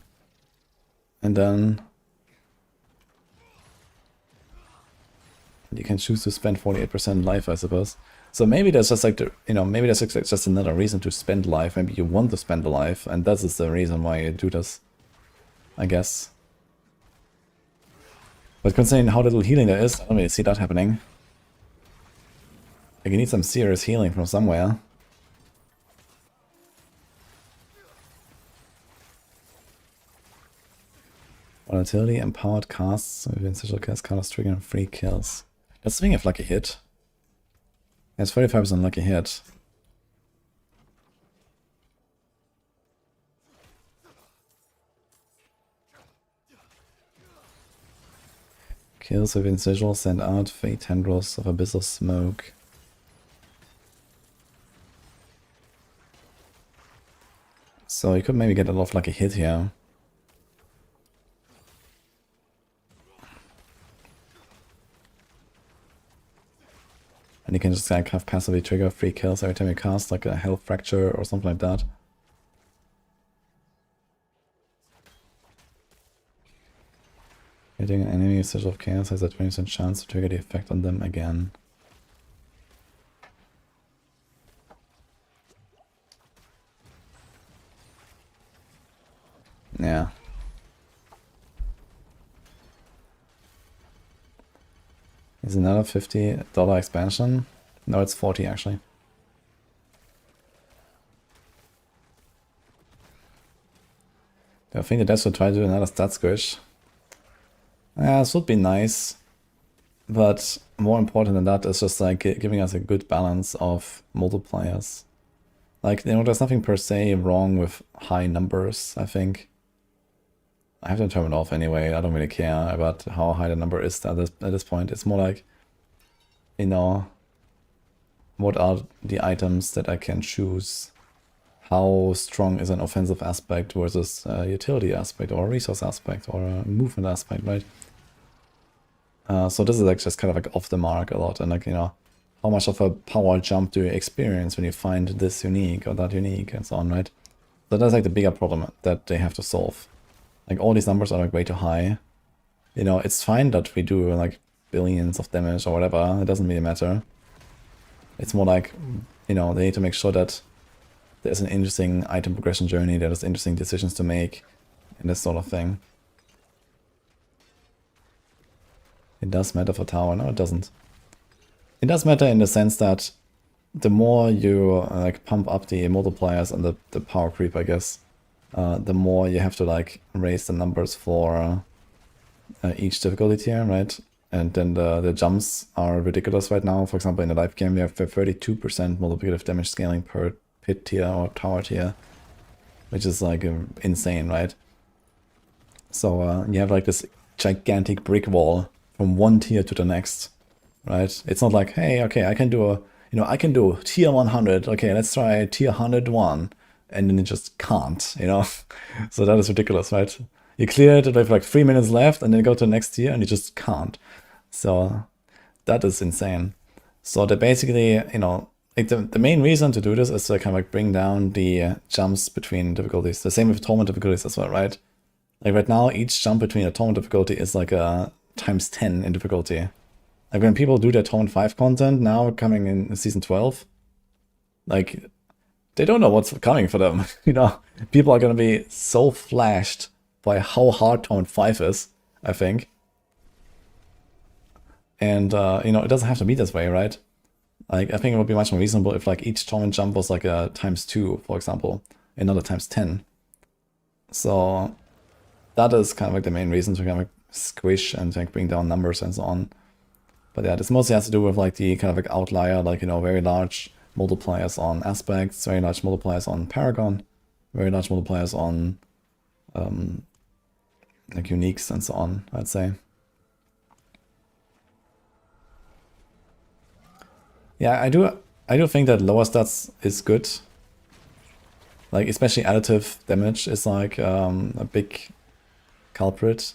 And then you can choose to spend 48% life, I suppose. So maybe that's just like, maybe that's just another reason to spend life. Maybe you want to spend the life, and that is the reason why you do this, I guess. But considering how little healing there is, I don't really see that happening. Like, you need some serious healing from somewhere. Volatility, empowered casts within Sigil cast counters triggering 3 kills. That's swing of lucky hit. It's 35% lucky hit. Kills within Sigil send out 3 tendrils of abyssal smoke. So you could maybe get a lot of lucky hit here. And you can just like have passively trigger 3 kills every time you cast like a health fracture or something like that. Hitting an enemy Sigil of Chaos has a 20% chance to trigger the effect on them again. Yeah. Is another $50 expansion? No, it's 40 actually. I think the devs will try to do another stat squish. Yeah, this would be nice. But more important than that is just like giving us a good balance of multipliers. Like, there's nothing per se wrong with high numbers, I think. I have to turn it off anyway. I don't really care about how high the number is at this point. It's more like, what are the items that I can choose? How strong is an offensive aspect versus a utility aspect or a resource aspect or a movement aspect, right? So this is like just kind of like off the mark a lot, and like, how much of a power jump do you experience when you find this unique or that unique and so on, right? So that's like the bigger problem that they have to solve. Like, all these numbers are like way too high. It's fine that we do like billions of damage or whatever. It doesn't really matter. It's more like, they need to make sure that there's an interesting item progression journey, there's interesting decisions to make, and this sort of thing. It does matter for tower. No, it doesn't. It does matter in the sense that the more you like pump up the multipliers and the power creep, I guess, the more you have to like raise the numbers for each difficulty tier, right? And then the jumps are ridiculous right now. For example, in the live game, we have 32% multiplicative damage scaling per pit tier or tower tier, which is like insane, right? So you have like this gigantic brick wall from one tier to the next, right? It's not like, hey, okay, I can do I can do tier 100. Okay, let's try tier 101. And then it just can't, So that is ridiculous, right? You clear it with like 3 minutes left and then go to the next tier and you just can't. So that is insane. So they basically, you know, like the main reason to do this is to kind of like bring down the jumps between difficulties. The same with tournament difficulties as well, right? Like right now, each jump between a tournament difficulty is like a times 10 in difficulty. Like when people do their tournament 5 content now coming in season 12, like they don't know what's coming for them. You know, people are gonna be so flashed by how hard tournament 5 is, I think. And you know, it doesn't have to be this way, right? Like I think it would be much more reasonable if like each tournament jump was like a times 2, for example, another times 10. So that is kind of like the main reason to kind of like squish and like bring down numbers and so on. But yeah, this mostly has to do with like the kind of like outlier, like, you know, very large multipliers on aspects, very large multipliers on Paragon, very large multipliers on like uniques and so on, I'd say. Yeah, I do think that lower stats is good. Like especially additive damage is like a big culprit.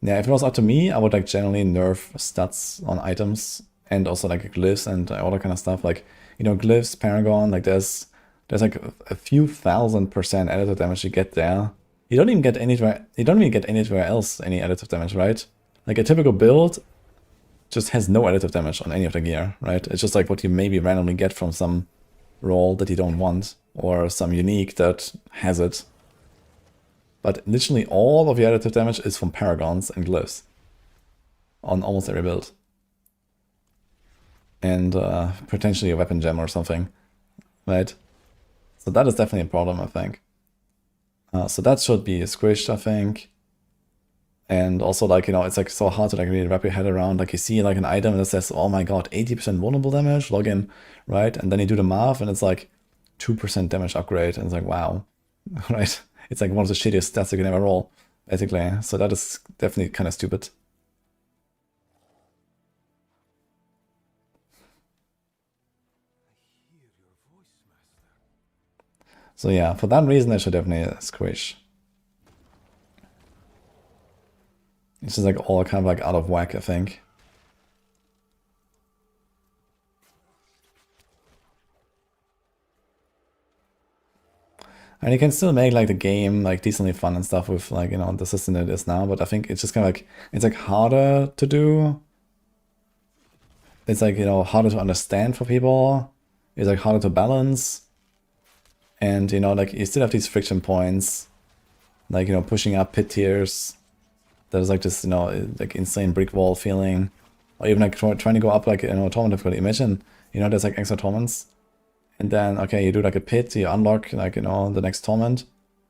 Yeah, if it was up to me, I would like generally nerf stats on items and also like glyphs and all that kind of stuff. Like, you know, glyphs, Paragon, like there's like a few thousand % additive damage you get there. You don't even get anywhere else any additive damage, right? Like a typical build just has no additive damage on any of the gear, right? It's just like what you maybe randomly get from some roll that you don't want or some unique that has it. But literally all of the additive damage is from Paragons and Glyphs on almost every build. And potentially a weapon gem or something, right? So that is definitely a problem, I think. So that should be squished, I think. And also, like, you know, it's like so hard to like really wrap your head around. Like you see like an item that says, oh my god, 80% vulnerable damage, login, right? And then you do the math and it's like 2% damage upgrade. And it's like, wow, right? It's like one of the shittiest stats you can ever roll, basically. So that is definitely kind of stupid. So yeah, for that reason, I should definitely squish. It's just like all kind of like out of whack, I think. And you can still make like the game like decently fun and stuff with like, you know, the system it is now, but I think it's just kind of like, it's like harder to do. It's like, you know, harder to understand for people. It's like harder to balance. And, you know, like you still have these friction points, like, you know, pushing up pit tiers. There's like this, you know, like insane brick wall feeling. Or even like trying to go up like, you know, tournament difficulty. Imagine, you know, there's like extra tournaments. And then, okay, you do like a pit, you unlock like, you know, the next tournament.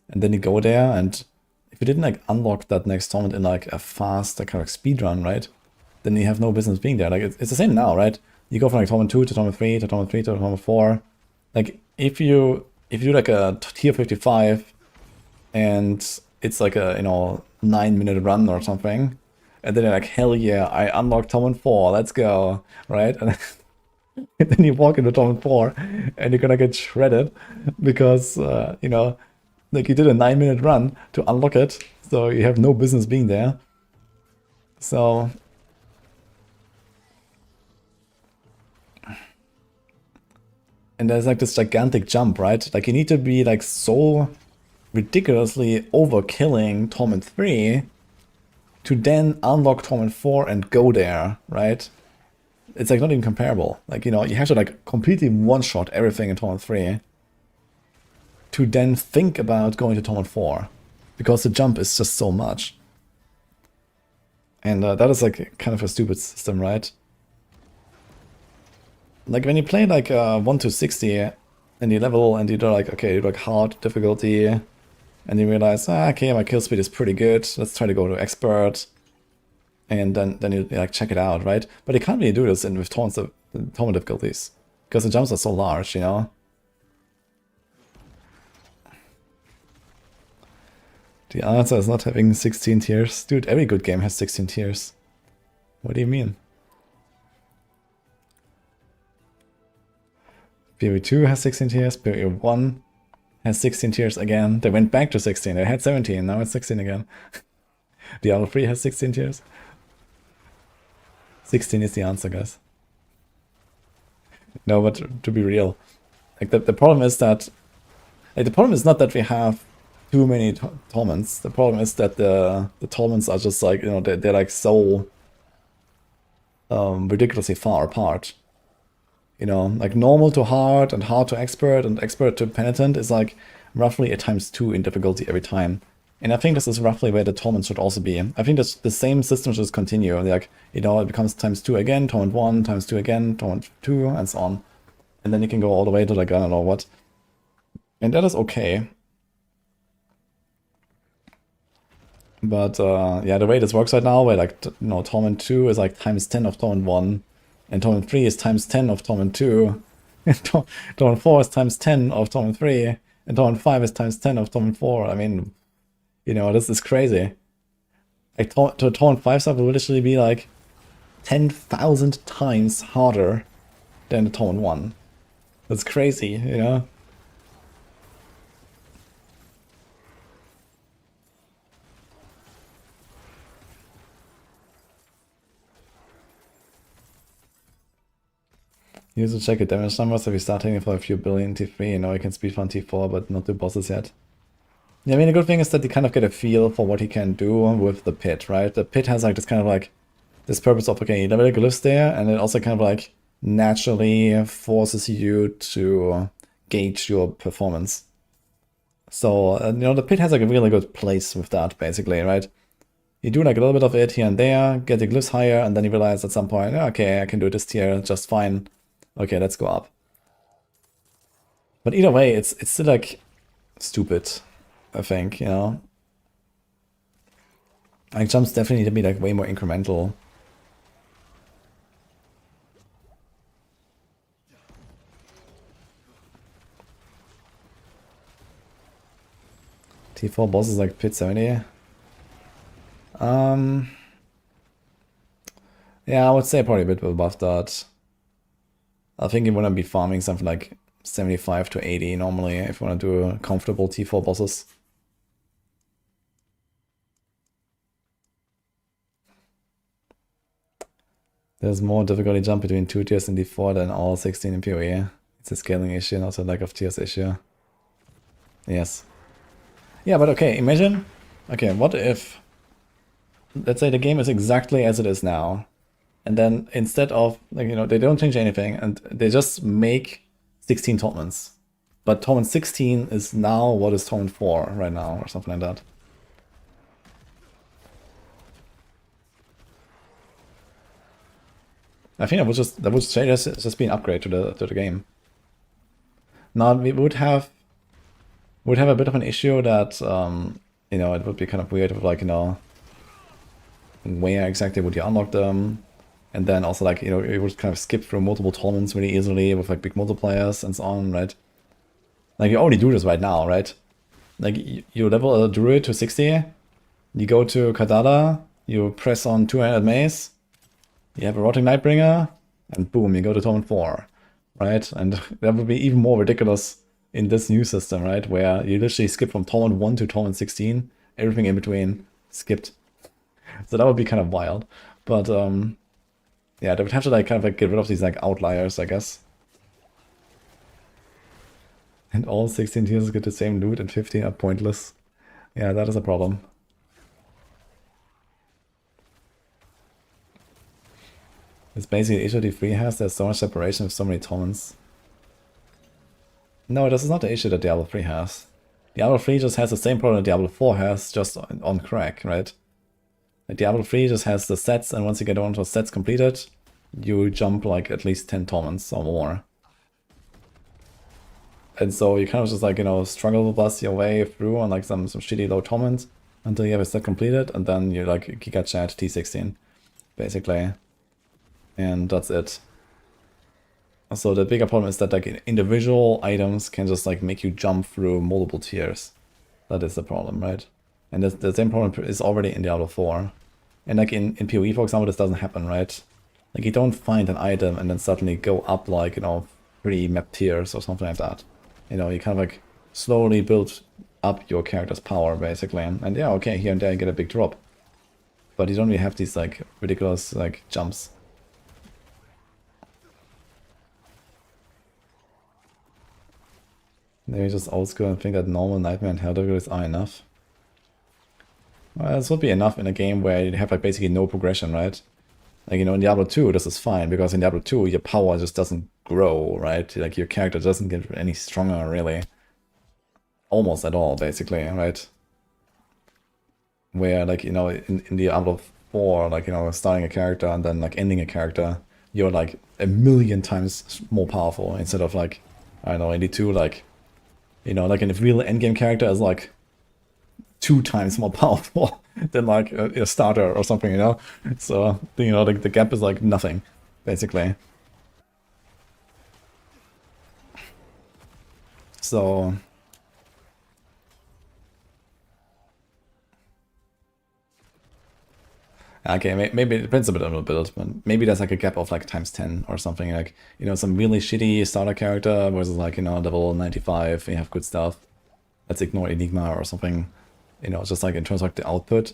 And then you go there, and if you didn't like unlock that next tournament in like a fast like, kind of speed run, right? Then you have no business being there. Like it's the same now, right? You go from like tournament 2 to tournament 3 to tournament 3 to tournament 4. Like if you do like a tier 55 and it's like a, you know, 9-minute run or something, and then you're like, hell yeah, I unlocked tournament 4, let's go, right? And then you walk into tournament 4 and you're gonna get shredded because you know, like you did a 9-minute run to unlock it, so you have no business being there. So and there's like this gigantic jump, right? Like you need to be like so ridiculously overkilling Torment 3 to then unlock Torment 4 and go there, right? It's like not even comparable. Like, you know, you have to like completely one-shot everything in Torment 3 to then think about going to Torment 4 because the jump is just so much. And that is like kind of a stupid system, right? Like when you play like 1 to 60 and you level and you do like, okay, you do like hard difficulty and you realize, okay, my kill speed is pretty good, let's try to go to expert. And then you like check it out, right? But you can't really do this with tournament difficulties because the jumps are so large, you know? The answer is not having 16 tiers. Dude, every good game has 16 tiers. What do you mean? PoE 2 has 16 tiers, PoE 1 has 16 tiers again. They went back to 16. They had 17, now it's 16 again. Diablo 3 has 16 tiers. 16 is the answer, guys. No, but to be real, like the problem is that, like the problem is not that we have too many torments. The problem is that the torments are just like, you know, they're like so ridiculously far apart. You know, like normal to hard and hard to expert and expert to penitent is like roughly a ×2 in difficulty every time. And I think this is roughly where the torment should also be. I think that the same system should just continue. Like, you know, it becomes ×2 again, torment 1, ×2 again, torment 2, and so on. And then you can go all the way to like, I don't know what. And that is okay. But yeah, the way this works right now, where like, you know, torment 2 is like ×10 of torment 1, and torment 3 is ×10 of torment 2, and torment 4 is ×10 of torment 3, and torment 5 is ×10 of torment 4. I mean, you know, this is crazy. Like, to torment 5 stuff will literally be like 10,000 times harder than the torment 1. That's crazy, you know? You need to check your damage numbers if you start hitting for a few billion T3, you know you can speedrun T4 but not do bosses yet. Yeah, I mean the good thing is that you kind of get a feel for what he can do with the pit, right? The pit has like this kind of like, this purpose of, okay, you level the glyphs there, and it also kind of like naturally forces you to gauge your performance. So, you know, the pit has like a really good place with that, basically, right? You do like a little bit of it here and there, get the glyphs higher, and then you realize at some point, okay, I can do this tier just fine. Okay, let's go up. But either way, it's still like stupid, I think, you know? Like jumps definitely need to be like way more incremental. T4 boss is like pit 70. Yeah, I would say probably a bit above that. I think you want to be farming something like 75 to 80 normally if you want to do comfortable T4 bosses. There's more difficulty jump between 2 tiers in D4 than all 16 in PoE. It's a scaling issue, not a lack of tiers issue. Yes. Yeah, but okay, imagine... Okay, what if... Let's say the game is exactly as it is now. And then instead of, like, you know, they don't change anything and they just make 16 torments. But torment 16 is now what is torment 4 right now, or something like that. I think that would just be an upgrade to the game. Now we would have a bit of an issue that you know, it would be kind of weird with like, you know, where exactly would you unlock them? And then also like, you know, you would kind of skip through multiple torments really easily with like big multipliers and so on, right? Like you already do this right now, right? Like you level a druid to 60, you go to Kadada, you press on 200 mace, you have a rotting Nightbringer, and boom, you go to torment 4, right? And that would be even more ridiculous in this new system, right? Where you literally skip from torment 1 to torment 16, everything in between skipped. So that would be kind of wild. But yeah, they would have to like kind of like get rid of these like outliers, I guess. And all 16 tiers get the same loot and 15 are pointless. Yeah, that is a problem. It's basically the issue D3 has, there's so much separation with so many torments. No, this is not the issue that Diablo 3 has. Diablo 3 just has the same problem that Diablo 4 has, just on crack, right? Like Diablo 3 just has the sets, and once you get one of those sets completed, you jump like at least 10 torments or more. And so you kind of just like, you know, struggle to bust your way through on like some shitty low torment until you have a set completed, and then you like Giga Chat T16, basically. And that's it. So the bigger problem is that like individual items can just like make you jump through multiple tiers. That is the problem, right? And the same problem is already in Diablo 4. And like in PoE, for example, this doesn't happen, right? Like you don't find an item and then suddenly go up like, you know, 3 map tiers or something like that. You know, you kind of like slowly build up your character's power, basically. And yeah, okay, here and there you get a big drop. But you don't really have these, like, ridiculous, like, jumps. Maybe just old school and think that normal Nightmare and Hell difficulties are enough. Well, this would be enough in a game where you have, like, basically no progression, right? Like, you know, in Diablo 2, this is fine, because in Diablo 2, your power just doesn't grow, right? Like, your character doesn't get any stronger, really. Almost at all, basically, right? Where, like, you know, in Diablo 4, like, you know, starting a character and then, like, ending a character, you're, like, a million times more powerful, instead of, like, I don't know, in D2, like, you know, like, a real endgame character is, like, 2 times more powerful than, like, a starter or something, you know? So, you know, the gap is, like, nothing, basically. So... Okay, maybe it depends a bit on the build, but maybe there's like a gap of like times 10 or something, like, you know, some really shitty starter character versus, like, you know, level 95, you have good stuff. Let's ignore Enigma or something, you know, just like in terms of like the output.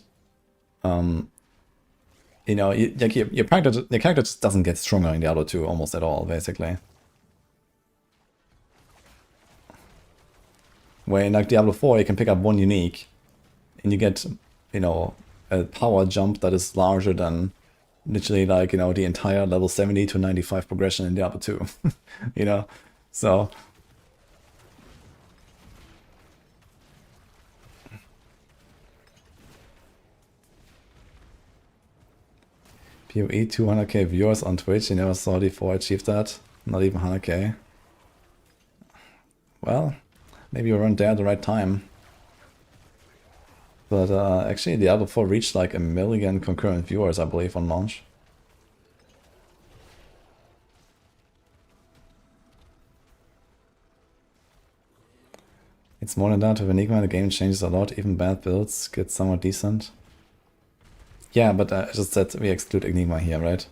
You know, like your character just doesn't get stronger in Diablo 2 almost at all, basically. Where in like Diablo 4 you can pick up one unique, and you get, you know, a power jump that is larger than literally, like, you know, the entire level 70 to 95 progression in Diablo 2. You know? So... PoE 200k viewers on Twitch, you never saw D4 achieve that? Not even 100k. Well, maybe you weren't there at the right time. But actually Diablo 4 reached like 1 million concurrent viewers, I believe, on launch. It's more than that. With Enigma, the game changes a lot. Even bad builds get somewhat decent. Yeah, but I just said we exclude Enigma here, right?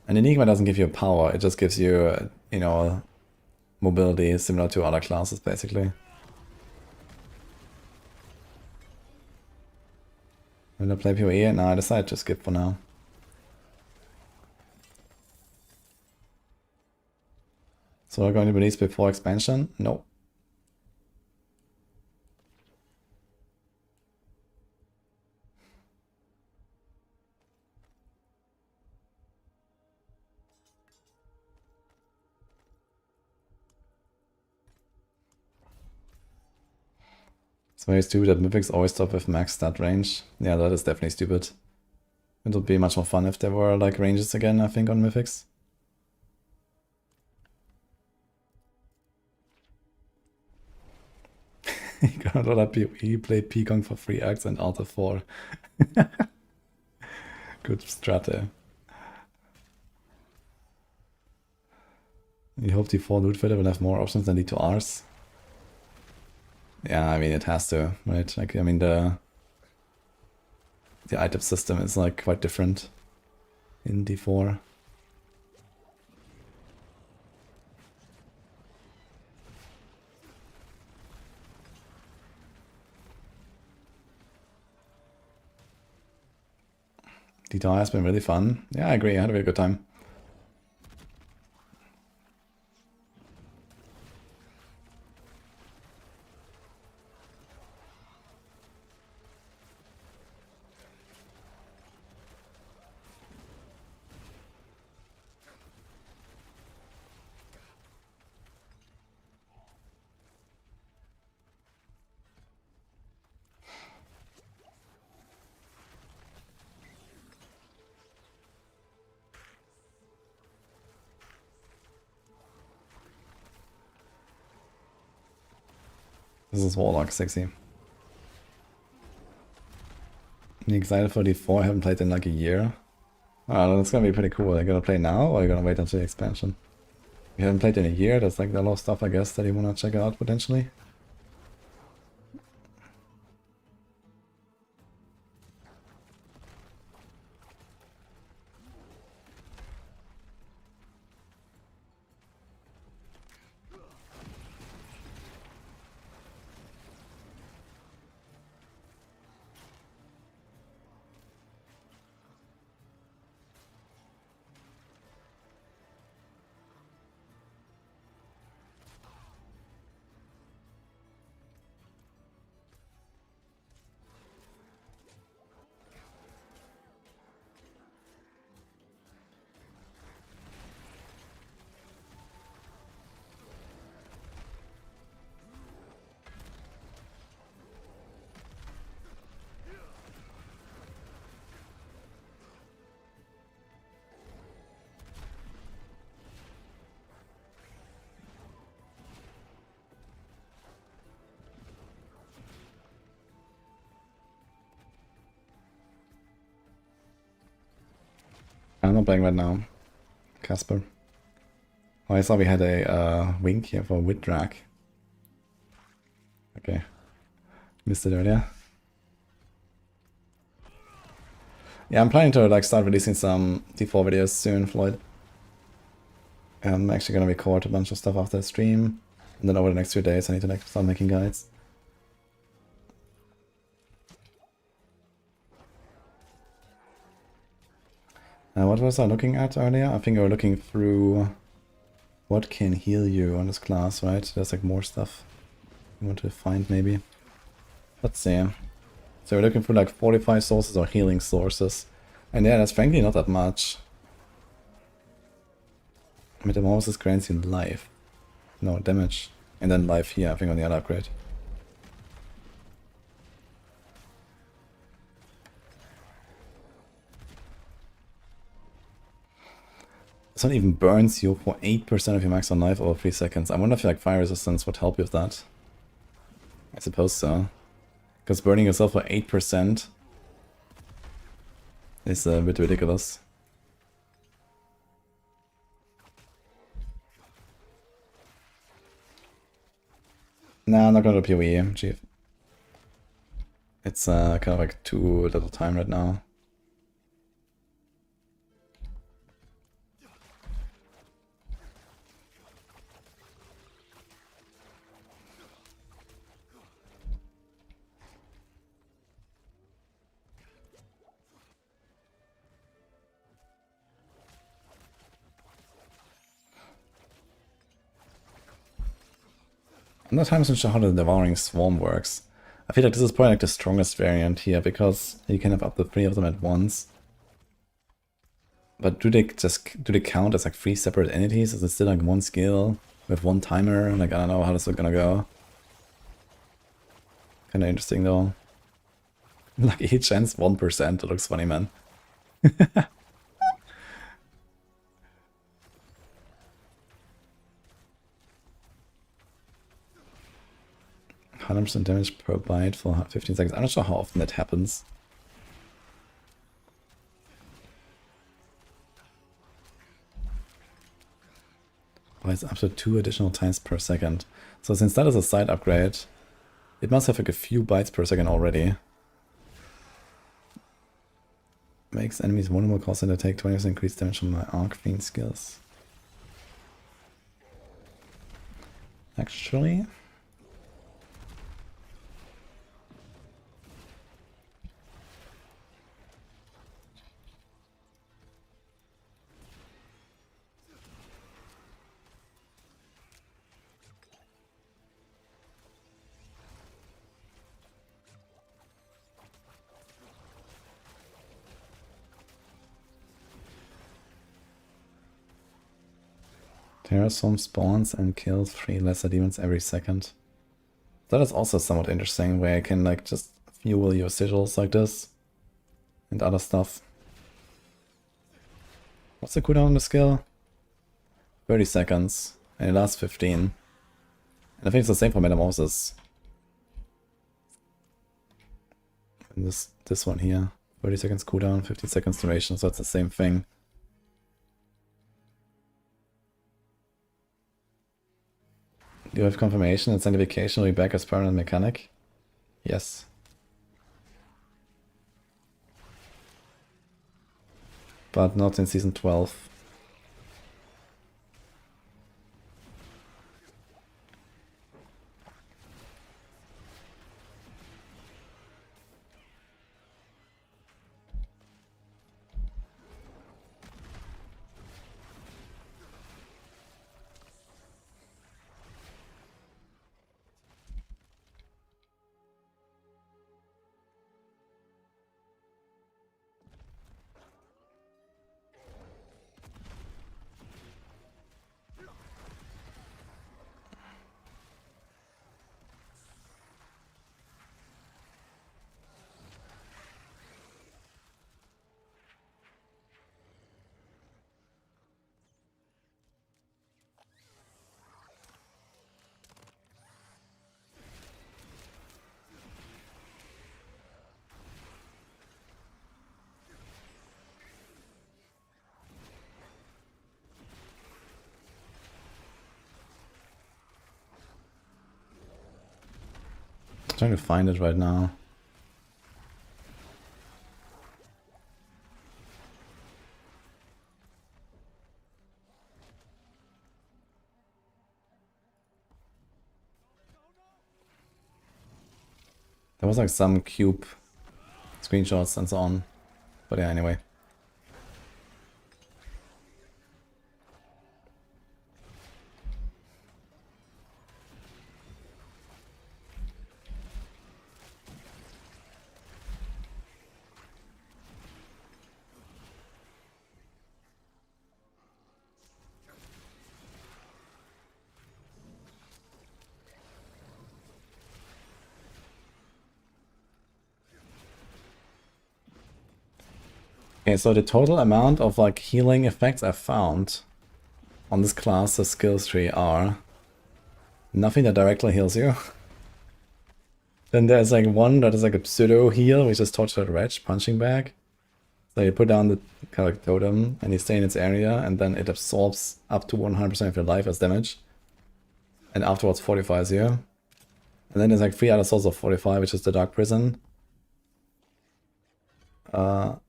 And Enigma doesn't give you power. It just gives you, you know, mobility similar to other classes, basically. Will I play PoE? No, I decided to skip for now. So we're going to release before expansion? No. It's very stupid that Mythics always stop with max stat range. Yeah, that is definitely stupid. It would be much more fun if there were like ranges again, I think, on Mythics. You got a lot of PoE, play Pigong for 3 acts and Alter 4. Good strat. You hope D4 loot filter will have more options than D2Rs. Yeah, I mean, it has to, right? Like, I mean, the item system is like quite different in D4. D2R has been really fun. Yeah, I agree. I had a really good time. This is Warlock, sexy. The Exile for D4, I haven't played in like a year. Oh, that's gonna be pretty cool. Are you gonna play now, or are you gonna wait until the expansion? You haven't played in a year, that's like a lot of stuff, I guess, that you wanna check out, potentially. not playing right now. Casper. Oh, I saw we had a wink here for Witdrag. Okay. Missed it earlier. Yeah, I'm planning to like start releasing some D4 videos soon, Floyd. I'm actually gonna record a bunch of stuff after the stream. And then over the next few days I need to like start making guides. What was I looking at earlier? I think I was looking through what can heal you on this class, right? There's like more stuff you want to find maybe. Let's see. So we're looking for like 45 sources or healing sources. And yeah, that's frankly not that much. Metamorphosis grants you life. No, damage. And then life here, I think on the other upgrade. This one even burns you for 8% of your max on life over 3 seconds. I wonder if like fire resistance would help you with that. I suppose so. Because burning yourself for 8% is a bit ridiculous. Nah, I'm not gonna do PoE, Chief. It's kind of like too little time right now. I'm not entirely sure how the Devouring Swarm works. I feel like this is probably like the strongest variant here because you can have up to 3 of them at once. But do they count as like 3 separate entities? Is it still like one skill with one timer? Like I don't know how this is gonna go. Kinda interesting though. Like each chance 1%, that looks funny, man. 100% damage per bite for 15 seconds. I'm not sure how often that happens. But it's up to 2 additional times per second. So since that is a side upgrade, it must have like a few bites per second already. Makes enemies vulnerable, causes them to take 20% increased damage from my Arc Fiend skills. Actually... Terraswarm spawns and kills 3 lesser demons every second. That is also somewhat interesting, where you can like just fuel your sigils like this. And other stuff. What's the cooldown on the skill? 30 seconds. And it lasts 15. And I think it's the same for Metamorphosis. And this one here. 30 seconds cooldown, 15 seconds duration, so it's the same thing. Do you have confirmation that sanctification will be back as permanent mechanic? Yes. But not in season 12. trying to find it right now. There was like some cube screenshots and so on. But yeah, anyway. Okay, so the total amount of like healing effects I've found on this class, the skills tree, are nothing that directly heals you. Then there's like one that is like a pseudo heal, which is Tortured Wretch punching bag. So you put down the kind of like totem and you stay in its area, and then it absorbs up to 100% of your life as damage. And afterwards fortifies you. And then there's like 3 other sources of fortify, which is the Dark Prison. Oh.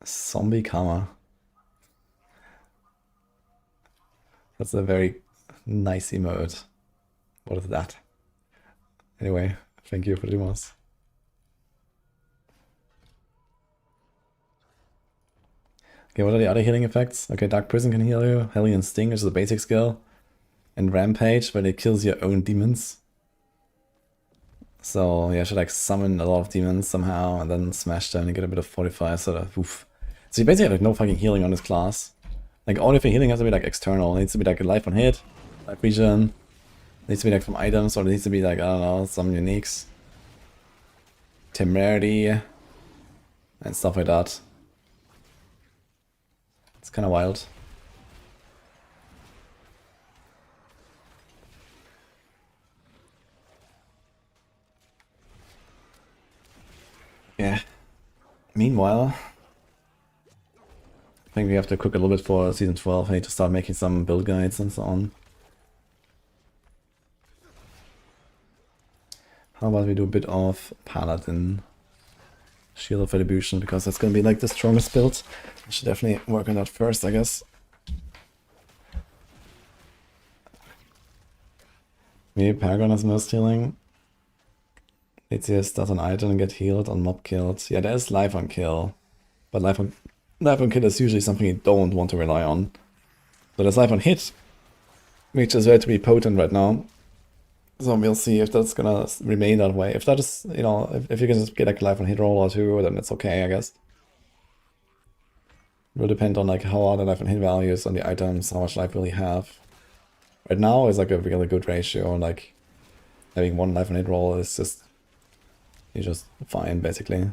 Zombie Karma. That's a very nice emote. What is that? Anyway, thank you for the mouse. Okay, what are the other healing effects? Okay, Dark Prison can heal you. Hellion Sting, which is a basic skill. And Rampage, where it kills your own demons. So yeah, I should like summon a lot of demons somehow and then smash them and get a bit of fortify, sort of oof. So you basically have like no fucking healing on this class. Like only thing healing has to be like external. It needs to be like a life on hit, life regen. It needs to be like from items, or it needs to be like, I don't know, some uniques. Temerity and stuff like that. It's kind of wild. Yeah. Meanwhile, I think we have to cook a little bit for season 12. I need to start making some build guides and so on. How about we do a bit of Paladin? Shield of Retribution, because that's gonna be like the strongest build. I should definitely work on that first, I guess. Maybe Paragon has most healing. ACS does an item and get healed on mob killed. Yeah, there's life on kill. But life on kill is usually something you don't want to rely on. So there's life on hit, which is relatively potent right now. So we'll see if that's gonna remain that way. If that is, you know, if you can just get like a life on hit roll or two, then it's okay, I guess. It will depend on like how are the life on hit values on the items, how much life will you have. Right now is like a really good ratio, like having 1 life on hit roll is just, you're just fine basically.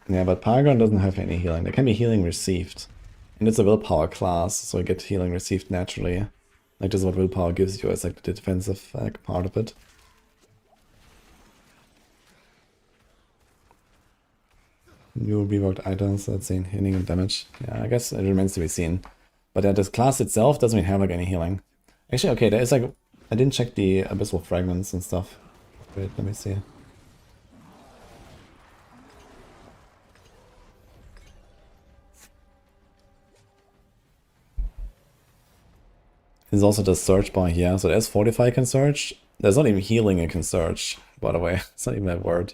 Yeah, but Paragon doesn't have any healing. There can be healing received. And it's a willpower class, so you get healing received naturally. Like this is what willpower gives you, as like the defensive like, part of it. New reworked items, let's see, healing and damage. Yeah, I guess it remains to be seen. But yeah, this class itself doesn't even have like any healing. Actually, okay, there is like, I didn't check the abyssal fragments and stuff. Wait, let me see. There's also the search bar here, so there's fortify can search. There's not even healing it can search, by the way. It's not even that word.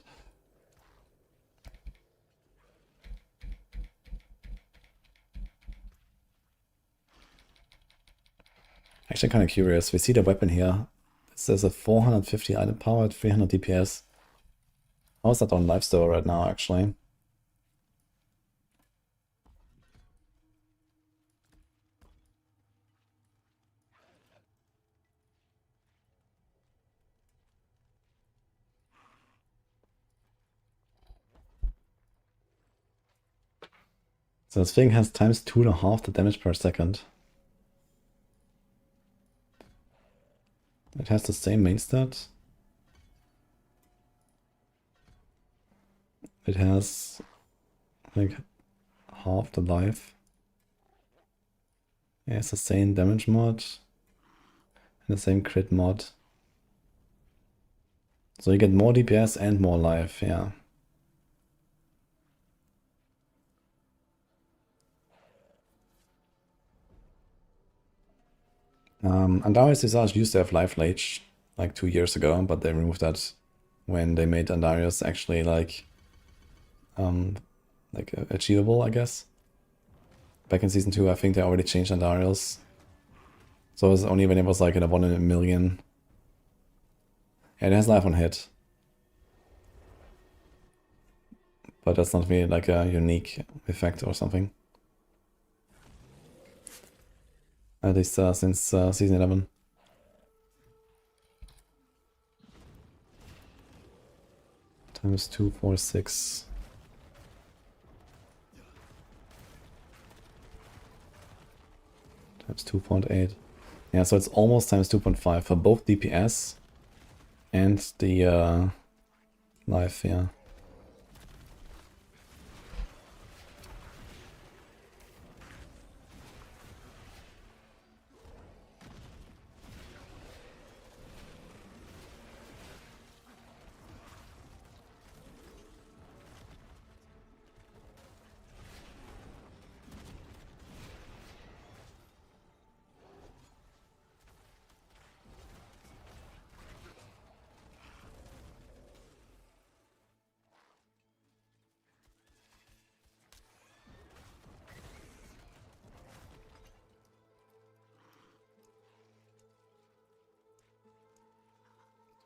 Actually kind of curious. We see the weapon here. It says a 450 item power at 300 DPS. How is that on live store right now, actually? So this thing has times 2.5 the damage per second. It has the same main stat. it has like half the life. Yeah, it's the same damage mod and the same crit mod. So you get more DPS and more life, yeah. Andarius Visage used to have life leech like 2 years ago, but they removed that when they made Andarius actually like achievable, I guess. Back in season 2, I think they already changed Andarius. So it was only when it was like in a 1 in a million. And it has life on hit. But that's not really like a unique effect or something. At least since season 11. Times 2, 4, 6. Times 2.8. Yeah, so it's almost times 2.5 for both DPS and the life, yeah.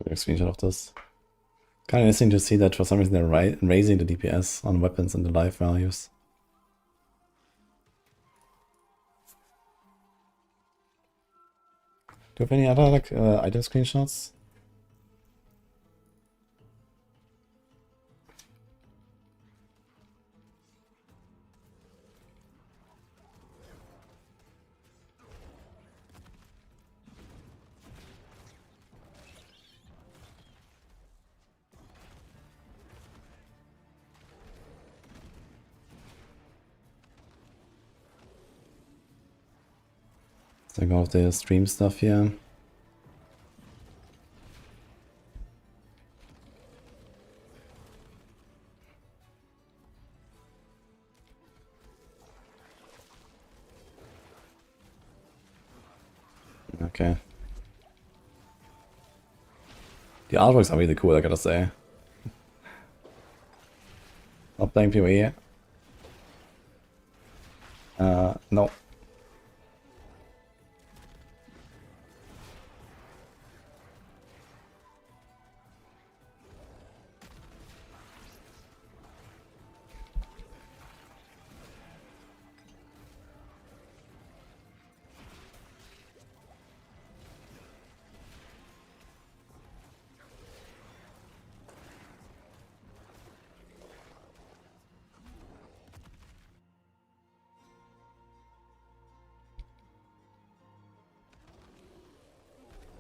A screenshot of this. Kind of interesting to see that for some reason they're raising the DPS on weapons and the life values. Do you have any other like item screenshots? Check out the stream stuff here. Okay. The artworks are really cool, I gotta say. Not playing PoE. No.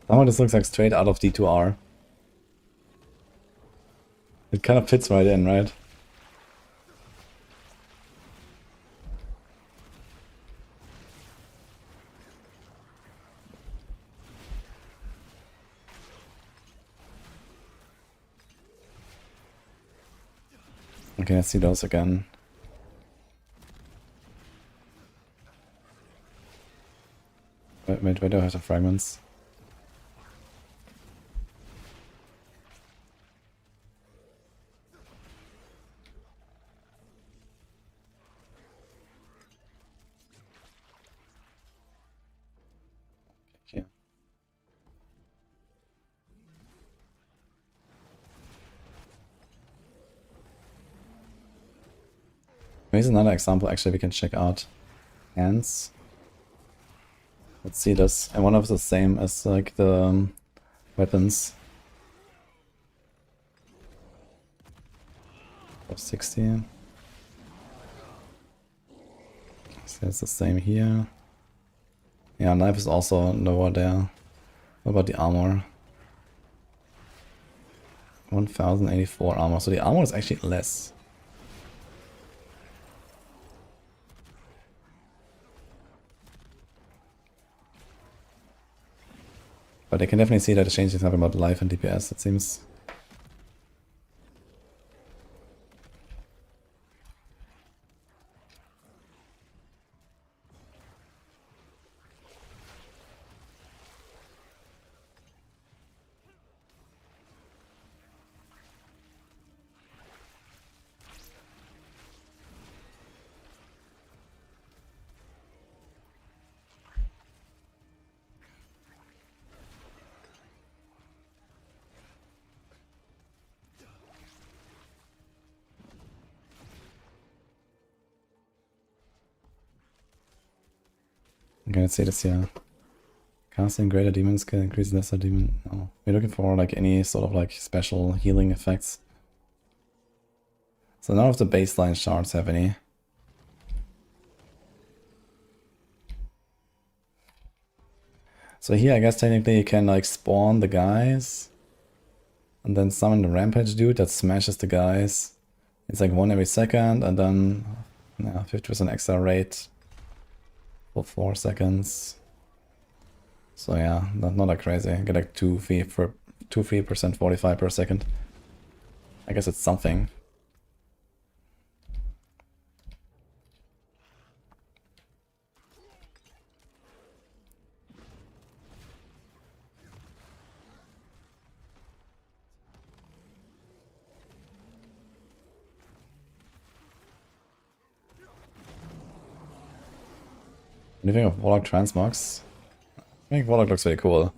Somehow this looks like straight out of D2R. It kind of fits right in, right? Okay, let's see those again. Wait, where do I have the fragments? Okay. Here's another example actually we can check out. Hands. Let's see this. And one of the same as like the weapons. 60. So it's the same here. Yeah, knife is also lower there. What about the armor? 1084 armor. So the armor is actually less. But I can definitely see that it's changing something about life and DPS, it seems. Okay, let's see this here. Casting greater demon skill increases lesser demon. Oh, we're looking for like any sort of like special healing effects. So none of the baseline shards have any. So here I guess technically you can like spawn the guys and then summon the rampage dude that smashes the guys. It's like 1 every second and then 50% extra rate for 4 seconds. So yeah, not that crazy. I get like 2-3% 45 per second. I guess it's something. What do you think of Warlock transmogs? I think Warlock looks very cool.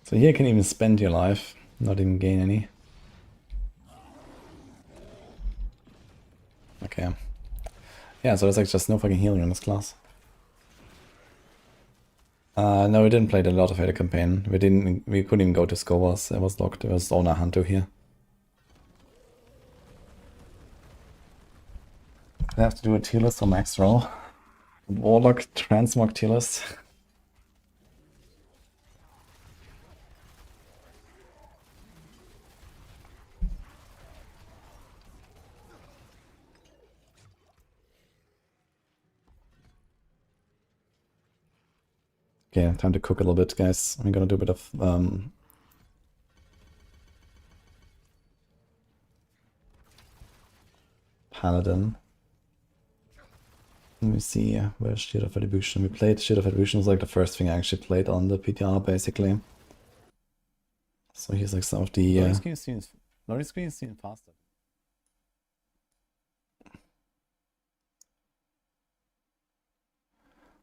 So here you can even spend your life, not even gain any. Okay. Yeah, so there's like just no fucking healing in this class. No, we didn't play a lot of Ada campaign. We couldn't even go to Scovers. It was locked. It was Owner Hunter here. I have to do a tier list for Maxroll. Warlock transmog tier list. Okay, time to cook a little bit, guys. I'm gonna do a bit of Paladin. Let me see, where's Shield of Attribution? We played Shield of Attribution, was like the first thing I actually played on the PTR, basically. So here's like some of the... Loading screen seems faster.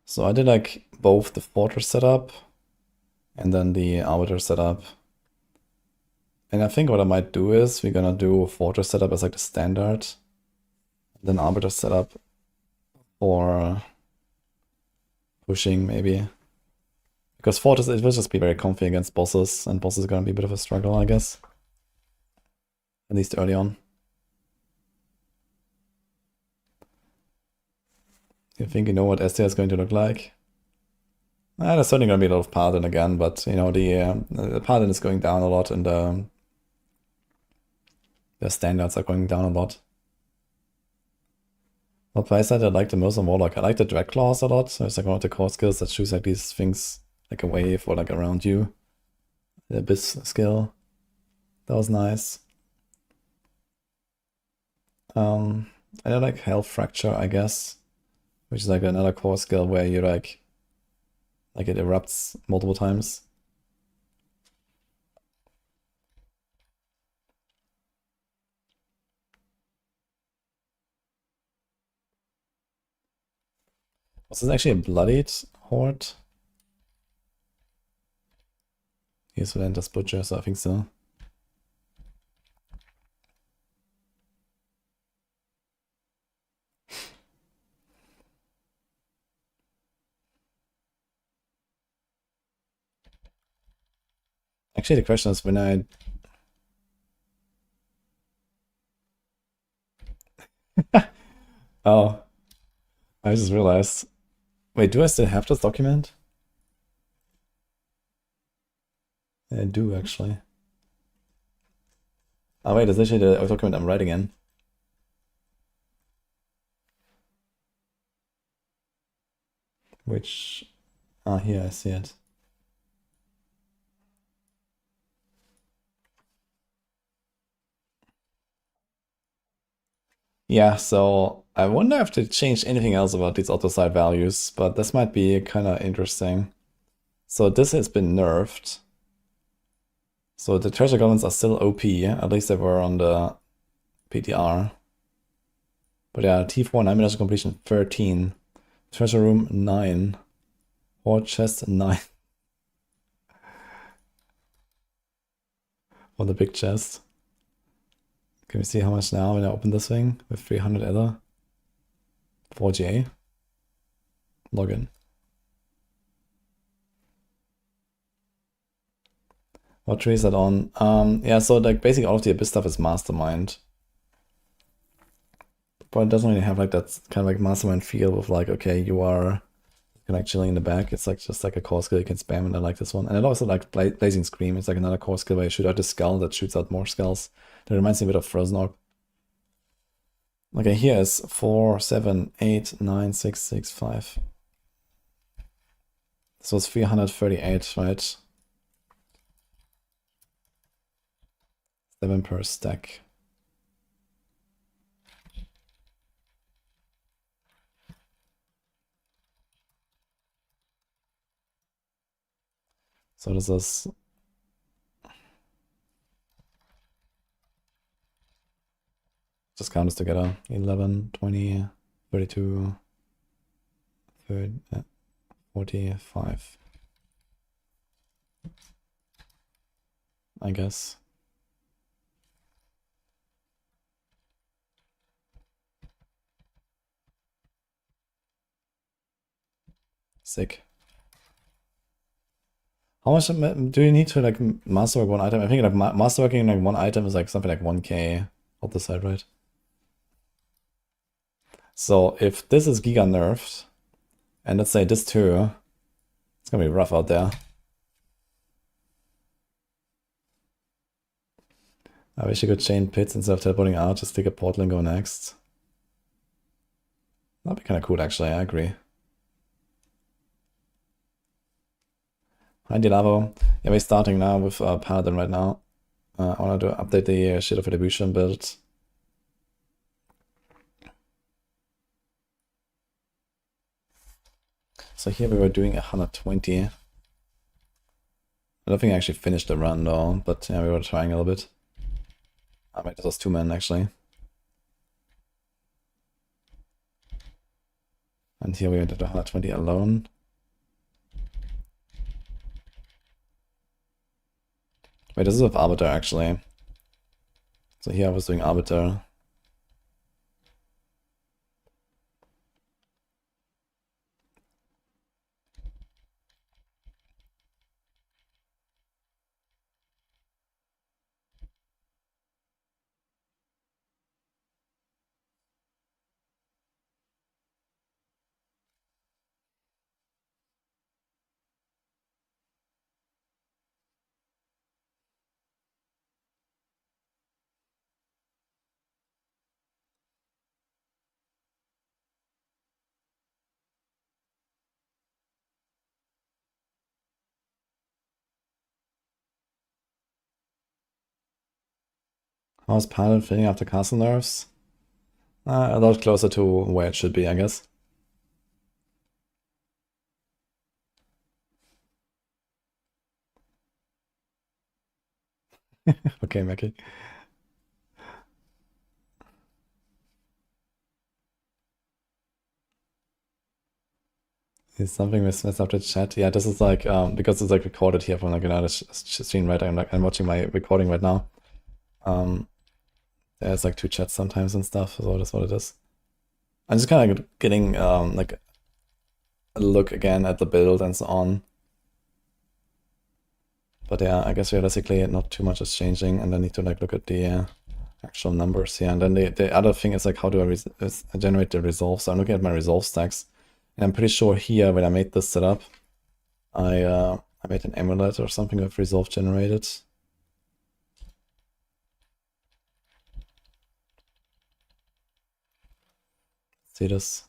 So I did like both the Fortress setup and then the Arbiter setup. And I think what I might do is we're gonna do Fortress setup as like the standard, then Arbiter setup for pushing maybe. Because Fortress, it will just be very comfy against bosses, and bosses are gonna be a bit of a struggle, I guess. At least early on. You think you know what STR is going to look like? There's certainly gonna be a lot of Paladin again, but you know, the Paladin is going down a lot and the standards are going down a lot. What I said I like the most on Warlock. I like the Dread Claws a lot. So it's like one of the core skills that shoots like these things like a wave or like around you. The Abyss skill. That was nice. I don't like Health Fracture, I guess. Which is like another core skill where you like it erupts multiple times. Was this actually a bloodied horde? Here's Valentus Butcher, so I think so. Actually, the question is when I... Oh, I just realized. Wait, do I still have this document? I do, actually. Oh wait, it's actually the document I'm writing in. Which, here I see it. Yeah, so I wonder if they changed anything else about these auto side values, but this might be kind of interesting. So this has been nerfed. So the treasure goblins are still OP, at least they were on the PTR. But yeah, T4, 9 minutes of completion, 13. Treasure room, 9. Hoard chest, 9. For the big chest. Can we see how much now when I open this thing? With 300 ether. 4GA. Login. What tree is that on? Yeah, so like basically all of the Abyss stuff is Mastermind. But it doesn't really have like that kind of like Mastermind feel of like, okay, you are kind of like chilling in the back. It's like just like a core skill you can spam, and I like this one. And it also like Blazing Scream. It's like another core skill where you shoot out a skull that shoots out more skulls. That reminds me a bit of Frozen Orb. Okay, here is 4, 7, 8, 9, 6, 6, 5. This was 338, right? 7 per stack. So this is just count this together. 11, 20, 32, 30, 45. I guess. Sick. How much do you need to like masterwork one item? I think like masterworking like one item is like something like 1k on the side, right? So if this is giga nerfed, and let's say this too, it's gonna be rough out there. I wish I could chain pits instead of teleporting out, just take a portal and go next. That'd be kind of cool, actually. I agree. Hi, Diablo. Yeah, we're starting now with Paladin right now. I want to update the Shield of Retribution build. So here we were doing 120. I don't think I actually finished the run though, but yeah, we were trying a little bit. I mean, this was 2 men actually. And here we went to 120 alone. Wait, this is with Arbiter actually. So here I was doing Arbiter. How's Paladin feeling after castle nerfs? A lot closer to where it should be, I guess. Okay, Mackie. Is something messed up the chat? Yeah, this is like because it's like recorded here from like another stream, right? I'm watching my recording right now. There's like 2 chats sometimes and stuff, so that's what it is. I'm just kind of getting like a look again at the build and so on. But yeah, I guess realistically not too much is changing, and I need to like look at the actual numbers here. And then the other thing is like how do I generate the resolve? So I'm looking at my resolve stacks, and I'm pretty sure here when I made this setup, I made an amulet or something with resolve generated. See this?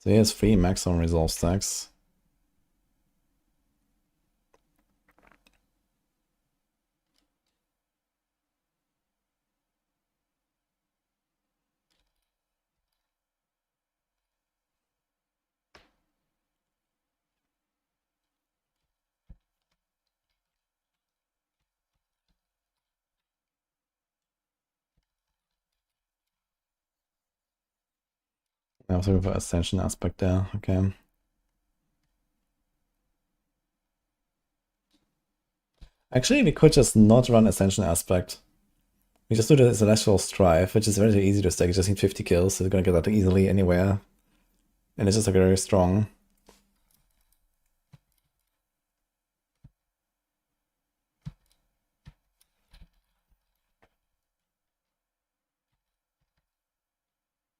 So he has 3 Maxroll resolve stacks. I was looking for Ascension aspect there, okay. Actually, we could just not run Ascension aspect. We just do the Celestial Strife, which is very easy to stack. You just need 50 kills, so you're gonna get that easily anywhere. And it's just like very strong.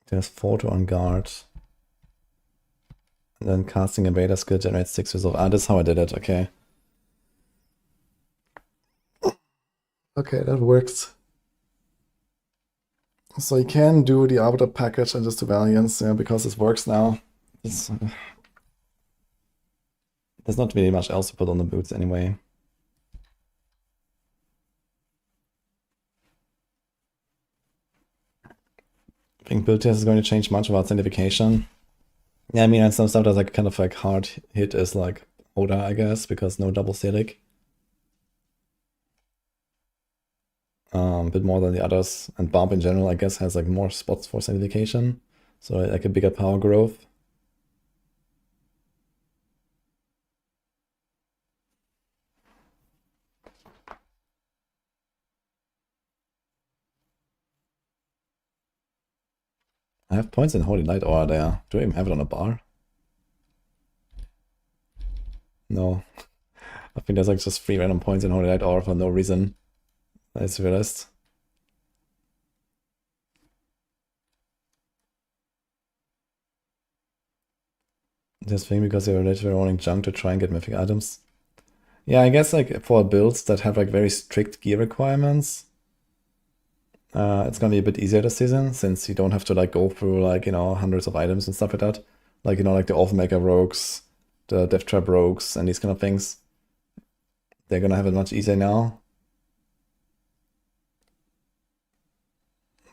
There's 4 to on guard. And then casting a beta skill generates 6 resolve. Ah, that's how I did it, okay. Okay, that works. So you can do the Arbiter package and just do Valiance, yeah, because this works now. It's, there's not really much else to put on the boots anyway. I think build test is going to change much about sanctification. Yeah, I mean, and some stuff that's like kind of like hard hit is like Oda, I guess, because no double Silic. A bit more than the others, and Bomb in general, I guess, has like more spots for sanctification, so like a bigger power growth. I have points in Holy Light Aura there. Do I even have it on a bar? No. I think there's like just 3 random points in Holy Light Aura for no reason. I just realized. Just think because you're literally rolling junk to try and get mythic items. Yeah, I guess like for builds that have like very strict gear requirements, it's gonna be a bit easier this season since you don't have to like go through like, you know, hundreds of items and stuff like that. Like, you know, like the Orphanmaker rogues, the Death Trap rogues, and these kind of things. They're gonna have it much easier now.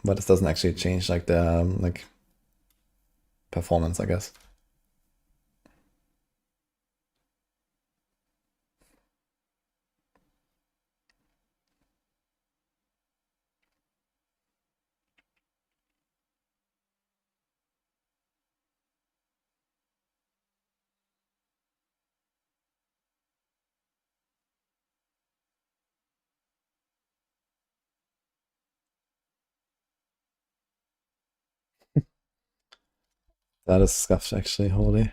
But this doesn't actually change like the like performance, I guess. That is scuffed actually, holy.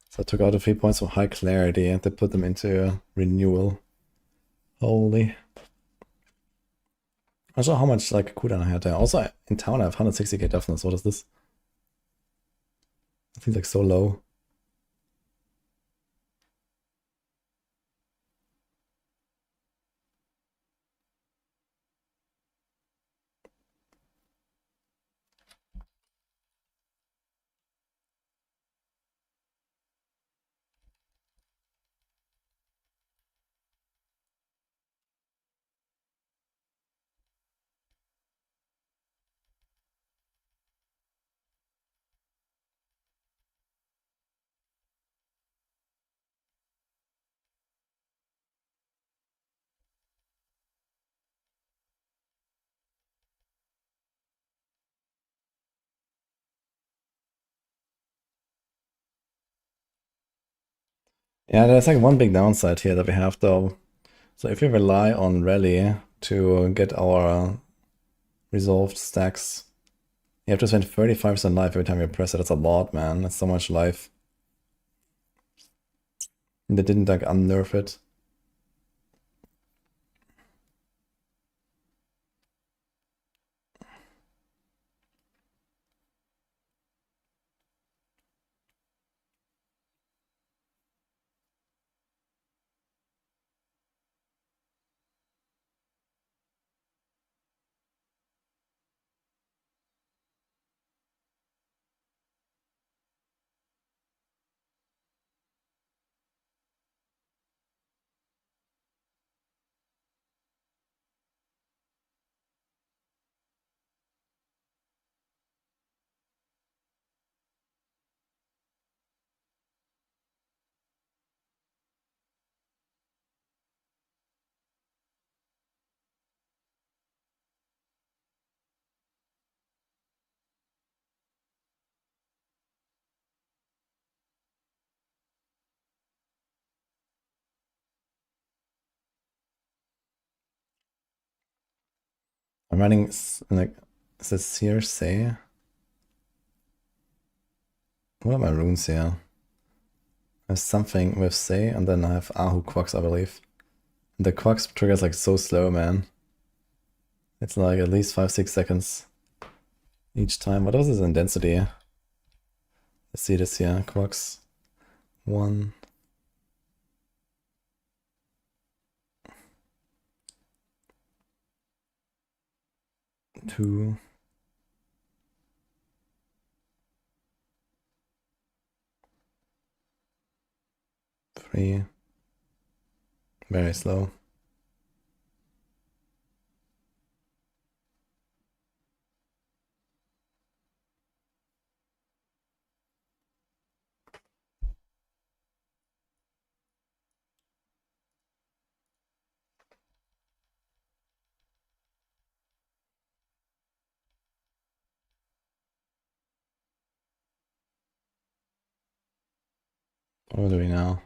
So I took out the 3 points for high clarity and to put them into renewal. Holy. I saw how much like cooldown I had there. Also in town I have 160k deafness. What is this? It seems like so low. Yeah, there's like one big downside here that we have though. So if we rely on Rally to get our resolved stacks, you have to spend 35% life every time you press it. That's a lot, man. That's so much life. And they didn't like unnerf it. I'm running like, is this here say? What are my runes here? There's something with say, and then I have Ahu Quacks, I believe. The Quacks triggers like so slow, man. It's like at least 5-6 seconds each time. What was this in density? Let's see this here. Quacks. 1. 2. 3. Very slow. What are we doing now?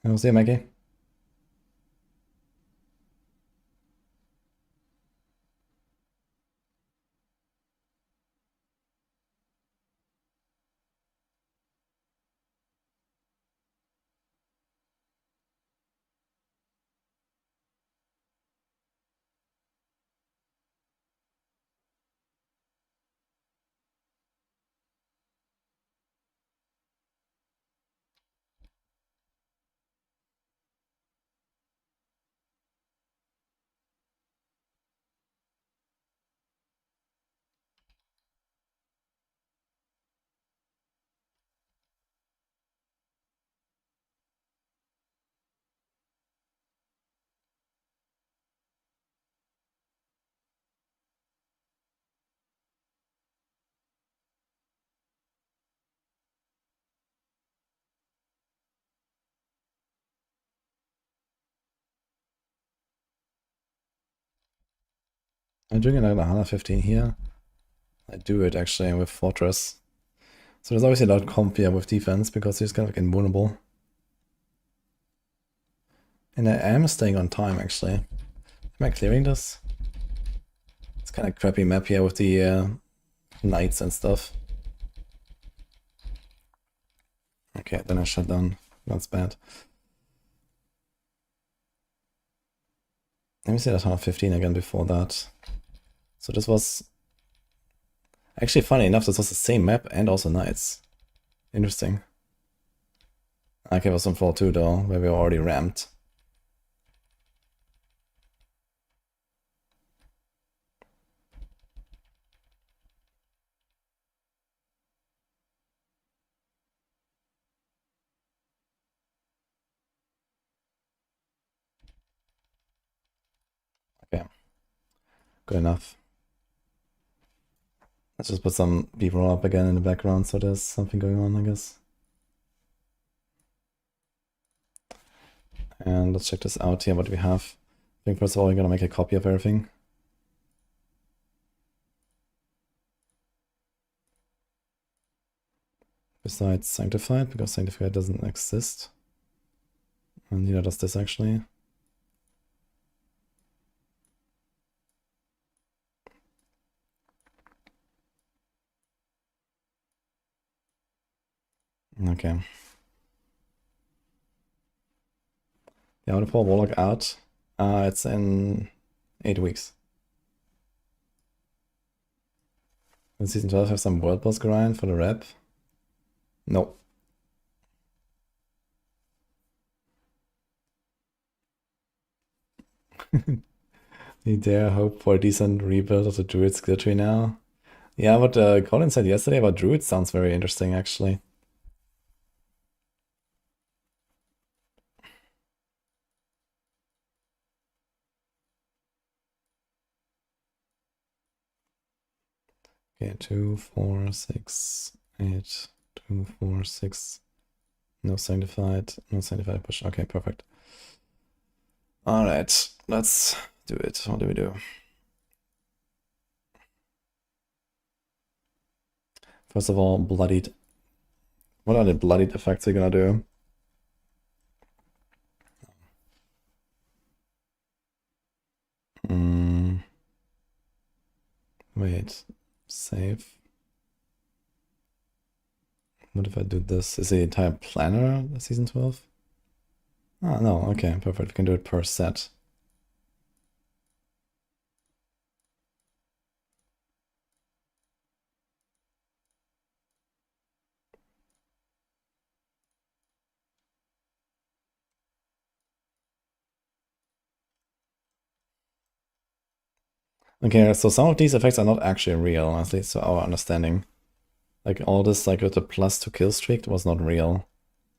We'll see you, Mikey. I'm doing another 115 here. I do it actually with Fortress. So there's obviously a lot comfier with defense because he's kind of like invulnerable. And I am staying on time actually. Am I clearing this? It's kind of crappy map here with the knights and stuff. Okay, then I shut down. That's bad. Let me see that 115 again before that. So this was... Actually, funny enough, this was the same map and also knights. Interesting. Okay, it was on floor 2 though, where we were already ramped. Okay. Good enough. Let's just put some B-roll up again in the background so there's something going on, I guess. And let's check this out here, what do we have? I think first of all, we're gonna make a copy of everything. Besides Sanctified, because Sanctified doesn't exist. And neither does this actually. Okay. Yeah, I want to pull Warlock out. It's in 8 weeks. In Season 12 have some World Boss grind for the rep? Nope. You dare hope for a decent rebuild of the Druid skill tree now? Yeah, what Colin said yesterday about Druid sounds very interesting, actually. Okay, 2, 4, 6, 8, 2, 4, 6. No sanctified push. Okay, perfect. Alright, let's do it. What do we do? First of all, bloodied. What are the bloodied effects you're gonna do? Wait, save. What if I do this? Is the entire planner season 12? Ah, no, okay, perfect. We can do it per set. Okay, so some of these effects are not actually real, at least to our understanding. Like all this, like with the +2 kill streak was not real.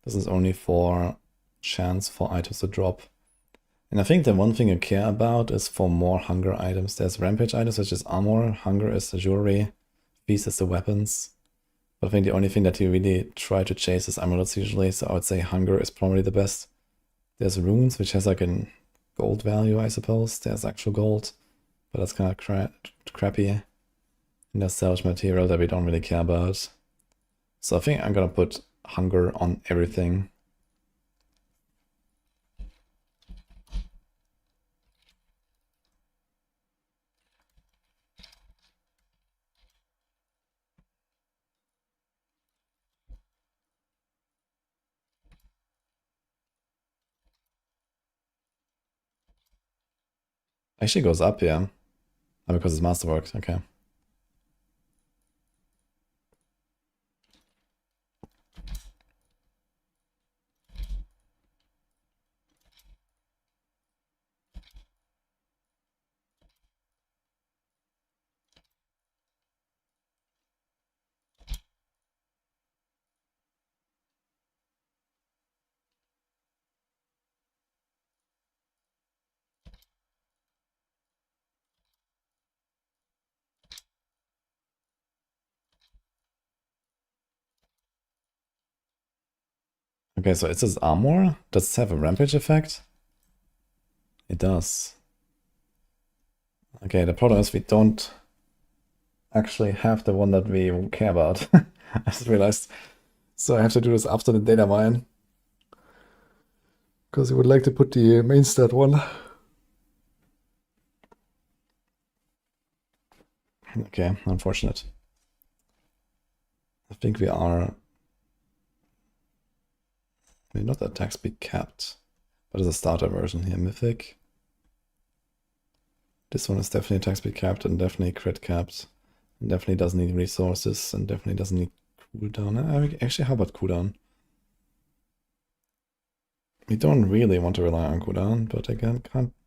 This is only for chance for items to drop. And I think the one thing you care about is for more hunger items. There's rampage items such as armor, hunger is the jewelry, feast is the weapons. But I think the only thing that you really try to chase is amulets usually, so I would say hunger is probably the best. There's runes, which has like a gold value, I suppose. There's actual gold, but that's kind of crappy. And there's salvage material that we don't really care about. So I think I'm gonna put hunger on everything. Actually goes up, yeah. Oh, because it's masterwork, okay. Okay, so is this armor? Does it have a rampage effect? It does. Okay, the problem is we don't actually have the one that we care about. I just realized. So I have to do this after the data mine. Because we would like to put the main stat one. Okay, unfortunate. I think we are... Maybe not attack speed capped. But it's a starter version here, Mythic. This one is definitely attack speed capped and definitely crit capped. And definitely doesn't need resources and definitely doesn't need cooldown. Actually, how about cooldown? We don't really want to rely on cooldown, but again,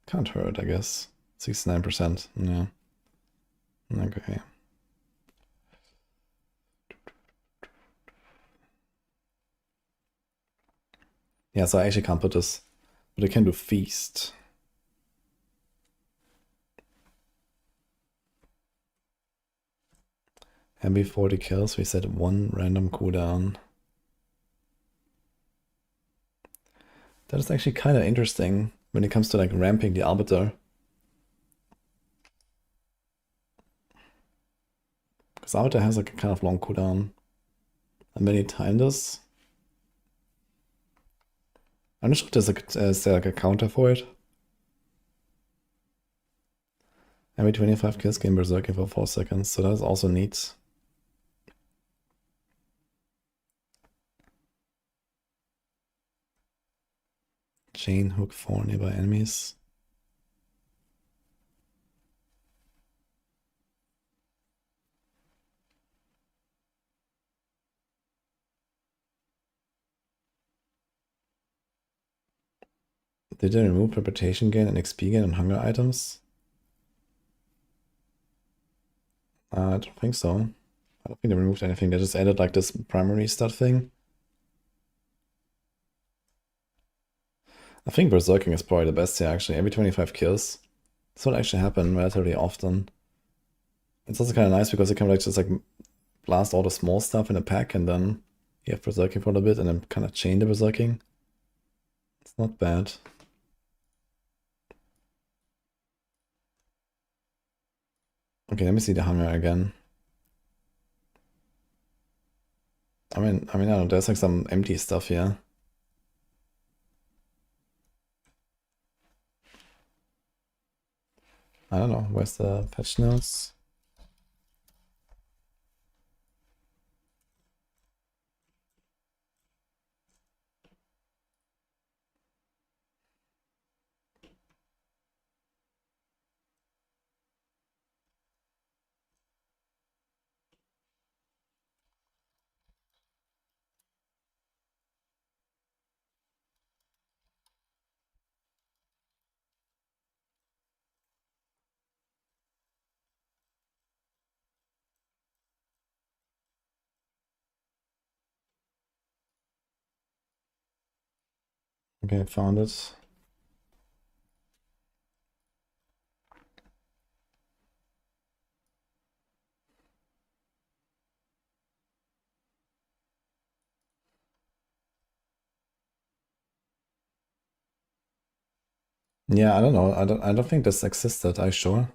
can't hurt, I guess. 69%, yeah. Okay. Yeah, so I actually can't put this, but I can do feast. Heavy 40 kills, we set one random cooldown. That is actually kind of interesting when it comes to like ramping the Arbiter. Because Arbiter has like a kind of long cooldown. And when you time this, I'm not sure if is there like a counter for it. Every 25 kills gain berserking for 4 seconds, so that is also neat. Chain hook 4 nearby enemies. Did they remove reputation gain and XP gain on hunger items? I don't think so. I don't think they removed anything. They just added like this primary stat thing. I think berserking is probably the best here actually. Every 25 kills. This will actually happen relatively often. It's also kind of nice because you can like just like blast all the small stuff in a pack and then you have berserking for a little bit and then kind of chain the berserking. It's not bad. Okay, let me see the hunger again. I don't know, there's like some empty stuff here. I don't know, where's the patch notes? Okay, found it. Yeah, I don't know. I don't think this existed, are you sure?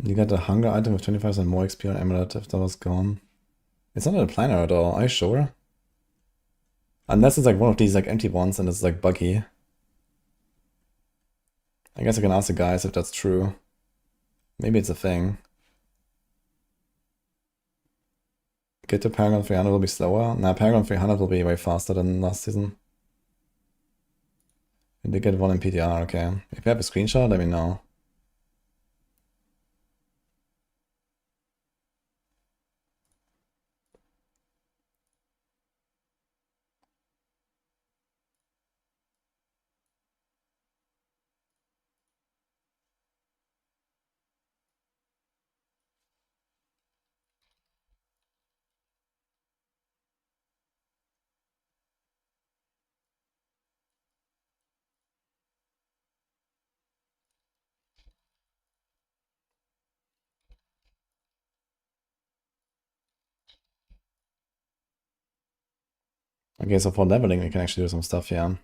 You get a hunger item with 25% more XP on amulet if that was gone. It's not in the planner at all, are you sure? Unless it's like one of these like empty ones and it's like buggy. I guess I can ask the guys if that's true. Maybe it's a thing. Get to Paragon 300 will be slower. Nah, Paragon 300 will be way faster than last season. You did get one in PTR, okay. If you have a screenshot, let me know. Okay, so for leveling, we can actually do some stuff, yeah.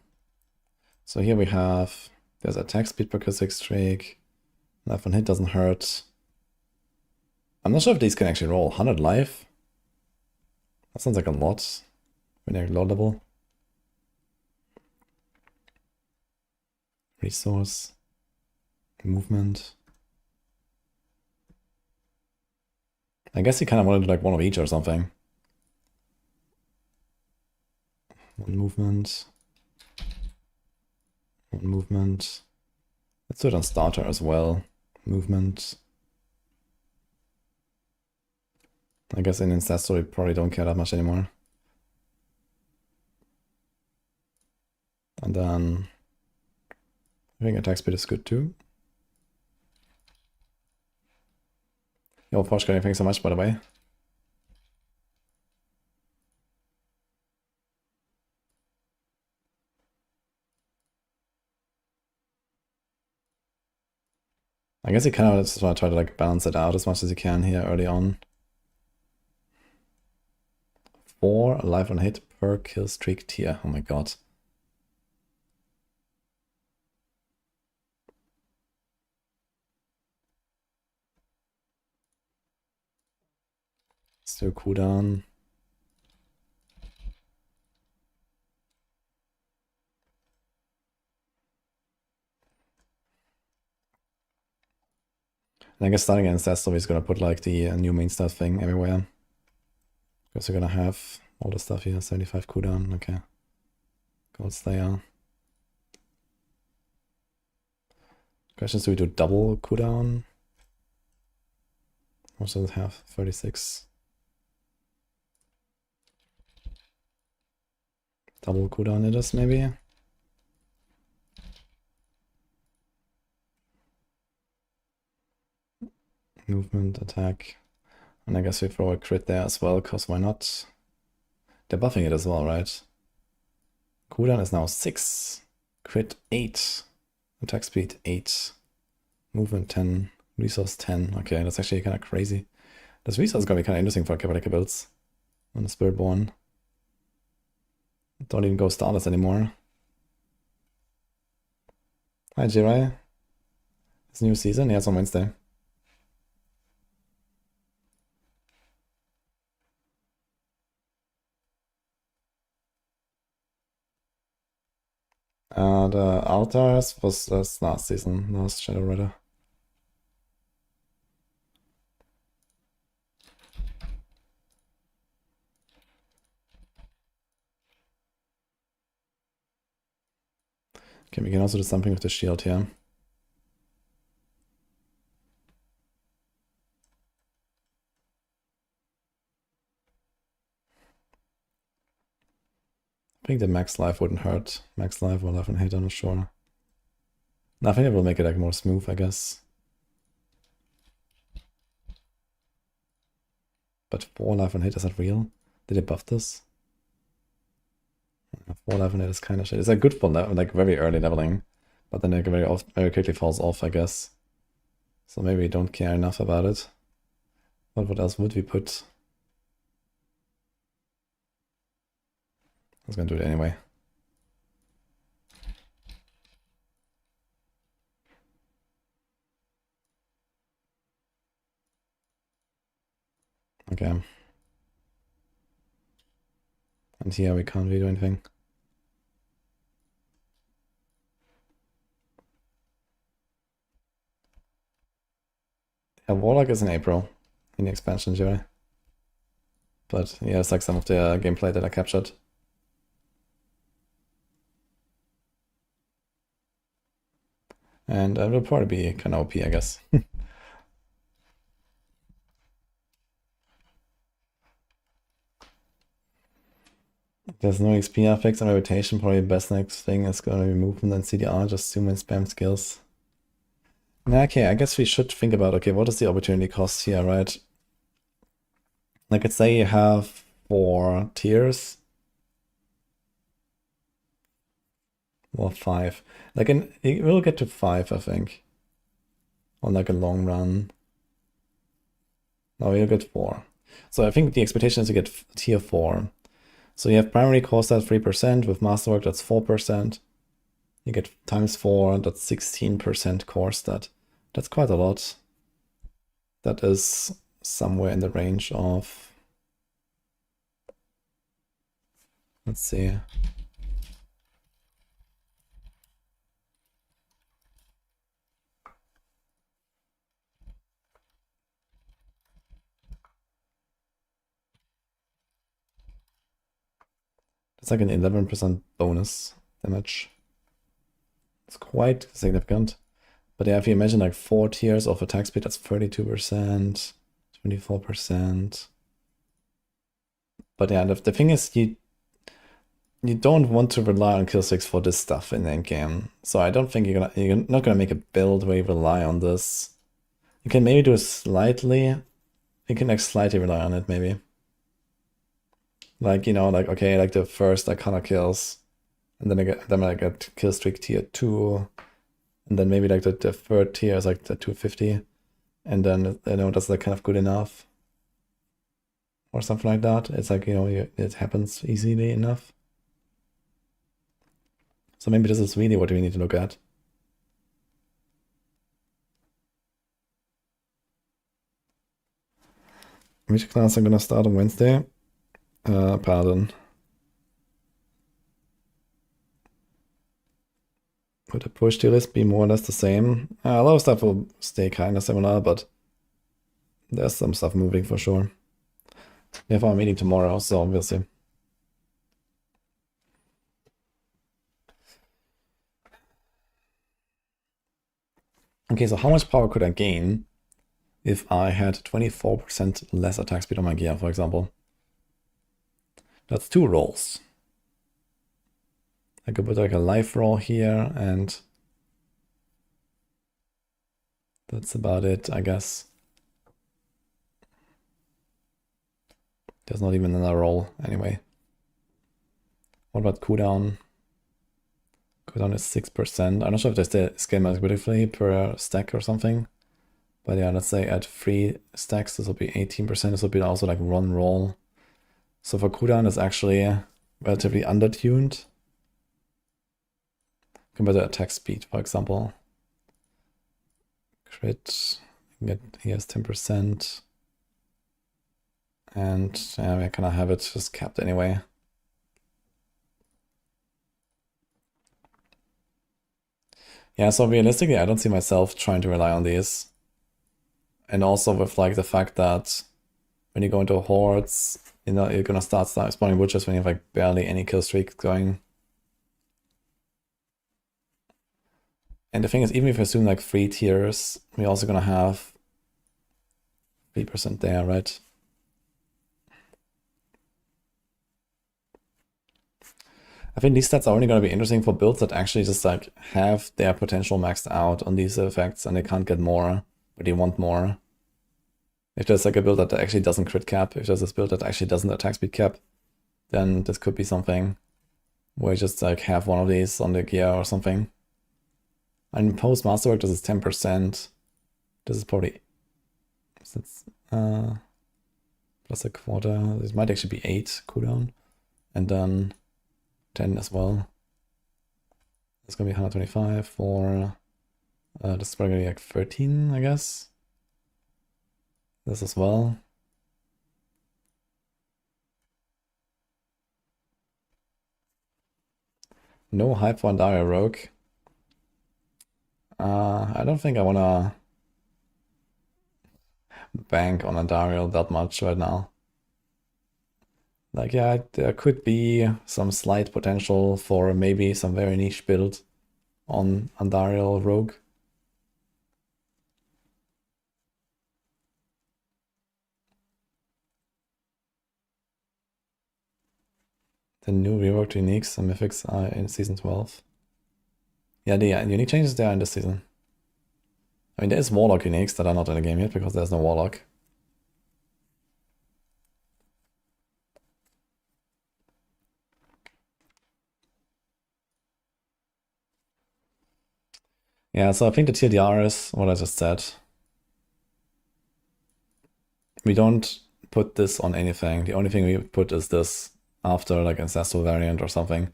So here we have, there's attack speed per Q6 streak. Life on hit doesn't hurt. I'm not sure if these can actually roll 100 life. That sounds like a lot when they're low level. Resource. Movement. I guess he kind of wanted to do like one of each or something. One movement. One movement. Let's do it on starter as well. Movement. I guess in Ancestor we probably don't care that much anymore. And then I think attack speed is good too. Yo, Poshka, thanks so much, by the way. I guess you kind of just want to try to like balance it out as much as you can here early on. 4 life on hit per kill streak tier. Oh my god. Still cooldown. And I guess starting against that, so he's gonna put like the new main stat thing everywhere. Because we're gonna have all the stuff here. 75 cooldown. Okay. Gold Slayer. Questions, do we do double cooldown? What does it have? 36. Double cooldown it is, maybe? Movement, attack. And I guess we throw a crit there as well, because why not? They're buffing it as well, right? Cooldown is now 6. Crit 8. Attack speed 8. Movement 10. Resource 10. Okay, that's actually kind of crazy. This resource is gonna be kind of interesting for Caballica builds. On the Spiritborn. Don't even go starless anymore. Hi, Jirai. It's new season? Yeah, it's on Wednesday. The Altars was this last season, last Shadow Rider. Okay, we can also do something with the shield here. I think the max life wouldn't hurt. Max life or life and hit, I'm not sure. No, I think it will make it like more smooth, I guess. But 4 life and hit, is that real? Did they buff this? 4 life and hit is kind of shit. It's like good for like very early leveling, but then it very quickly falls off, I guess. So maybe we don't care enough about it. But what else would we put? I was gonna do it anyway. Okay. And here we can't really do anything. Yeah, Warlock is in April in the expansion, Jerry. But yeah, it's like some of the gameplay that I captured. And it will probably be kind of OP, I guess. There's no XP effects on rotation. Probably the best next thing is going to be movement and CDR, just zoom and spam skills. Okay, I guess we should think about, okay, what is the opportunity cost here, right? Like, let's say you have 4 tiers. Or 5. Like, it will get to 5, I think. On like a long run. No, you'll get 4. So I think the expectation is to get tier 4. So you have primary core stat 3%, with masterwork that's 4%. You get times 4, that's 16% core stat. That's quite a lot. That is somewhere in the range of... Let's see. It's like an 11% bonus damage. It's quite significant. But yeah, if you imagine like 4 tiers of attack speed, that's 32%, 24%. But yeah, the thing is, you don't want to rely on kill streaks for this stuff in the endgame. So I don't think you're not gonna make a build where you rely on this. You can maybe do it slightly. You can like slightly rely on it, maybe. Like, you know, like, okay, like the first Arcana kills, and then I get kill streak tier 2, and then maybe like the third tier is like the 250, and then, you know, that's like kind of good enough. Or something like that. It's like, you know, it happens easily enough. So maybe this is really what we need to look at. Which class I'm gonna start on Wednesday? Paladin. Would the push tier list be more or less the same? A lot of stuff will stay kind of similar, but there's some stuff moving for sure. We have our meeting tomorrow, so we'll see. Okay, so how much power could I gain if I had 24% less attack speed on my gear, for example? That's 2 rolls. I could put like a life roll here, and that's about it, I guess. There's not even another roll anyway. What about cooldown? Cooldown is 6%. I'm not sure if there's the scale magically per stack or something. But yeah, let's say at 3 stacks, this will be 18%. This will be also like 1 roll. So for cooldown, it's actually relatively undertuned compared to attack speed, for example. Crit, here's 10%. And yeah, we kind of have it just capped anyway. Yeah, so realistically, I don't see myself trying to rely on these. And also with like the fact that when you go into hordes, you know, you're gonna start spawning witches when you have like barely any kill streak going. And the thing is, even if you assume like 3 tiers, we're also gonna have 3% there, right? I think these stats are only going to be interesting for builds that actually just like have their potential maxed out on these effects and they can't get more, but they want more. If there's like a build that actually doesn't crit cap, if there's this build that actually doesn't attack speed cap, then this could be something where you just like have one of these on the gear or something. And post masterwork, this is 10%. This is probably plus a quarter. This might actually be 8 cooldown. And then 10 as well. It's gonna be 125 for this is probably gonna be like 13, I guess. This as well. No hype for Andaria Rogue. I don't think I wanna bank on Andariel that much right now. Like, yeah, there could be some slight potential for maybe some very niche build on Andariel Rogue. The new reworked uniques and mythics are in season 12. Yeah, the unique changes there in this season. I mean, there's Warlock uniques that are not in the game yet because there's no Warlock. Yeah, so I think the TLDR is what I just said. We don't put this on anything. The only thing we put is this after like ancestral variant or something.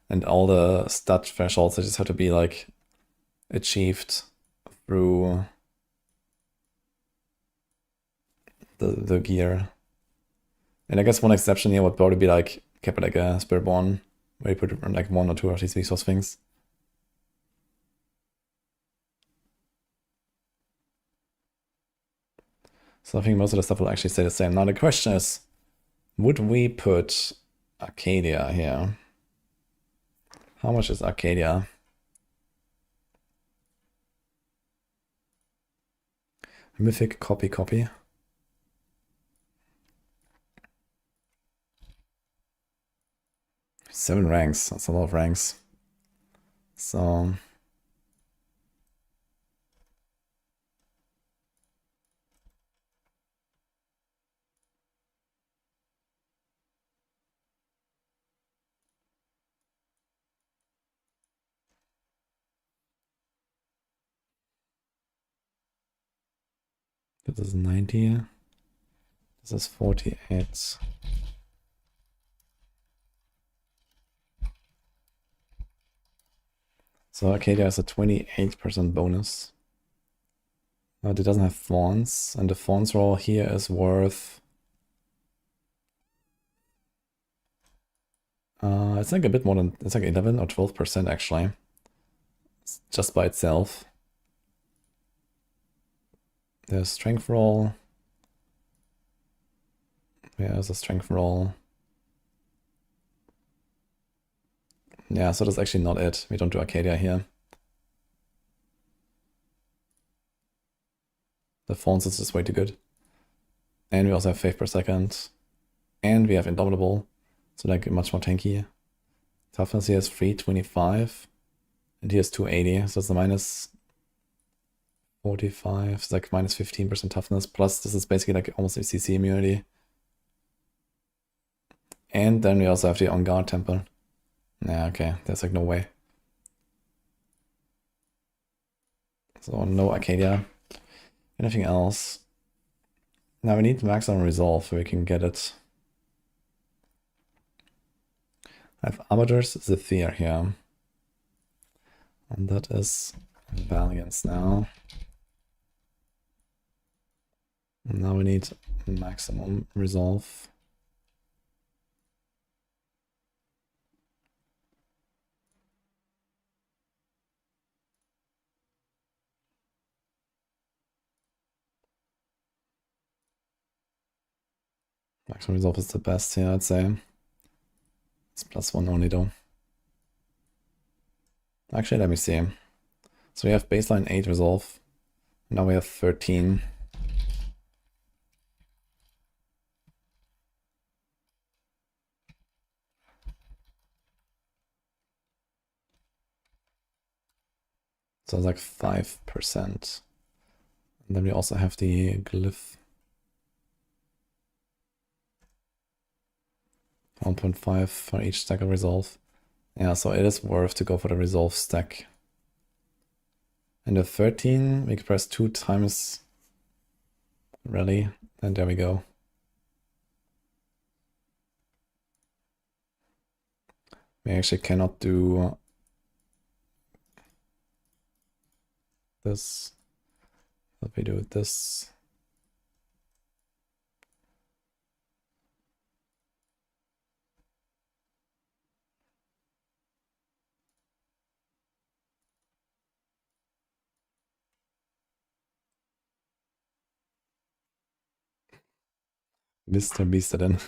And all the stat thresholds, they just have to be like achieved through the gear. And I guess one exception here would probably be like Capitega Spiritborn, where you put like 1 or 2 of these resource things. So I think most of the stuff will actually stay the same. Now the question is, would we put Arcadia here? How much is Arcadia? Mythic copy. Seven ranks, that's a lot of ranks. So this is 90. This is 48. So Arcadia has a 28% bonus. But it doesn't have Fawns, and the Fawns roll here is worth... it's like a bit more than... It's like 11 or 12% actually. It's just by itself. There's Strength roll. There's a Strength roll. Yeah, so that's actually not it. We don't do Arcadia here. The Fawns is just way too good. And we also have Faith per second. And we have Indomitable. So like much more tanky. Toughness here is 325. And here's 280. So it's a minus 45. It's like minus 15% toughness. Plus this is basically like almost a CC immunity. And then we also have the On Guard temper. Yeah, okay. There's like no way. So no Arcadia. Anything else? Now we need Maximum Resolve so we can get it. I have Arbiter's Zephyr here. And that is Valiance now. And now we need Maximum Resolve. Maximum resolve is the best here, I'd say. It's +1 only though. Actually, let me see. So we have baseline 8 resolve. Now we have 13. So it's like 5%. And then we also have the glyph. 1.5 for each stack of resolve. Yeah, so it is worth to go for the resolve stack. And the 13, we can press 2 times rally, and there we go. We actually cannot do this. What we do with this? Mr. Beasted in.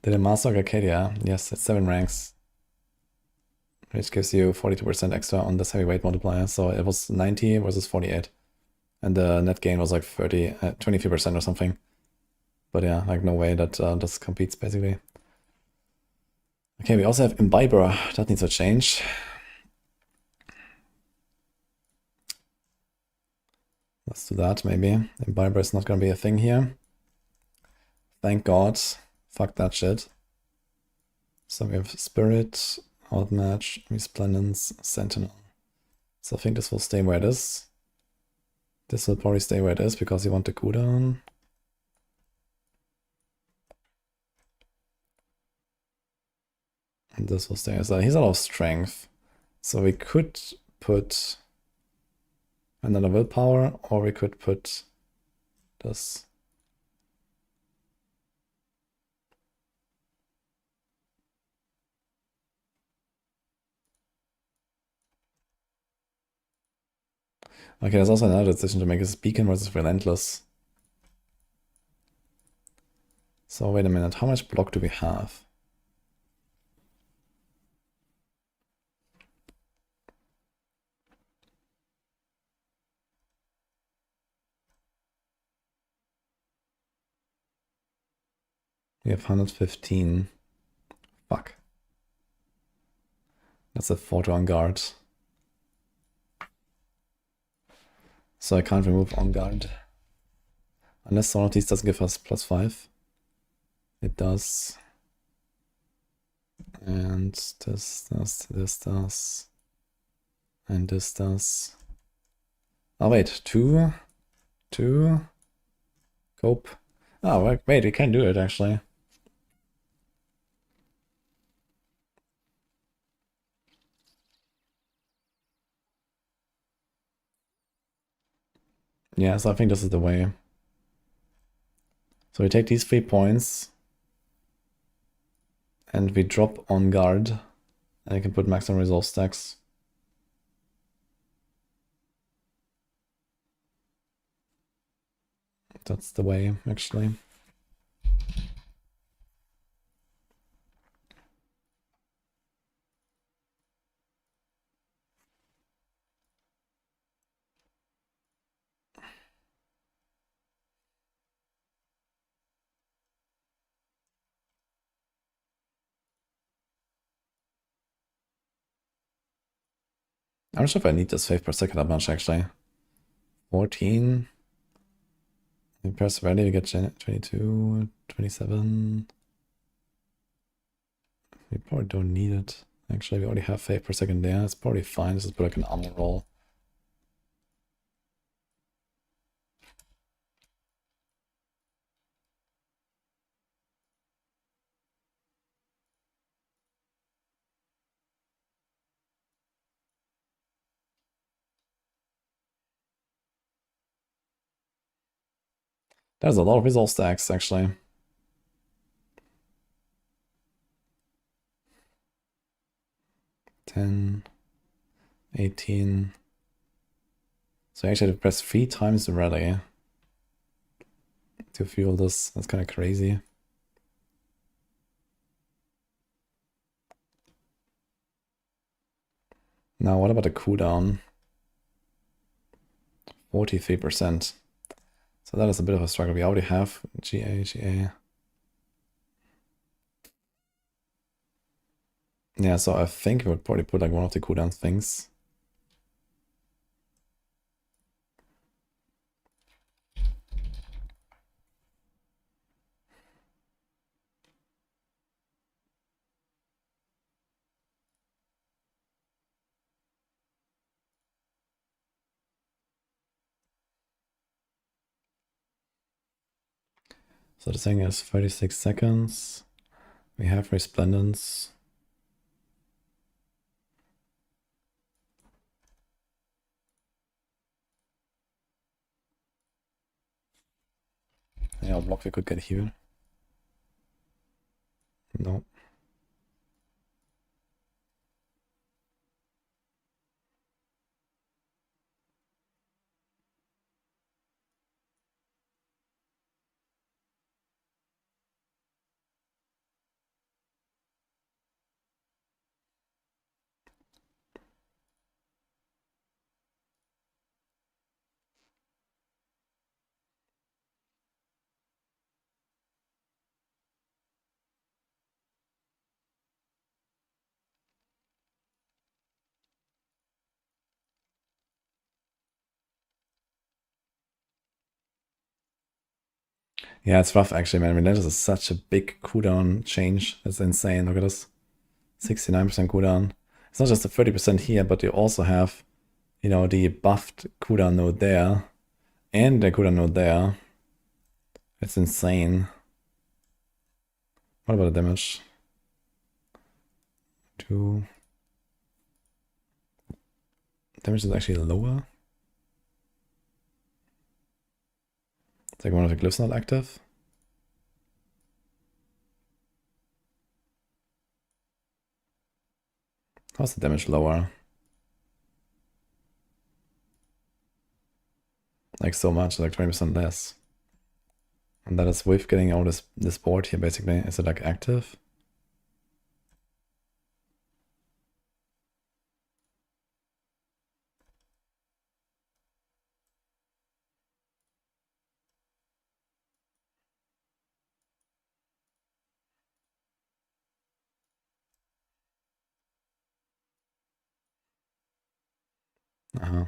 Did a Master of Arcadia? Yes, it's 7 ranks. Which gives you 42% extra on this heavyweight multiplier. So it was 90 versus 48. And the net gain was like 23% or something. But yeah, like no way that this competes basically. Okay, we also have Imbiber. That needs a change. Let's do that maybe. Imbiber is not gonna be a thing here. Thank God. Fuck that shit. So we have Spirit, Outmatch, Resplendence, Sentinel. So I think this will stay where it is. This will probably stay where it is because you want the cooldown. And this will stay as well. He's out of strength. So we could put another willpower, or we could put this. Okay, there's also another decision to make. Is Beacon versus Relentless. So wait a minute, how much block do we have? We have 115. Fuck. That's a 4 on guard. So I can't remove on guard. Unless one of these doesn't give us +5. It does. And this does. And this does. Oh wait, 2. Cope. Oh wait, we can do it actually. Yeah, so I think this is the way. So we take these 3 points and we drop on guard, and I can put maximum resolve stacks. That's the way, actually. I'm not sure if I need this 5/2 that much, actually. 14. We press ready to get 22, 27. We probably don't need it. Actually, we already have 5/2 there. It's probably fine. Let's just put like an armor roll. There's a lot of resolve stacks, actually. $10, 18. So I actually have to press 3 times the rally. to fuel this. That's kind of crazy. Now, what about the cooldown? 43%. So that is a bit of a struggle. We already have GA. Yeah, so I think we would probably put like one of the cooldown things. So the thing is 36 seconds. We have Resplendence. Yeah, block we could get here. No. Yeah, it's rough actually, man. Relentless is such a big cooldown change. That's insane. Look at this. 69% cooldown. It's not just the 30% here, but you also have, you know, the buffed cooldown node there and the cooldown node there. It's insane. What about the damage? 2. Damage is actually lower. It's like one of the glyphs not active. How's the damage lower? Like so much, like 20% less. And that is with getting all this board here basically. Is it like active? Uh-huh.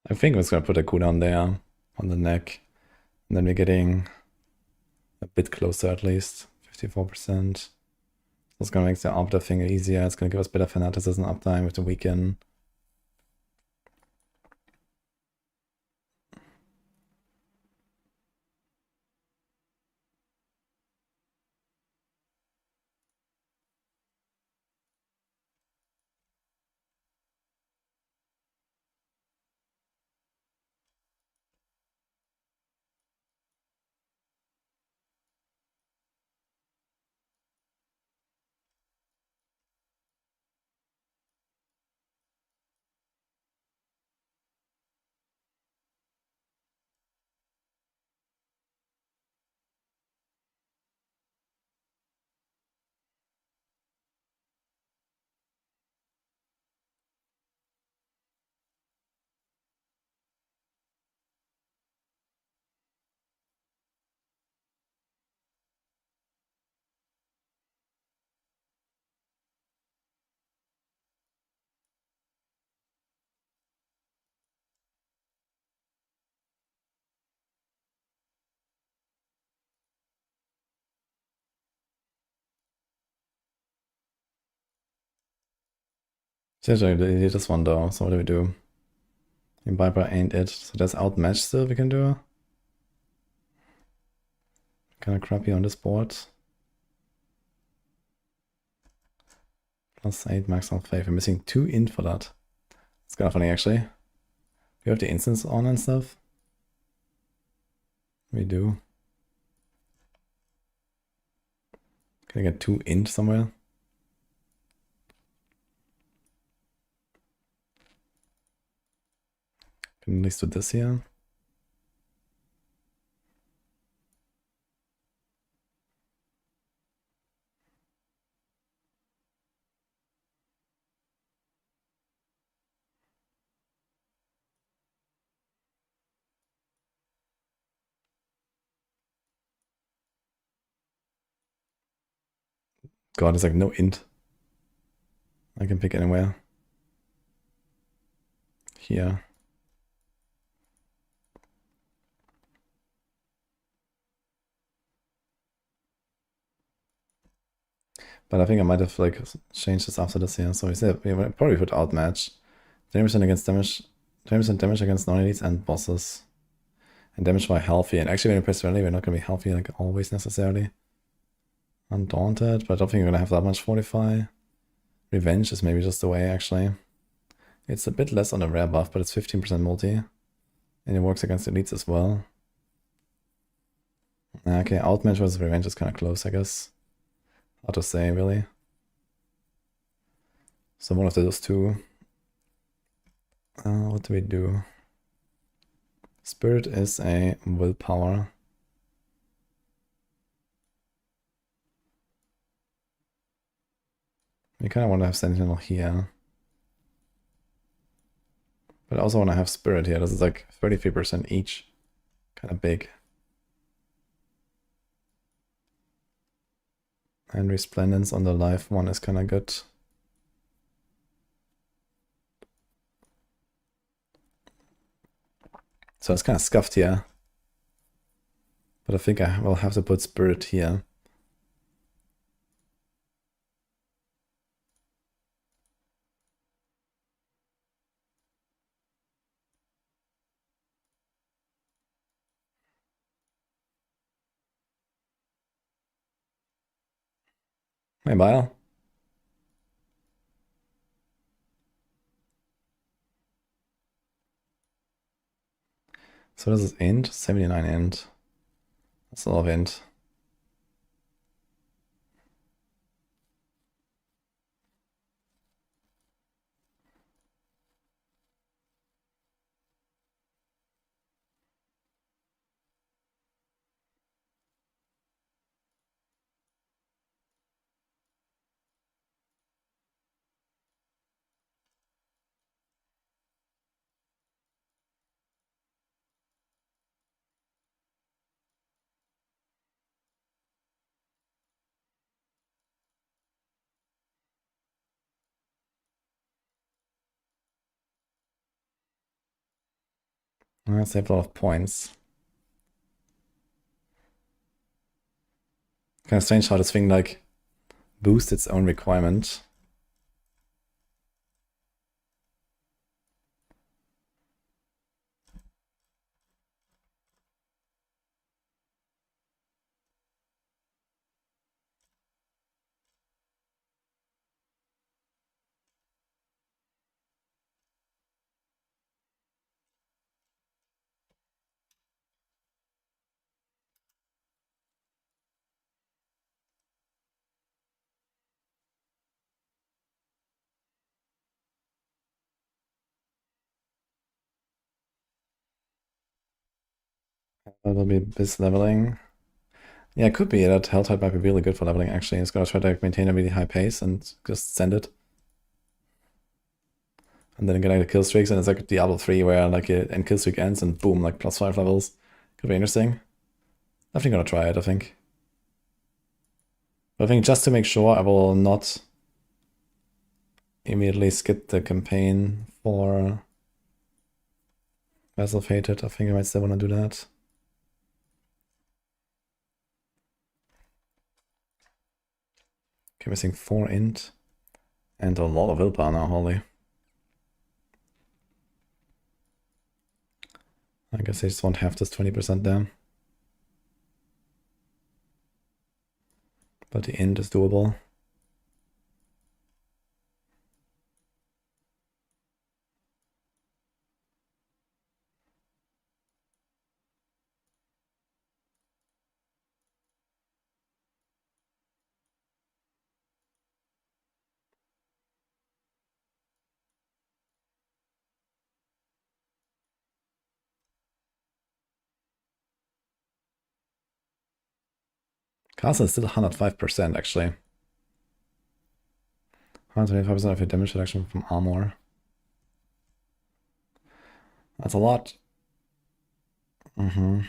I think I was gonna put a cooldown there on the neck. And then we're getting a bit closer at least. 54%. That's gonna make the Arbiter thing easier. It's gonna give us better fanaticism uptime with the weaken. Seriously, delete this one though, so what do we do? Viper ain't it. So there's outmatch still we can do. Kinda crappy on this board. +8 Maxroll Faith. We're missing 2 int for that. It's kinda funny actually. We have the instance on and stuff. We do. Can I get 2 int somewhere? Can at least do this here. God, there's like no int. I can pick anywhere. Here. But I think I might have like changed this after this here. So we said we probably put outmatch. 20% against damage, 20% damage against non-elites and bosses. And damage by healthy. And actually when we press rally, we're not gonna be healthy like always necessarily. Undaunted, but I don't think we're gonna have that much fortify. Revenge is maybe just the way actually. It's a bit less on the rare buff, but it's 15% multi. And it works against elites as well. Okay, outmatch versus revenge is kind of close, I guess. Hard to say, really. So one of those two. What do we do? Spirit is a willpower. We kind of want to have Sentinel here. But I also want to have Spirit here. This is like 33% each. Kind of big. And Resplendence on the life one is kind of good. So it's kind of scuffed here. But I think I will have to put Spirit here. Hey, Bile. So this is int, 79 int. That's a lot of int. I saved a lot of points. Kind of strange how this thing like boosts its own requirement. That will be bis leveling. Yeah, it could be that Helltide might be really good for leveling actually. It's gonna try to maintain a really high pace and just send it. And then get like the kill streaks, and it's like Diablo 3 where like and kill streak ends and boom, like +5 levels. Could be interesting. Definitely gonna try it, I think. But I think just to make sure I will not immediately skip the campaign for Vessel Fated. I think I might still wanna do that. Okay, missing 4 int. And a lot of willpower now, holy. I guess I just won't have this 20% there. But the int is doable. Castle is still 105% actually. 125% of your damage reduction from armor. That's a lot. And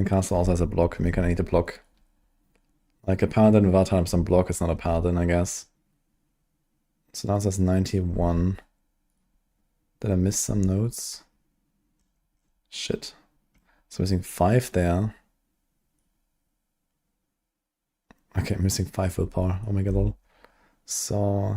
Castle also has a block. We kind of need a block. Like a Paladin without 100% block is not a Paladin, I guess. So now it says 91. Did I miss some notes? Shit. So missing 5 there. Okay, missing 5 willpower. Oh my god, lol. So...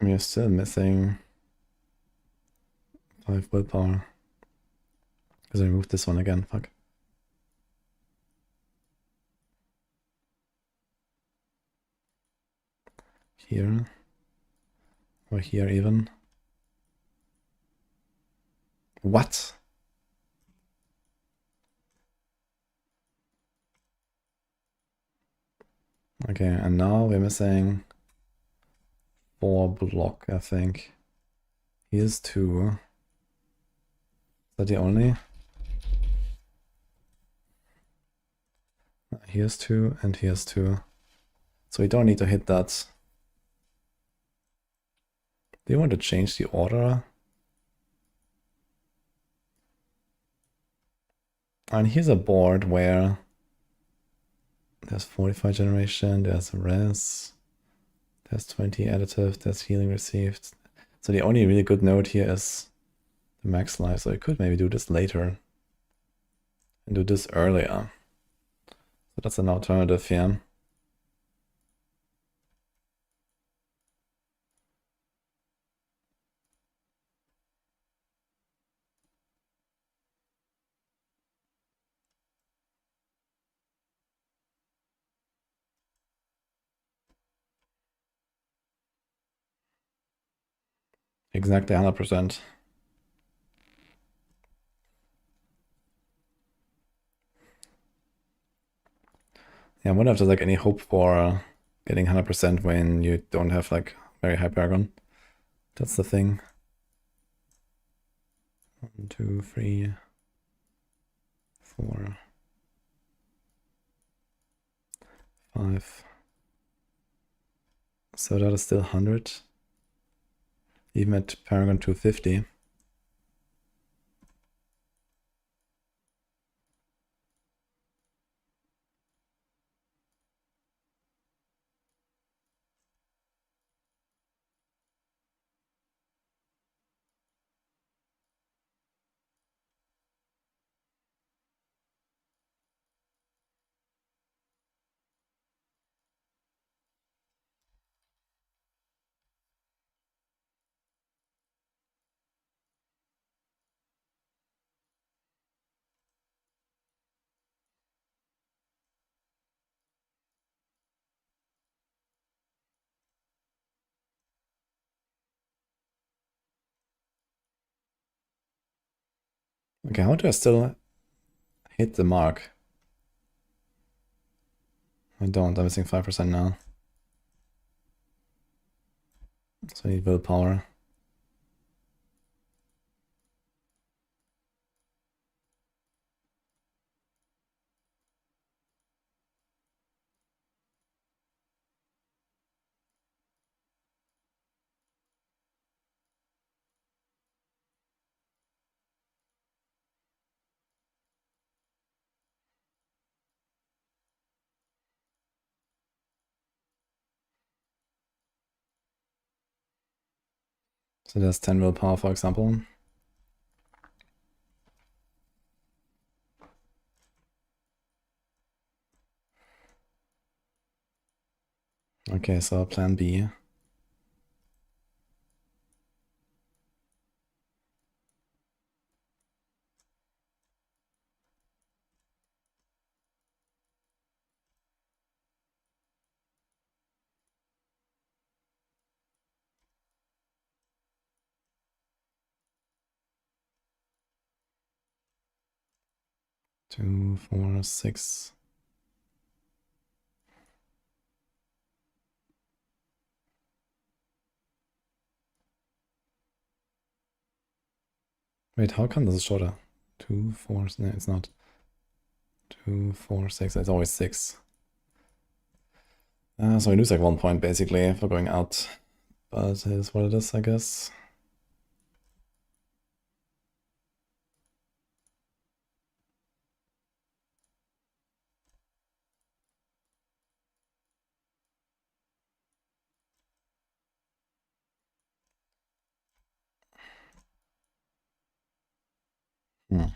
We're still missing 5 willpower. Because I removed this one again, fuck. Here. Or here even. What? Okay, and now we're missing 4 block, I think. Here's 2. Is that the only? Here's 2 and here's 2. So we don't need to hit that. Do you want to change the order? And here's a board where there's 45 generation, there's res, there's 20 additive, there's healing received. So the only really good node here is the max life. So I could maybe do this later and do this earlier. So that's an alternative here. Exactly 100%. Yeah, I wonder if there's like any hope for getting 100% when you don't have like very high paragon. That's the thing. 1, 2, 3, 4, 5. So that is still 100. Even at paragon 250. Okay, how do I still hit the mark? I don't, I'm missing 5% now. So I need willpower. So there's 10 willpower, for example. Okay, so plan B. Two, 4, 6. Wait, how come this is shorter? 2, 4, no, it's not. 2, 4, 6, it's always 6. So I lose like 1 point basically for going out. But it is what it is, I guess. Hmm.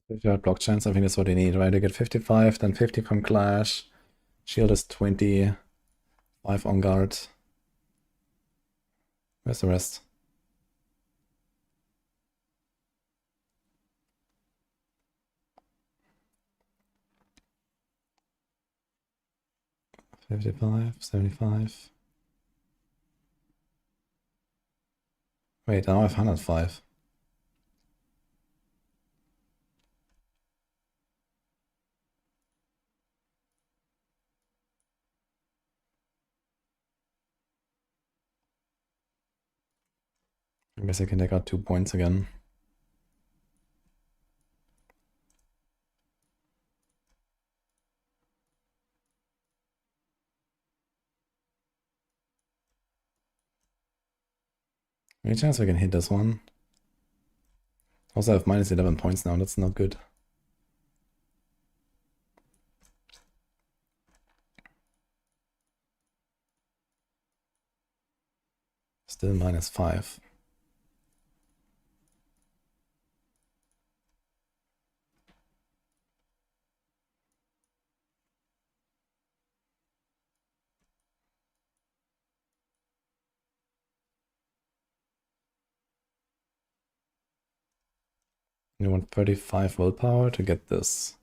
If you have block chance, I think that's what they need, right? They get 55, then 50 from Clash. Shield is 20. 5 on guard. Where's the rest? $55, $75. Wait, now I have 105. I guess I can take out 2 points again. Any chance we can hit this one? Also, I have minus 11 points now, that's not good. Still minus 5. You want 35 willpower to get this.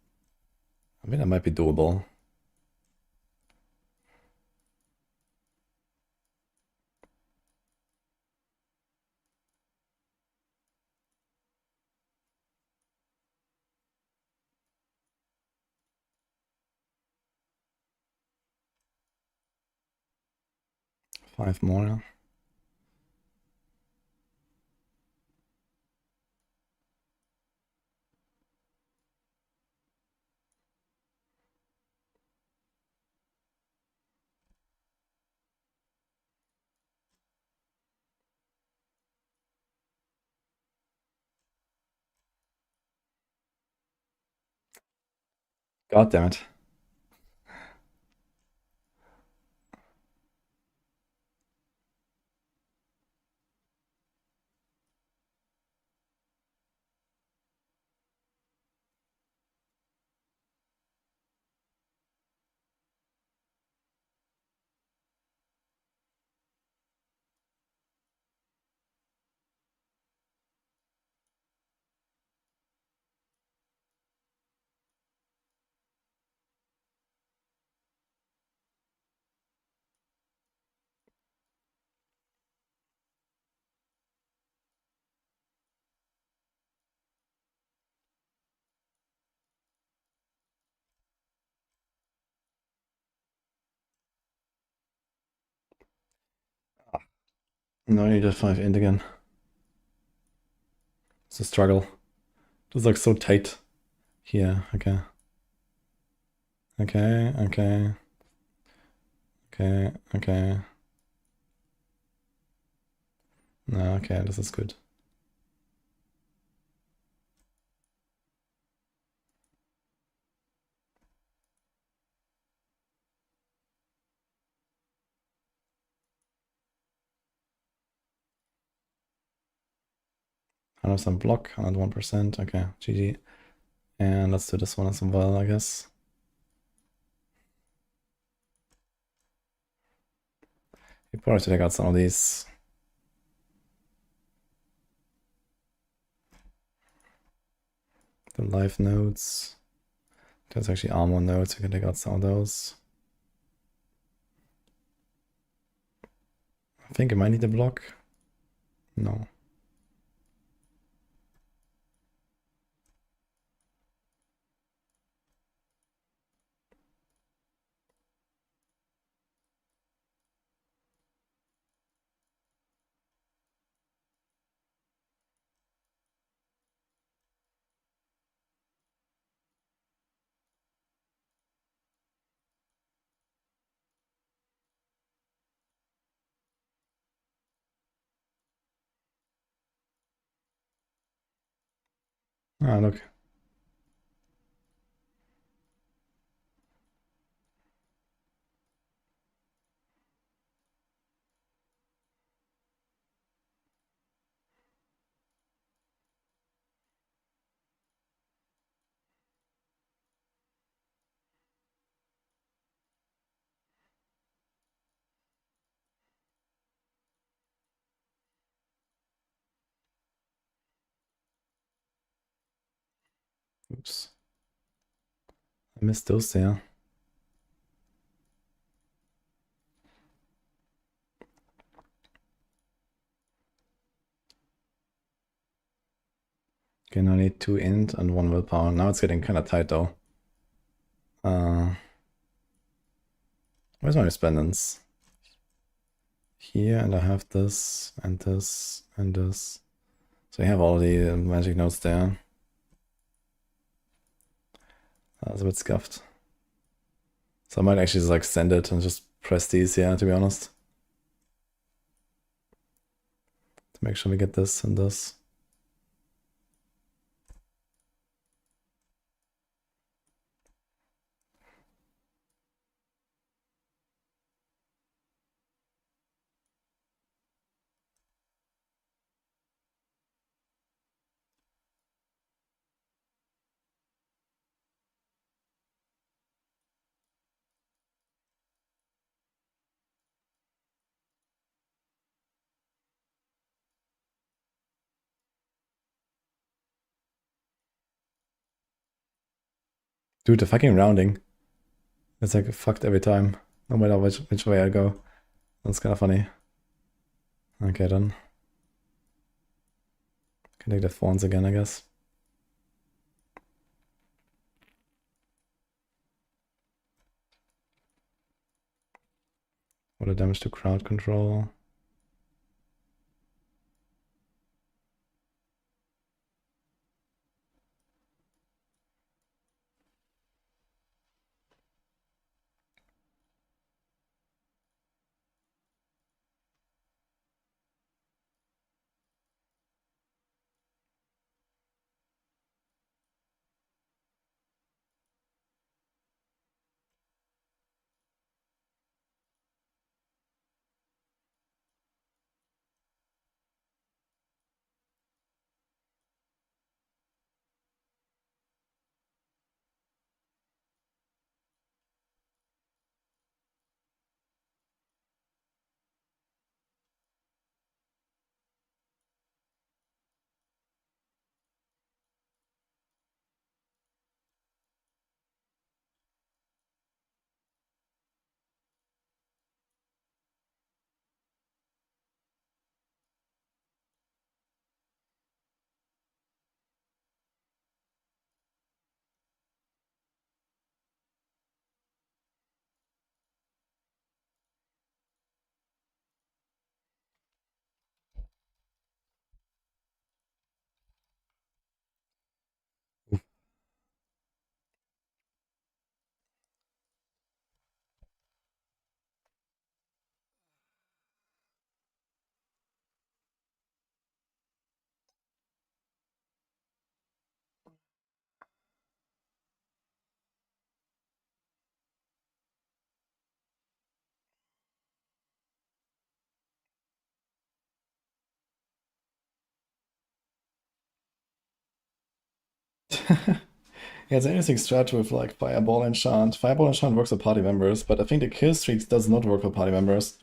I mean, that might be doable. Five more. God damn it. No, you need a 5 int again. It's a struggle. This looks so tight. Here, okay. Okay, okay. Okay, okay. No, okay, this is good. I have some block, 101%. Okay, GG. And let's do this one as well, I guess. We probably should take out some of these. The live nodes. There's actually armor nodes, we can take out some of those. I think I might need a block. No. Ah, look. Oops. I missed those there. Okay, now I need 2 int and 1 willpower. Now it's getting kind of tight though. Where's my resplendence? Here, and I have this, and this, and this. So I have all the magic nodes there. That was a bit scuffed. So I might actually just like send it and just press these, yeah, to be honest. To make sure we get this and this. Dude, the fucking rounding. It's like fucked every time. No matter which way I go. That's kind of funny. Okay, then. Can take the fawns again, I guess. What a damage to crowd control. Yeah, it's an interesting strat with like Fireball Enchant. Fireball Enchant works for party members, but I think the kill streaks does not work for party members.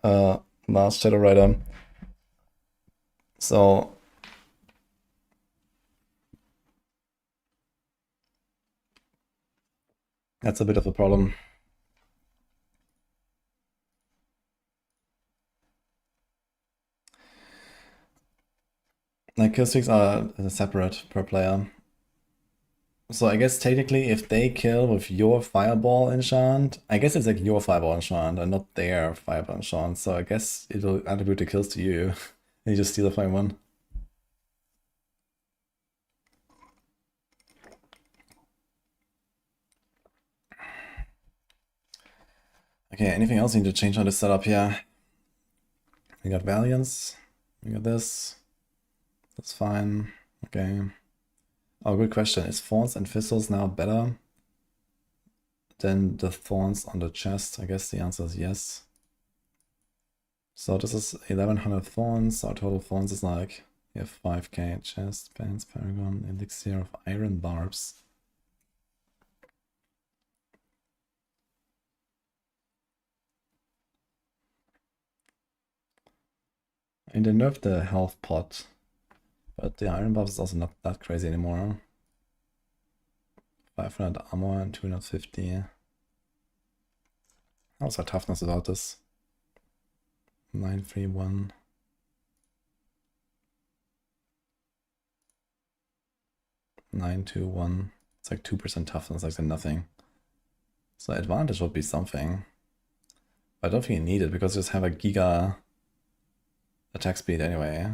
Last Shadow Rider. So that's a bit of a problem. Like kill streaks are separate per player. So I guess technically if they kill with your Fireball Enchant, I guess it's like your Fireball Enchant and not their Fireball Enchant. So I guess it'll attribute the kills to you. And you just steal the flame one. Okay, anything else you need to change on the setup here? We got Valiance. We got this. That's fine. Okay. Oh, good question. Is Thorns and Thistles now better than the Thorns on the chest? I guess the answer is yes. So this is 1100 Thorns. Our total Thorns is like, we have 5k chest, pants, paragon, elixir of iron barbs. And they nerfed the health pot, but the iron barbs is also not that crazy anymore. 500 armor and 250. How's our toughness about this? 931. It's like 2% toughness, like nothing. So advantage would be something. But I don't think you need it because you just have a giga attack speed anyway.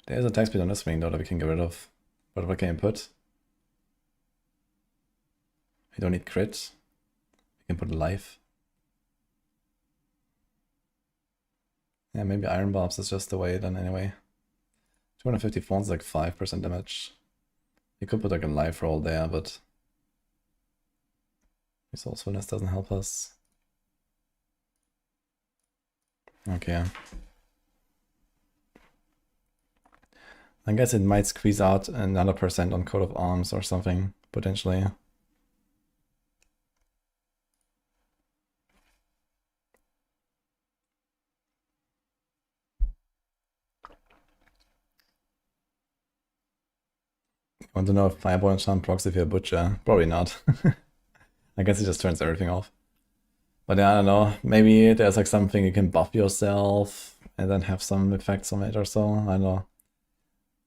There's attack speed on this wing though that we can get rid of. But what can you put? We don't need crit. We can put life. Yeah, maybe Iron Barbs is just the way then anyway. 250 Thorns is like 5% damage. You could put like a life roll there, but resourcefulness doesn't help us. Okay. I guess it might squeeze out another percent on Coat of Arms or something, potentially. I want to know if Fireball Enchant procs if you're a Butcher. Probably not. I guess it just turns everything off. But yeah, I don't know. Maybe there's like something you can buff yourself and then have some effects on it or so. I don't know.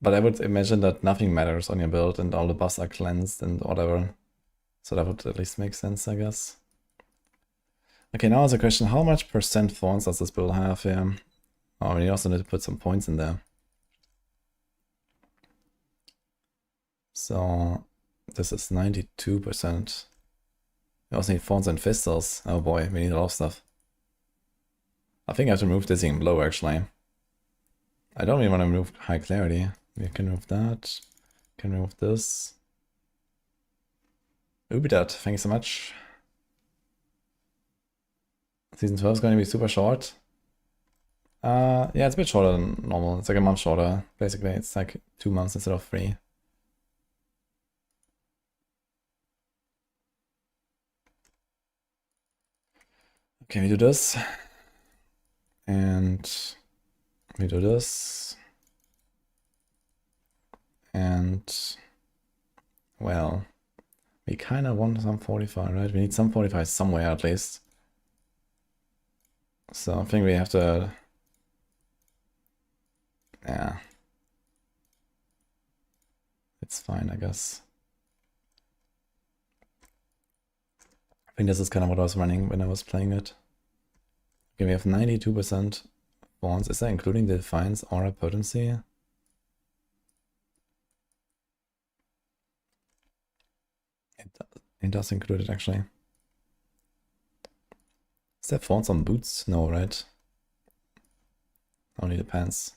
But I would imagine that nothing matters on your build and all the buffs are cleansed and whatever. So that would at least make sense, I guess. Okay, now is a question, how much percent Thorns does this build have here? Oh, we also need to put some points in there. So this is 92%. We also need Thorns and Thistles. Oh boy, we need a lot of stuff. I think I have to remove Dizzying Blow actually. I don't even want to remove High Clarity. We can remove that. Can remove this. Ubidat, thank you so much. Season 12 is going to be super short. Yeah, it's a bit shorter than normal. It's like a month shorter. Basically, it's like 2 months instead of 3. Okay, we do this. And we do this. And well, we kind of want some 45, right? We need some 45 somewhere at least. So I think we have to, yeah, it's fine, I guess. I think this is kind of what I was running when I was playing it. Okay, we have 92% Thorns. Is that including the Defiance Aura Potency? It does include it actually. Is there Thorns on boots? No, right? Only the pants.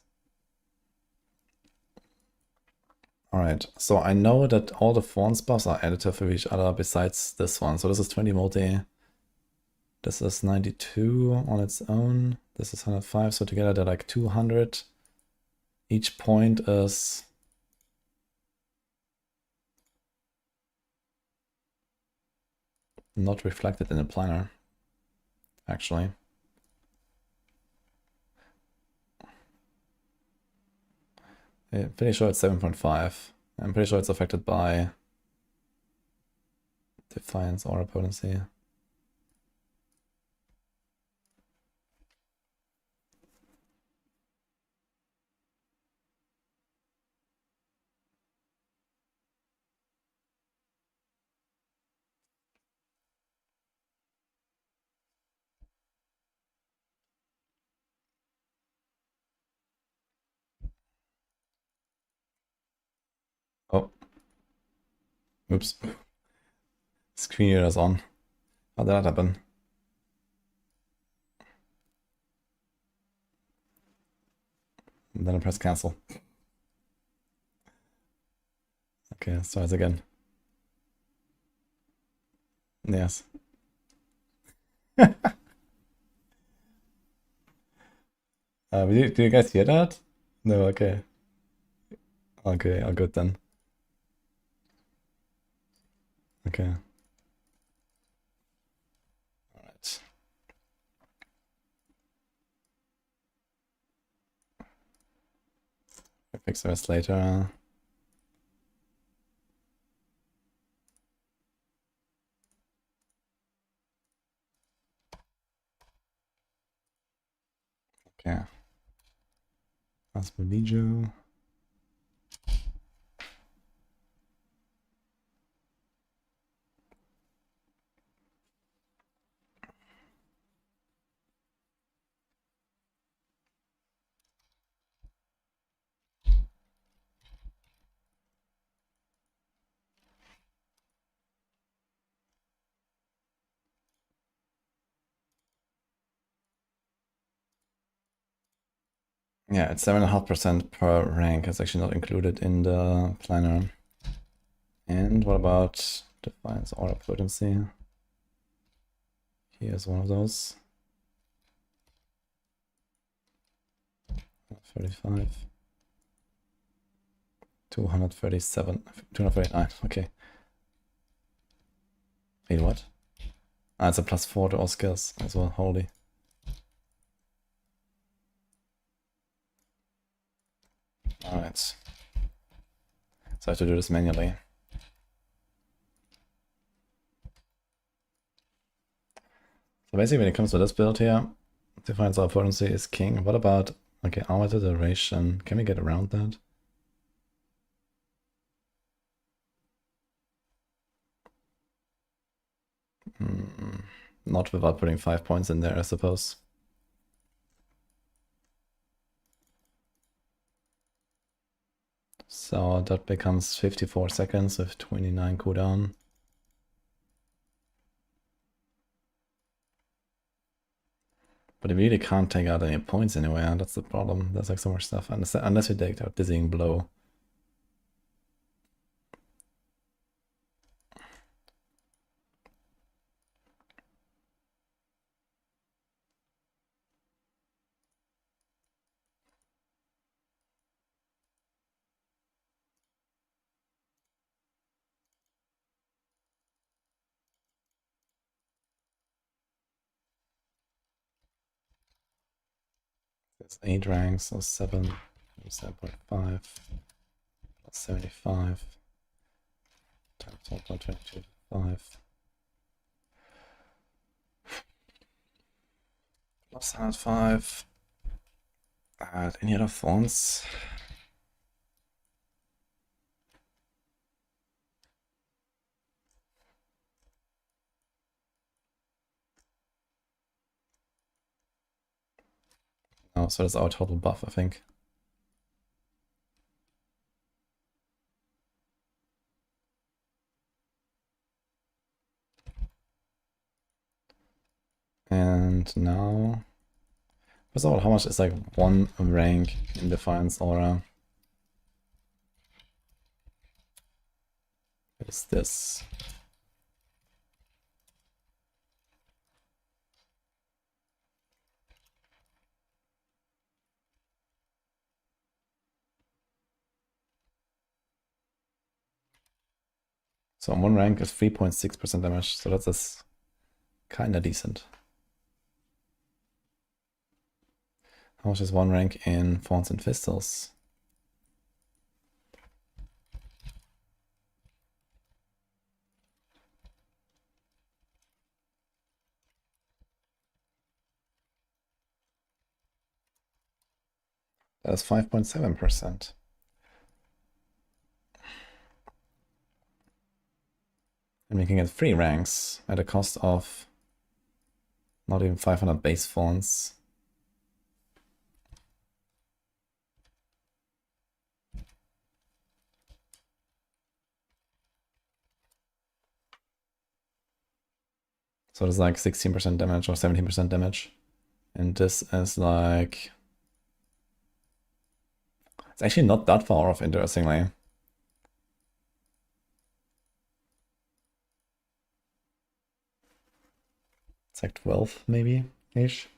Alright, so I know that all the Thorns buffs are additive with each other besides this one. So this is 20 multi. This is 92 on its own. This is 105, so together they're like 200. each point is not reflected in the planner, actually. I'm pretty sure it's 7.5. I'm pretty sure it's affected by Defiance Aura Potency. Oh. Oops. Screen reader's on. How did that happen? And then I press cancel. Okay, let's try this again. Yes. Did you guys hear that? No, okay. Okay, all good then. Okay. Alright. I'll fix the rest later. Okay. That's wudijo. Yeah, it's 7.5% per rank. It's actually not included in the planner. And what about Defiance Aura Potency? Here's one of those. 35. 237. 239. Okay. Wait, what? Ah, it's a +4 to all skills as well. Holy. Alright. So I have to do this manually. So basically when it comes to this build here, Defiance Aura Potency is king. What about, okay, Armor Duration? Can we get around that? Not without putting 5 points in there, I suppose. So that becomes 54 seconds with 29 cooldown. But we really can't take out any points anywhere, that's the problem. There's like so much stuff, unless we take out Dizzying Blow. There's 8 ranks, so 7, 7.5, plus 75, times 1.22, plus 105. Any other fonts? Oh, so that's our total buff, I think. And now, first of all, how much is like one rank in Defiance Aura? What is this? So on one rank is 3.6% damage, so that's kinda decent. How much is one rank in Thorns and Thistles? That's 5.7%. And we can get 3 ranks at a cost of not even 500 base Thorns. So it's like 16% damage or 17% damage. And this is like... It's actually not that far off, interestingly. It's like 12, maybe-ish.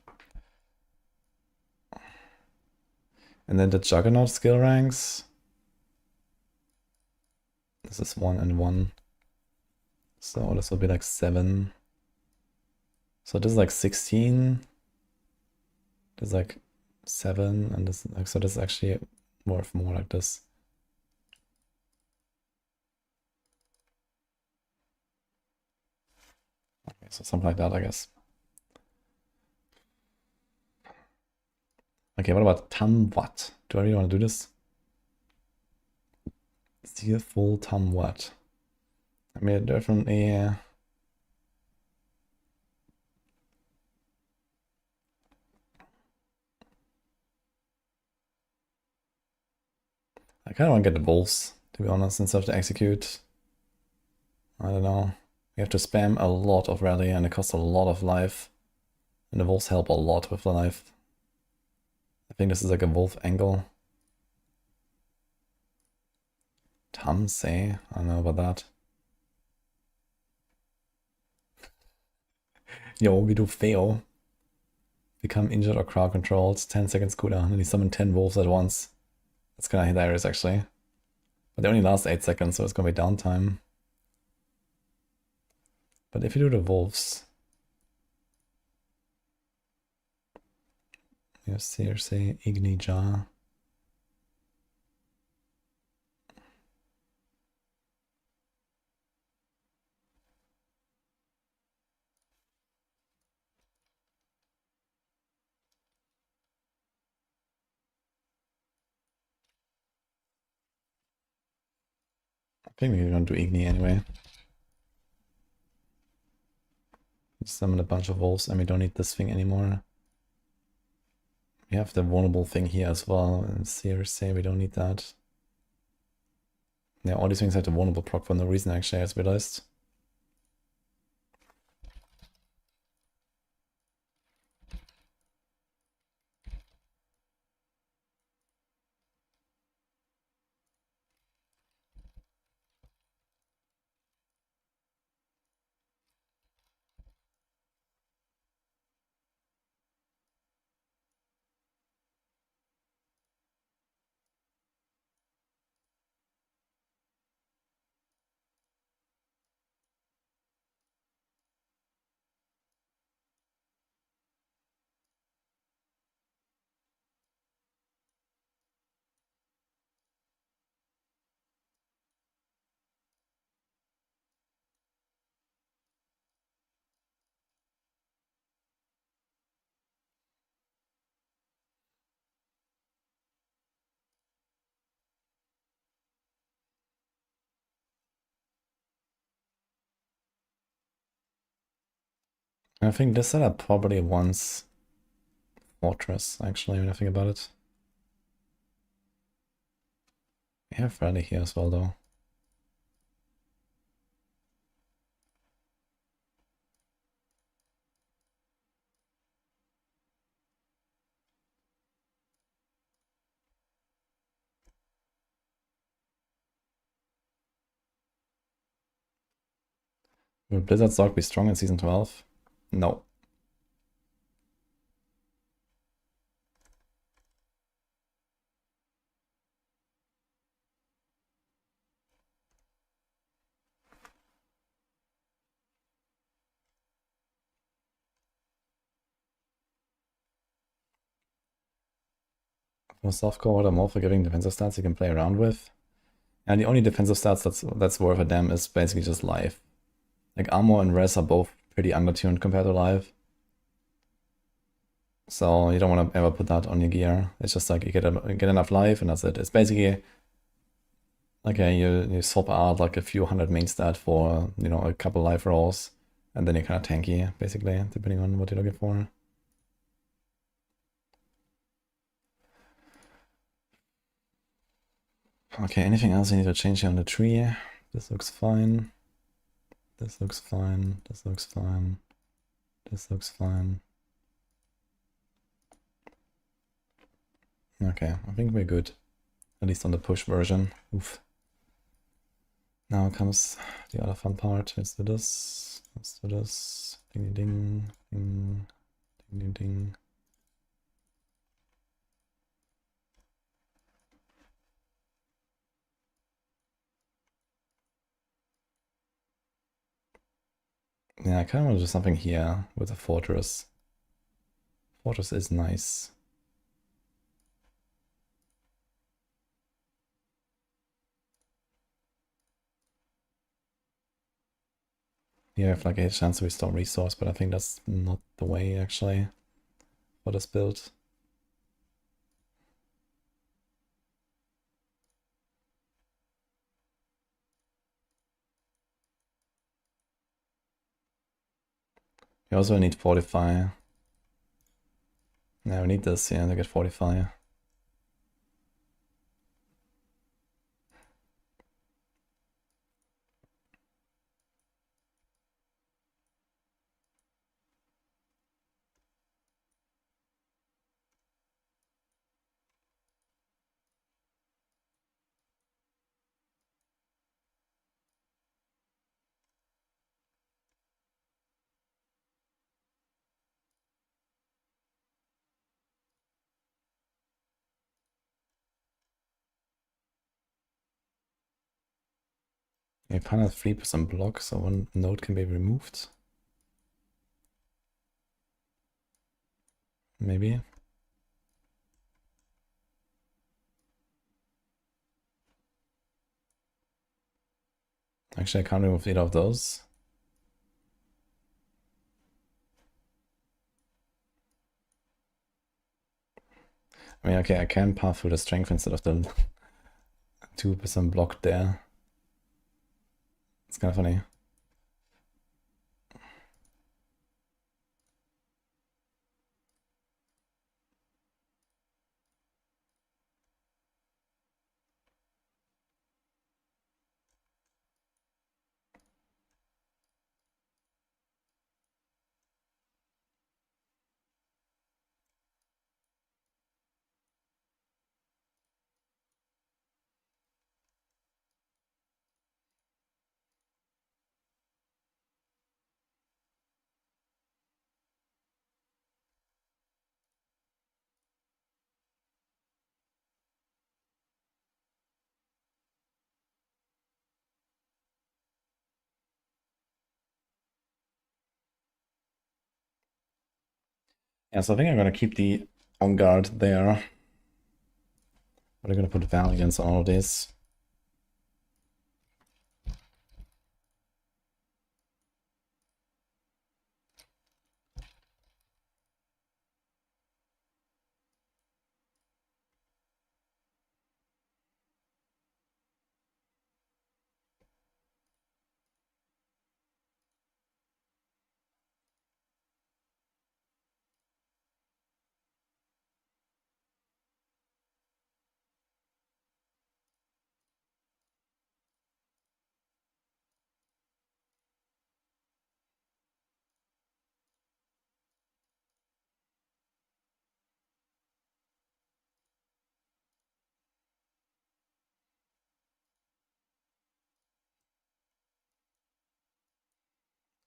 And then the Juggernaut skill ranks. This is 1 and 1. So this will be like 7. So this is like 16. This is like 7. And this, like, so this is actually worth more like this. Okay, so something like that, I guess. Okay, what about Tamwat? Do I really want to do this? Steal full Tamwat. I mean, definitely. I kind of want to get the wolves, to be honest, instead of to execute. I don't know. You have to spam a lot of rally and it costs a lot of life. And the wolves help a lot with the life. I think this is like a wolf angle. Tamse? I don't know about that. Yo, we do fail. Become injured or crowd controlled. 10 seconds cooldown. And he summon 10 wolves at once. That's kind of hilarious, actually. But they only last 8 seconds, so it's gonna be downtime. But if you do the wolves... Yes, seriously, Igni Jar. I think we're gonna do Igni anyway. Summon a bunch of wolves and we don't need this thing anymore. We have the vulnerable thing here as well. And seriously, we don't need that. Yeah, all these things have the vulnerable proc for no reason actually, I just realized. I think this setup probably wants Fortress, actually, when I think about it. We have Rally here as well, though. Will Blizzard's Dog be strong in Season 12? No. For softcore, what are more forgiving defensive stats you can play around with? And the only defensive stats that's worth a damn is basically just life. Like armor and res are both pretty undertuned compared to life. So you don't want to ever put that on your gear. It's just like you get enough life and that's it. It's basically okay, you swap out like a few hundred main stat for, you know, a couple life rolls, and then you're kind of tanky, basically, depending on what you're looking for. Okay, anything else I need to change here on the tree? This looks fine. This looks fine. This looks fine. This looks fine. Okay, I think we're good. At least on the push version. Oof. Now comes the other fun part. Let's do this. Let's do this. Ding ding ding ding ding ding. Yeah, I kind of want to do something here with a fortress. Fortress is nice. You have like a chance to restore resource, but I think that's not the way actually for this build. You also need Fortify. Yeah, we need this, yeah, to get Fortify. You kind of 3% block, so one node can be removed. Maybe. Actually, I can't remove either of those. I mean, okay, I can pass through the strength instead of the 2% block there. It's kind of funny. Yeah, so I think I'm gonna keep the on guard there. But I'm gonna put Valiance on all of this.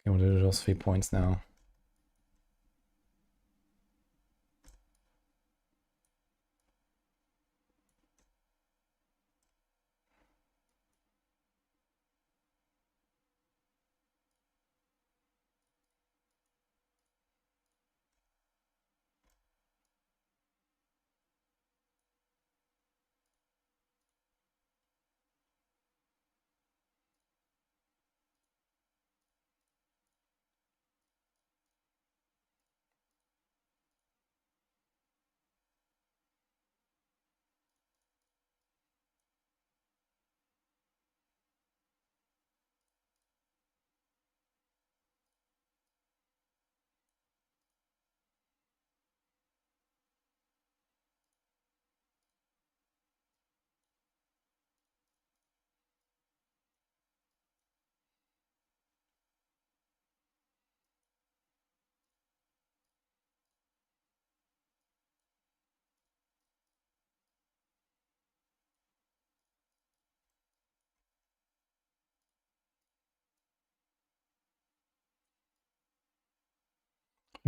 Okay, we'll do those 3 points now.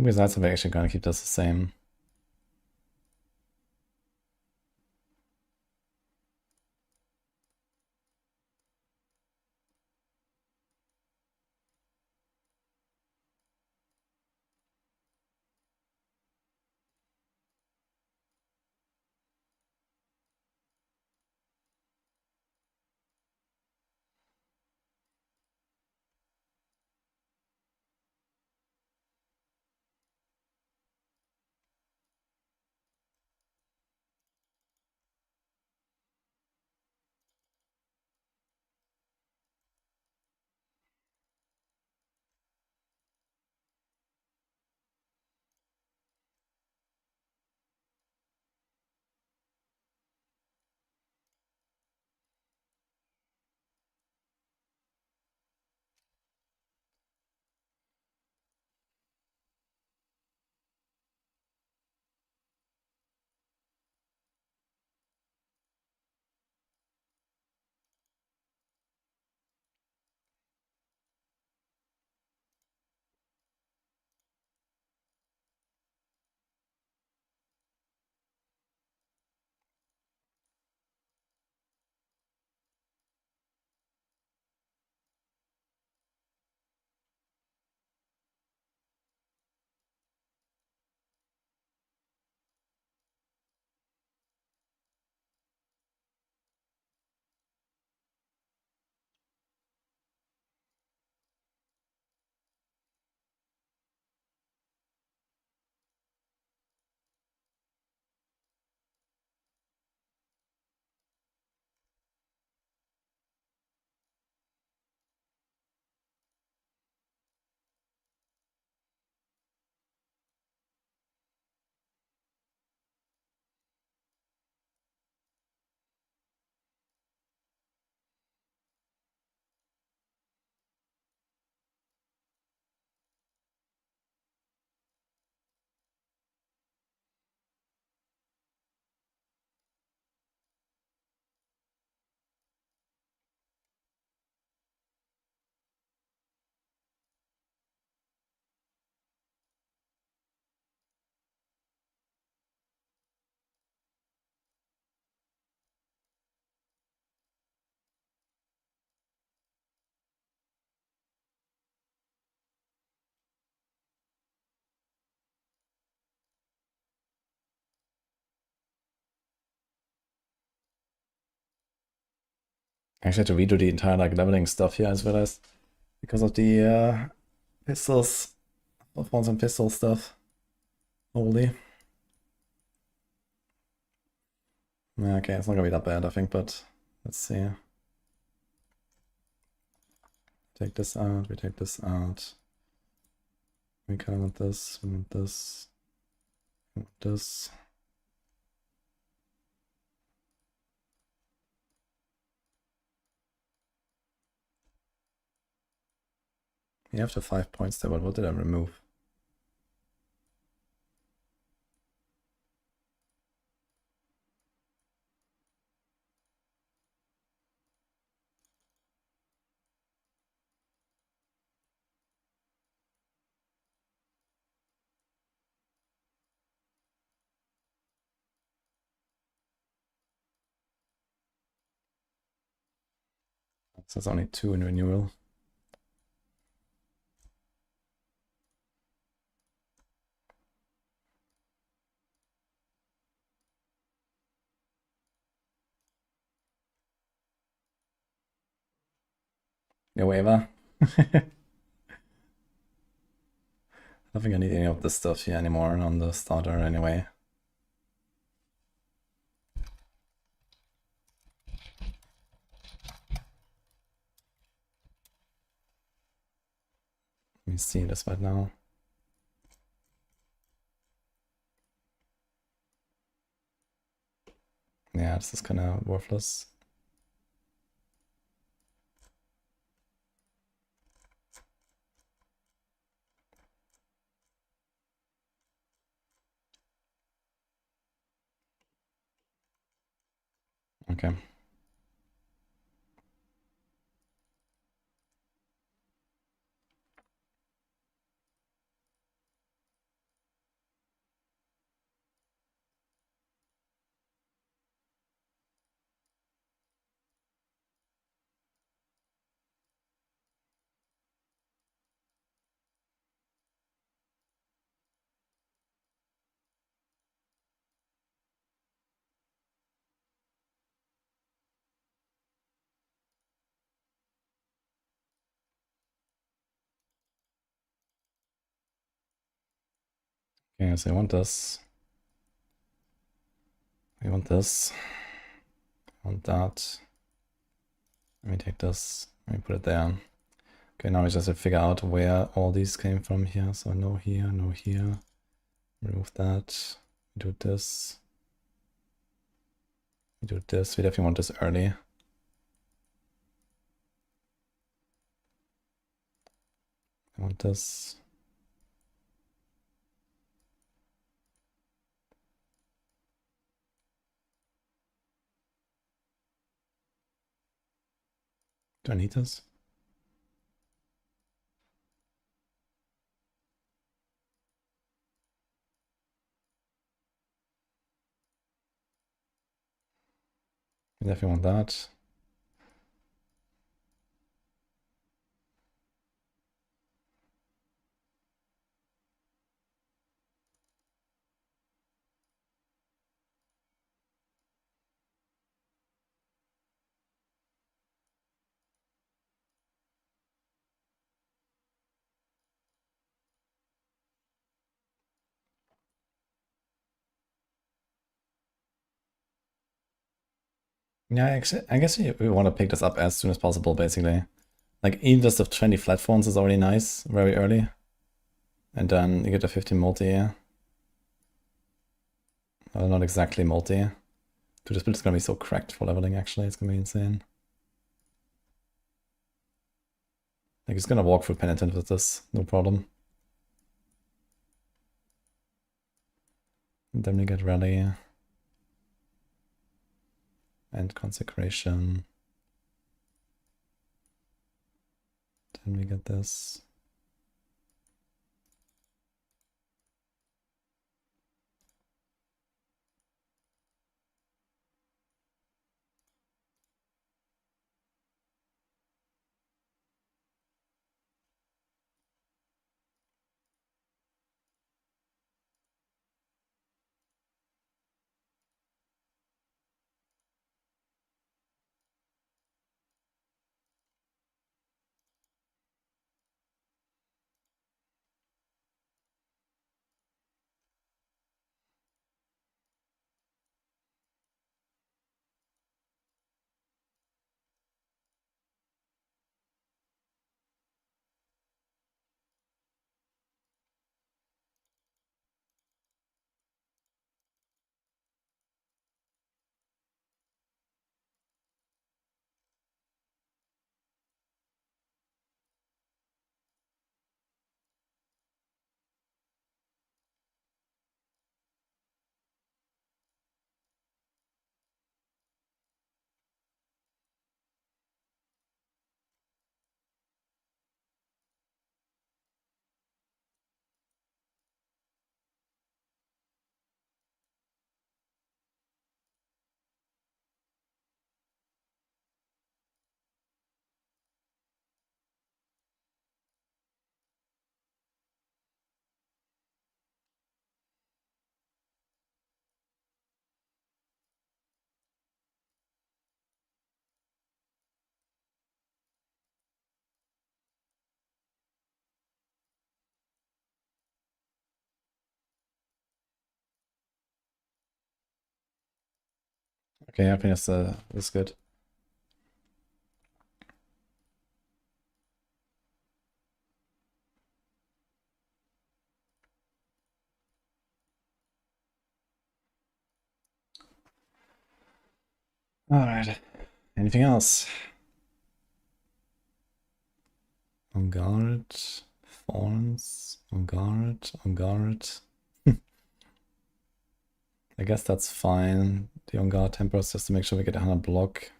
Besides, we're actually gonna keep this the same. I actually had to redo the entire like leveling stuff here, I just realized. Because of the pistols. Weapons and pistol stuff. Holy. Yeah, okay, it's not gonna be that bad, I think, but let's see. Take this out, we take this out. We kind of want this, we want this, we want this. You have the 5 points there, but what did I remove? So it's only 2 in renewal. Yeah, whatever. I don't think I need any of this stuff here anymore on the starter anyway. Let me see this right now. Yeah, this is kind of worthless. Okay. Okay, so I want this. I want this. I want that. Let me take this. Let me put it there. Okay, now we just have to figure out where all these came from here. So no here, no here. Remove that. Do this. We do this. We definitely want this early. I want this. Do I need this? I definitely want that. Yeah, actually, I guess we want to pick this up as soon as possible, basically. Like, even just the 20 flat phones is already nice, very early. And then you get a 50 multi. Well, not exactly multi. Dude, this build is gonna be so cracked for leveling, actually. It's gonna be insane. Like, he's gonna walk through Penitent with this, no problem. And then we get Rally. And Consecration. Then we get this. Okay, I think that's good. Alright. Anything else? On guard. Thorns. On guard. On guard. I guess that's fine. The on guard tempers just to make sure we get 100 block.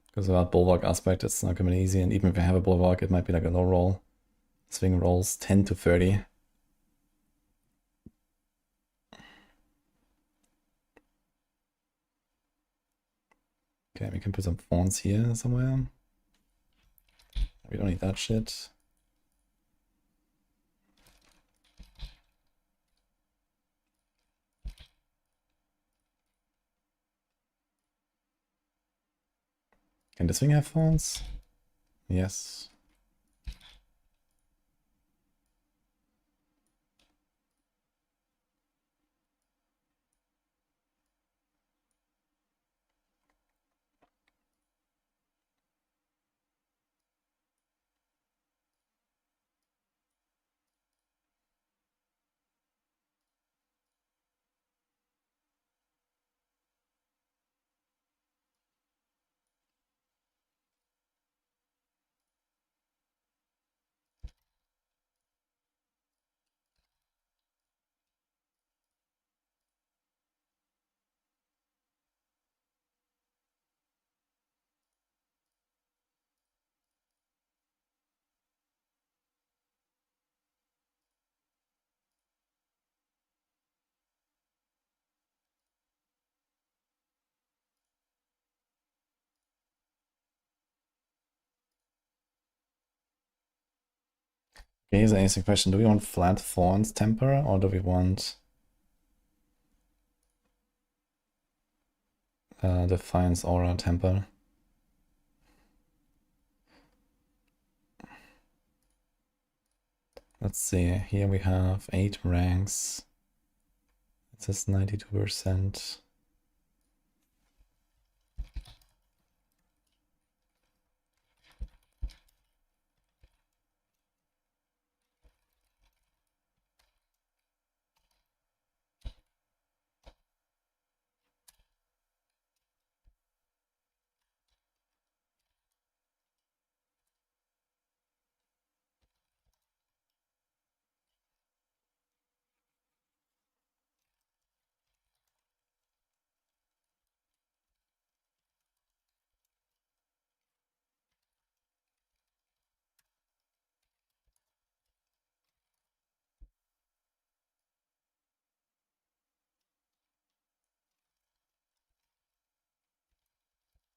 Because without bulwark aspect, it's not gonna be easy. And even if we have a bulwark, it might be like a low roll. Swing rolls 10 to 30. Okay, we can put some thorns here somewhere. We don't need that shit. Can this thing have thorns? Yes. Okay, here's an interesting question. Do we want flat thorns temper or do we want Defiance Aura temper? Let's see, here we have 8 ranks. It says 92%.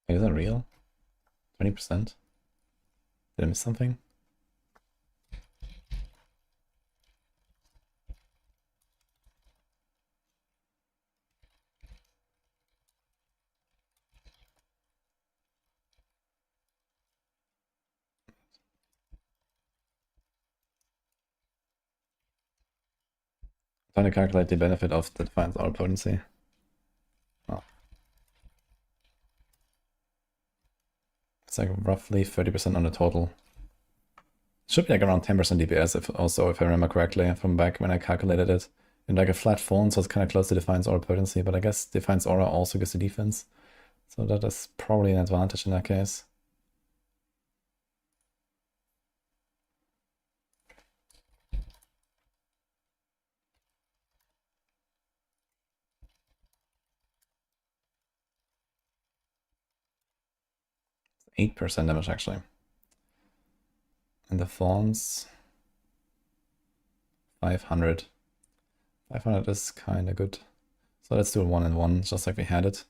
Is that real? 20%? Did I miss something? Trying to calculate the benefit of the Defiance Aura potency. Oh. It's like roughly 30% on the total. Should be like around 10% DPS if I remember correctly from back when I calculated it. In like a flat phone, so it's kind of close to Defiance Aura potency, but I guess Defiance Aura also gives the defense. So that is probably an advantage in that case. It's 8% damage actually. And the fawns 500. 500 is kind of good. So let's do a 1-in-1, just like we had it.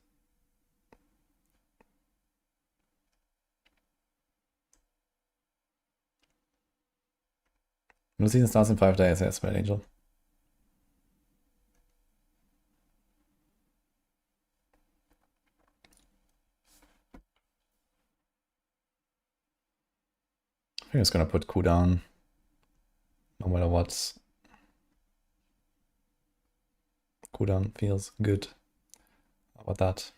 The season starts in 5 days, yes, Red Angel. I think it's gonna put cooldown no matter what. Cooldown feels good. How about that?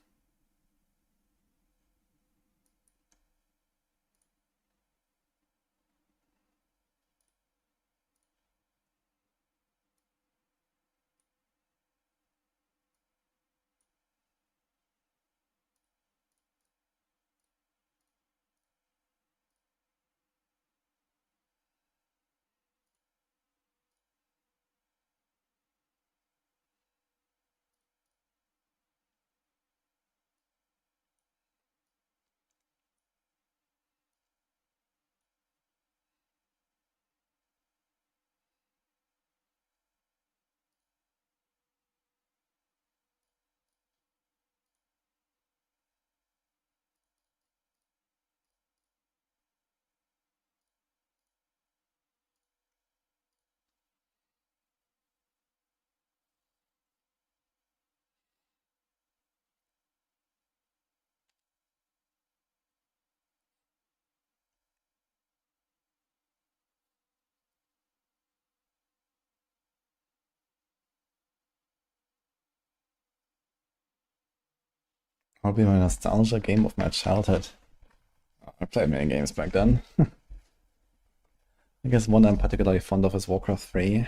Probably my nostalgia game of my childhood. I played many games back then. I guess one I'm particularly fond of is Warcraft 3.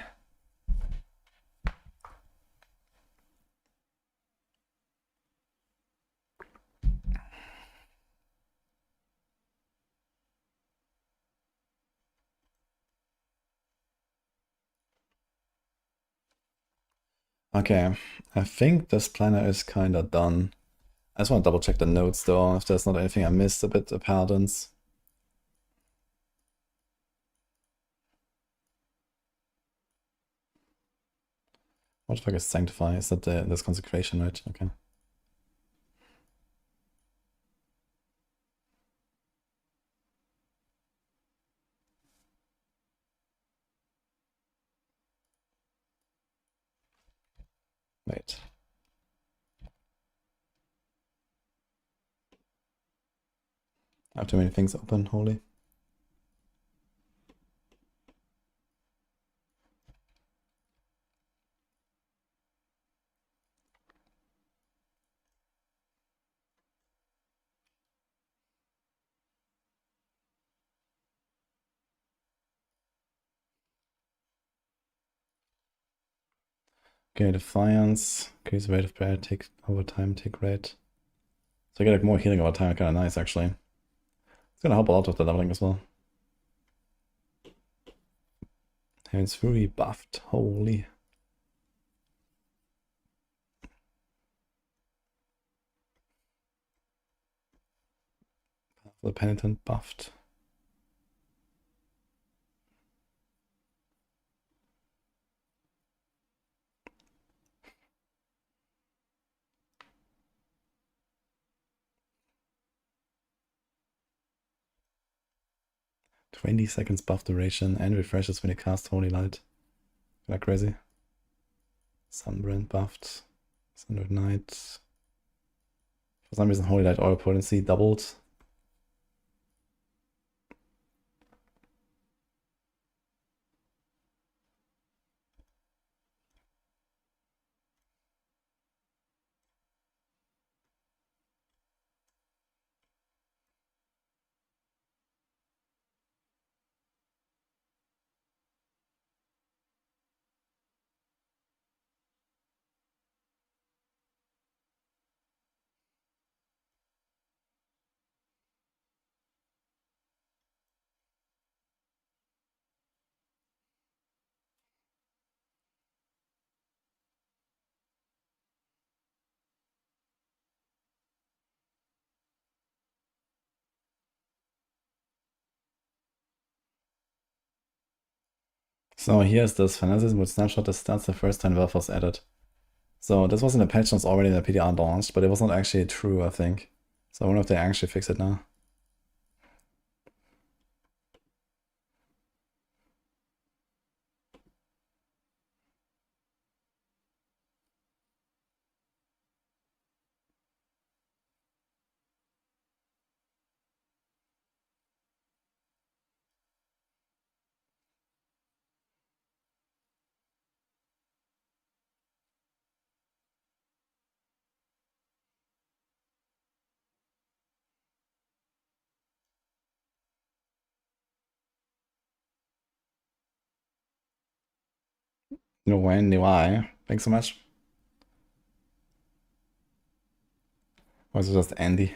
Okay, I think this planner is kinda done. I just want to double check the notes though, if there's not anything I missed a bit of Paladins. What the fuck is Sanctify? Is that this consecration, right? Okay. have too many things open, holy. Okay, Defiance. Increase rate of prayer, take over time, take rate. So I get like more healing over time, kinda nice actually. It's gonna help a lot with the leveling as well. Heaven's Fury buffed, holy. The Penitent buffed. "20 seconds buff duration and refreshes when you cast Holy Light." Like crazy. Sunbrand buffed. Sundered Knight. For some reason, Holy Light Aura potency doubled. So here's this fanaticism with snapshot that starts the first time Wealth was added. So this was in the patch notes already in the PDR launched, but it was not actually true, I think. So I wonder if they actually fix it now. No when, no why. Thanks so much. Or is it just Andy?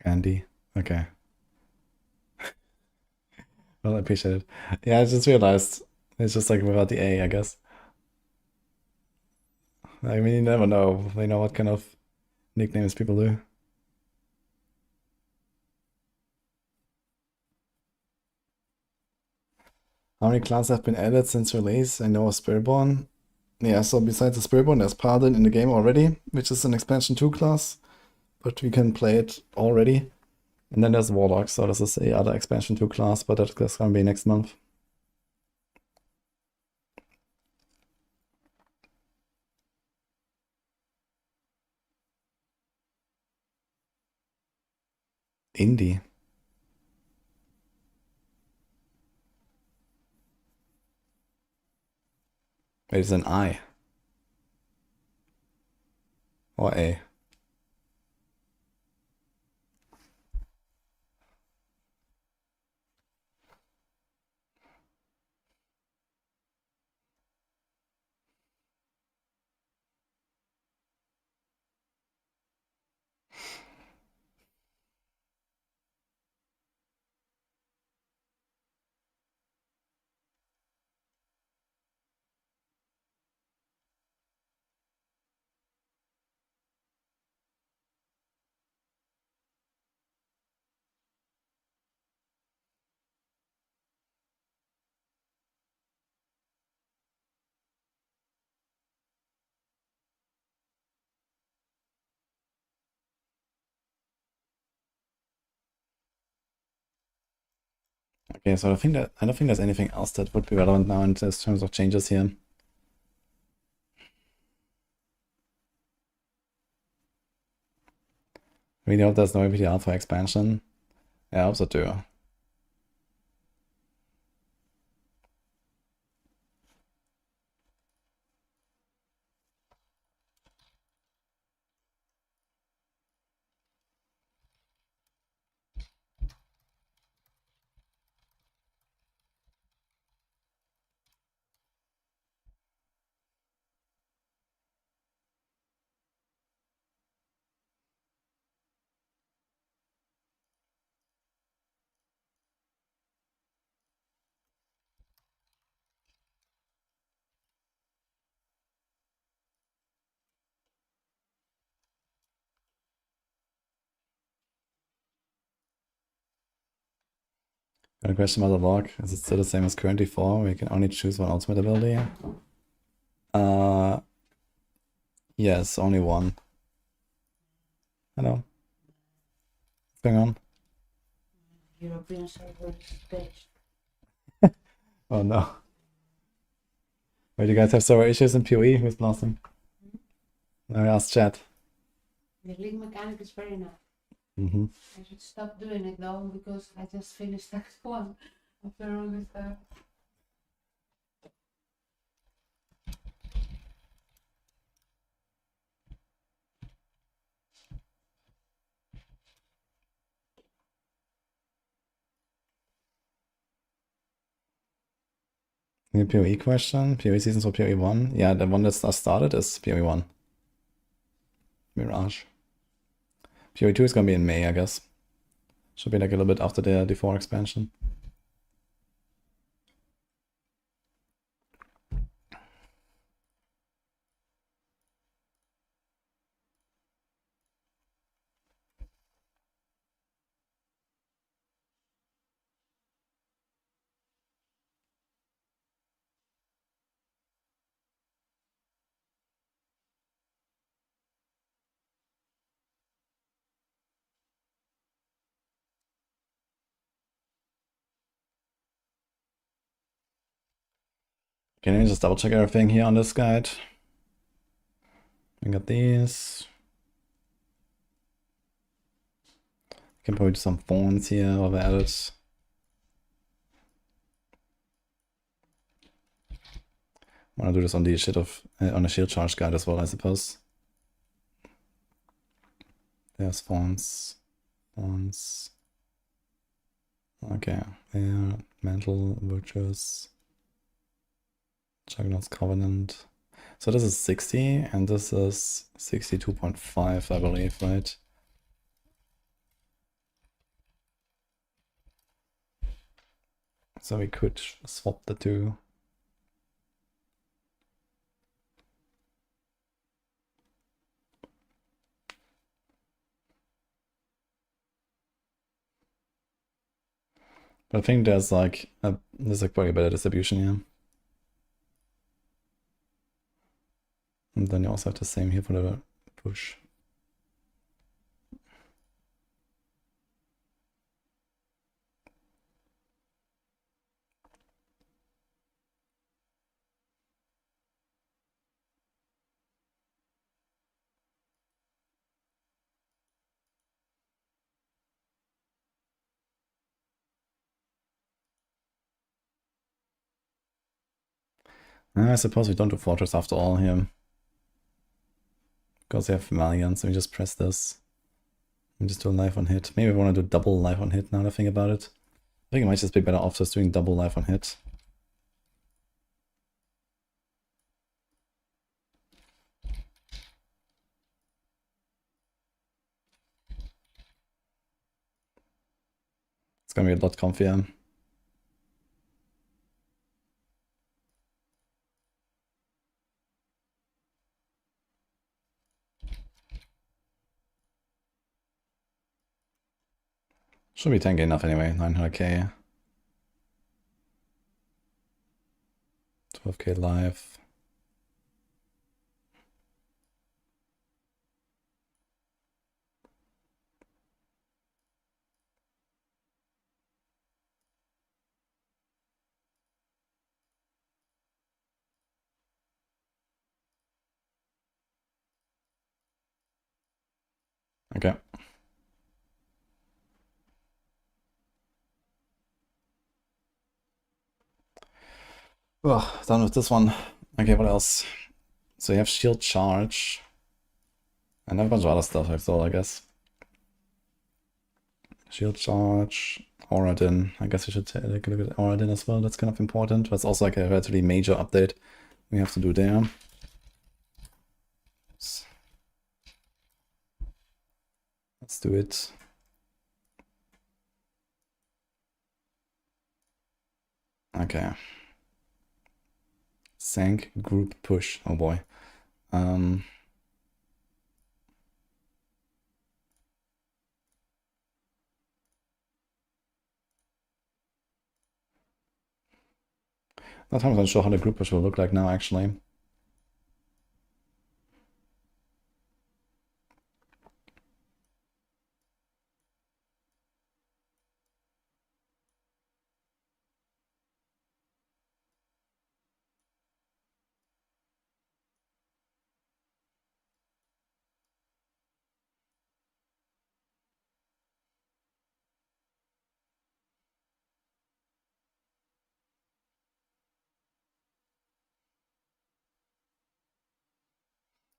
Andy. Okay. Well, I appreciate it. Yeah, I just realized it's just like without the A, I guess. I mean, you never know. They know what kind of nicknames people do. How many classes have been added since release? I know Spiritborn. Yeah, so besides the Spiritborn, there's Paladin in the game already, which is an expansion 2 class, but we can play it already. And then there's Warlock, so this is a other expansion 2 class, but that's gonna be next month. Indie. Wait, it's an I. Or A. Okay, so I don't think there's anything else that would be relevant now in terms of changes here. Really hope there's no APT alpha expansion. Yeah, I hope so too. Got a question about the log. Is it still the same as currently 4? We can only choose one ultimate ability? Yes, only one. Hello. What's going on? European server is paged. Oh no. Wait, you guys have server issues in PoE? Who's blasting? Now I asked chat. The league mechanic is very nice. Mm-hmm. I should stop doing it though because I just finished Act 1 after all this time. New PoE question? PoE seasons for PoE 1? Yeah, the one that started is PoE 1. Mirage. PoE 2 is gonna be in May, I guess. Should be like a little bit after the D4 expansion. Can we just double check everything here on this guide? We got these. Can probably do some thorns here while we're at it. I wanna do this on the on the shield charge guide as well, I suppose. There's thorns. Thorns. Okay. Yeah. Mantle, Virtuous. Juggernaut's Covenant. So this is 60 and this is 62.5, I believe, right? So we could swap the two. But I think there's like probably a better distribution here. And then you also have the same here for the push. I suppose we don't do Fortress after all here. Because we have Malian, so we just press this. And just do a life on hit. Maybe we want to do double life on hit now that I think about it. I think it might just be better off just doing double life on hit. It's gonna be a lot comfier. Should be tanky enough anyway, 900k. 12k life. Oh, done with this one. Okay, what else? So you have shield charge. And a bunch of other stuff, that's all, I guess. Shield charge, Auradin. I guess we should take a look at Auradin as well. That's kind of important. That's also like a relatively major update we have to do there. Let's do it. Okay. Sank group push. Oh boy. Not 100% sure how the group push will look like now, actually.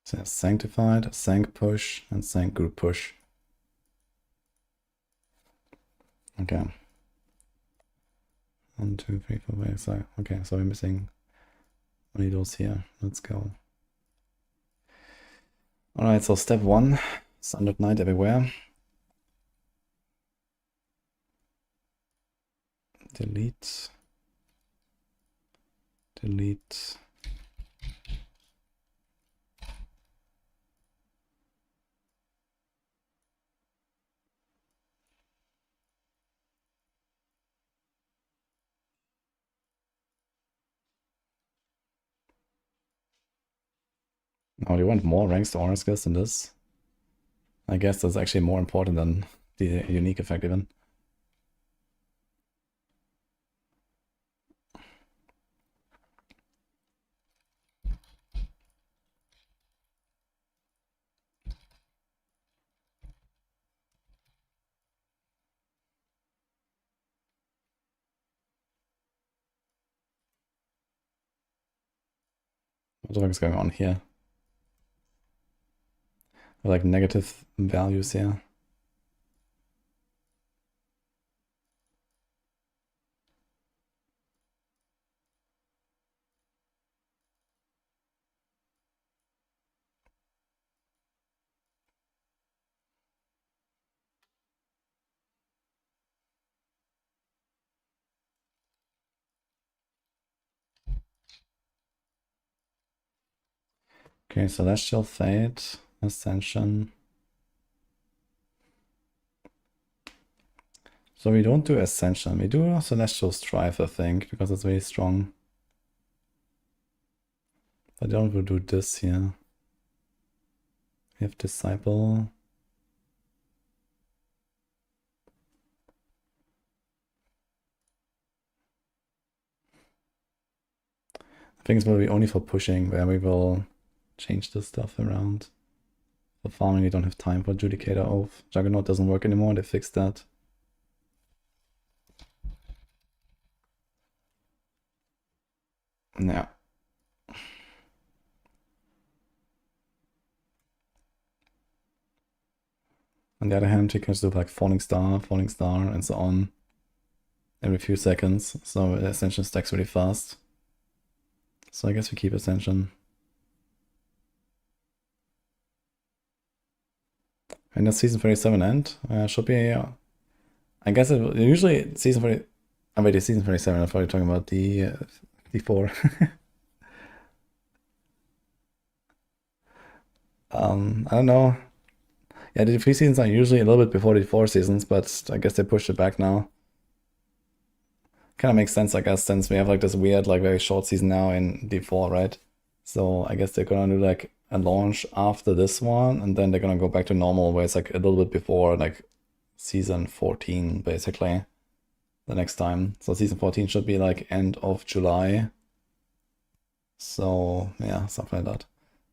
So sanctified, sank push, and sank group push. Okay. 1, 2, 3, 4, 5, 6. Okay, so we're missing only those here. Let's go. Alright, so step 1, Sundered Knight everywhere. Delete. Delete. Oh, do you want more ranks to honor skills than this? I guess that's actually more important than the unique effect even. What the fuck is going on here? Like negative values here. Okay, Celestial Fate, Ascension. So we don't do Ascension, we do Celestial Strife, I think, because it's very strong. I don't do this here. We have Disciple. I think it's going to be only for pushing, where we will change this stuff around. For farming, we don't have time for Judicator Oath. Juggernaut doesn't work anymore, they fixed that. Yeah. On the other hand, you can just do like Falling Star, and so on every few seconds. So Ascension stacks really fast. So I guess we keep Ascension. And does season 37 end? Should be, I guess it usually season 40. I wait, it's season 37. I thought you were talking about the D4. I don't know. Yeah, the D3 seasons are usually a little bit before the D4 seasons, but I guess they pushed it back now. Kind of makes sense, I guess, since we have like this weird, like very short season now in D4, right? So I guess they're gonna do like a launch after this one, and then they're gonna go back to normal, where it's like a little bit before like season 14, basically, the next time. So season 14 should be like end of July. So yeah, something like that.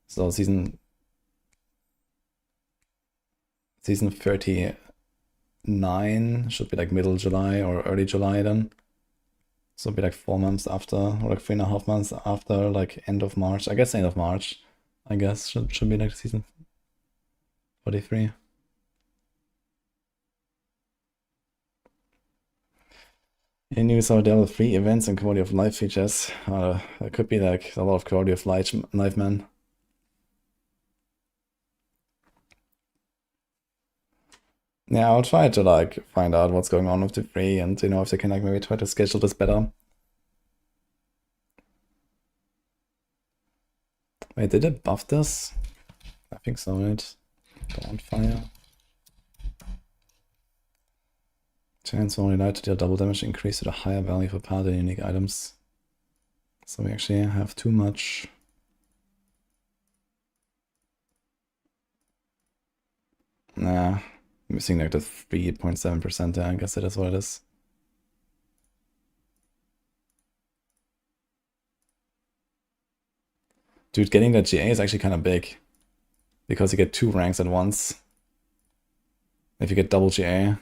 So season 39 should be like middle July or early July then. So it'll be like 4 months after, or like 3.5 months after, like end of March. I guess end of March. I guess should be like season 43. Any news about Diablo 3 events and quality of life features? It could be like a lot of quality of life, man. Yeah, I'll try to like find out what's going on with the 3 and you know if they can like maybe try to schedule this better. Wait, did it buff this? I think so, right? Dawnfire. Chance only allowed to deal double damage increase at a higher value for Paladin unique items. So we actually have too much. Nah, missing like the 3.7% there. I guess that is what it is. Dude, getting that GA is actually kind of big. Because you get 2 ranks at once. If you get double GA.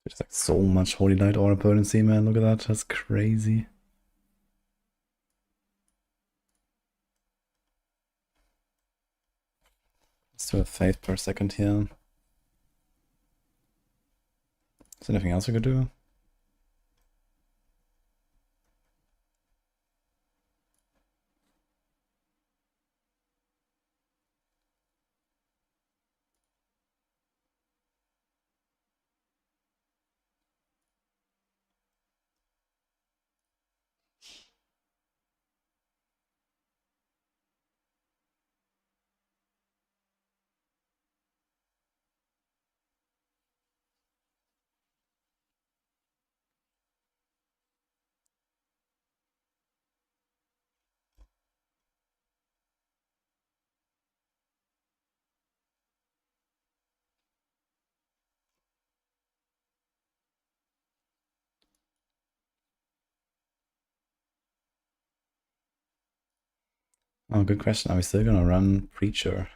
There's like so much Holy Light aura potency, man. Look at that. That's crazy. Let's do a faith per second here. Is there anything else we could do? Oh, good question. Are we still gonna run Preacher?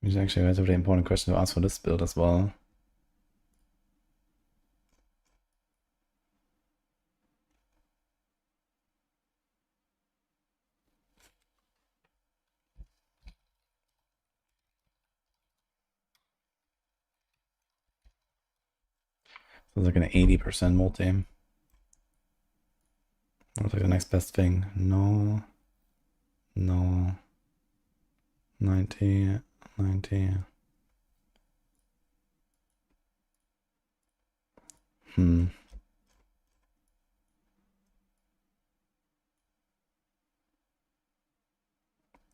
Which is actually a relatively important question to ask for this build as well. So it's like an 80% multi. What's like the next best thing? No. No. 90. 90.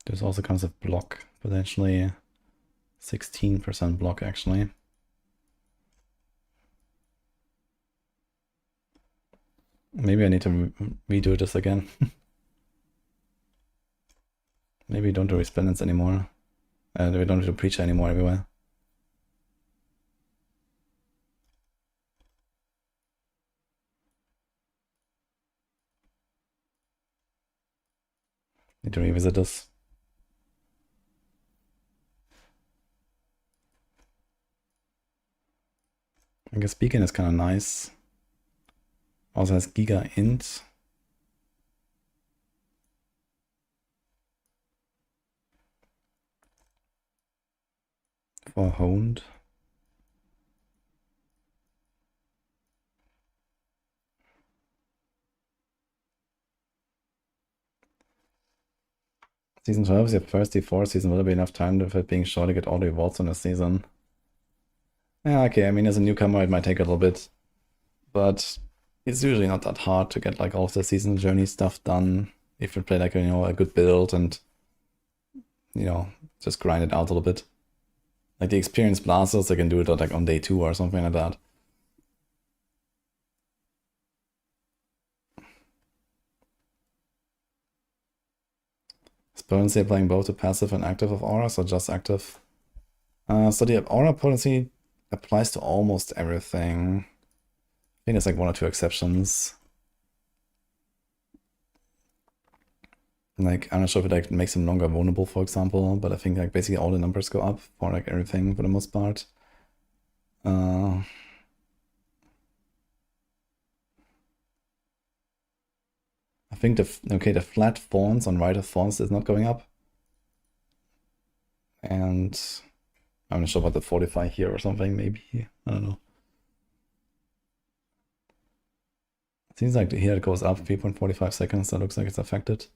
There's also comes with block, potentially 16% block actually. Maybe I need to redo this again. Maybe we don't do resplendence anymore. We don't do Preacher anymore everywhere. Need to revisit this. I guess Beacon is kind of nice. Also has Giga Int. For Honed. Season 12 is your first D4 season. Will there be enough time for it being short to get all the rewards on the season? Yeah, okay. I mean, as a newcomer, it might take a little bit. But it's usually not that hard to get like all of the season journey stuff done if you play like, you know, a good build and, you know, just grind it out a little bit. Like the experienced blasters, they can do it like on day 2 or something like that. Is potency applying both to passive and active of auras or just active? So the aura potency applies to almost everything. I think there's like 1 or 2 exceptions. Like, I'm not sure if it like makes him longer vulnerable, for example, but I think like basically all the numbers go up for like everything for the most part. I think the flat fawns on right of fawns is not going up. And I'm not sure about the fortify here or something, maybe. I don't know. It seems like here it goes up 3.45 seconds. That looks like it's affected.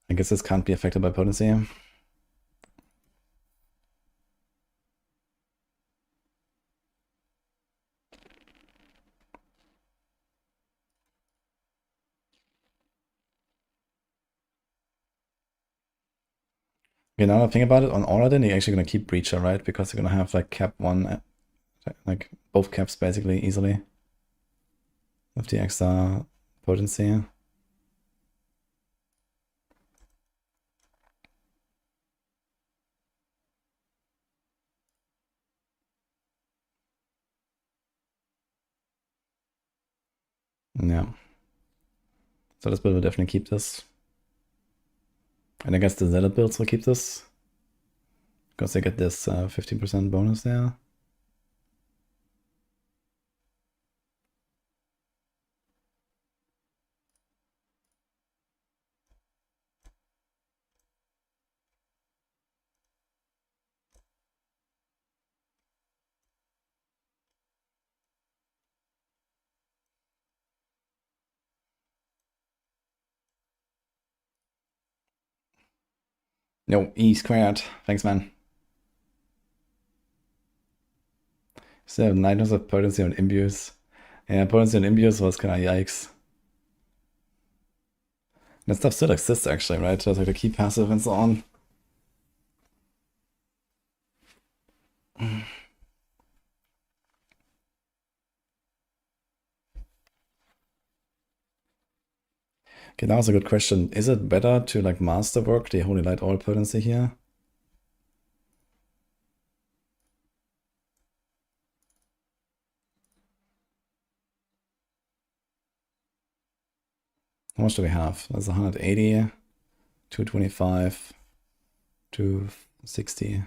I guess this can't be affected by potency. Okay, now I think about it, on Aura then you're actually gonna keep Breacher, right? Because you're gonna have like cap 1, like both caps basically easily. With the extra potency. Yeah. So this build will definitely keep this. And I guess the Zealot builds will keep this. Because they get this 15% bonus there. No, E squared. Thanks, man. So 9 of potency on imbues. Yeah, potency on imbues was kind of yikes. That stuff still exists actually, right? There's like the key passive and so on. Okay, that was a good question. Is it better to like masterwork the Holy Light Oil potency here? How much do we have? That's 180, 225, 260.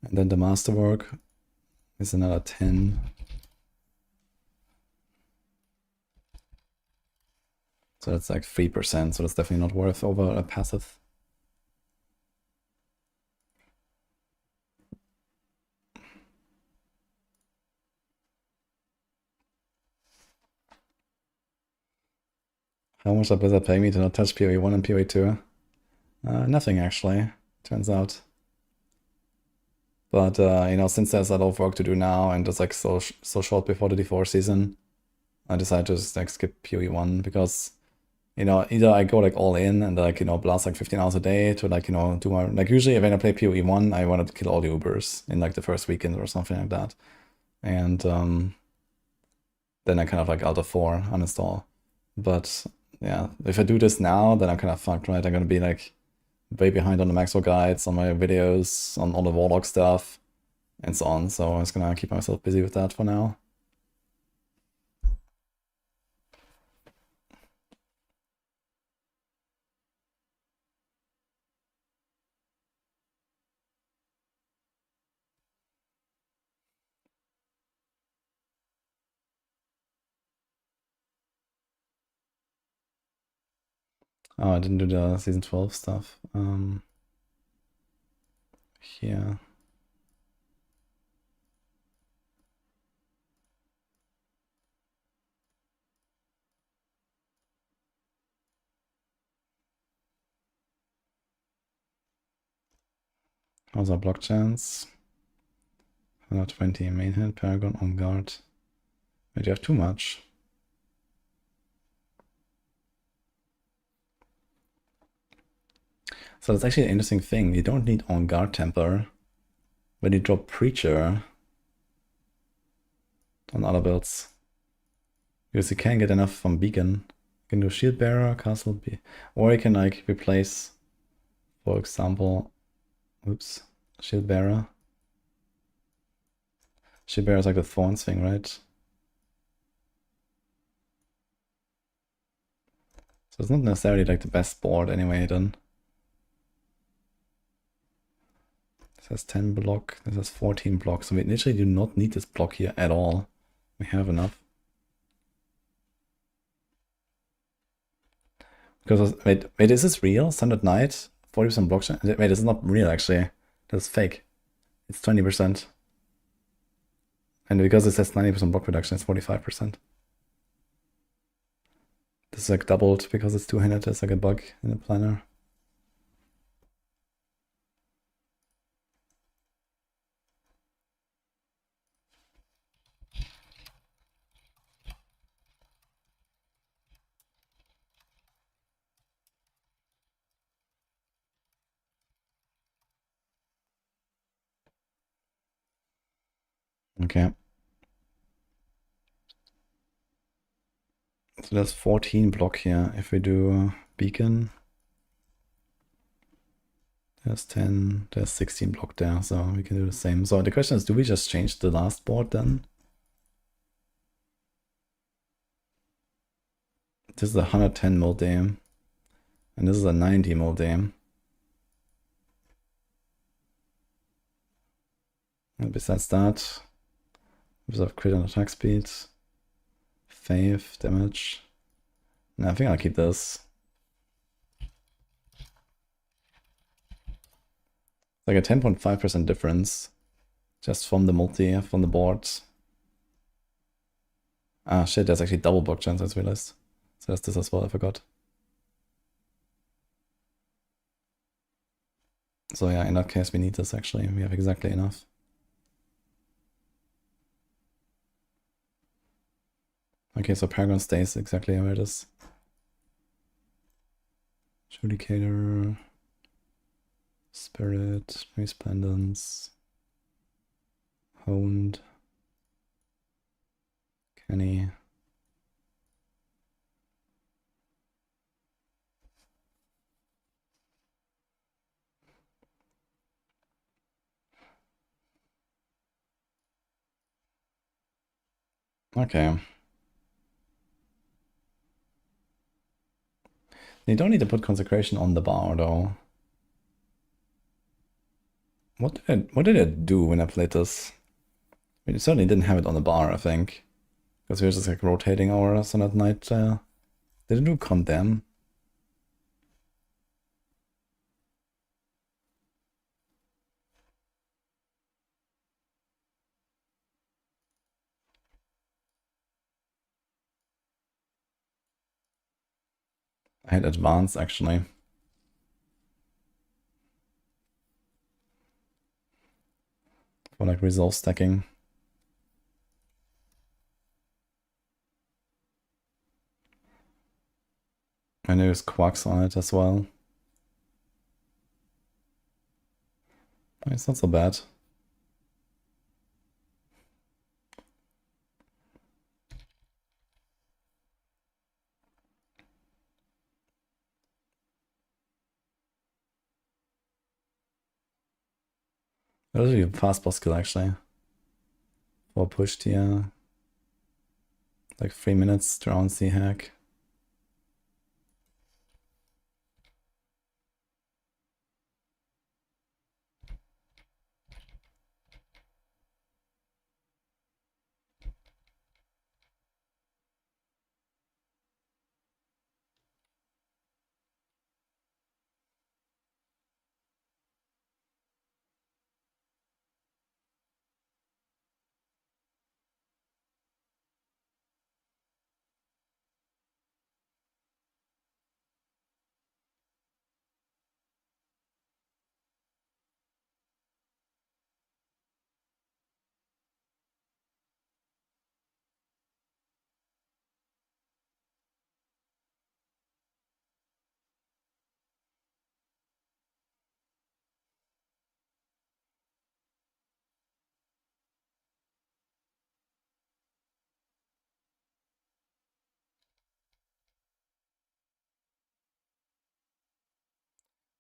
And then the masterwork is another 10. So that's like 3%, so that's definitely not worth over a passive. How much are Blizzard paying me to not touch PoE 1 and PoE 2? Nothing actually, turns out. But you know, since there's a lot of work to do now and it's like so short before the D4 season, I decided to just like skip PoE 1 because, you know, either I go like all in and like, you know, blast like 15 hours a day to like, you know, do my, like usually when I play PoE 1, I wanted to kill all the Ubers in like the first weekend or something like that. And then I kind of like Alt F4 uninstall. But yeah, if I do this now, then I'm kind of fucked, right? I'm gonna be like way behind on the Maxroll guides, on my videos, on all the Warlock stuff, and so on. So I'm just gonna keep myself busy with that for now. Oh, I didn't do the season 12 stuff. Here. How's our block chance? 120 main hand, Paragon on guard. Wait, you have too much. So that's actually an interesting thing. You don't need on guard temper when you drop Preacher on other builds. Because you can't get enough from Beacon. You can do Shield Bearer, Castle B, or you can like replace, for example, oops, Shield Bearer. Shield Bearer is like the Thorns thing, right? So it's not necessarily like the best board anyway then. This has 10 block, this has 14 block, so we literally do not need this block here at all. We have enough. Because, wait, is this real? Standard Knight, 40% block chance? Wait, this is not real actually. That's fake. It's 20%. And because it says 90% block reduction, it's 45%. This is like doubled because it's two-handed. There's like a bug in the planner. Okay. So there's 14 block here. If we do Beacon, there's 10, there's 16 block there, so we can do the same. So the question is, do we just change the last board then? This is a 110 Moldame, and this is a 90 Moldame. And besides that, reserve crit and attack speed, faith, damage. No, I think I'll keep this. Like a 10.5% difference just from the multi, from the board. Ah, shit, there's actually double block chance, I just realized. So there's this as well, I forgot. So yeah, in that case, we need this actually. We have exactly enough. Okay, so Paragon stays exactly where it is. Judicator, Spirit, Resplendence, Honed, Kenny. Okay. You don't need to put Consecration on the bar though. What did it do when I played this? I mean, it certainly didn't have it on the bar, I think. Because we were just like rotating our Sunset Knight. Did it do Condemn? I had Advance actually. For like resolve stacking. I know there's Quacks on it as well. It's not so bad. That was a fast boss skill actually. For pushed here. Like 3 minutes to round C hack.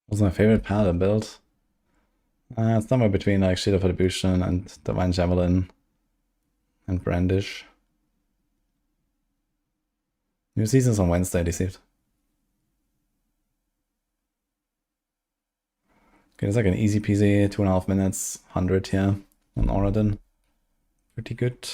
Was my favorite Paladin build? It's somewhere between like Shield of Attribution and Divine Javelin and Brandish. New season's on Wednesday, deceived. Okay, it's like an easy peasy 2.5 minutes, 100 here on Oradin. Pretty good.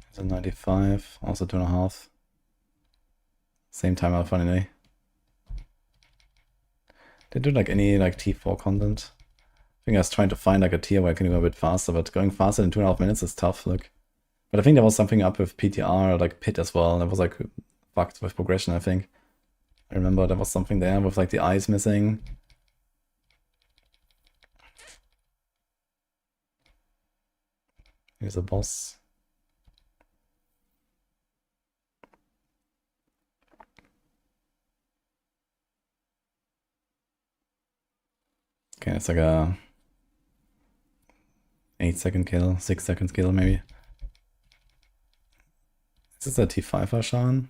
It's a 95, also 2.5. Same time out funny. They do like any like T4 content. I think I was trying to find like a tier where I can go a bit faster, but going faster in 2.5 minutes is tough, look. But I think there was something up with PTR or like Pit as well. That was like fucked with progression, I think. I remember there was something there with like the eyes missing. Here's a boss. Okay, it's like a 8-second kill, 6-second kill maybe. Is this a T5 Ashan?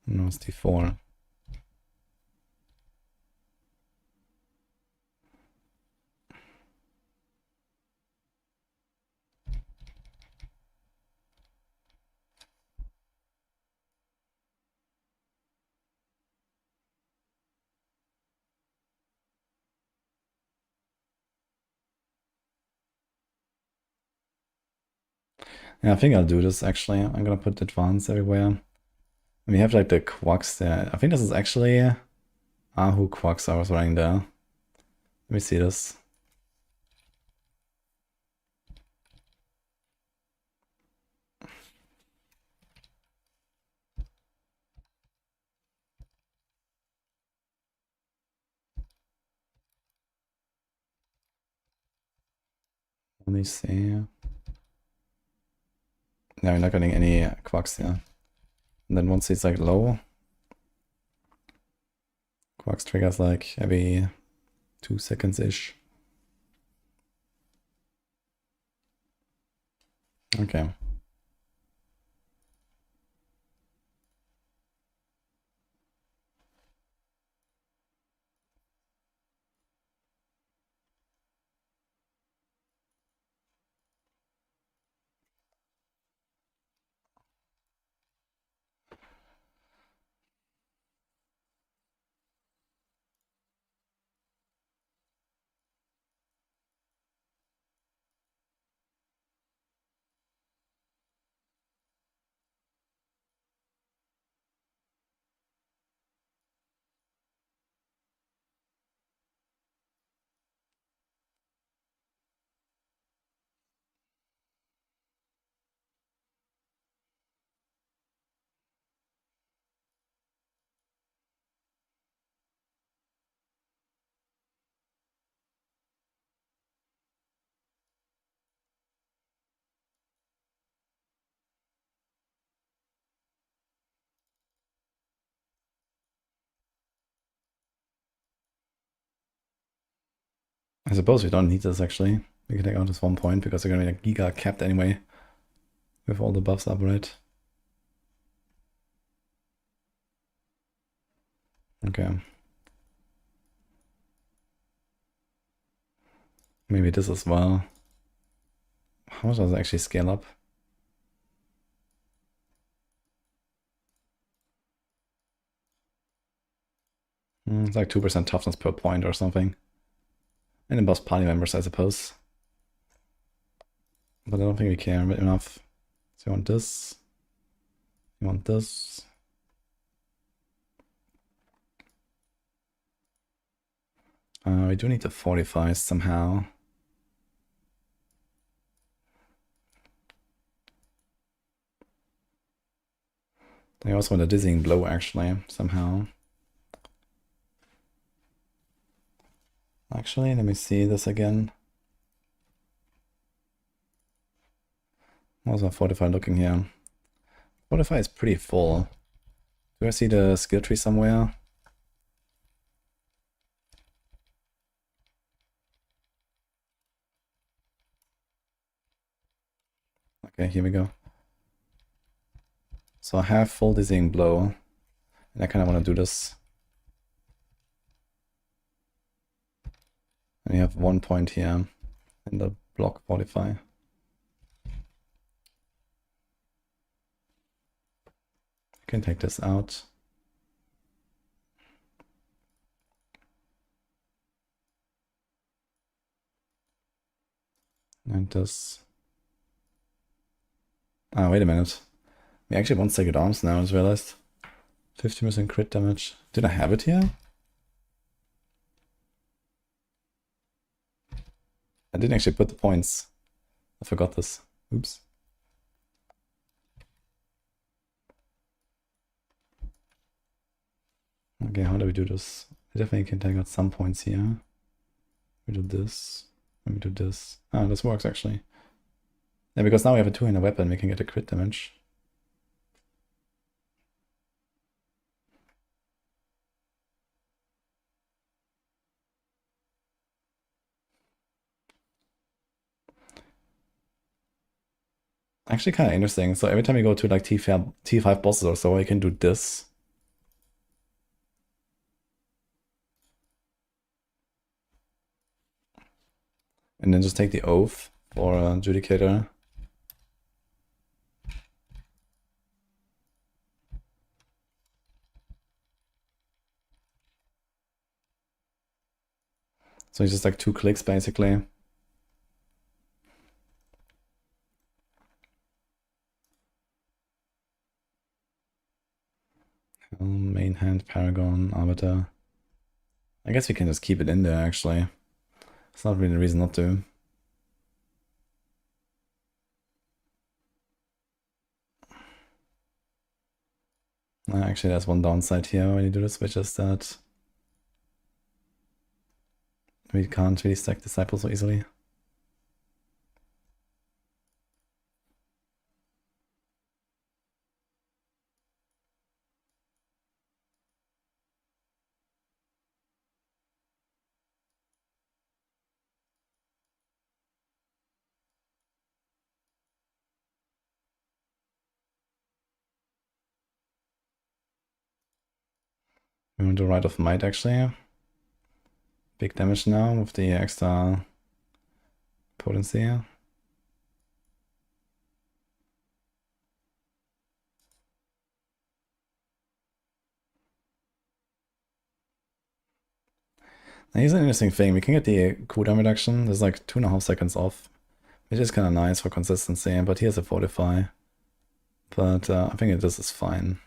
No, it's T4. Yeah, I think I'll do this actually. I'm gonna put advance everywhere. And we have like the Quacks there. I think this is actually Ahu Quacks I was running there. Let me see this. Let me see. No, we're not getting any Quacks here. And then once it's like low, Quacks triggers like every 2 seconds-ish. Okay. I suppose we don't need this actually. We can take out this 1 point because they're gonna be like giga capped anyway. With all the buffs up, right? Okay. Maybe this as well. How much does it actually scale up? It's like 2% toughness per point or something. And in boss party members, I suppose. But I don't think we care enough. So you want this. You want this. We do need to fortify somehow. I also want a dizzying blow actually, somehow. Actually, let me see this again. How's my fortify looking here? Fortify is pretty full. Do I see the skill tree somewhere? Okay, here we go. So I have full dizzying blow, and I kind of want to do this. And we have 1 point here in the block modify. I can take this out. And this. Ah, wait a minute. We actually want Sacred Arms now, I just realized. 50% crit damage. Did I have it here? I didn't actually put the points. I forgot this. Oops. Okay, how do we do this? I definitely can take out some points here. We do this. And we do this. Ah, this works actually. Yeah, because now we have a 2-handed weapon, we can get a crit damage. Actually kind of interesting. So every time you go to like T5 bosses or so, you can do this. And then just take the oath for Judicator. So it's just like 2 clicks basically. Main hand, Paragon, Arbiter. I guess we can just keep it in there actually. It's not really a reason not to. Actually, there's one downside here when you do this, which is that we can't really stack Disciple so easily. We want to Rite of Might actually. Big damage now with the extra potency. Now, here's an interesting thing. We can get the cooldown reduction. There's like 2.5 seconds off, which is kind of nice for consistency. But here's a Fortify. But I think this is fine.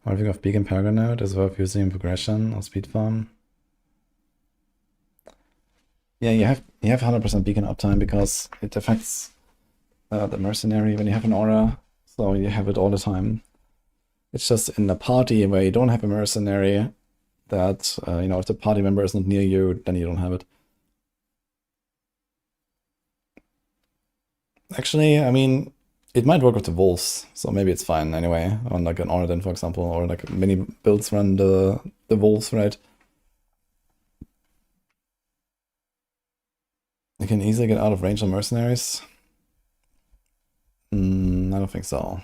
What do you think of Beacon Paragon Node? Is worth using progression or speed farm? Yeah, you have 100% beacon uptime because it affects the mercenary when you have an aura, so you have it all the time. It's just in a party where you don't have a mercenary that, you know, if the party member is not near you, then you don't have it. Actually, I mean, it might work with the wolves, so maybe it's fine anyway, on like an Ornodin, for example, or like many builds run the wolves, right? You can easily get out of range on mercenaries. I don't think so.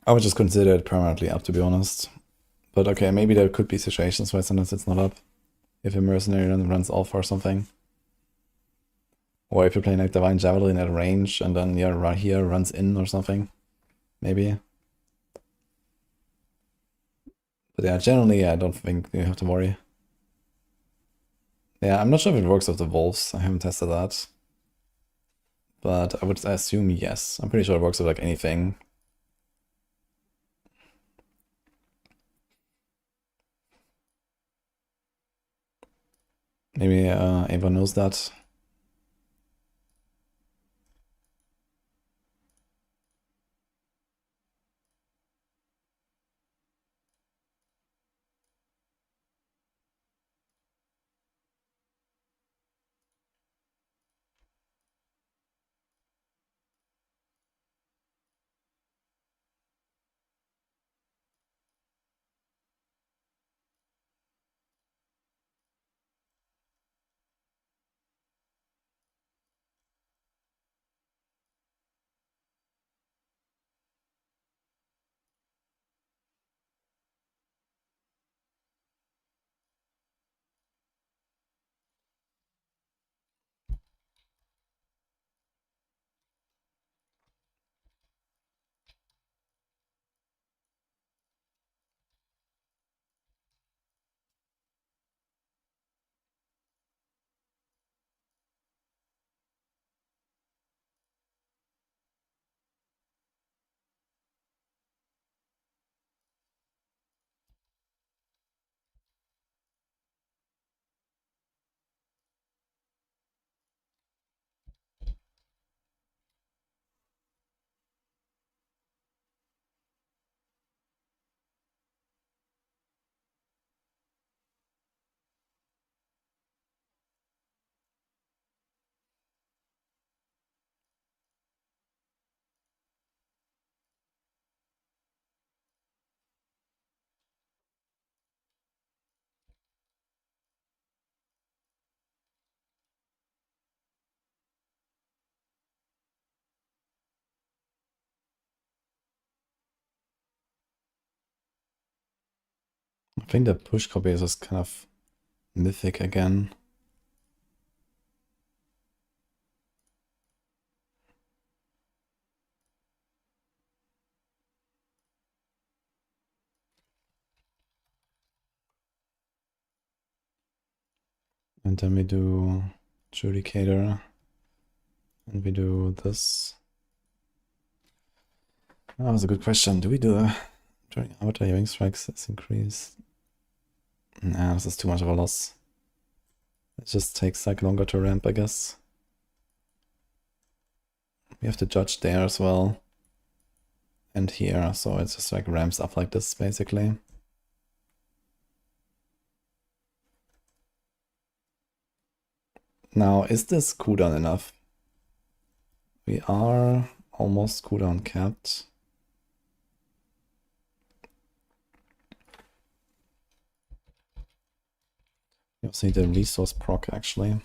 I would just consider it permanently up, to be honest. But okay, maybe there could be situations where sometimes it's not up. If a mercenary runs off or something. Or if you're playing like Divine Javelin at range and then yeah, right here runs in or something. Maybe. But yeah, generally I don't think you have to worry. Yeah, I'm not sure if it works with the wolves. I haven't tested that. But I would assume yes. I'm pretty sure it works with like anything. Maybe Ava knows that. I think the push copy is just kind of mythic again. And then we do Judicator. And we do this. Oh, that was a good question. Do we do during Avatar Wing Strikes is increased? Nah, this is too much of a loss. It just takes like longer to ramp, I guess. We have to judge there as well. And here, so it just like ramps up like this basically. Now, is this cooldown enough? We are almost cooldown capped. You also need a resource proc actually.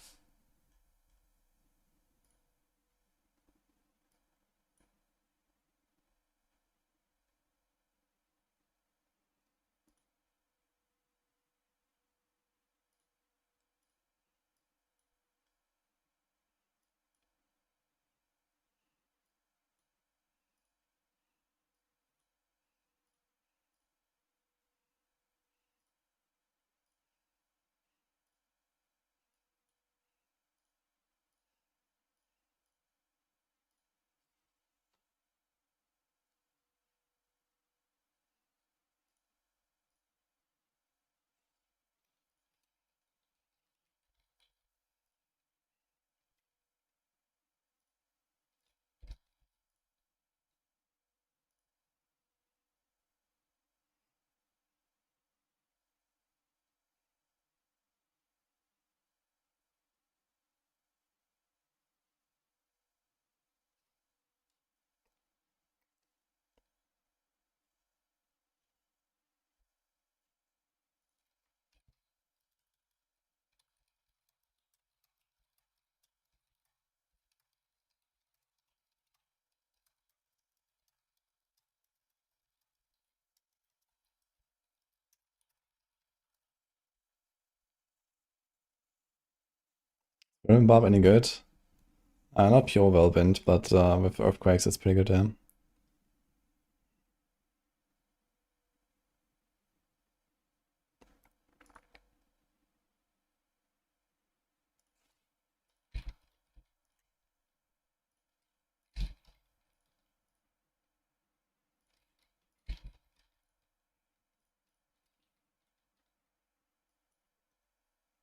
Grim Barb any good? Not pure Wellbent, but with Earthquakes it's pretty good, yeah.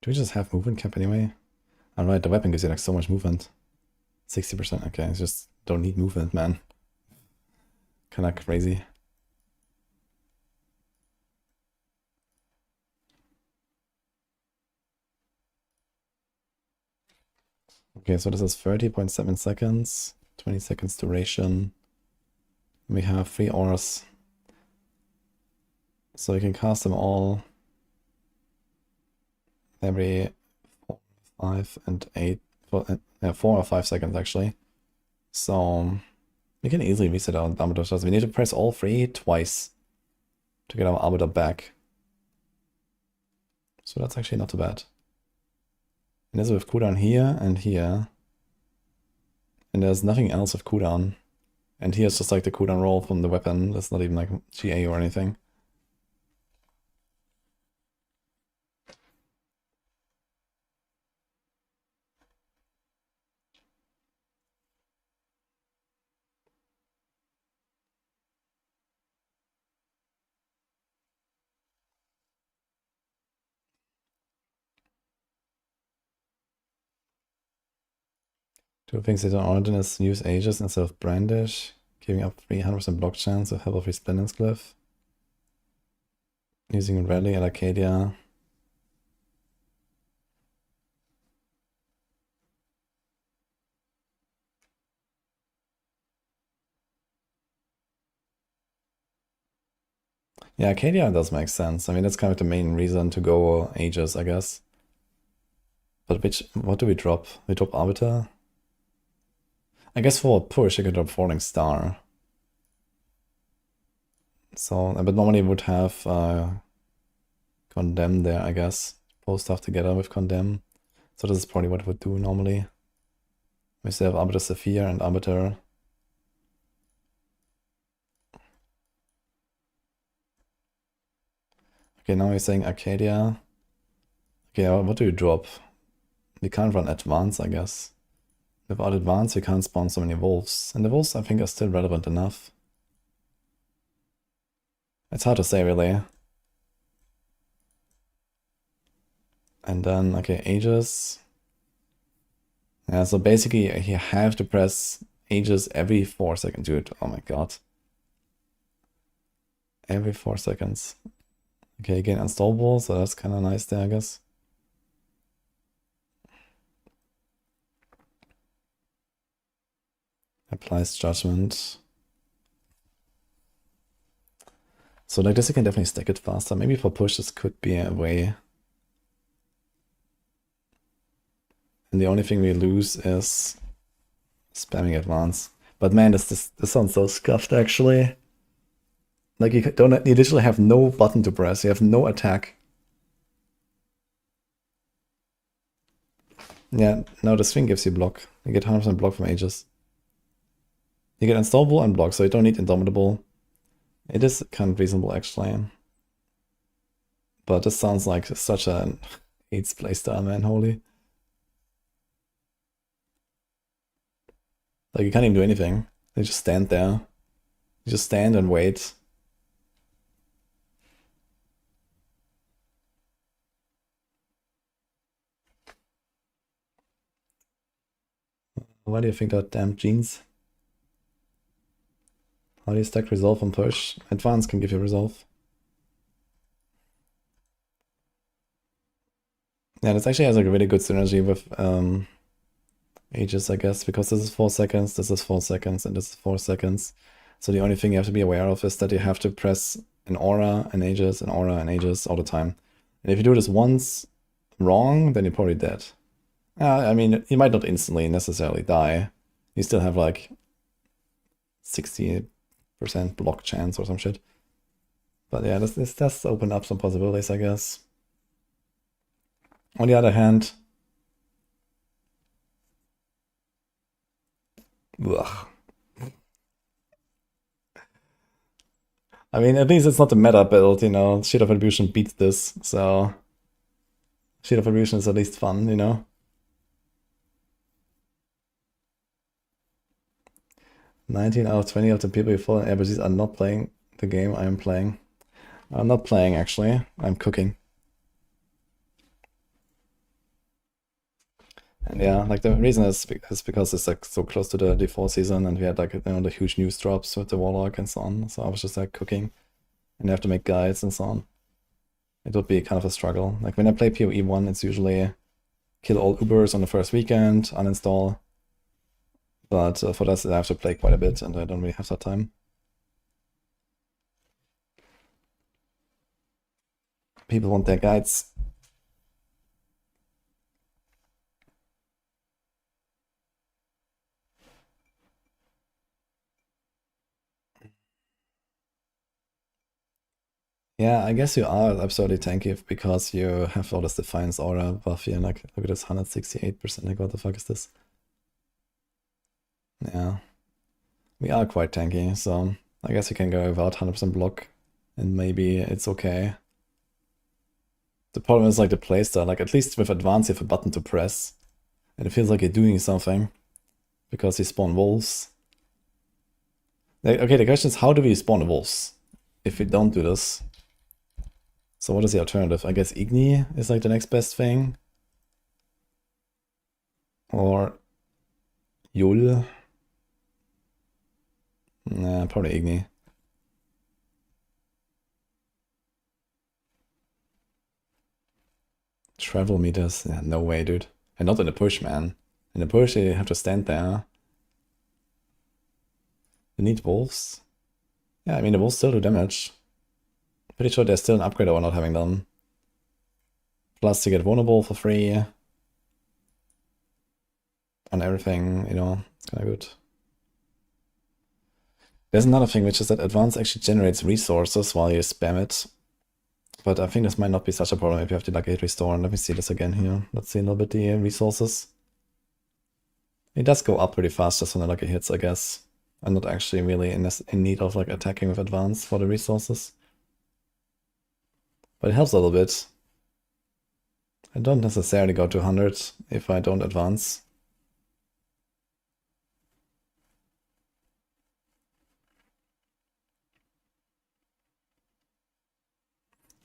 Do we just have movement cap anyway? Alright, the weapon gives you like so much movement. 60%, okay, it's just don't need movement, man. Kinda crazy. Okay, so this is 30.7 seconds, 20 seconds duration. We have 3 auras. So you can cast them all every 4, 5, and 8, 4 or 5 seconds actually. So we can easily reset our Arbiter shots. We need to press all 3 twice to get our Arbiter back. So that's actually not too bad. And this is with cooldown here and here. And there's nothing else with cooldown. And here's just like the cooldown roll from the weapon. That's not even like GA or anything. Two things that are ordinance use Aegis instead of Brandish, giving up 300% block chance with help of Resplendence Glyph. Using Rally at Arcadia. Yeah, Arcadia does make sense. I mean, that's kind of the main reason to go Aegis, I guess. But what do we drop? We drop Arbiter? I guess for a push, you could drop Falling Star. So, but normally would have Condemn there, I guess. Post stuff together with Condemn. So this is probably what it would do normally. We still have Arbiter Saphir and Arbiter. Okay, now he's saying Arcadia. Okay, what do you drop? We can't run Advance, I guess. Without Advance, we can't spawn so many Wolves. And the Wolves, I think, are still relevant enough. It's hard to say, really. And then, okay, Aegis. Yeah, so basically, you have to press Aegis every 4 seconds. Dude, oh my god. Every 4 seconds. Okay, again, unstoppable, so that's kind of nice there, I guess. Applies Judgement. So like this, you can definitely stack it faster. Maybe for push, this could be a way. And the only thing we lose is spamming Advance. But man, this sounds so scuffed, actually. Like you literally have no button to press. You have no attack. Yeah, no, this thing gives you block. You get 100% block from Aegis. You get unstoppable and block, so you don't need Indomitable. It is kind of reasonable, actually. But this sounds like such an AIDS playstyle, man, holy. Like, you can't even do anything. You just stand there. You just stand and wait. Why do you think that damn jeans? How do you stack resolve on push? Advance can give you resolve. Yeah, this actually has like a really good synergy with Aegis, I guess, because this is 4 seconds, this is 4 seconds, and this is 4 seconds. So the only thing you have to be aware of is that you have to press an aura, an Aegis, an aura, an Aegis all the time. And if you do this once wrong, then you're probably dead. I mean, you might not instantly necessarily die. You still have like 60% block chance or some shit. But yeah, this does open up some possibilities, I guess. On the other hand, ugh. I mean, at least it's not a meta build, you know. Shield of Attribution beats this, so Shield of Attribution is at least fun, you know. 19 out of 20 of the people who follow RPGs are not playing the game I am playing. I'm not playing, actually. I'm cooking. And yeah, like the reason is because it's like so close to the D4 season, and we had like, you know, the huge news drops with the Warlock and so on. So I was just like cooking, and you have to make guides and so on. It would be kind of a struggle. Like when I play PoE 1, it's usually kill all Ubers on the first weekend, uninstall. But for that, I have to play quite a bit, and I don't really have that time. People want their guides. Yeah, I guess you are absurdly tanky because you have all this Defiance aura buff here. Like, look at this 168%. Like, what the fuck is this? Yeah. We are quite tanky, so I guess you can go without 100% block and maybe it's okay. The problem is like the playstyle. Like, at least with Advance, you have a button to press. And it feels like you're doing something because you spawn wolves. Okay, the question is, how do we spawn wolves if we don't do this? So what is the alternative? I guess Igni is like the next best thing. Or Yul. Nah, probably Igni. Travel meters? Yeah, no way, dude. And not in the push, man. In the push, you have to stand there. You need wolves? Yeah, I mean, the wolves still do damage. Pretty sure there's still an upgrade we're not having done. Plus, you get vulnerable for free. On everything, you know, it's kind of good. There's another thing, which is that Advance actually generates resources while you spam it. But I think this might not be such a problem if you have the lucky hit restore. Let me see this again here. Let's see a little bit the resources. It does go up pretty fast just when the lucky hits, I guess. I'm not actually really in need of like attacking with advance for the resources. But it helps a little bit. I don't necessarily go to 100 if I don't advance.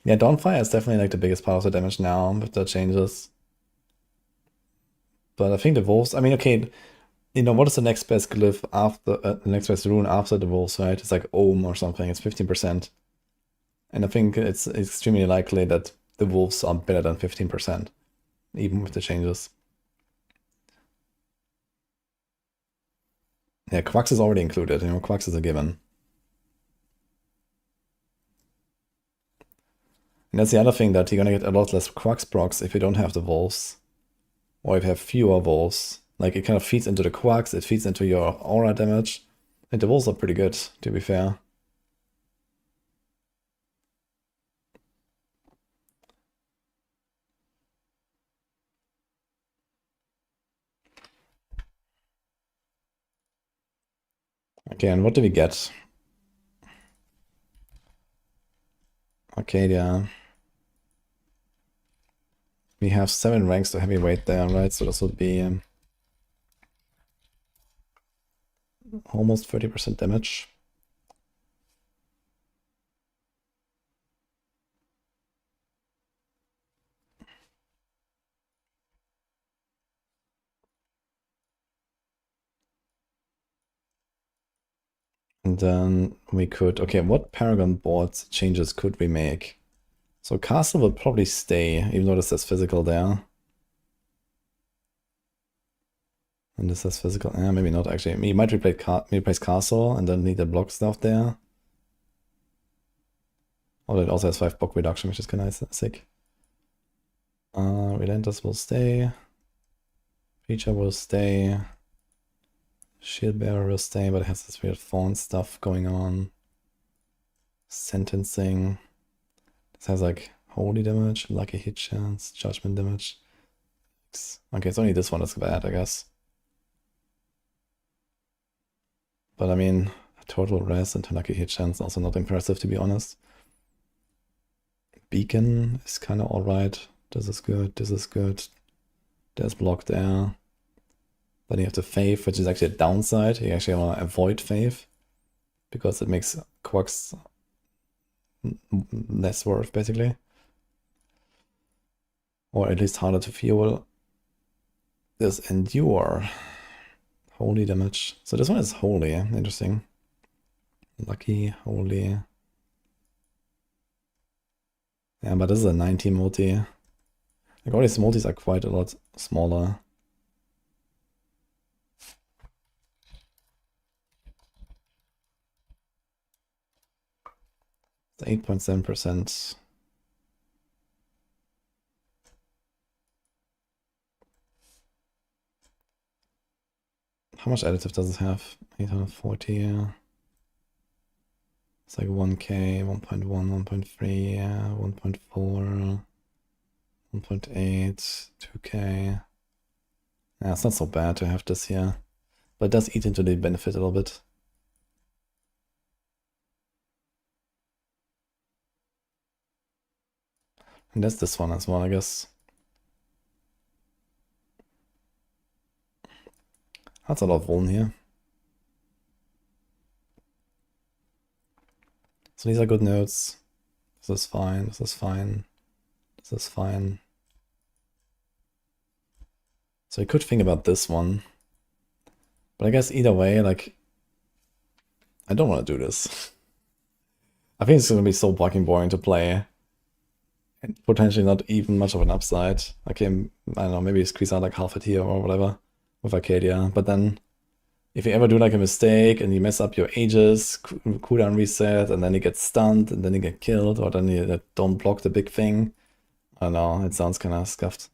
Yeah, Dawnfire is definitely like the biggest part of the damage now with the changes. But I think the wolves, I mean, okay, you know, what is the next best glyph after, the next best rune after the wolves, right? It's like Ohm or something, it's 15%. And I think it's extremely likely that the wolves are better than 15%, even with the changes. Yeah, Quacks is already included, you know, Quacks is a given. And that's the other thing, that you're gonna get a lot less Quacks procs if you don't have the wolves. Or if you have fewer wolves. Like, it kind of feeds into the Quacks, it feeds into your aura damage. And the wolves are pretty good, to be fair. Okay, and what do we get? Arcadia. We have 7 ranks to heavyweight there, right? So this would be almost 30% damage. And then we could, okay, what Paragon board changes could we make? So Castle would probably stay, even though this says physical there. And this says physical, maybe not actually. You might replace Castle and then need the block stuff there. Although it also has 5 block reduction, which is kind of sick. Relentless will stay. Feature will stay. Shield Bearer will stay, but it has this weird thorn stuff going on. Sentencing. This has like holy damage, lucky hit chance, judgment damage. Okay, it's only this one that's bad, I guess. But I mean, total res and lucky hit chance also not impressive, to be honest. Beacon is kind of alright. This is good, this is good. There's block there. Then you have the Faith, which is actually a downside. You actually want to avoid Faith, because it makes Quacks less worth, basically. Or at least harder to fuel. There's Endure. Holy damage. So this one is holy, interesting. Lucky, holy. Yeah, but this is a 90 multi. Like, all these multis are quite a lot smaller. It's 8.7%. How much additive does it have? 840. It's like 1k, 1.1, 1.3, 1.4, 1.8, 2k. Yeah, it's not so bad to have this here. But it does eat into the benefit a little bit. And that's this one as well, I guess. That's a lot of Vuln here. So these are good notes. This is fine, this is fine, this is fine. So I could think about this one. But I guess either way, like, I don't want to do this. I think it's going to be so fucking boring to play. And potentially not even much of an upside. Okay, I don't know, maybe squeeze out like half a tier or whatever with Arcadia. But then, if you ever do like a mistake and you mess up your Aegis, cooldown reset, and then you get stunned, and then you get killed, or then you don't block the big thing. I don't know, it sounds kind of scuffed.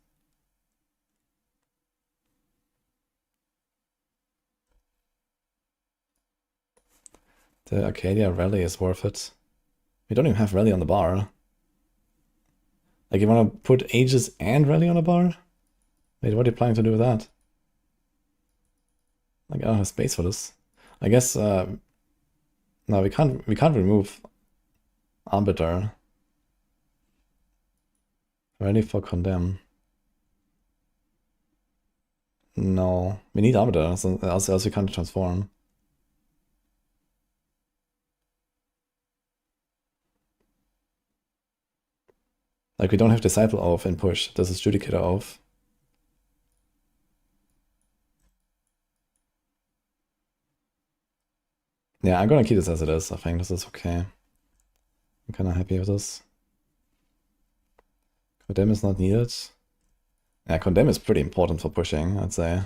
The Arcadia rally is worth it. We don't even have rally on the bar. Like, you want to put Aegis and Rally on a bar? Wait, what are you planning to do with that? Like, I don't have space for this. I guess, no, we can't remove Arbiter. Ready for Condemn. No, we need Arbiter, else we can't transform. Like, we don't have Disciple off and push. This is Judicator off. Yeah, I'm gonna keep this as it is. I think this is okay. I'm kind of happy with this. Condemn is not needed. Yeah, Condemn is pretty important for pushing, I'd say.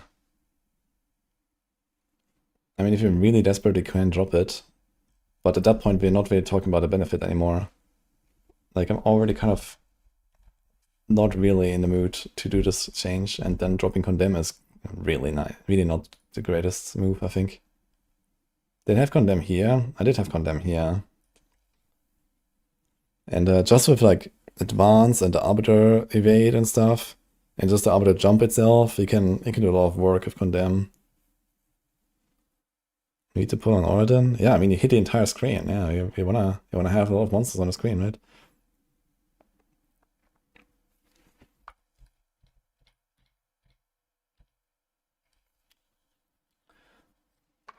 I mean, if you're really desperate, you can drop it. But at that point, we're not really talking about a benefit anymore. Like, I'm already kind of not really in the mood to do this change, and then dropping Condemn is really not the greatest move, I think. Did I have Condemn here? I did have Condemn here. And just with like Advance and the Arbiter evade and stuff, and just the Arbiter jump itself, you can do a lot of work with Condemn. You need to pull on Origin? Yeah, I mean, you hit the entire screen. Yeah, you wanna have a lot of monsters on the screen, right?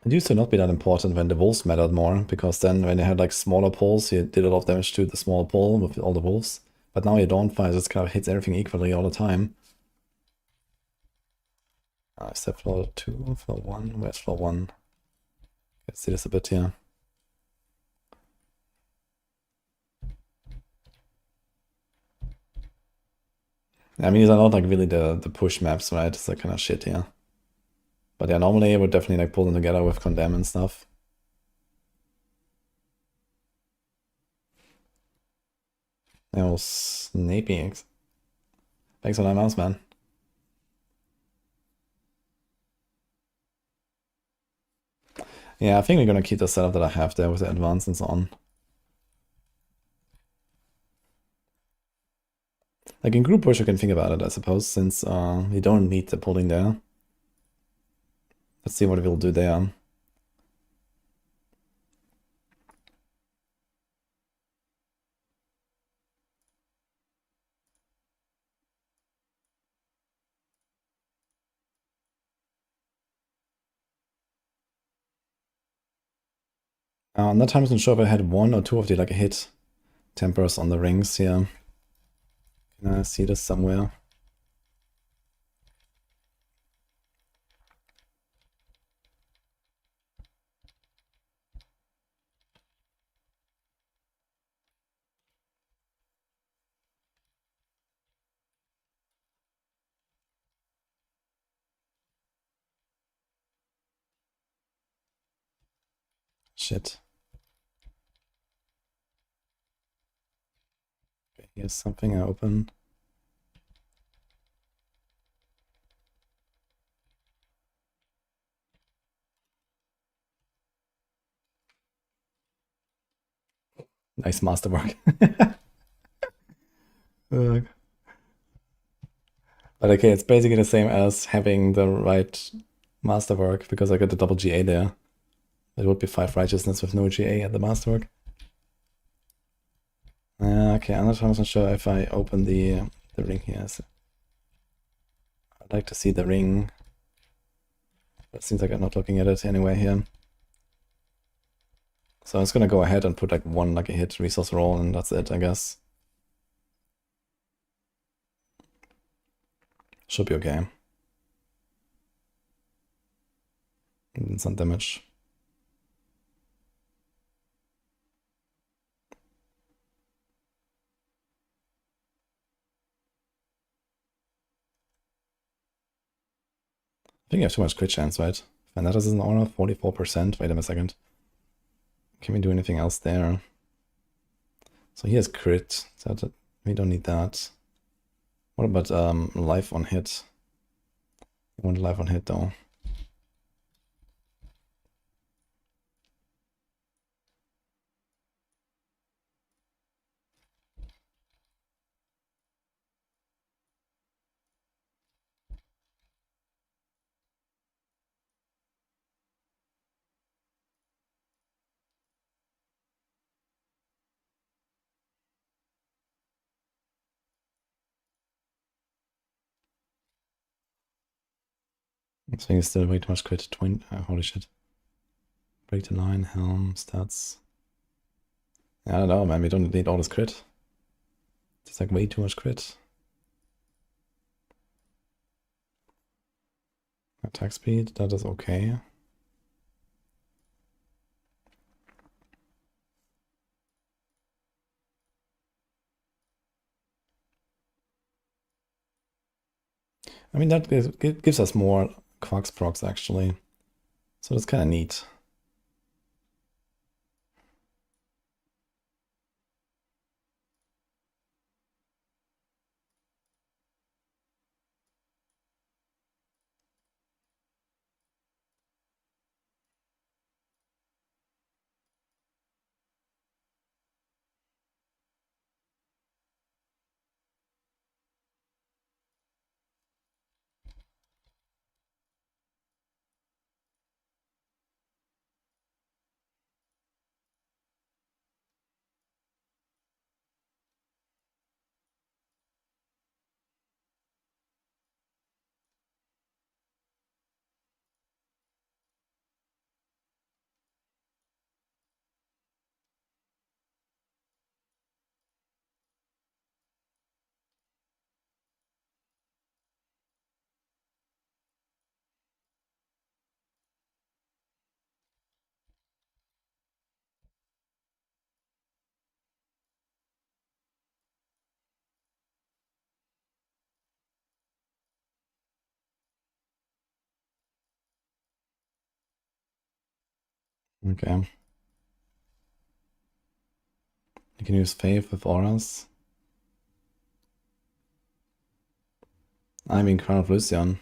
It used to not be that important when the wolves mattered more, because then when you had like smaller pulls, you did a lot of damage to the small pull with all the wolves. But now your Dawnfire just kind of hits everything equally all the time. Is that floor 2, floor 1? Where's floor 1? Let's see this a bit here. I mean, these are not like really the push maps, right? It's like kind of shit here. But yeah, normally I would definitely like pull them together with Condemn and stuff. That was Snappy. Thanks for that mouse, man. Yeah, I think we're gonna keep the setup that I have there with the advance and so on. Like in group push, you can think about it, I suppose, since you don't need the pulling there. Let's see what we'll do there. I'm not 100% sure if I had one or two of the like hit tempers on the rings here. Can I see this somewhere? Shit. Okay, here's something I open. Nice masterwork. But okay, it's basically the same as having the right masterwork because I got the double GA there. It would be 5 righteousness with no GA at the masterwork. Okay, I'm not 100% sure if I open the ring here. So I'd like to see the ring. It seems like I'm not looking at it anyway here. So I'm just gonna go ahead and put like one lucky hit resource roll and that's it, I guess. Should be okay. And some damage. I think I have too much crit chance, right? And that is an honor, 44%. Wait a second. Can we do anything else there? So here's crit. So we don't need that. What about life on hit? I want life on hit though. I think it's still way too much crit. Holy shit. Break the line, helm, stats. I don't know, man. We don't need all this crit. It's like way too much crit. Attack speed, that is okay. I mean, that gives us more Quax procs actually. So that's kind of neat. Okay. You can use Faith with auras. I mean, Crown of Lucian.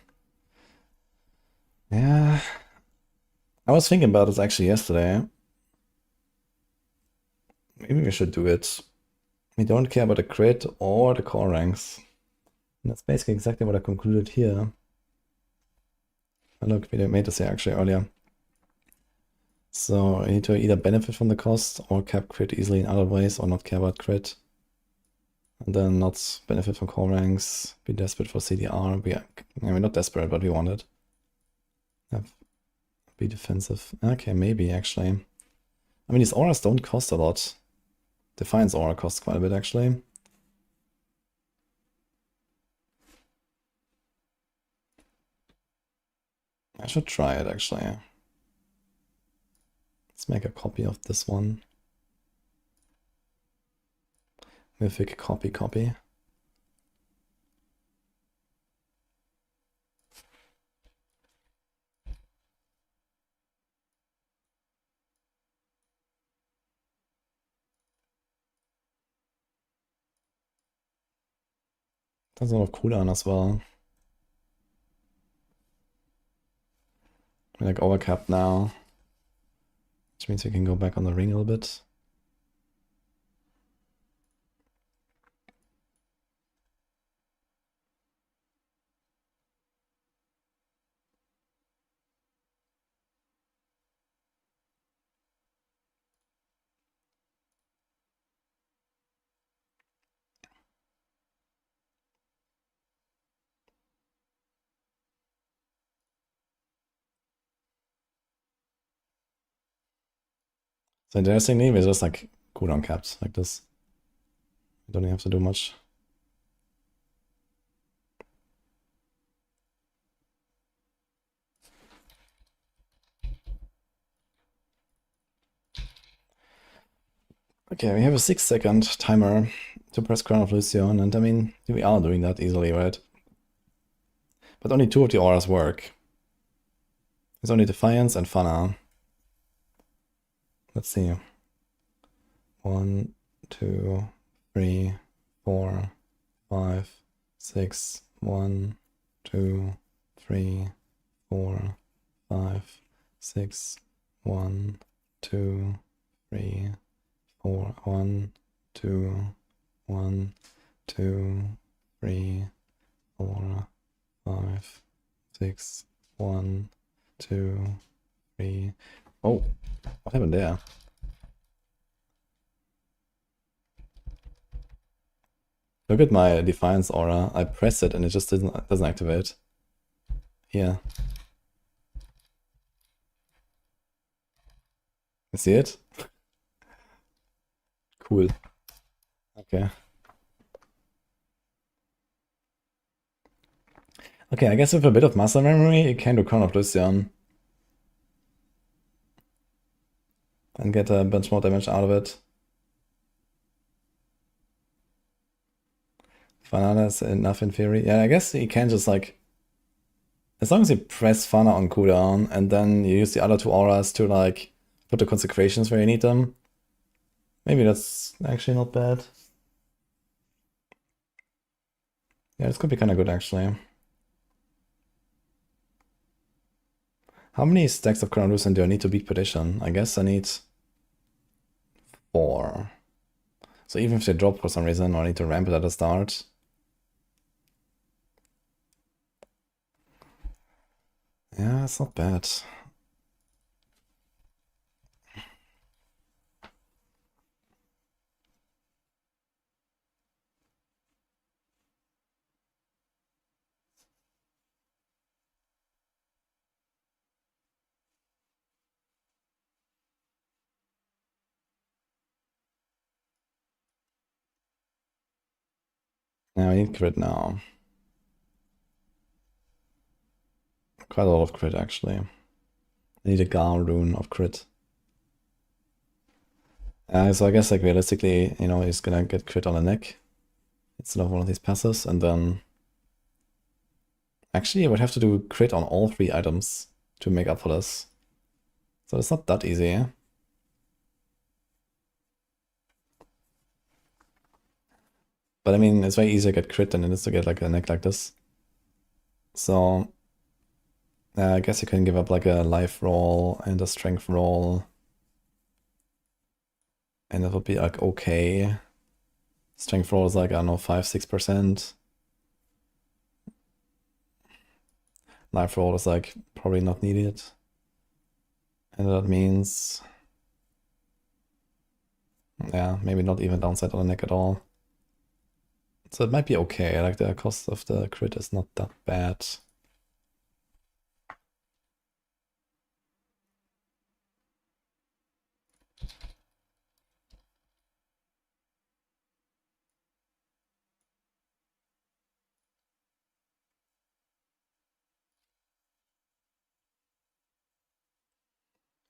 Yeah. I was thinking about this actually yesterday. Maybe we should do it. We don't care about the crit or the core ranks. And that's basically exactly what I concluded here. Oh, look, we made this here actually earlier. So you need to either benefit from the cost or cap crit easily in other ways or not care about crit. And then not benefit from core ranks, be desperate for CDR. We're not desperate, but we want it. Be defensive. Okay, maybe actually. I mean, these auras don't cost a lot. Defiance aura costs quite a bit actually. I should try it actually. Let's make a copy of this one. Mythic copy. That's a lot of cooldown as well. We're like overcapped now, which means we can go back on the ring a little bit. So interestingly, we're just like cooldown capped like this. You don't even have to do much. Okay, we have a 6-second timer to press Crown of Lucian, and I mean, we are doing that easily, right? But only 2 of the auras work. There's only Defiance and Fana. Let's see. 1, 2, 3, 4, 5, 6. 1, 2, 3, 4, 5, 6. 1, 2, 3, 4. 1, 2, 1, 2, 3, 4, 5, 6. 1, 2, 3. Oh, what happened there? Look at my Defiance aura. I press it and it just doesn't activate. Here. See it? Cool. Okay. Okay, I guess with a bit of muscle memory, you can do Crown of Lucian. And get a bunch more damage out of it. Fanana is enough in theory. Yeah, I guess you can just like... As long as you press Fana on cooldown, and then you use the other two auras to like put the consecrations where you need them. Maybe that's actually not bad. Yeah, this could be kind of good actually. How many stacks of Crown Lucent do I need to beat Petition? I guess I need 4. So even if they drop for some reason, or I need to ramp it at the start. Yeah, it's not bad. Yeah, I need crit now. Quite a lot of crit actually. I need a Gal rune of crit. So I guess like realistically, you know, he's gonna get crit on the neck instead of one of these passes, and then actually I would have to do crit on all 3 items to make up for this. So it's not that easy. But I mean, it's very easy to get crit than it is to get like a neck like this. So I guess you can give up like a life roll and a strength roll. And it would be like okay. Strength roll is like, I don't know, 5-6%. Life roll is like probably not needed. And that means, yeah, maybe not even downside on the neck at all. So it might be okay, like the cost of the crit is not that bad.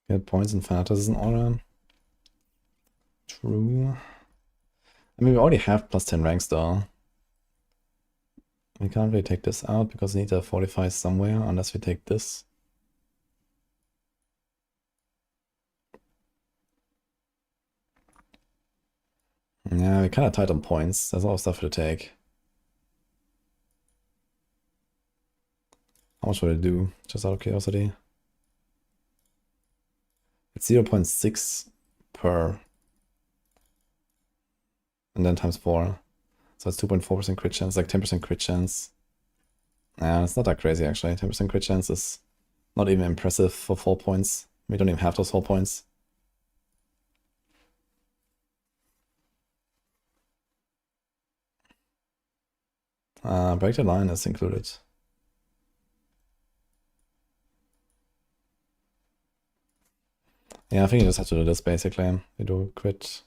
Get points in fanaticism order. True. I mean, we already have plus 10 ranks though. We can't really take this out because we need to fortify somewhere unless we take this. Yeah, we kind of tight on points. There's a lot of stuff to take. How much will it do? Just out of curiosity. It's 0.6 per. And then times 4. So it's 2.4% crit chance, like 10% crit chance. Yeah, it's not that crazy actually. 10% crit chance is not even impressive for 4 points. We don't even have those 4 points. Break the line is included. Yeah, I think you just have to do this basically. We do crit.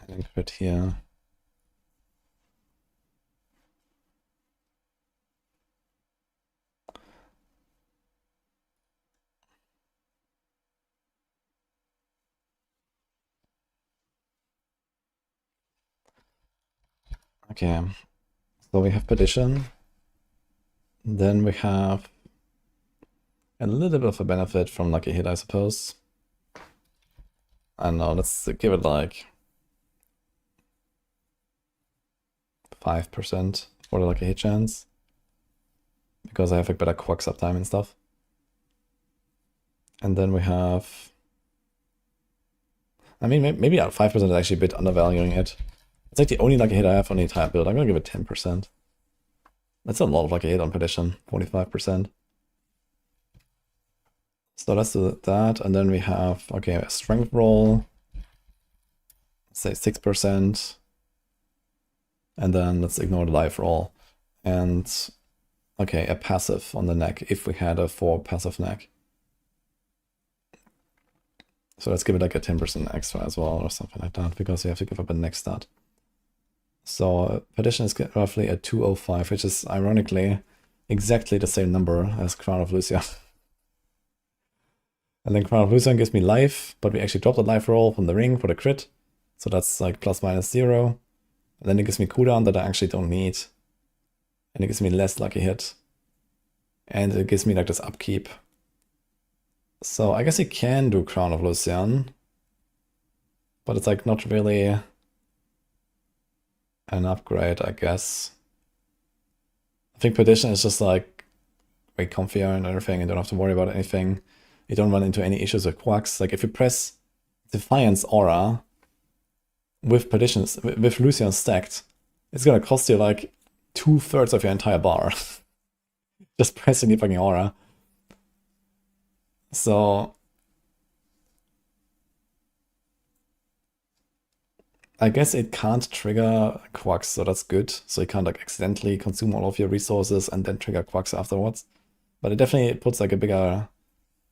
And then crit here. Okay, so we have Petition. Then we have a little bit of a benefit from Lucky Hit, I suppose. I don't know, let's give it like 5% for the Lucky Hit chance. Because I have like better Quacks uptime and stuff. And then we have... I mean, maybe 5% is actually a bit undervaluing it. It's like the only Lucky Hit I have on the entire build. I'm gonna give it 10%. That's a lot of Lucky Hit on Petition, 45%. So let's do that, and then we have, okay, a strength roll, say 6%, and then let's ignore the life roll. And Okay, a passive on the neck, if we had a 4 passive neck. So let's give it like a 10% extra as well, or something like that, because we have to give up a neck stat. So Perdition is roughly a 205, which is ironically exactly the same number as Crown of Lucian. And then Crown of Lucian gives me life, but we actually drop the life roll from the ring for the crit. So that's like ±0. And then it gives me cooldown that I actually don't need. And it gives me less lucky hit. And it gives me like this upkeep. So I guess you can do Crown of Lucian. But it's like not really an upgrade, I guess. I think Perdition is just like way comfier and everything. You don't have to worry about anything. You don't run into any issues with quacks. Like if you press Defiance Aura with Perditions, with Lucian stacked, it's gonna cost you like 2/3 of your entire bar. Just pressing the fucking aura. So I guess it can't trigger Quacks, so that's good. So you can't like accidentally consume all of your resources and then trigger Quacks afterwards. But it definitely puts like a bigger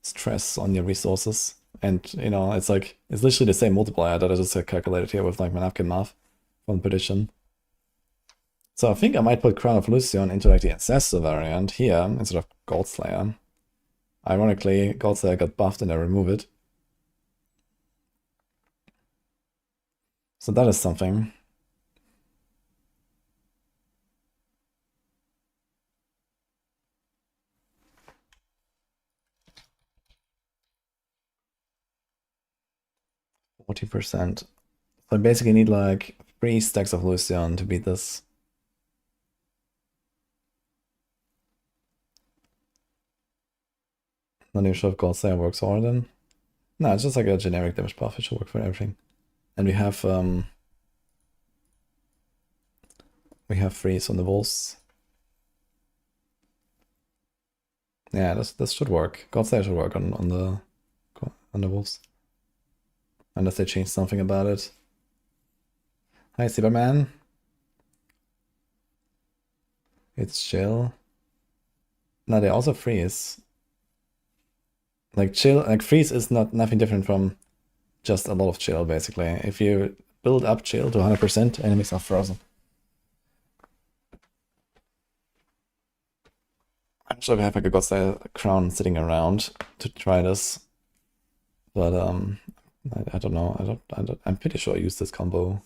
stress on your resources. And you know, it's like it's literally the same multiplier that I just calculated here with like my napkin math from Perdition. So I think I might put Crown of Lucian into like the Ancestor variant here instead of Goldslayer. Ironically, Goldslayer got buffed and I remove it. So that is something. %. So I basically need like 3 stacks of Lucian to beat this. Not even sure if Goldslayer works or then. No, it's just like a generic damage buff. It should work for everything. And we have freeze on the wolves. Yeah, this should work. Goldslayer should work on the wolves. Unless they change something about it. Hi, Cyberman. It's chill. No, they also freeze. Like chill, like freeze is nothing different from just a lot of chill, basically. If you build up chill to 100%, enemies are frozen. I'm sure we have like a Godstyle crown sitting around to try this, but I don't know. I'm pretty sure I used this combo.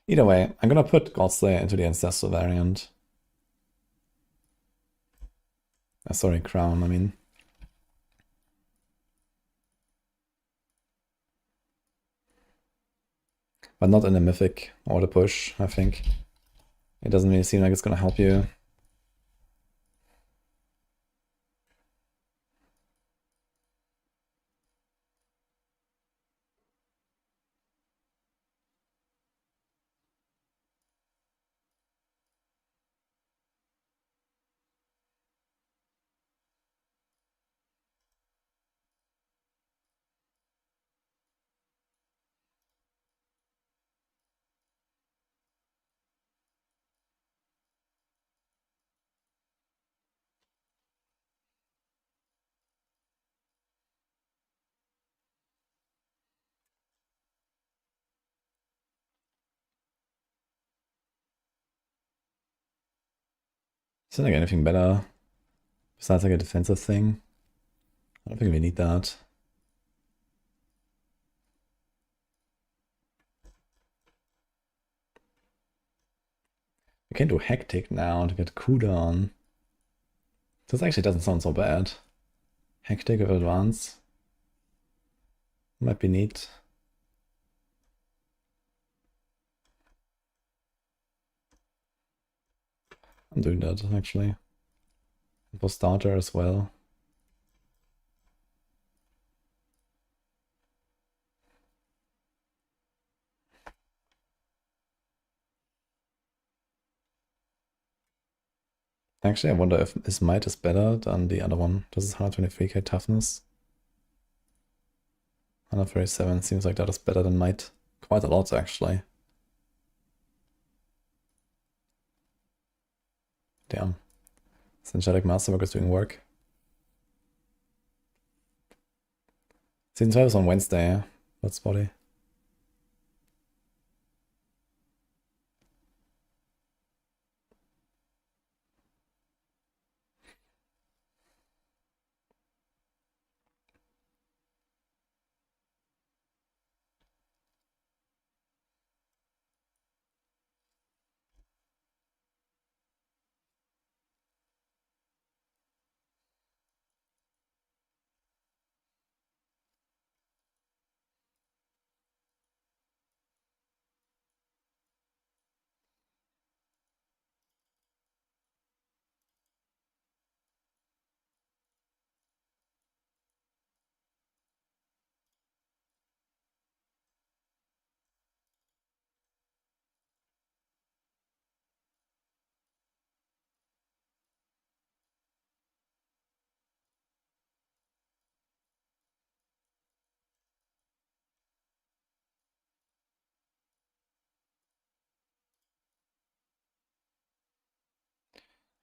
Either way, I'm gonna put Godslayer into the Ancestor variant. Sorry, Crown, I mean. But not in the Mythic or the push, I think. It doesn't really seem like it's gonna help you. Is there like anything better besides like a defensive thing? I don't think we need that. We can do Hectic now to get cooldown. This actually doesn't sound so bad. Hectic with advance. Might be neat. I'm doing that actually. For starter as well. Actually, I wonder if his might is better than the other one. This is 123k toughness. 137 seems like that is better than might. Quite a lot, actually. Damn. Synthetic Masterwork is doing work. Season 12 is on Wednesday, yeah? That's spotty.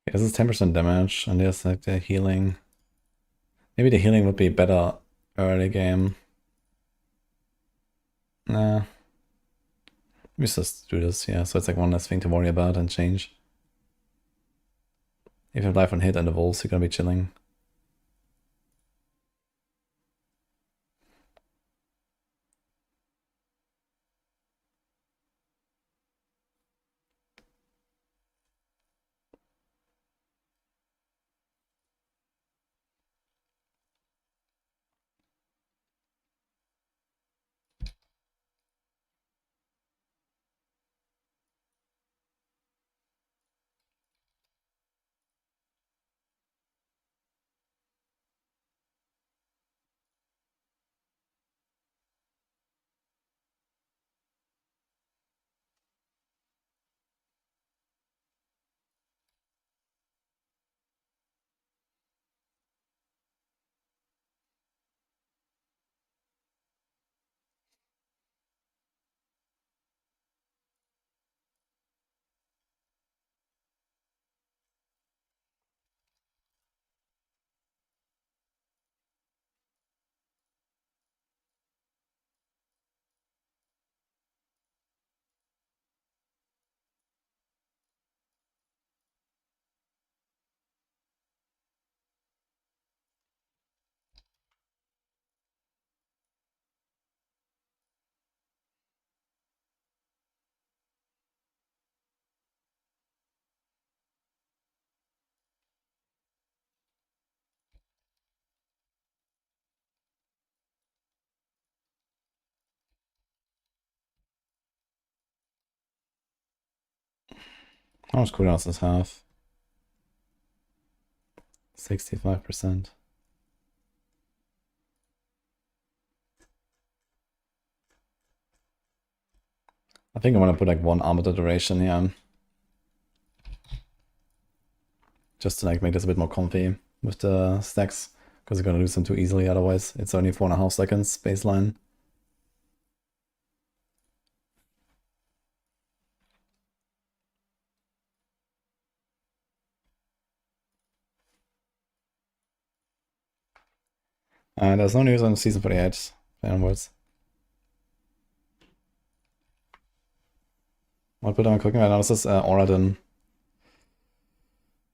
Yeah, this is 10% damage, and there's like the healing. Maybe the healing would be better early game. Nah. We just do this, yeah, so it's like one less thing to worry about and change. If you have life on hit and the wolves, you're gonna be chilling. How much cooldown does this have? 65%. I think I want to put like one armor duration here. Just to like make this a bit more comfy with the stacks. Because you're gonna lose them too easily otherwise. It's only 4.5 seconds baseline. There's no news on season 48 onwards. What build am I cooking right now? This is Oradin.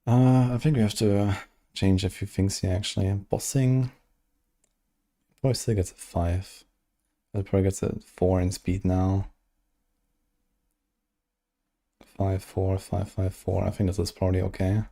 I think we have to change a few things here actually. Bossing. Probably still gets a 5. It probably gets a 4 in speed now. 5, 4, 5, 5, 4. I think this is probably okay.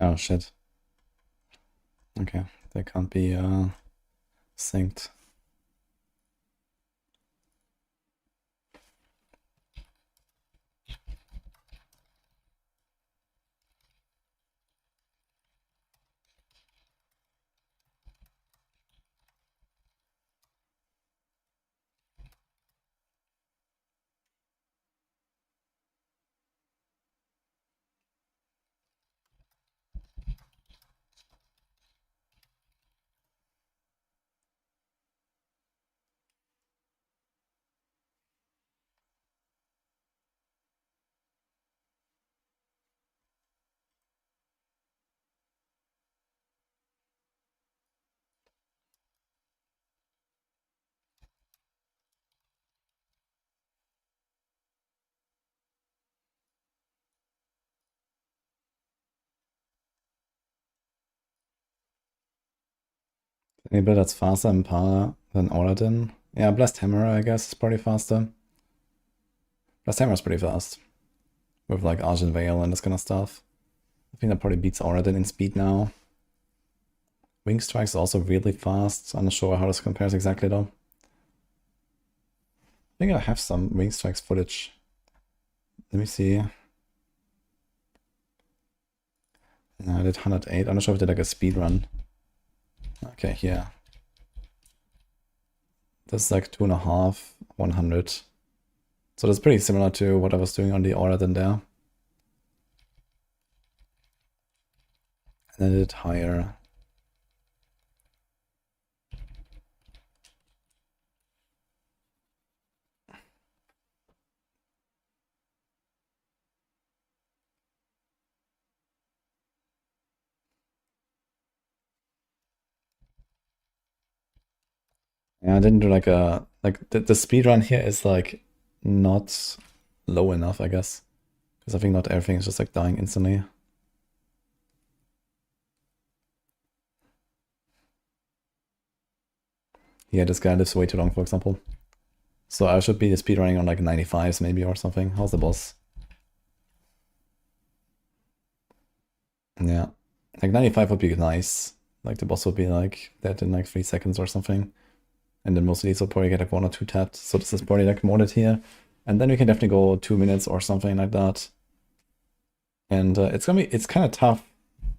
Oh shit. Okay, they can't be synced. Any build that's faster in power than Paladin? Yeah, Blessed Hammer, I guess, is probably faster. Blessed Hammer is pretty fast. With like Argent Veil and this kind of stuff. I think that probably beats Paladin in speed now. Wing Strike's also really fast. I'm not sure how this compares exactly though. I think I have some Wing Strikes footage. Let me see. No, I did 108. I'm not sure if I did like a speed run. Okay, here. This is like 2.5, 100. So that's pretty similar to what I was doing on the Paladin there. And then I did higher. Yeah, I didn't do like a the speed run here is like not low enough, I guess. Because I think not everything is just like dying instantly. Yeah, this guy lives way too long, for example. So I should be speedrunning on like 95s maybe or something. How's the boss? Yeah. Like 95 would be nice. Like the boss would be like dead in like 3 seconds or something. And then most of these will probably get like 1 or 2 tapped. So this is probably like modded here. And then we can definitely go 2 minutes or something like that. And it's kind of tough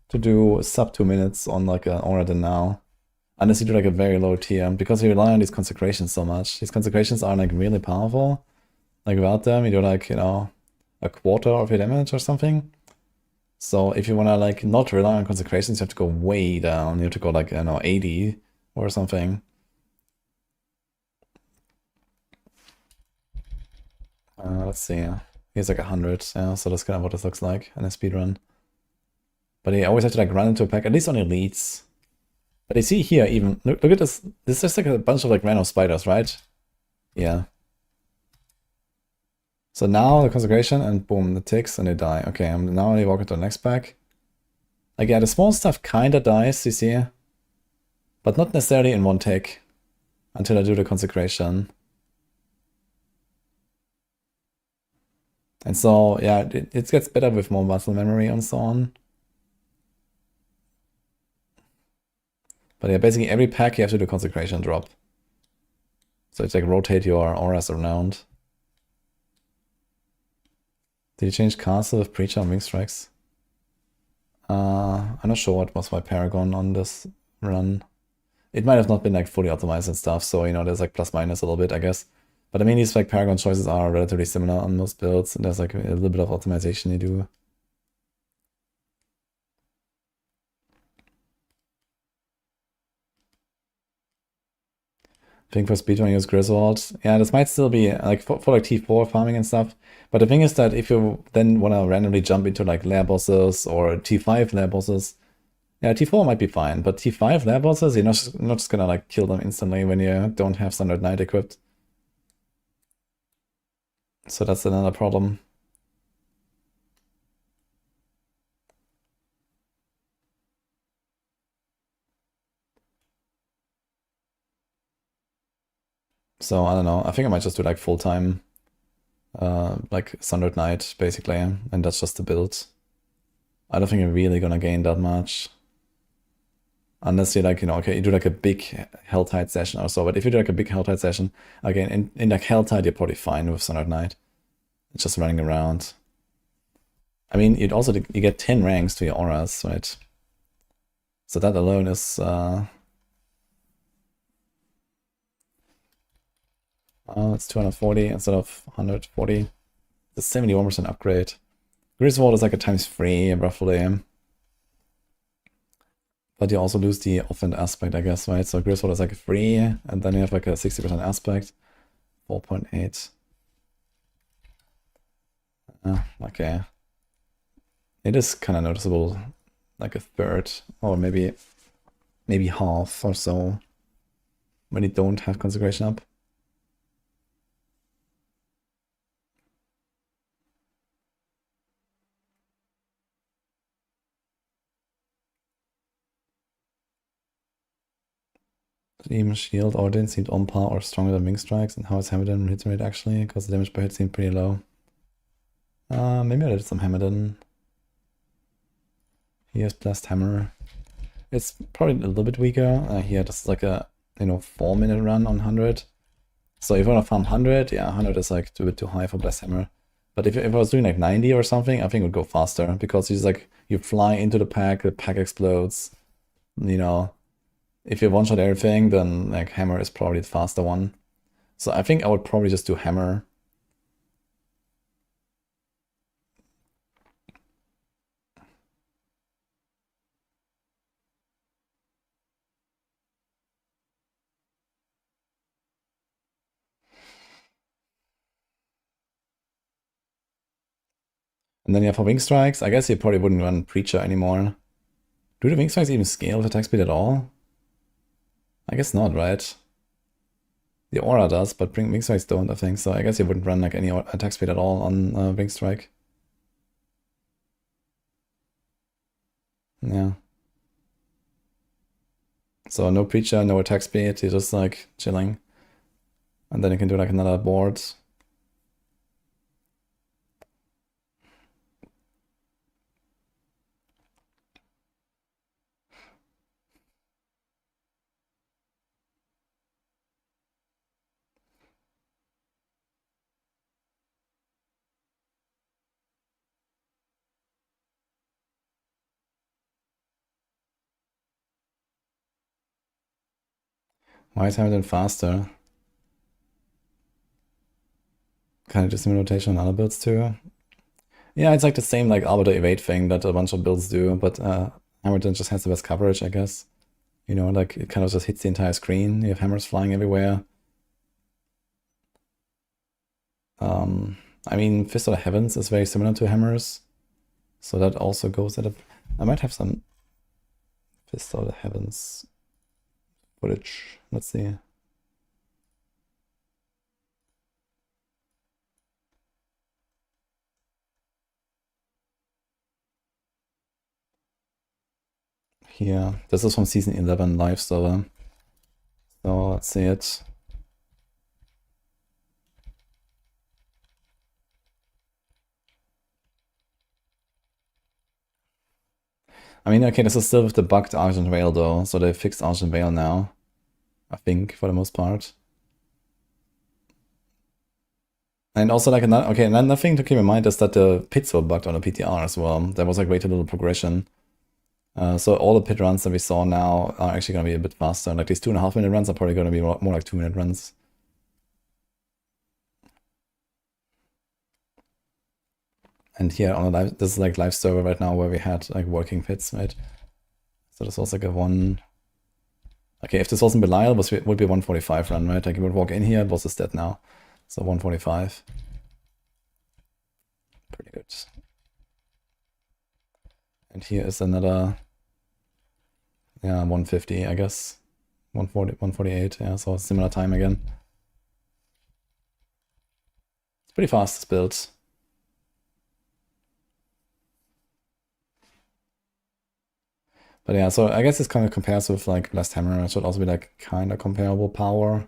to do sub 2 minutes on like an Oradin now. Unless you do like a very low tier, because you rely on these consecrations so much. These consecrations are like really powerful. Like without them, you do like, you know, a quarter of your damage or something. So if you wanna like not rely on consecrations, you have to go way down. You have to go like, I don't know, 80 or something. Let's see. Here's like 100, yeah, so that's kind of what this looks like in a speedrun. But you always have to like run into a pack, at least on elites. But you see here even, look at this, this is just like a bunch of like random spiders, right? Yeah. So now the consecration and boom, the ticks and they die. Okay, I'm now I walk into the next pack. Like yeah, the small stuff kinda dies, you see? But not necessarily in one tick. Until I do the consecration. And so yeah, it gets better with more muscle memory and so on. But yeah, basically every pack you have to do consecration drop. So it's like rotate your auras around. Did you change castle with Preacher and Wing Strikes? I'm not sure what was my Paragon on this run. It might have not been like fully optimized and stuff, so you know there's like plus minus a little bit, I guess. But I mean these like Paragon choices are relatively similar on most builds, and there's like a little bit of optimization you do. I think for speedrun use Griswold. Yeah, this might still be like for like T4 farming and stuff. But the thing is that if you then want to randomly jump into like lair bosses or T5 lair bosses, yeah, T4 might be fine. But T5 lair bosses, you're not just gonna like kill them instantly when you don't have Standard Knight equipped. So that's another problem. So I don't know. I think I might just do like full-time, like Standard Knight basically, and that's just the build. I don't think you're really gonna gain that much. Unless you're like, you know, okay, you do like a big Helltide session or so. But if you do like a big Helltide session, again, in like Helltide, you're probably fine with Sundered Knight. It's just running around. I mean, you get 10 ranks to your auras, right? So that alone is it's 240 instead of 140. The 71% upgrade. Griswold is like a ×3 roughly. But you also lose the offend aspect, I guess, right? So Griswold is like a 3, and then you have like a 60% aspect. 4.8. Okay. It is kind of noticeable, like a third, or maybe half or so, when you don't have Consecration up. Even Shield Ordin seemed on par or stronger than Wing Strikes, and how is Hammerden hit rate actually? Because the damage per hit seemed pretty low. Maybe I did some Hammerden. Here's Blast Hammer. It's probably a little bit weaker. Here, this is like a 4-minute run on 100. So if you want to farm 100, yeah, 100 is like a bit too high for Blast Hammer. But if I was doing like 90 or something, I think it would go faster because you fly into the pack explodes. If you one-shot everything, then like Hammer is probably the faster one. So I think I would probably just do Hammer. And then yeah, for Wing Strikes, I guess you probably wouldn't run Preacher anymore. Do the Wing Strikes even scale with attack speed at all? I guess not, right? The Aura does, but Wing Strikes don't, I think. So I guess you wouldn't run like any attack speed at all on Wing Strike. Yeah. So no Preacher, no attack speed, you're just like chilling. And then you can do like another board. Why is Hamilton faster? Kind of just similar rotation on other builds too. Yeah, it's like the same like Arbiter evade thing that a bunch of builds do, but Hamilton just has the best coverage, I guess. Like it kind of just hits the entire screen. You have hammers flying everywhere. I mean, Fist of the Heavens is very similar to hammers, so that also goes at a. I might have some Fist of the Heavens footage. Let's see. Here, this is from season 11 live server. So let's see it. I mean, okay, this is still with the bugged Argent Veil though, so they fixed Argent Veil now, I think, for the most part. And also, like, another thing to keep in mind is that the pits were bugged on the PTR as well. There was like way too little progression. So all the pit runs that we saw now are actually going to be a bit faster. Like these 2.5-minute runs are probably going to be more like 2-minute runs. And here on the live, this is like live server right now where we had like working pits, right? So this was like a one. Okay, if this wasn't Belial, it would be a 145 run, right? Like you would walk in here, boss is dead now. So 145. Pretty good. And here is another, yeah, 150, I guess. 140, 148, yeah, so similar time again. It's pretty fast, this build. But yeah, so I guess it's kind of compares with like Blast Hammer. It should also be like kind of comparable power.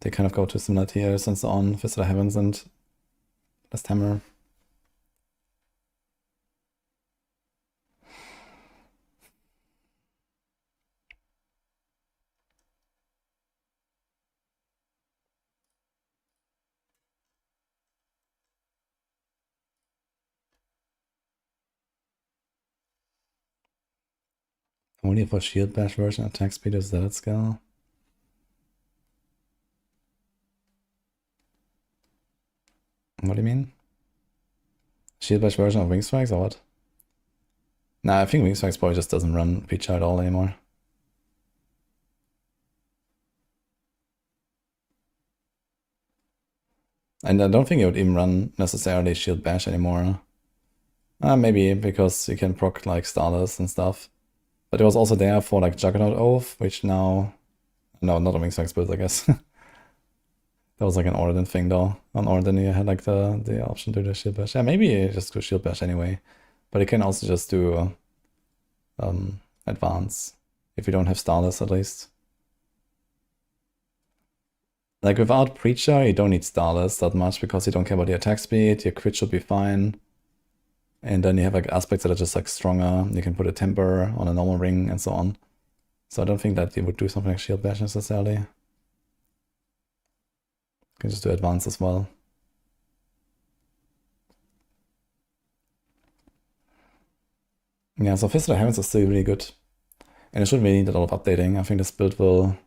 They kind of go to similar tiers and so on, Fist of the Heavens and Blast Hammer. Only for shield bash version attack speed is that skill? What do you mean? Shield bash version of Wing Strikes or what? Nah, I think Wing Strikes probably just doesn't run Preacher at all anymore. And I don't think it would even run necessarily Shield Bash anymore. Maybe because you can proc like Starless and stuff. But it was also there for like Juggernaut Oath, which now... No, not a Wing Strikes build, I guess. That was like an Ordin thing though. On Ordin you had like the option to do Shield Bash. Yeah, maybe you just do Shield Bash anyway. But you can also just do Advance. If you don't have Starless at least. Like without Preacher, you don't need Starless that much because you don't care about the attack speed, your crit should be fine. And then you have like aspects that are just like stronger. You can put a temper on a normal ring and so on. So I don't think that you would do something like Shield Bash necessarily. You can just do Advance as well. Yeah, so Fist of the Heavens is still really good. And it shouldn't really need a lot of updating. I think this build will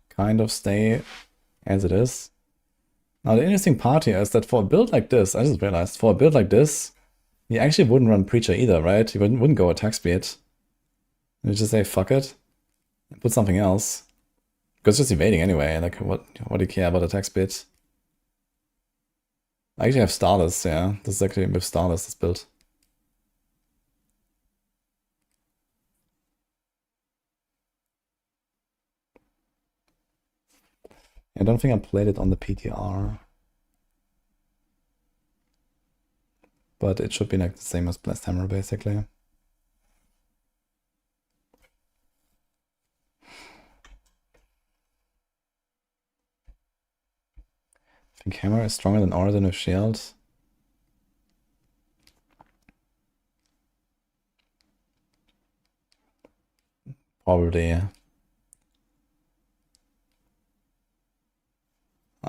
kind of stay as it is. Now the interesting part here is that for a build like this, I just realized, for a build like this, you actually wouldn't run Preacher either, right? You wouldn't go attack speed. You just say fuck it and put something else. Because it's just evading anyway, like what do you care about attack speed? I actually have Starless, yeah. This is actually with Starless, this build. I don't think I played it on the PTR. But it should be like the same as Blessed Hammer, basically. I think Hammer is stronger than Ordin with Shield. Probably.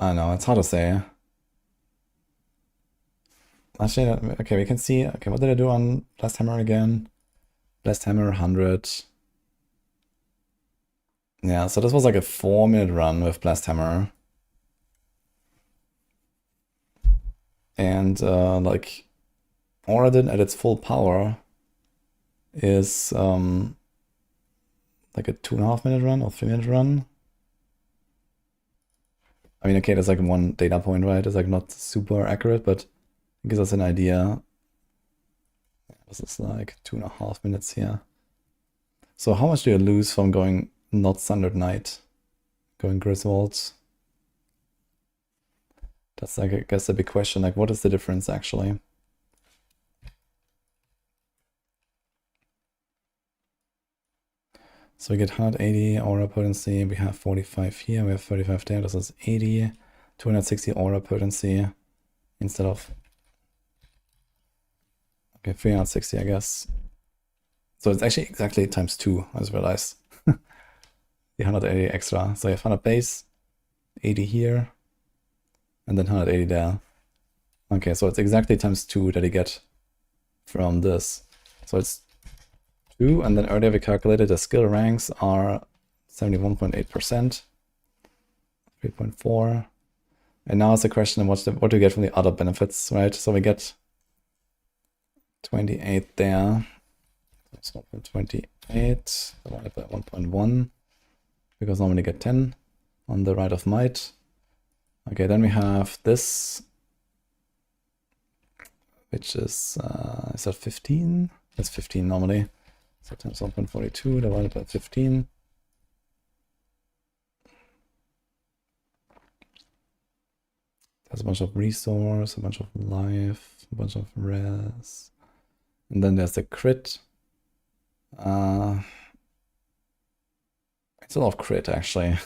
I don't know, it's hard to say. Actually, okay, we can see, okay, what did I do on Blessed Hammer again? Blessed Hammer 100. Yeah, so this was like a 4-minute run with Blessed Hammer. And like Ordin at its full power is like a 2.5-minute run or 3-minute run. I mean, okay, that's like one data point, right? It's like not super accurate, but it gives us an idea. This is like 2.5 minutes here. So how much do you lose from going not Sundered Knight, going Griswold? That's like, I guess, a big question. Like, what is the difference actually? So we get 180 aura potency, we have 45 here, we have 35 there, this is 80, 260 aura potency instead of, okay, 360 I guess. So it's actually exactly times 2, I just realized. The 180 extra, so you have 100 base, 80 here, and then 180 there. Okay, so it's exactly times 2 that you get from this. So it's 2, and then earlier we calculated the skill ranks are 71.8%, 3.4, and now it's a question of what do we get from the other benefits, right? So we get 28 there, that's 1.28 divided by 1.1, because normally get 10 on the Rite of Might. Okay, then we have this, which is that 15? That's 15 normally. So times 1.42 divided by 15. There's a bunch of resource, a bunch of life, a bunch of res. And then there's the crit. It's a lot of crit actually.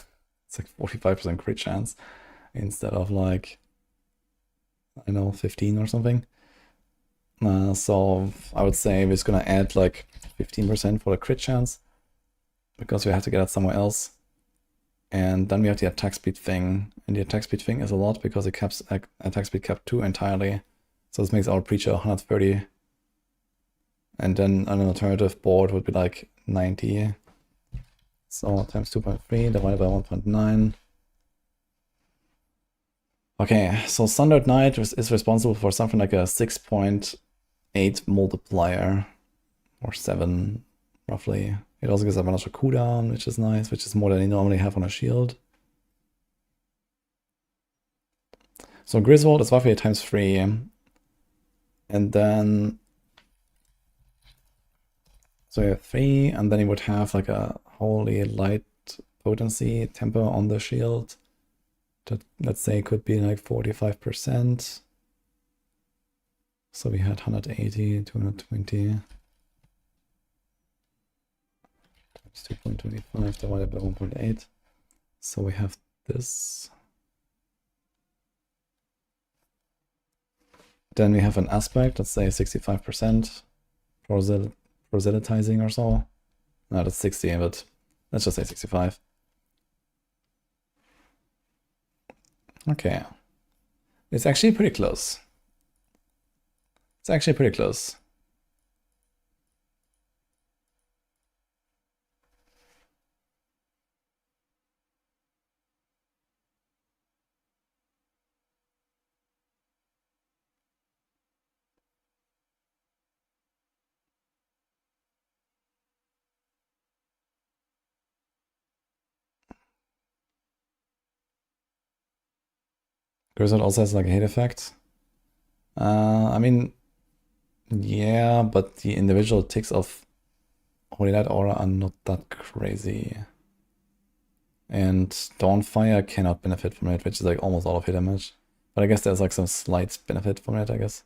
It's like 45% crit chance instead of like, I don't know, 15 or something. So I would say we're just gonna add like 15% for the crit chance because we have to get it somewhere else. And then we have the attack speed thing, and the attack speed thing is a lot because it caps attack speed cap 2 entirely. So this makes our Preacher 130. And then an alternative board would be like 90 So times 2.3 divided by 1.9. Okay, so Sundered Knight is responsible for something like a 6.8 multiplier, or 7, roughly. It also gives a bunch of cooldown, which is nice, which is more than you normally have on a shield. So Griswold is roughly times 3. And then... So you have 3, and then you would have like a holy light potency temper on the shield. That, let's say, could be like 45%. So we had 180, 220 times 2.25 divided by 1.8. So we have this. Then we have an aspect, let's say 65%, proselytizing or so. No, that's 60, but let's just say 65. Okay. It's actually pretty close. It's actually pretty close. Griswold also has like a hit effect. I mean, yeah, but the individual ticks of Holy Light Aura are not that crazy. And Dawnfire cannot benefit from it, which is like almost all of hit damage. But I guess there's like some slight benefit from it, I guess.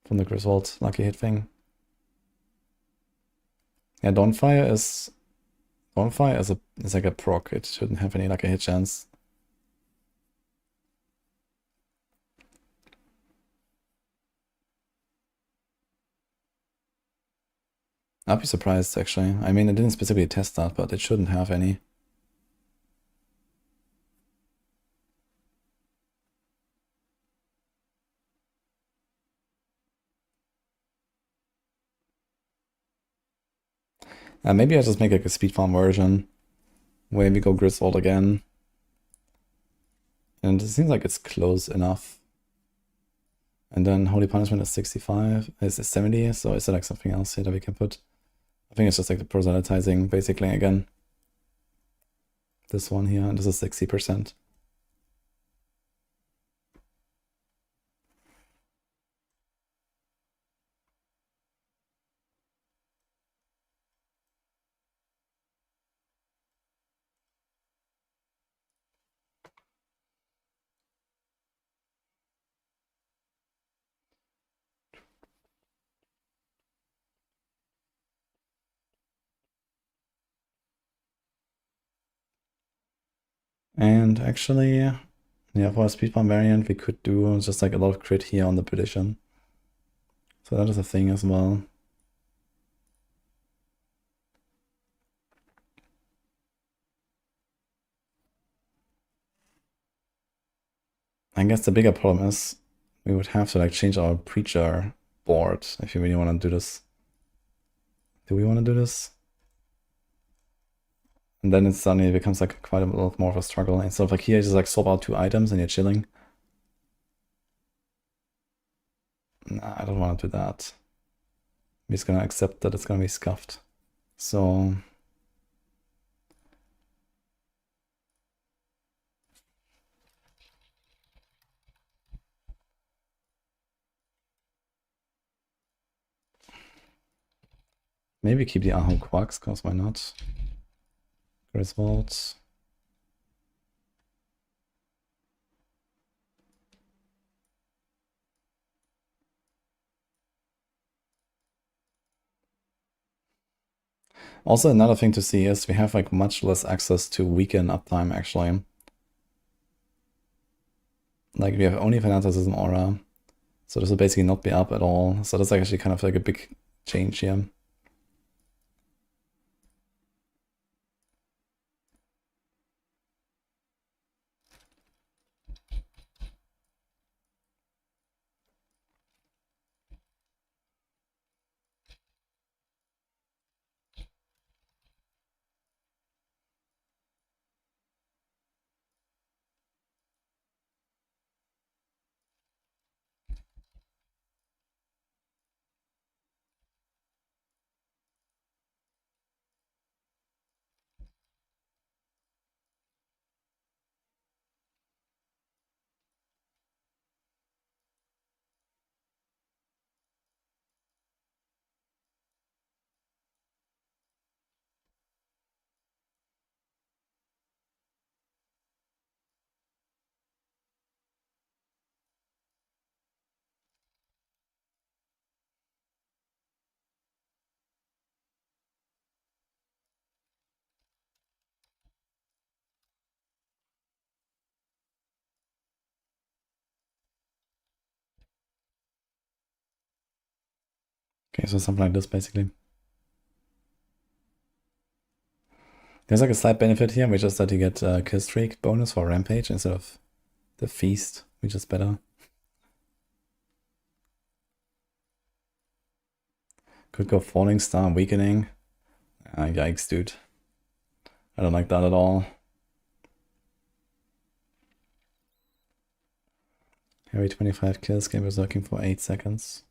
From the Griswold lucky hit thing. Yeah, Dawnfire is like a proc. It shouldn't have any lucky hit chance. I'd be surprised actually. I mean, I didn't specifically test that, but it shouldn't have any. Maybe I just make like a speed farm version where we go Griswold again. And it seems like it's close enough. And then Holy Punishment is 65, is 70, so is there like something else here that we can put? I think it's just like the proselytizing basically again. This one here, and this is 60%. And actually, yeah, for a speed farm variant, we could do just like a lot of crit here on the prediction. So that is a thing as well. I guess the bigger problem is we would have to like change our preacher board if you really want to do this. Do we want to do this? And then it suddenly becomes like quite a lot more of a struggle. Instead of like here, just like swap out 2 items and you're chilling. Nah, I don't want to do that. I'm just gonna accept that it's gonna be scuffed. So maybe keep the Aho Quacks, cause why not? Griswold. Also, another thing to see is we have like much less access to weaken uptime actually. Like we have only Fanaticism Aura, so this will basically not be up at all. So that's actually kind of like a big change here. Okay, so something like this basically. There's like a slight benefit here, which is that you get a kill streak bonus for Rampage instead of the Feast, which is better. Could go Falling Star, Weakening. Yikes, dude. I don't like that at all. Every 25 kills, game was looking for 8 seconds.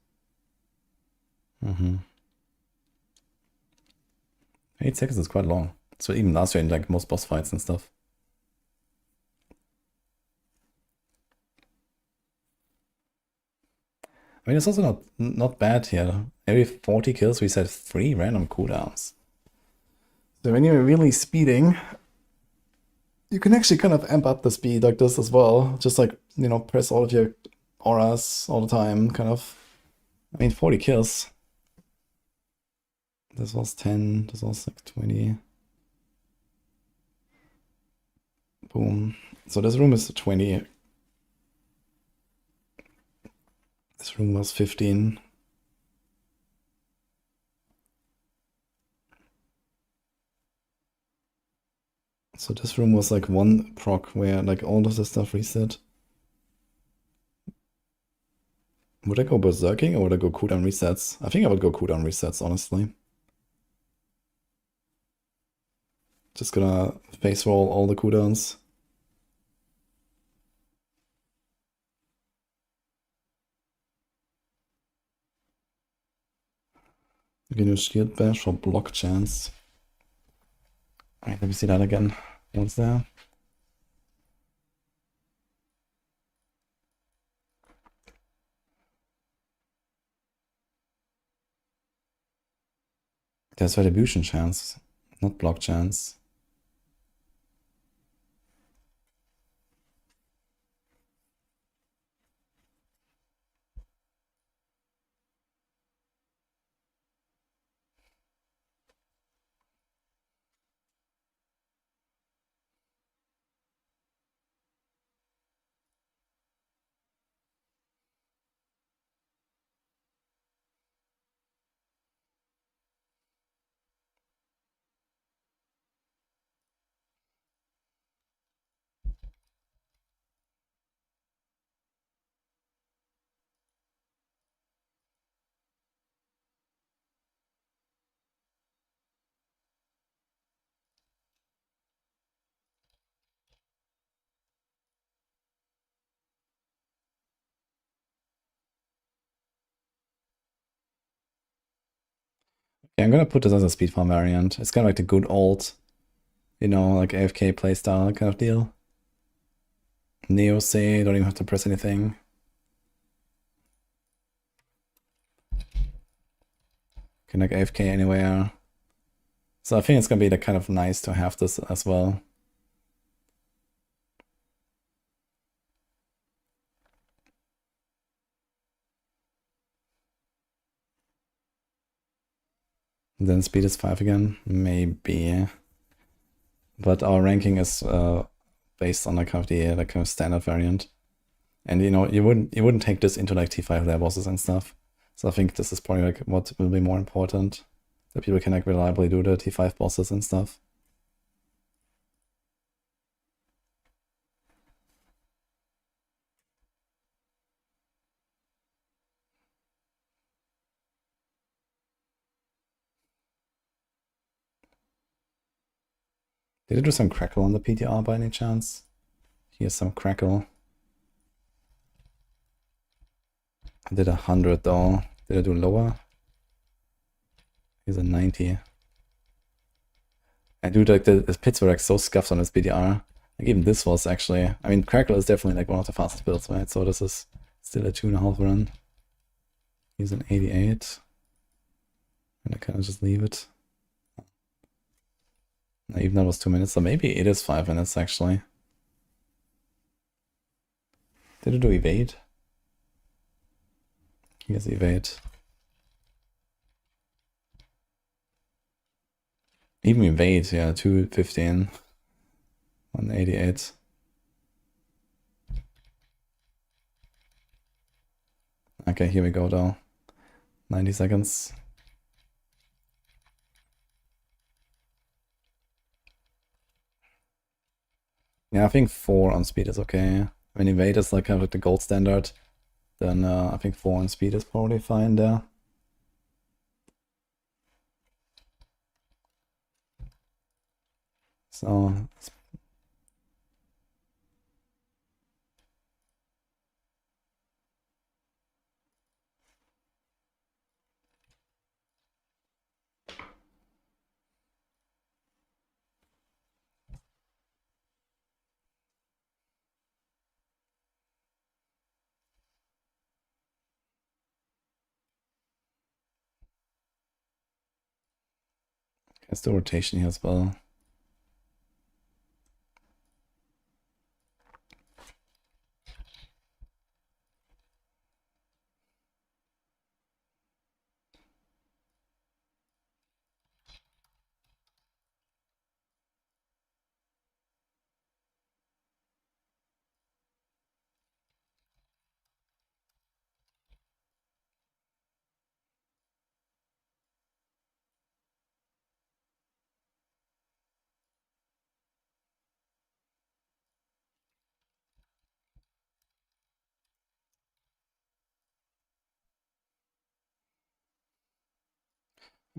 8 seconds is quite long. So even last year in like most boss fights and stuff. I mean, it's also not bad here. Every 40 kills, we set 3 random cooldowns. So when you're really speeding, you can actually kind of amp up the speed like this as well. Just like, you know, press all of your auras all the time, kind of. I mean, 40 kills. This was 10, this was like 20. Boom. So this room is 20. This room was 15. So this room was like 1 proc where like all of the stuff reset. Would I go berserking or would I go cooldown resets? I think I would go cooldown resets, honestly. Just gonna face roll all the cooldowns. You can use shield bash for block chance. Alright, let me see that again. What's there? There's retribution chance, not block chance. Okay, I'm gonna put this as a speed farm variant. It's kind of like the good old, you know, like AFK playstyle kind of deal. Neo say, don't even have to press anything. Can like AFK anywhere. So I think it's gonna be like kind of nice to have this as well. And then speed is 5 again, maybe. But our ranking is based on like kind of the like kind of standard variant. And you know, you wouldn't take this into like T5 layer bosses and stuff. So I think this is probably like what will be more important. That people can like reliably do the T5 bosses and stuff. Did I do some crackle on the PTR by any chance? Here's some crackle. I did 100 though. Did I do lower? Here's a 90. I do like the pits were like so scuffed on this PTR. Like even this was actually, I mean, crackle is definitely like one of the fastest builds, right? So this is still a 2.5 run. Here's an 88. And I kind of just leave it. Even that was 2 minutes, so maybe it is 5 minutes actually. Did it do evade? Here's evade. Even evade, yeah, 215. 188. Okay, here we go though. 90 seconds. Yeah, I think 4 on speed is okay. When evade is like kind of like the gold standard, then I think 4 on speed is probably fine there. So it's the rotation here as well.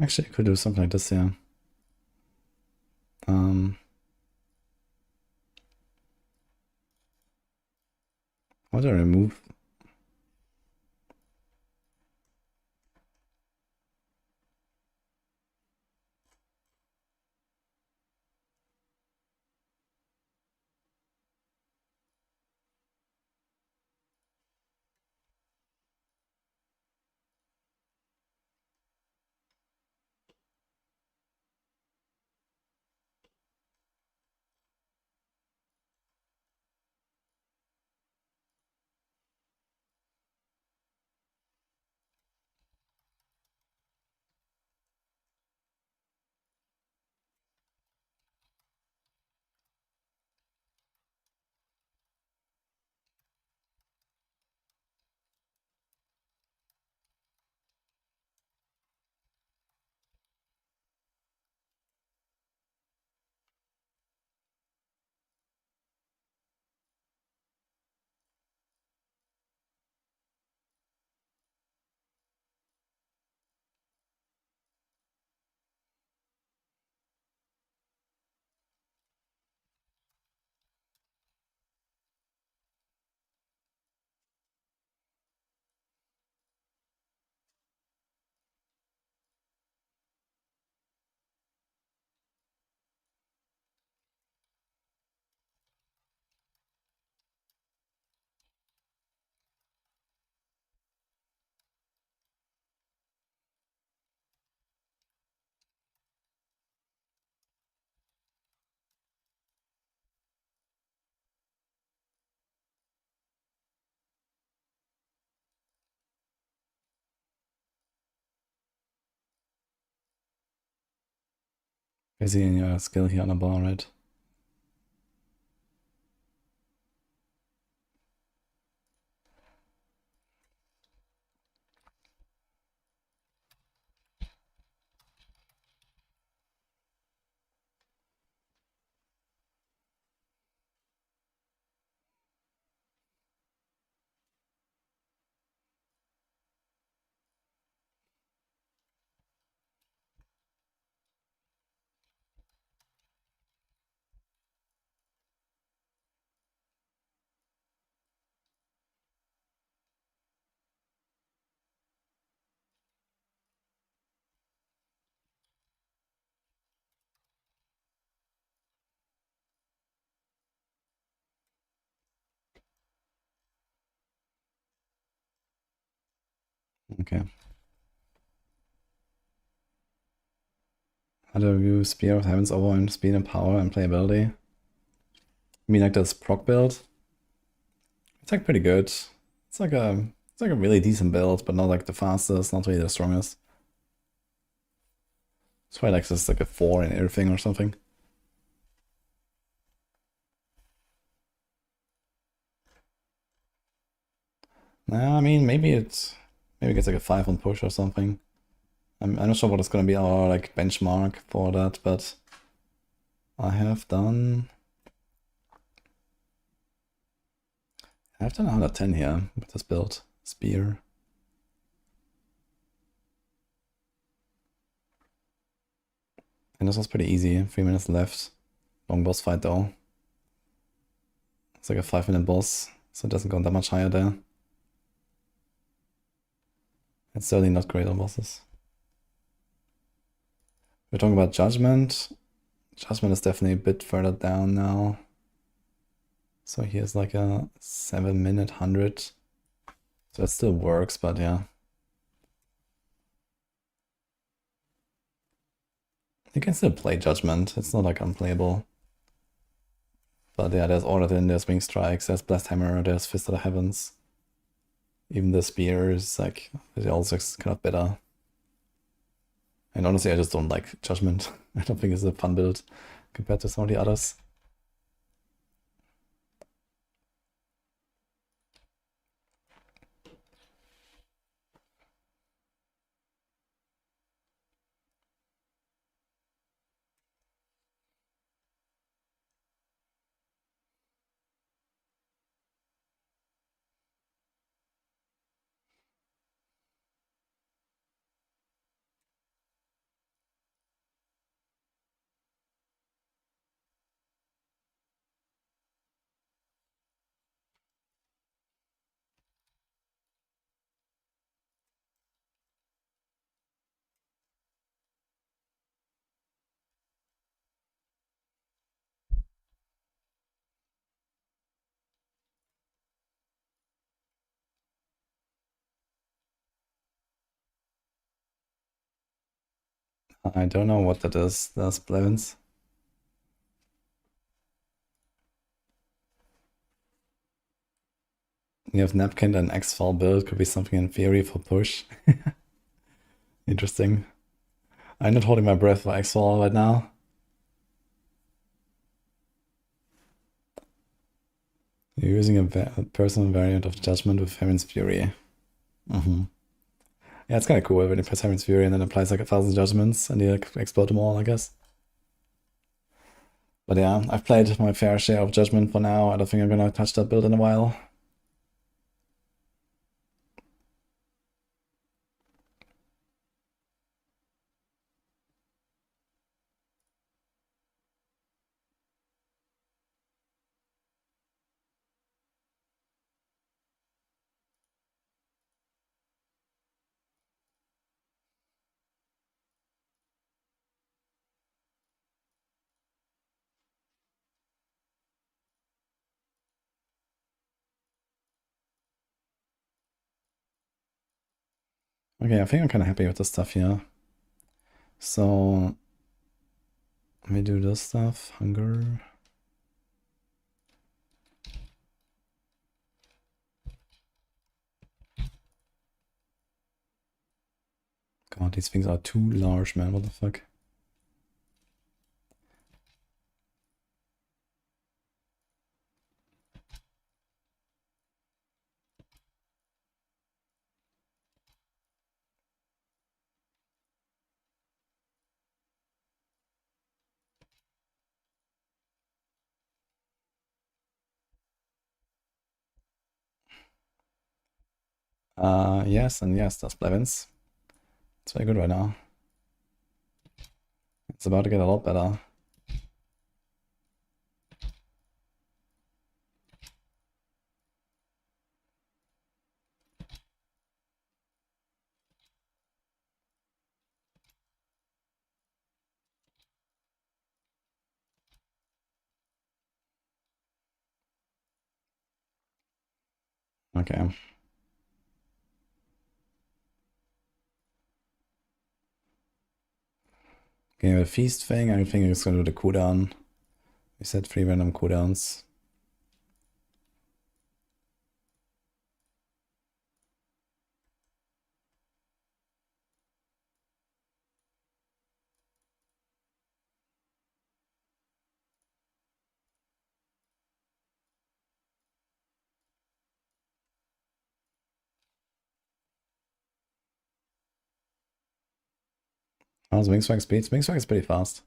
Actually, I could do something like this, yeah. How do I remove? I see in your skill here on the bar, right? Okay. How do you Spear of Heaven's over in speed and power and playability? You mean like this proc build? It's like pretty good. It's like a really decent build, but not like the fastest, not really the strongest. It's probably like this like a 4 in everything or something. Nah, I mean maybe it's Maybe gets like a 5 on push or something. I'm not sure what is gonna be our like benchmark for that, but I have done 110 here with this build. Spear. And this was pretty easy. 3 minutes left. Long boss fight though. It's like a 5-minute boss, so it doesn't go that much higher there. It's certainly not great on bosses. We're talking about Judgement. Judgement is definitely a bit further down now. So here's like a 7-minute 100. So it still works, but yeah. You can still play Judgement. It's not like unplayable. But yeah, there's Order, there's Wing Strikes, there's Blast Hammer, there's Fist of the Heavens. Even the Spear is like, it also looks kind of better. And honestly, I just don't like Judgement. I don't think it's a fun build compared to some of the others. I don't know what that is, the Splevens. You have Napkin and Exile build, could be something in theory for push. Interesting. I'm not holding my breath for Exile right now. You're using a personal variant of Judgement with Heaven's Fury. Yeah, it's kind of cool when it plays Heaven's Fury and then applies like 1,000 Judgments and you like explode them all, I guess. But yeah, I've played my fair share of Judgment for now. I don't think I'm gonna touch that build in a while. Okay, I think I'm kind of happy with the stuff here. So let me do this stuff. Hunger. God, these things are too large, man. What the fuck? Yes, and yes, that's Blevins. It's very good right now. It's about to get a lot better. Okay. Okay, the feast thing, I think it's gonna do the cooldown. We said 3 random cooldowns. How's Wingswag speed? Wingswag is pretty fast.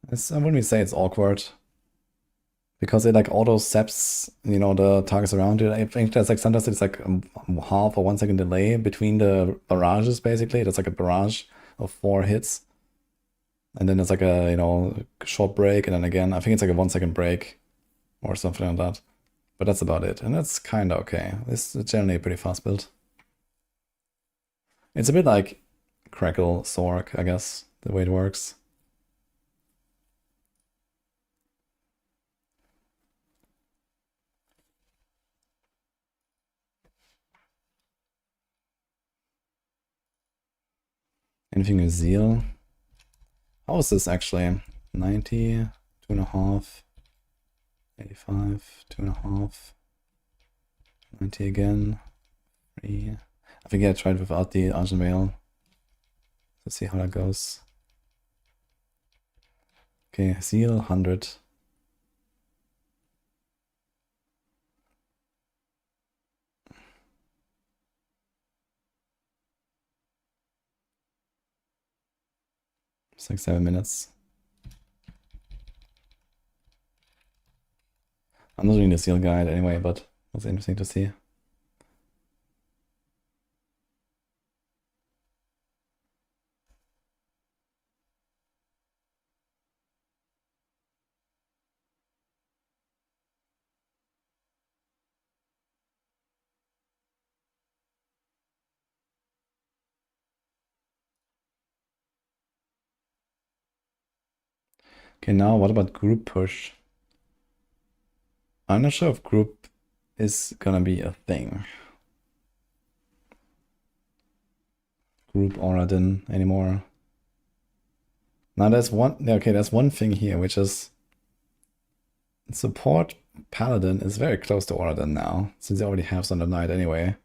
I wouldn't say it's awkward. Because it like auto saps, you know, the targets around it. I think there's like sometimes it's like a half or 1 second delay between the barrages, basically. That's like a barrage of 4 hits. And then there's like a, you know, short break, and then again, I think it's like a 1 second break or something like that. But that's about it. And that's kinda okay. It's generally a pretty fast build. It's a bit like Crackle Sork, I guess, the way it works. Anything with Zeal? How is this actually? 90, 2.5, 85, 2.5, 90 again, 3. I think I tried without the Argent Veil. Let's see how that goes. Okay, Zeal, 100. It's like 7 minutes. I'm not doing the Zeal guide anyway, but it's interesting to see. Okay, now what about group push? I'm not sure if group is gonna be a thing. Group Oradin anymore. Now there's one, okay, there's one thing here, which is support Paladin is very close to Oradin now, since they already have Son of Night anyway.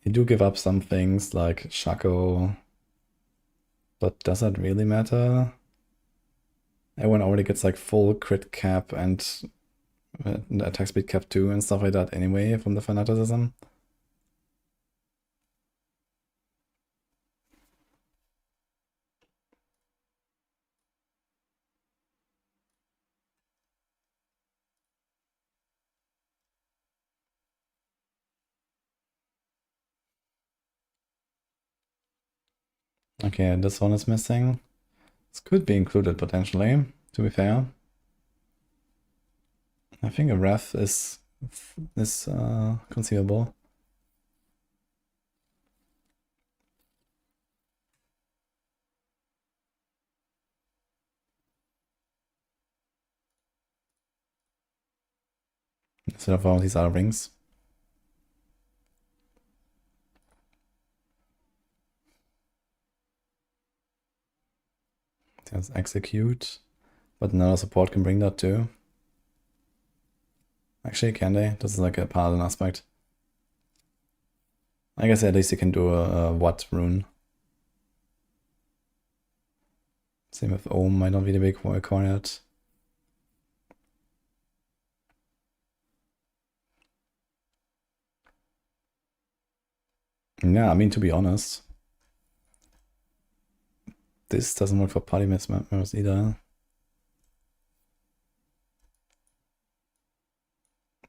You do give up some things like Shaco, but does that really matter? Everyone already gets like full crit cap and attack speed cap 2 and stuff like that anyway from the fanaticism. Okay, this one is missing. This could be included potentially, to be fair. I think a ref is conceivable. Instead of all these other rings. There's execute, but another support can bring that too. Actually, can they? This is like a paladin aspect. I guess at least you can do a what rune. Same with Ohm, might not be the big required. Yeah, I mean, to be honest, this doesn't work for party members either.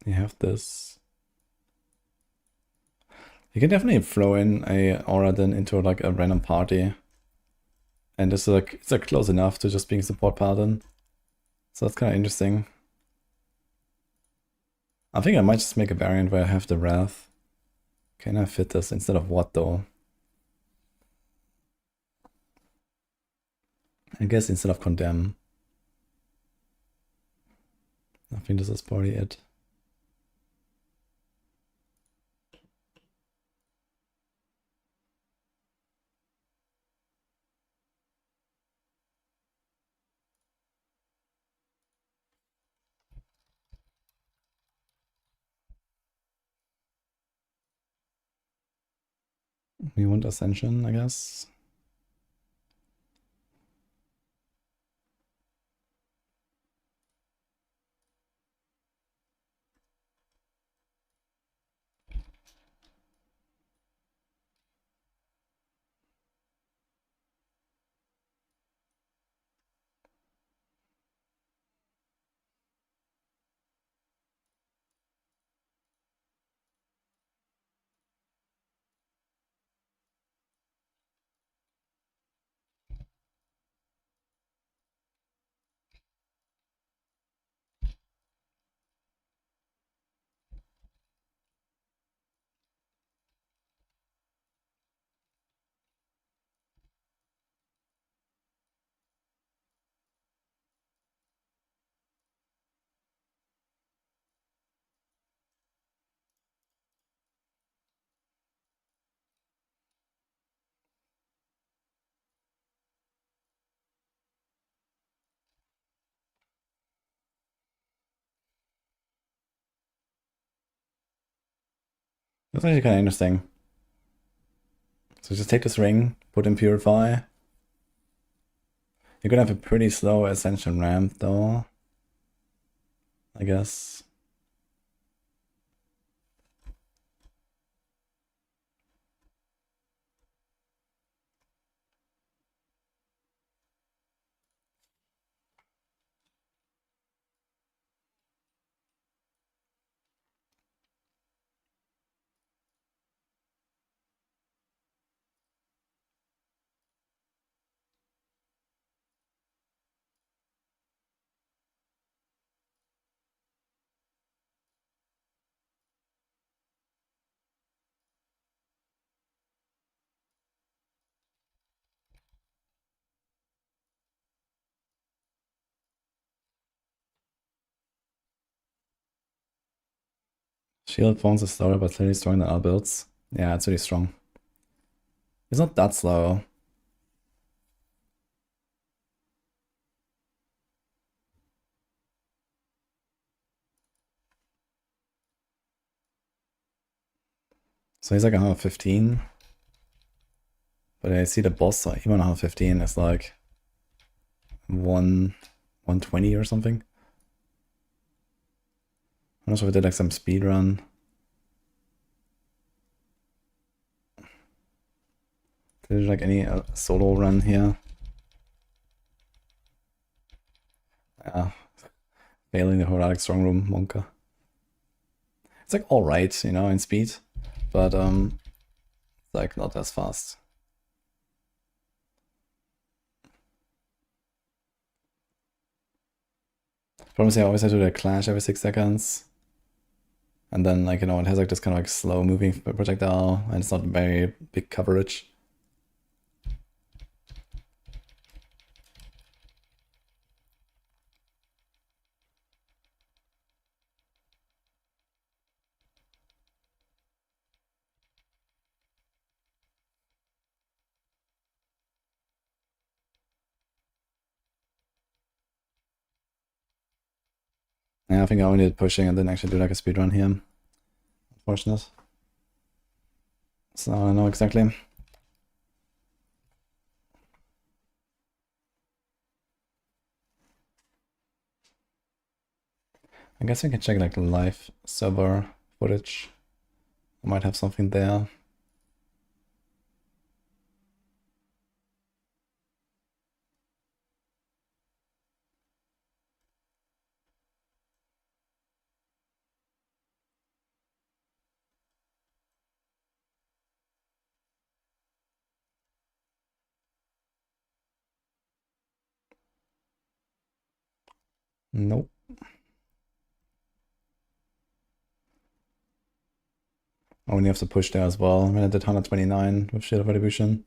You have this. You can definitely throw in a Oradin into like a random party. And it's like close enough to just being support paladin. So that's kind of interesting. I think I might just make a variant where I have the Wrath. Can I fit this instead of what though? I guess instead of Condemn. I think this is probably it. We want Ascension, I guess. That's actually kind of interesting. So just take this ring, put in Purify. You're gonna have a pretty slow ascension ramp though, I guess. Shield phones is slower, but clearly stronger than our builds. Yeah, it's really strong. It's not that slow. So he's like 115. But I see the boss, even 115 is like 120 or something. I'm not sure if I did like some speed run. Did like any solo run here? Yeah, failing the Heraldic Strongroom Monka. It's like alright, you know, in speed, but like not as fast. Problem is I always have to do a clash every 6 seconds. And then like, you know, it has like this kind of like slow moving projectile and it's not very big coverage. Yeah, I think I only did pushing and then actually do like a speed run here. Unfortunate. So I don't know exactly. I guess we can check like the live server footage. I might have something there. Nope. I only have to push there as well. I mean, I did 129 with Shield of Retribution.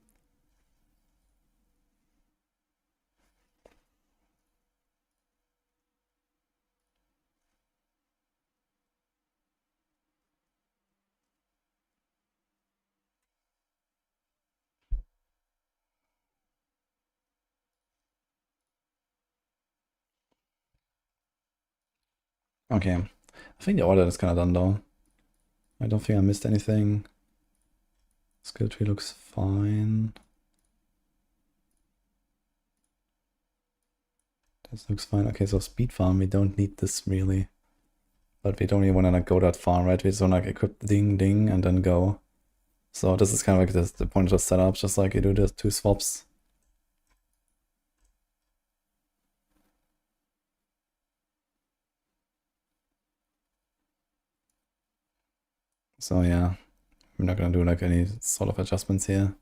Okay. I think the order is kind of done though. I don't think I missed anything. Skill tree looks fine. This looks fine. Okay, so speed farm, we don't need this really. But we don't even want to like go that far, right? We just want to like equip ding ding and then go. So this is kind of like this, the point of the setup, just like you do the 2 swaps. So yeah, we're not gonna do like any sort of adjustments here.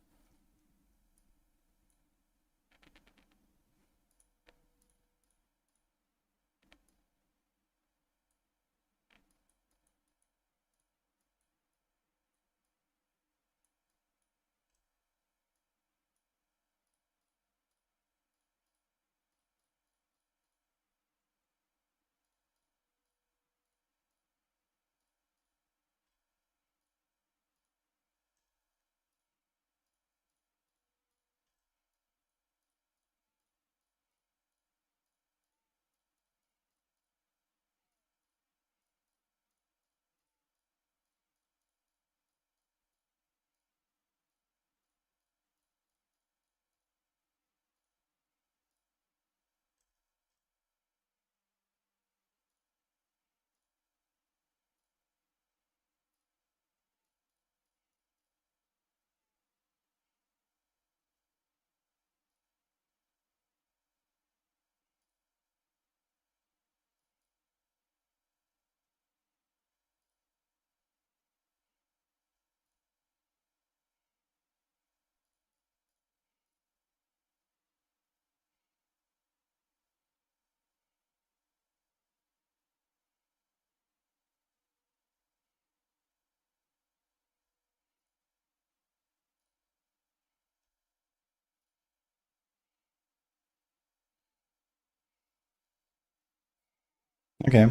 Okay.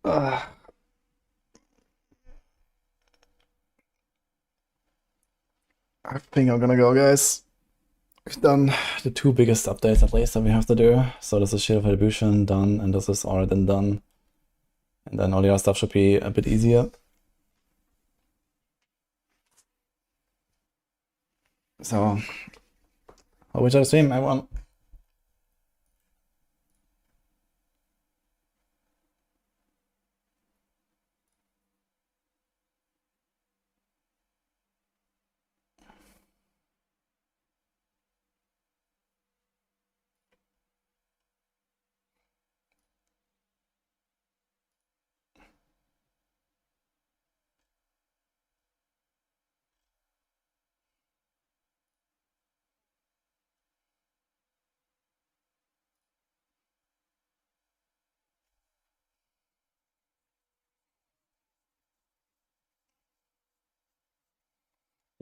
I think I'm gonna go, guys. We've done the two biggest updates at least that we have to do. So this is Shield of Retribution done, and this is already done. And then all the other stuff should be a bit easier. So, hope you enjoy the stream, everyone.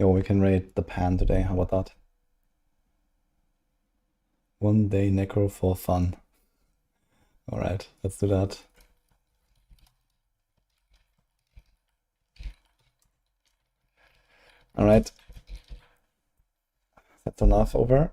Yo, we can raid the pan today. How about that? One day necro for fun. Alright, let's do that. Alright. That's enough over.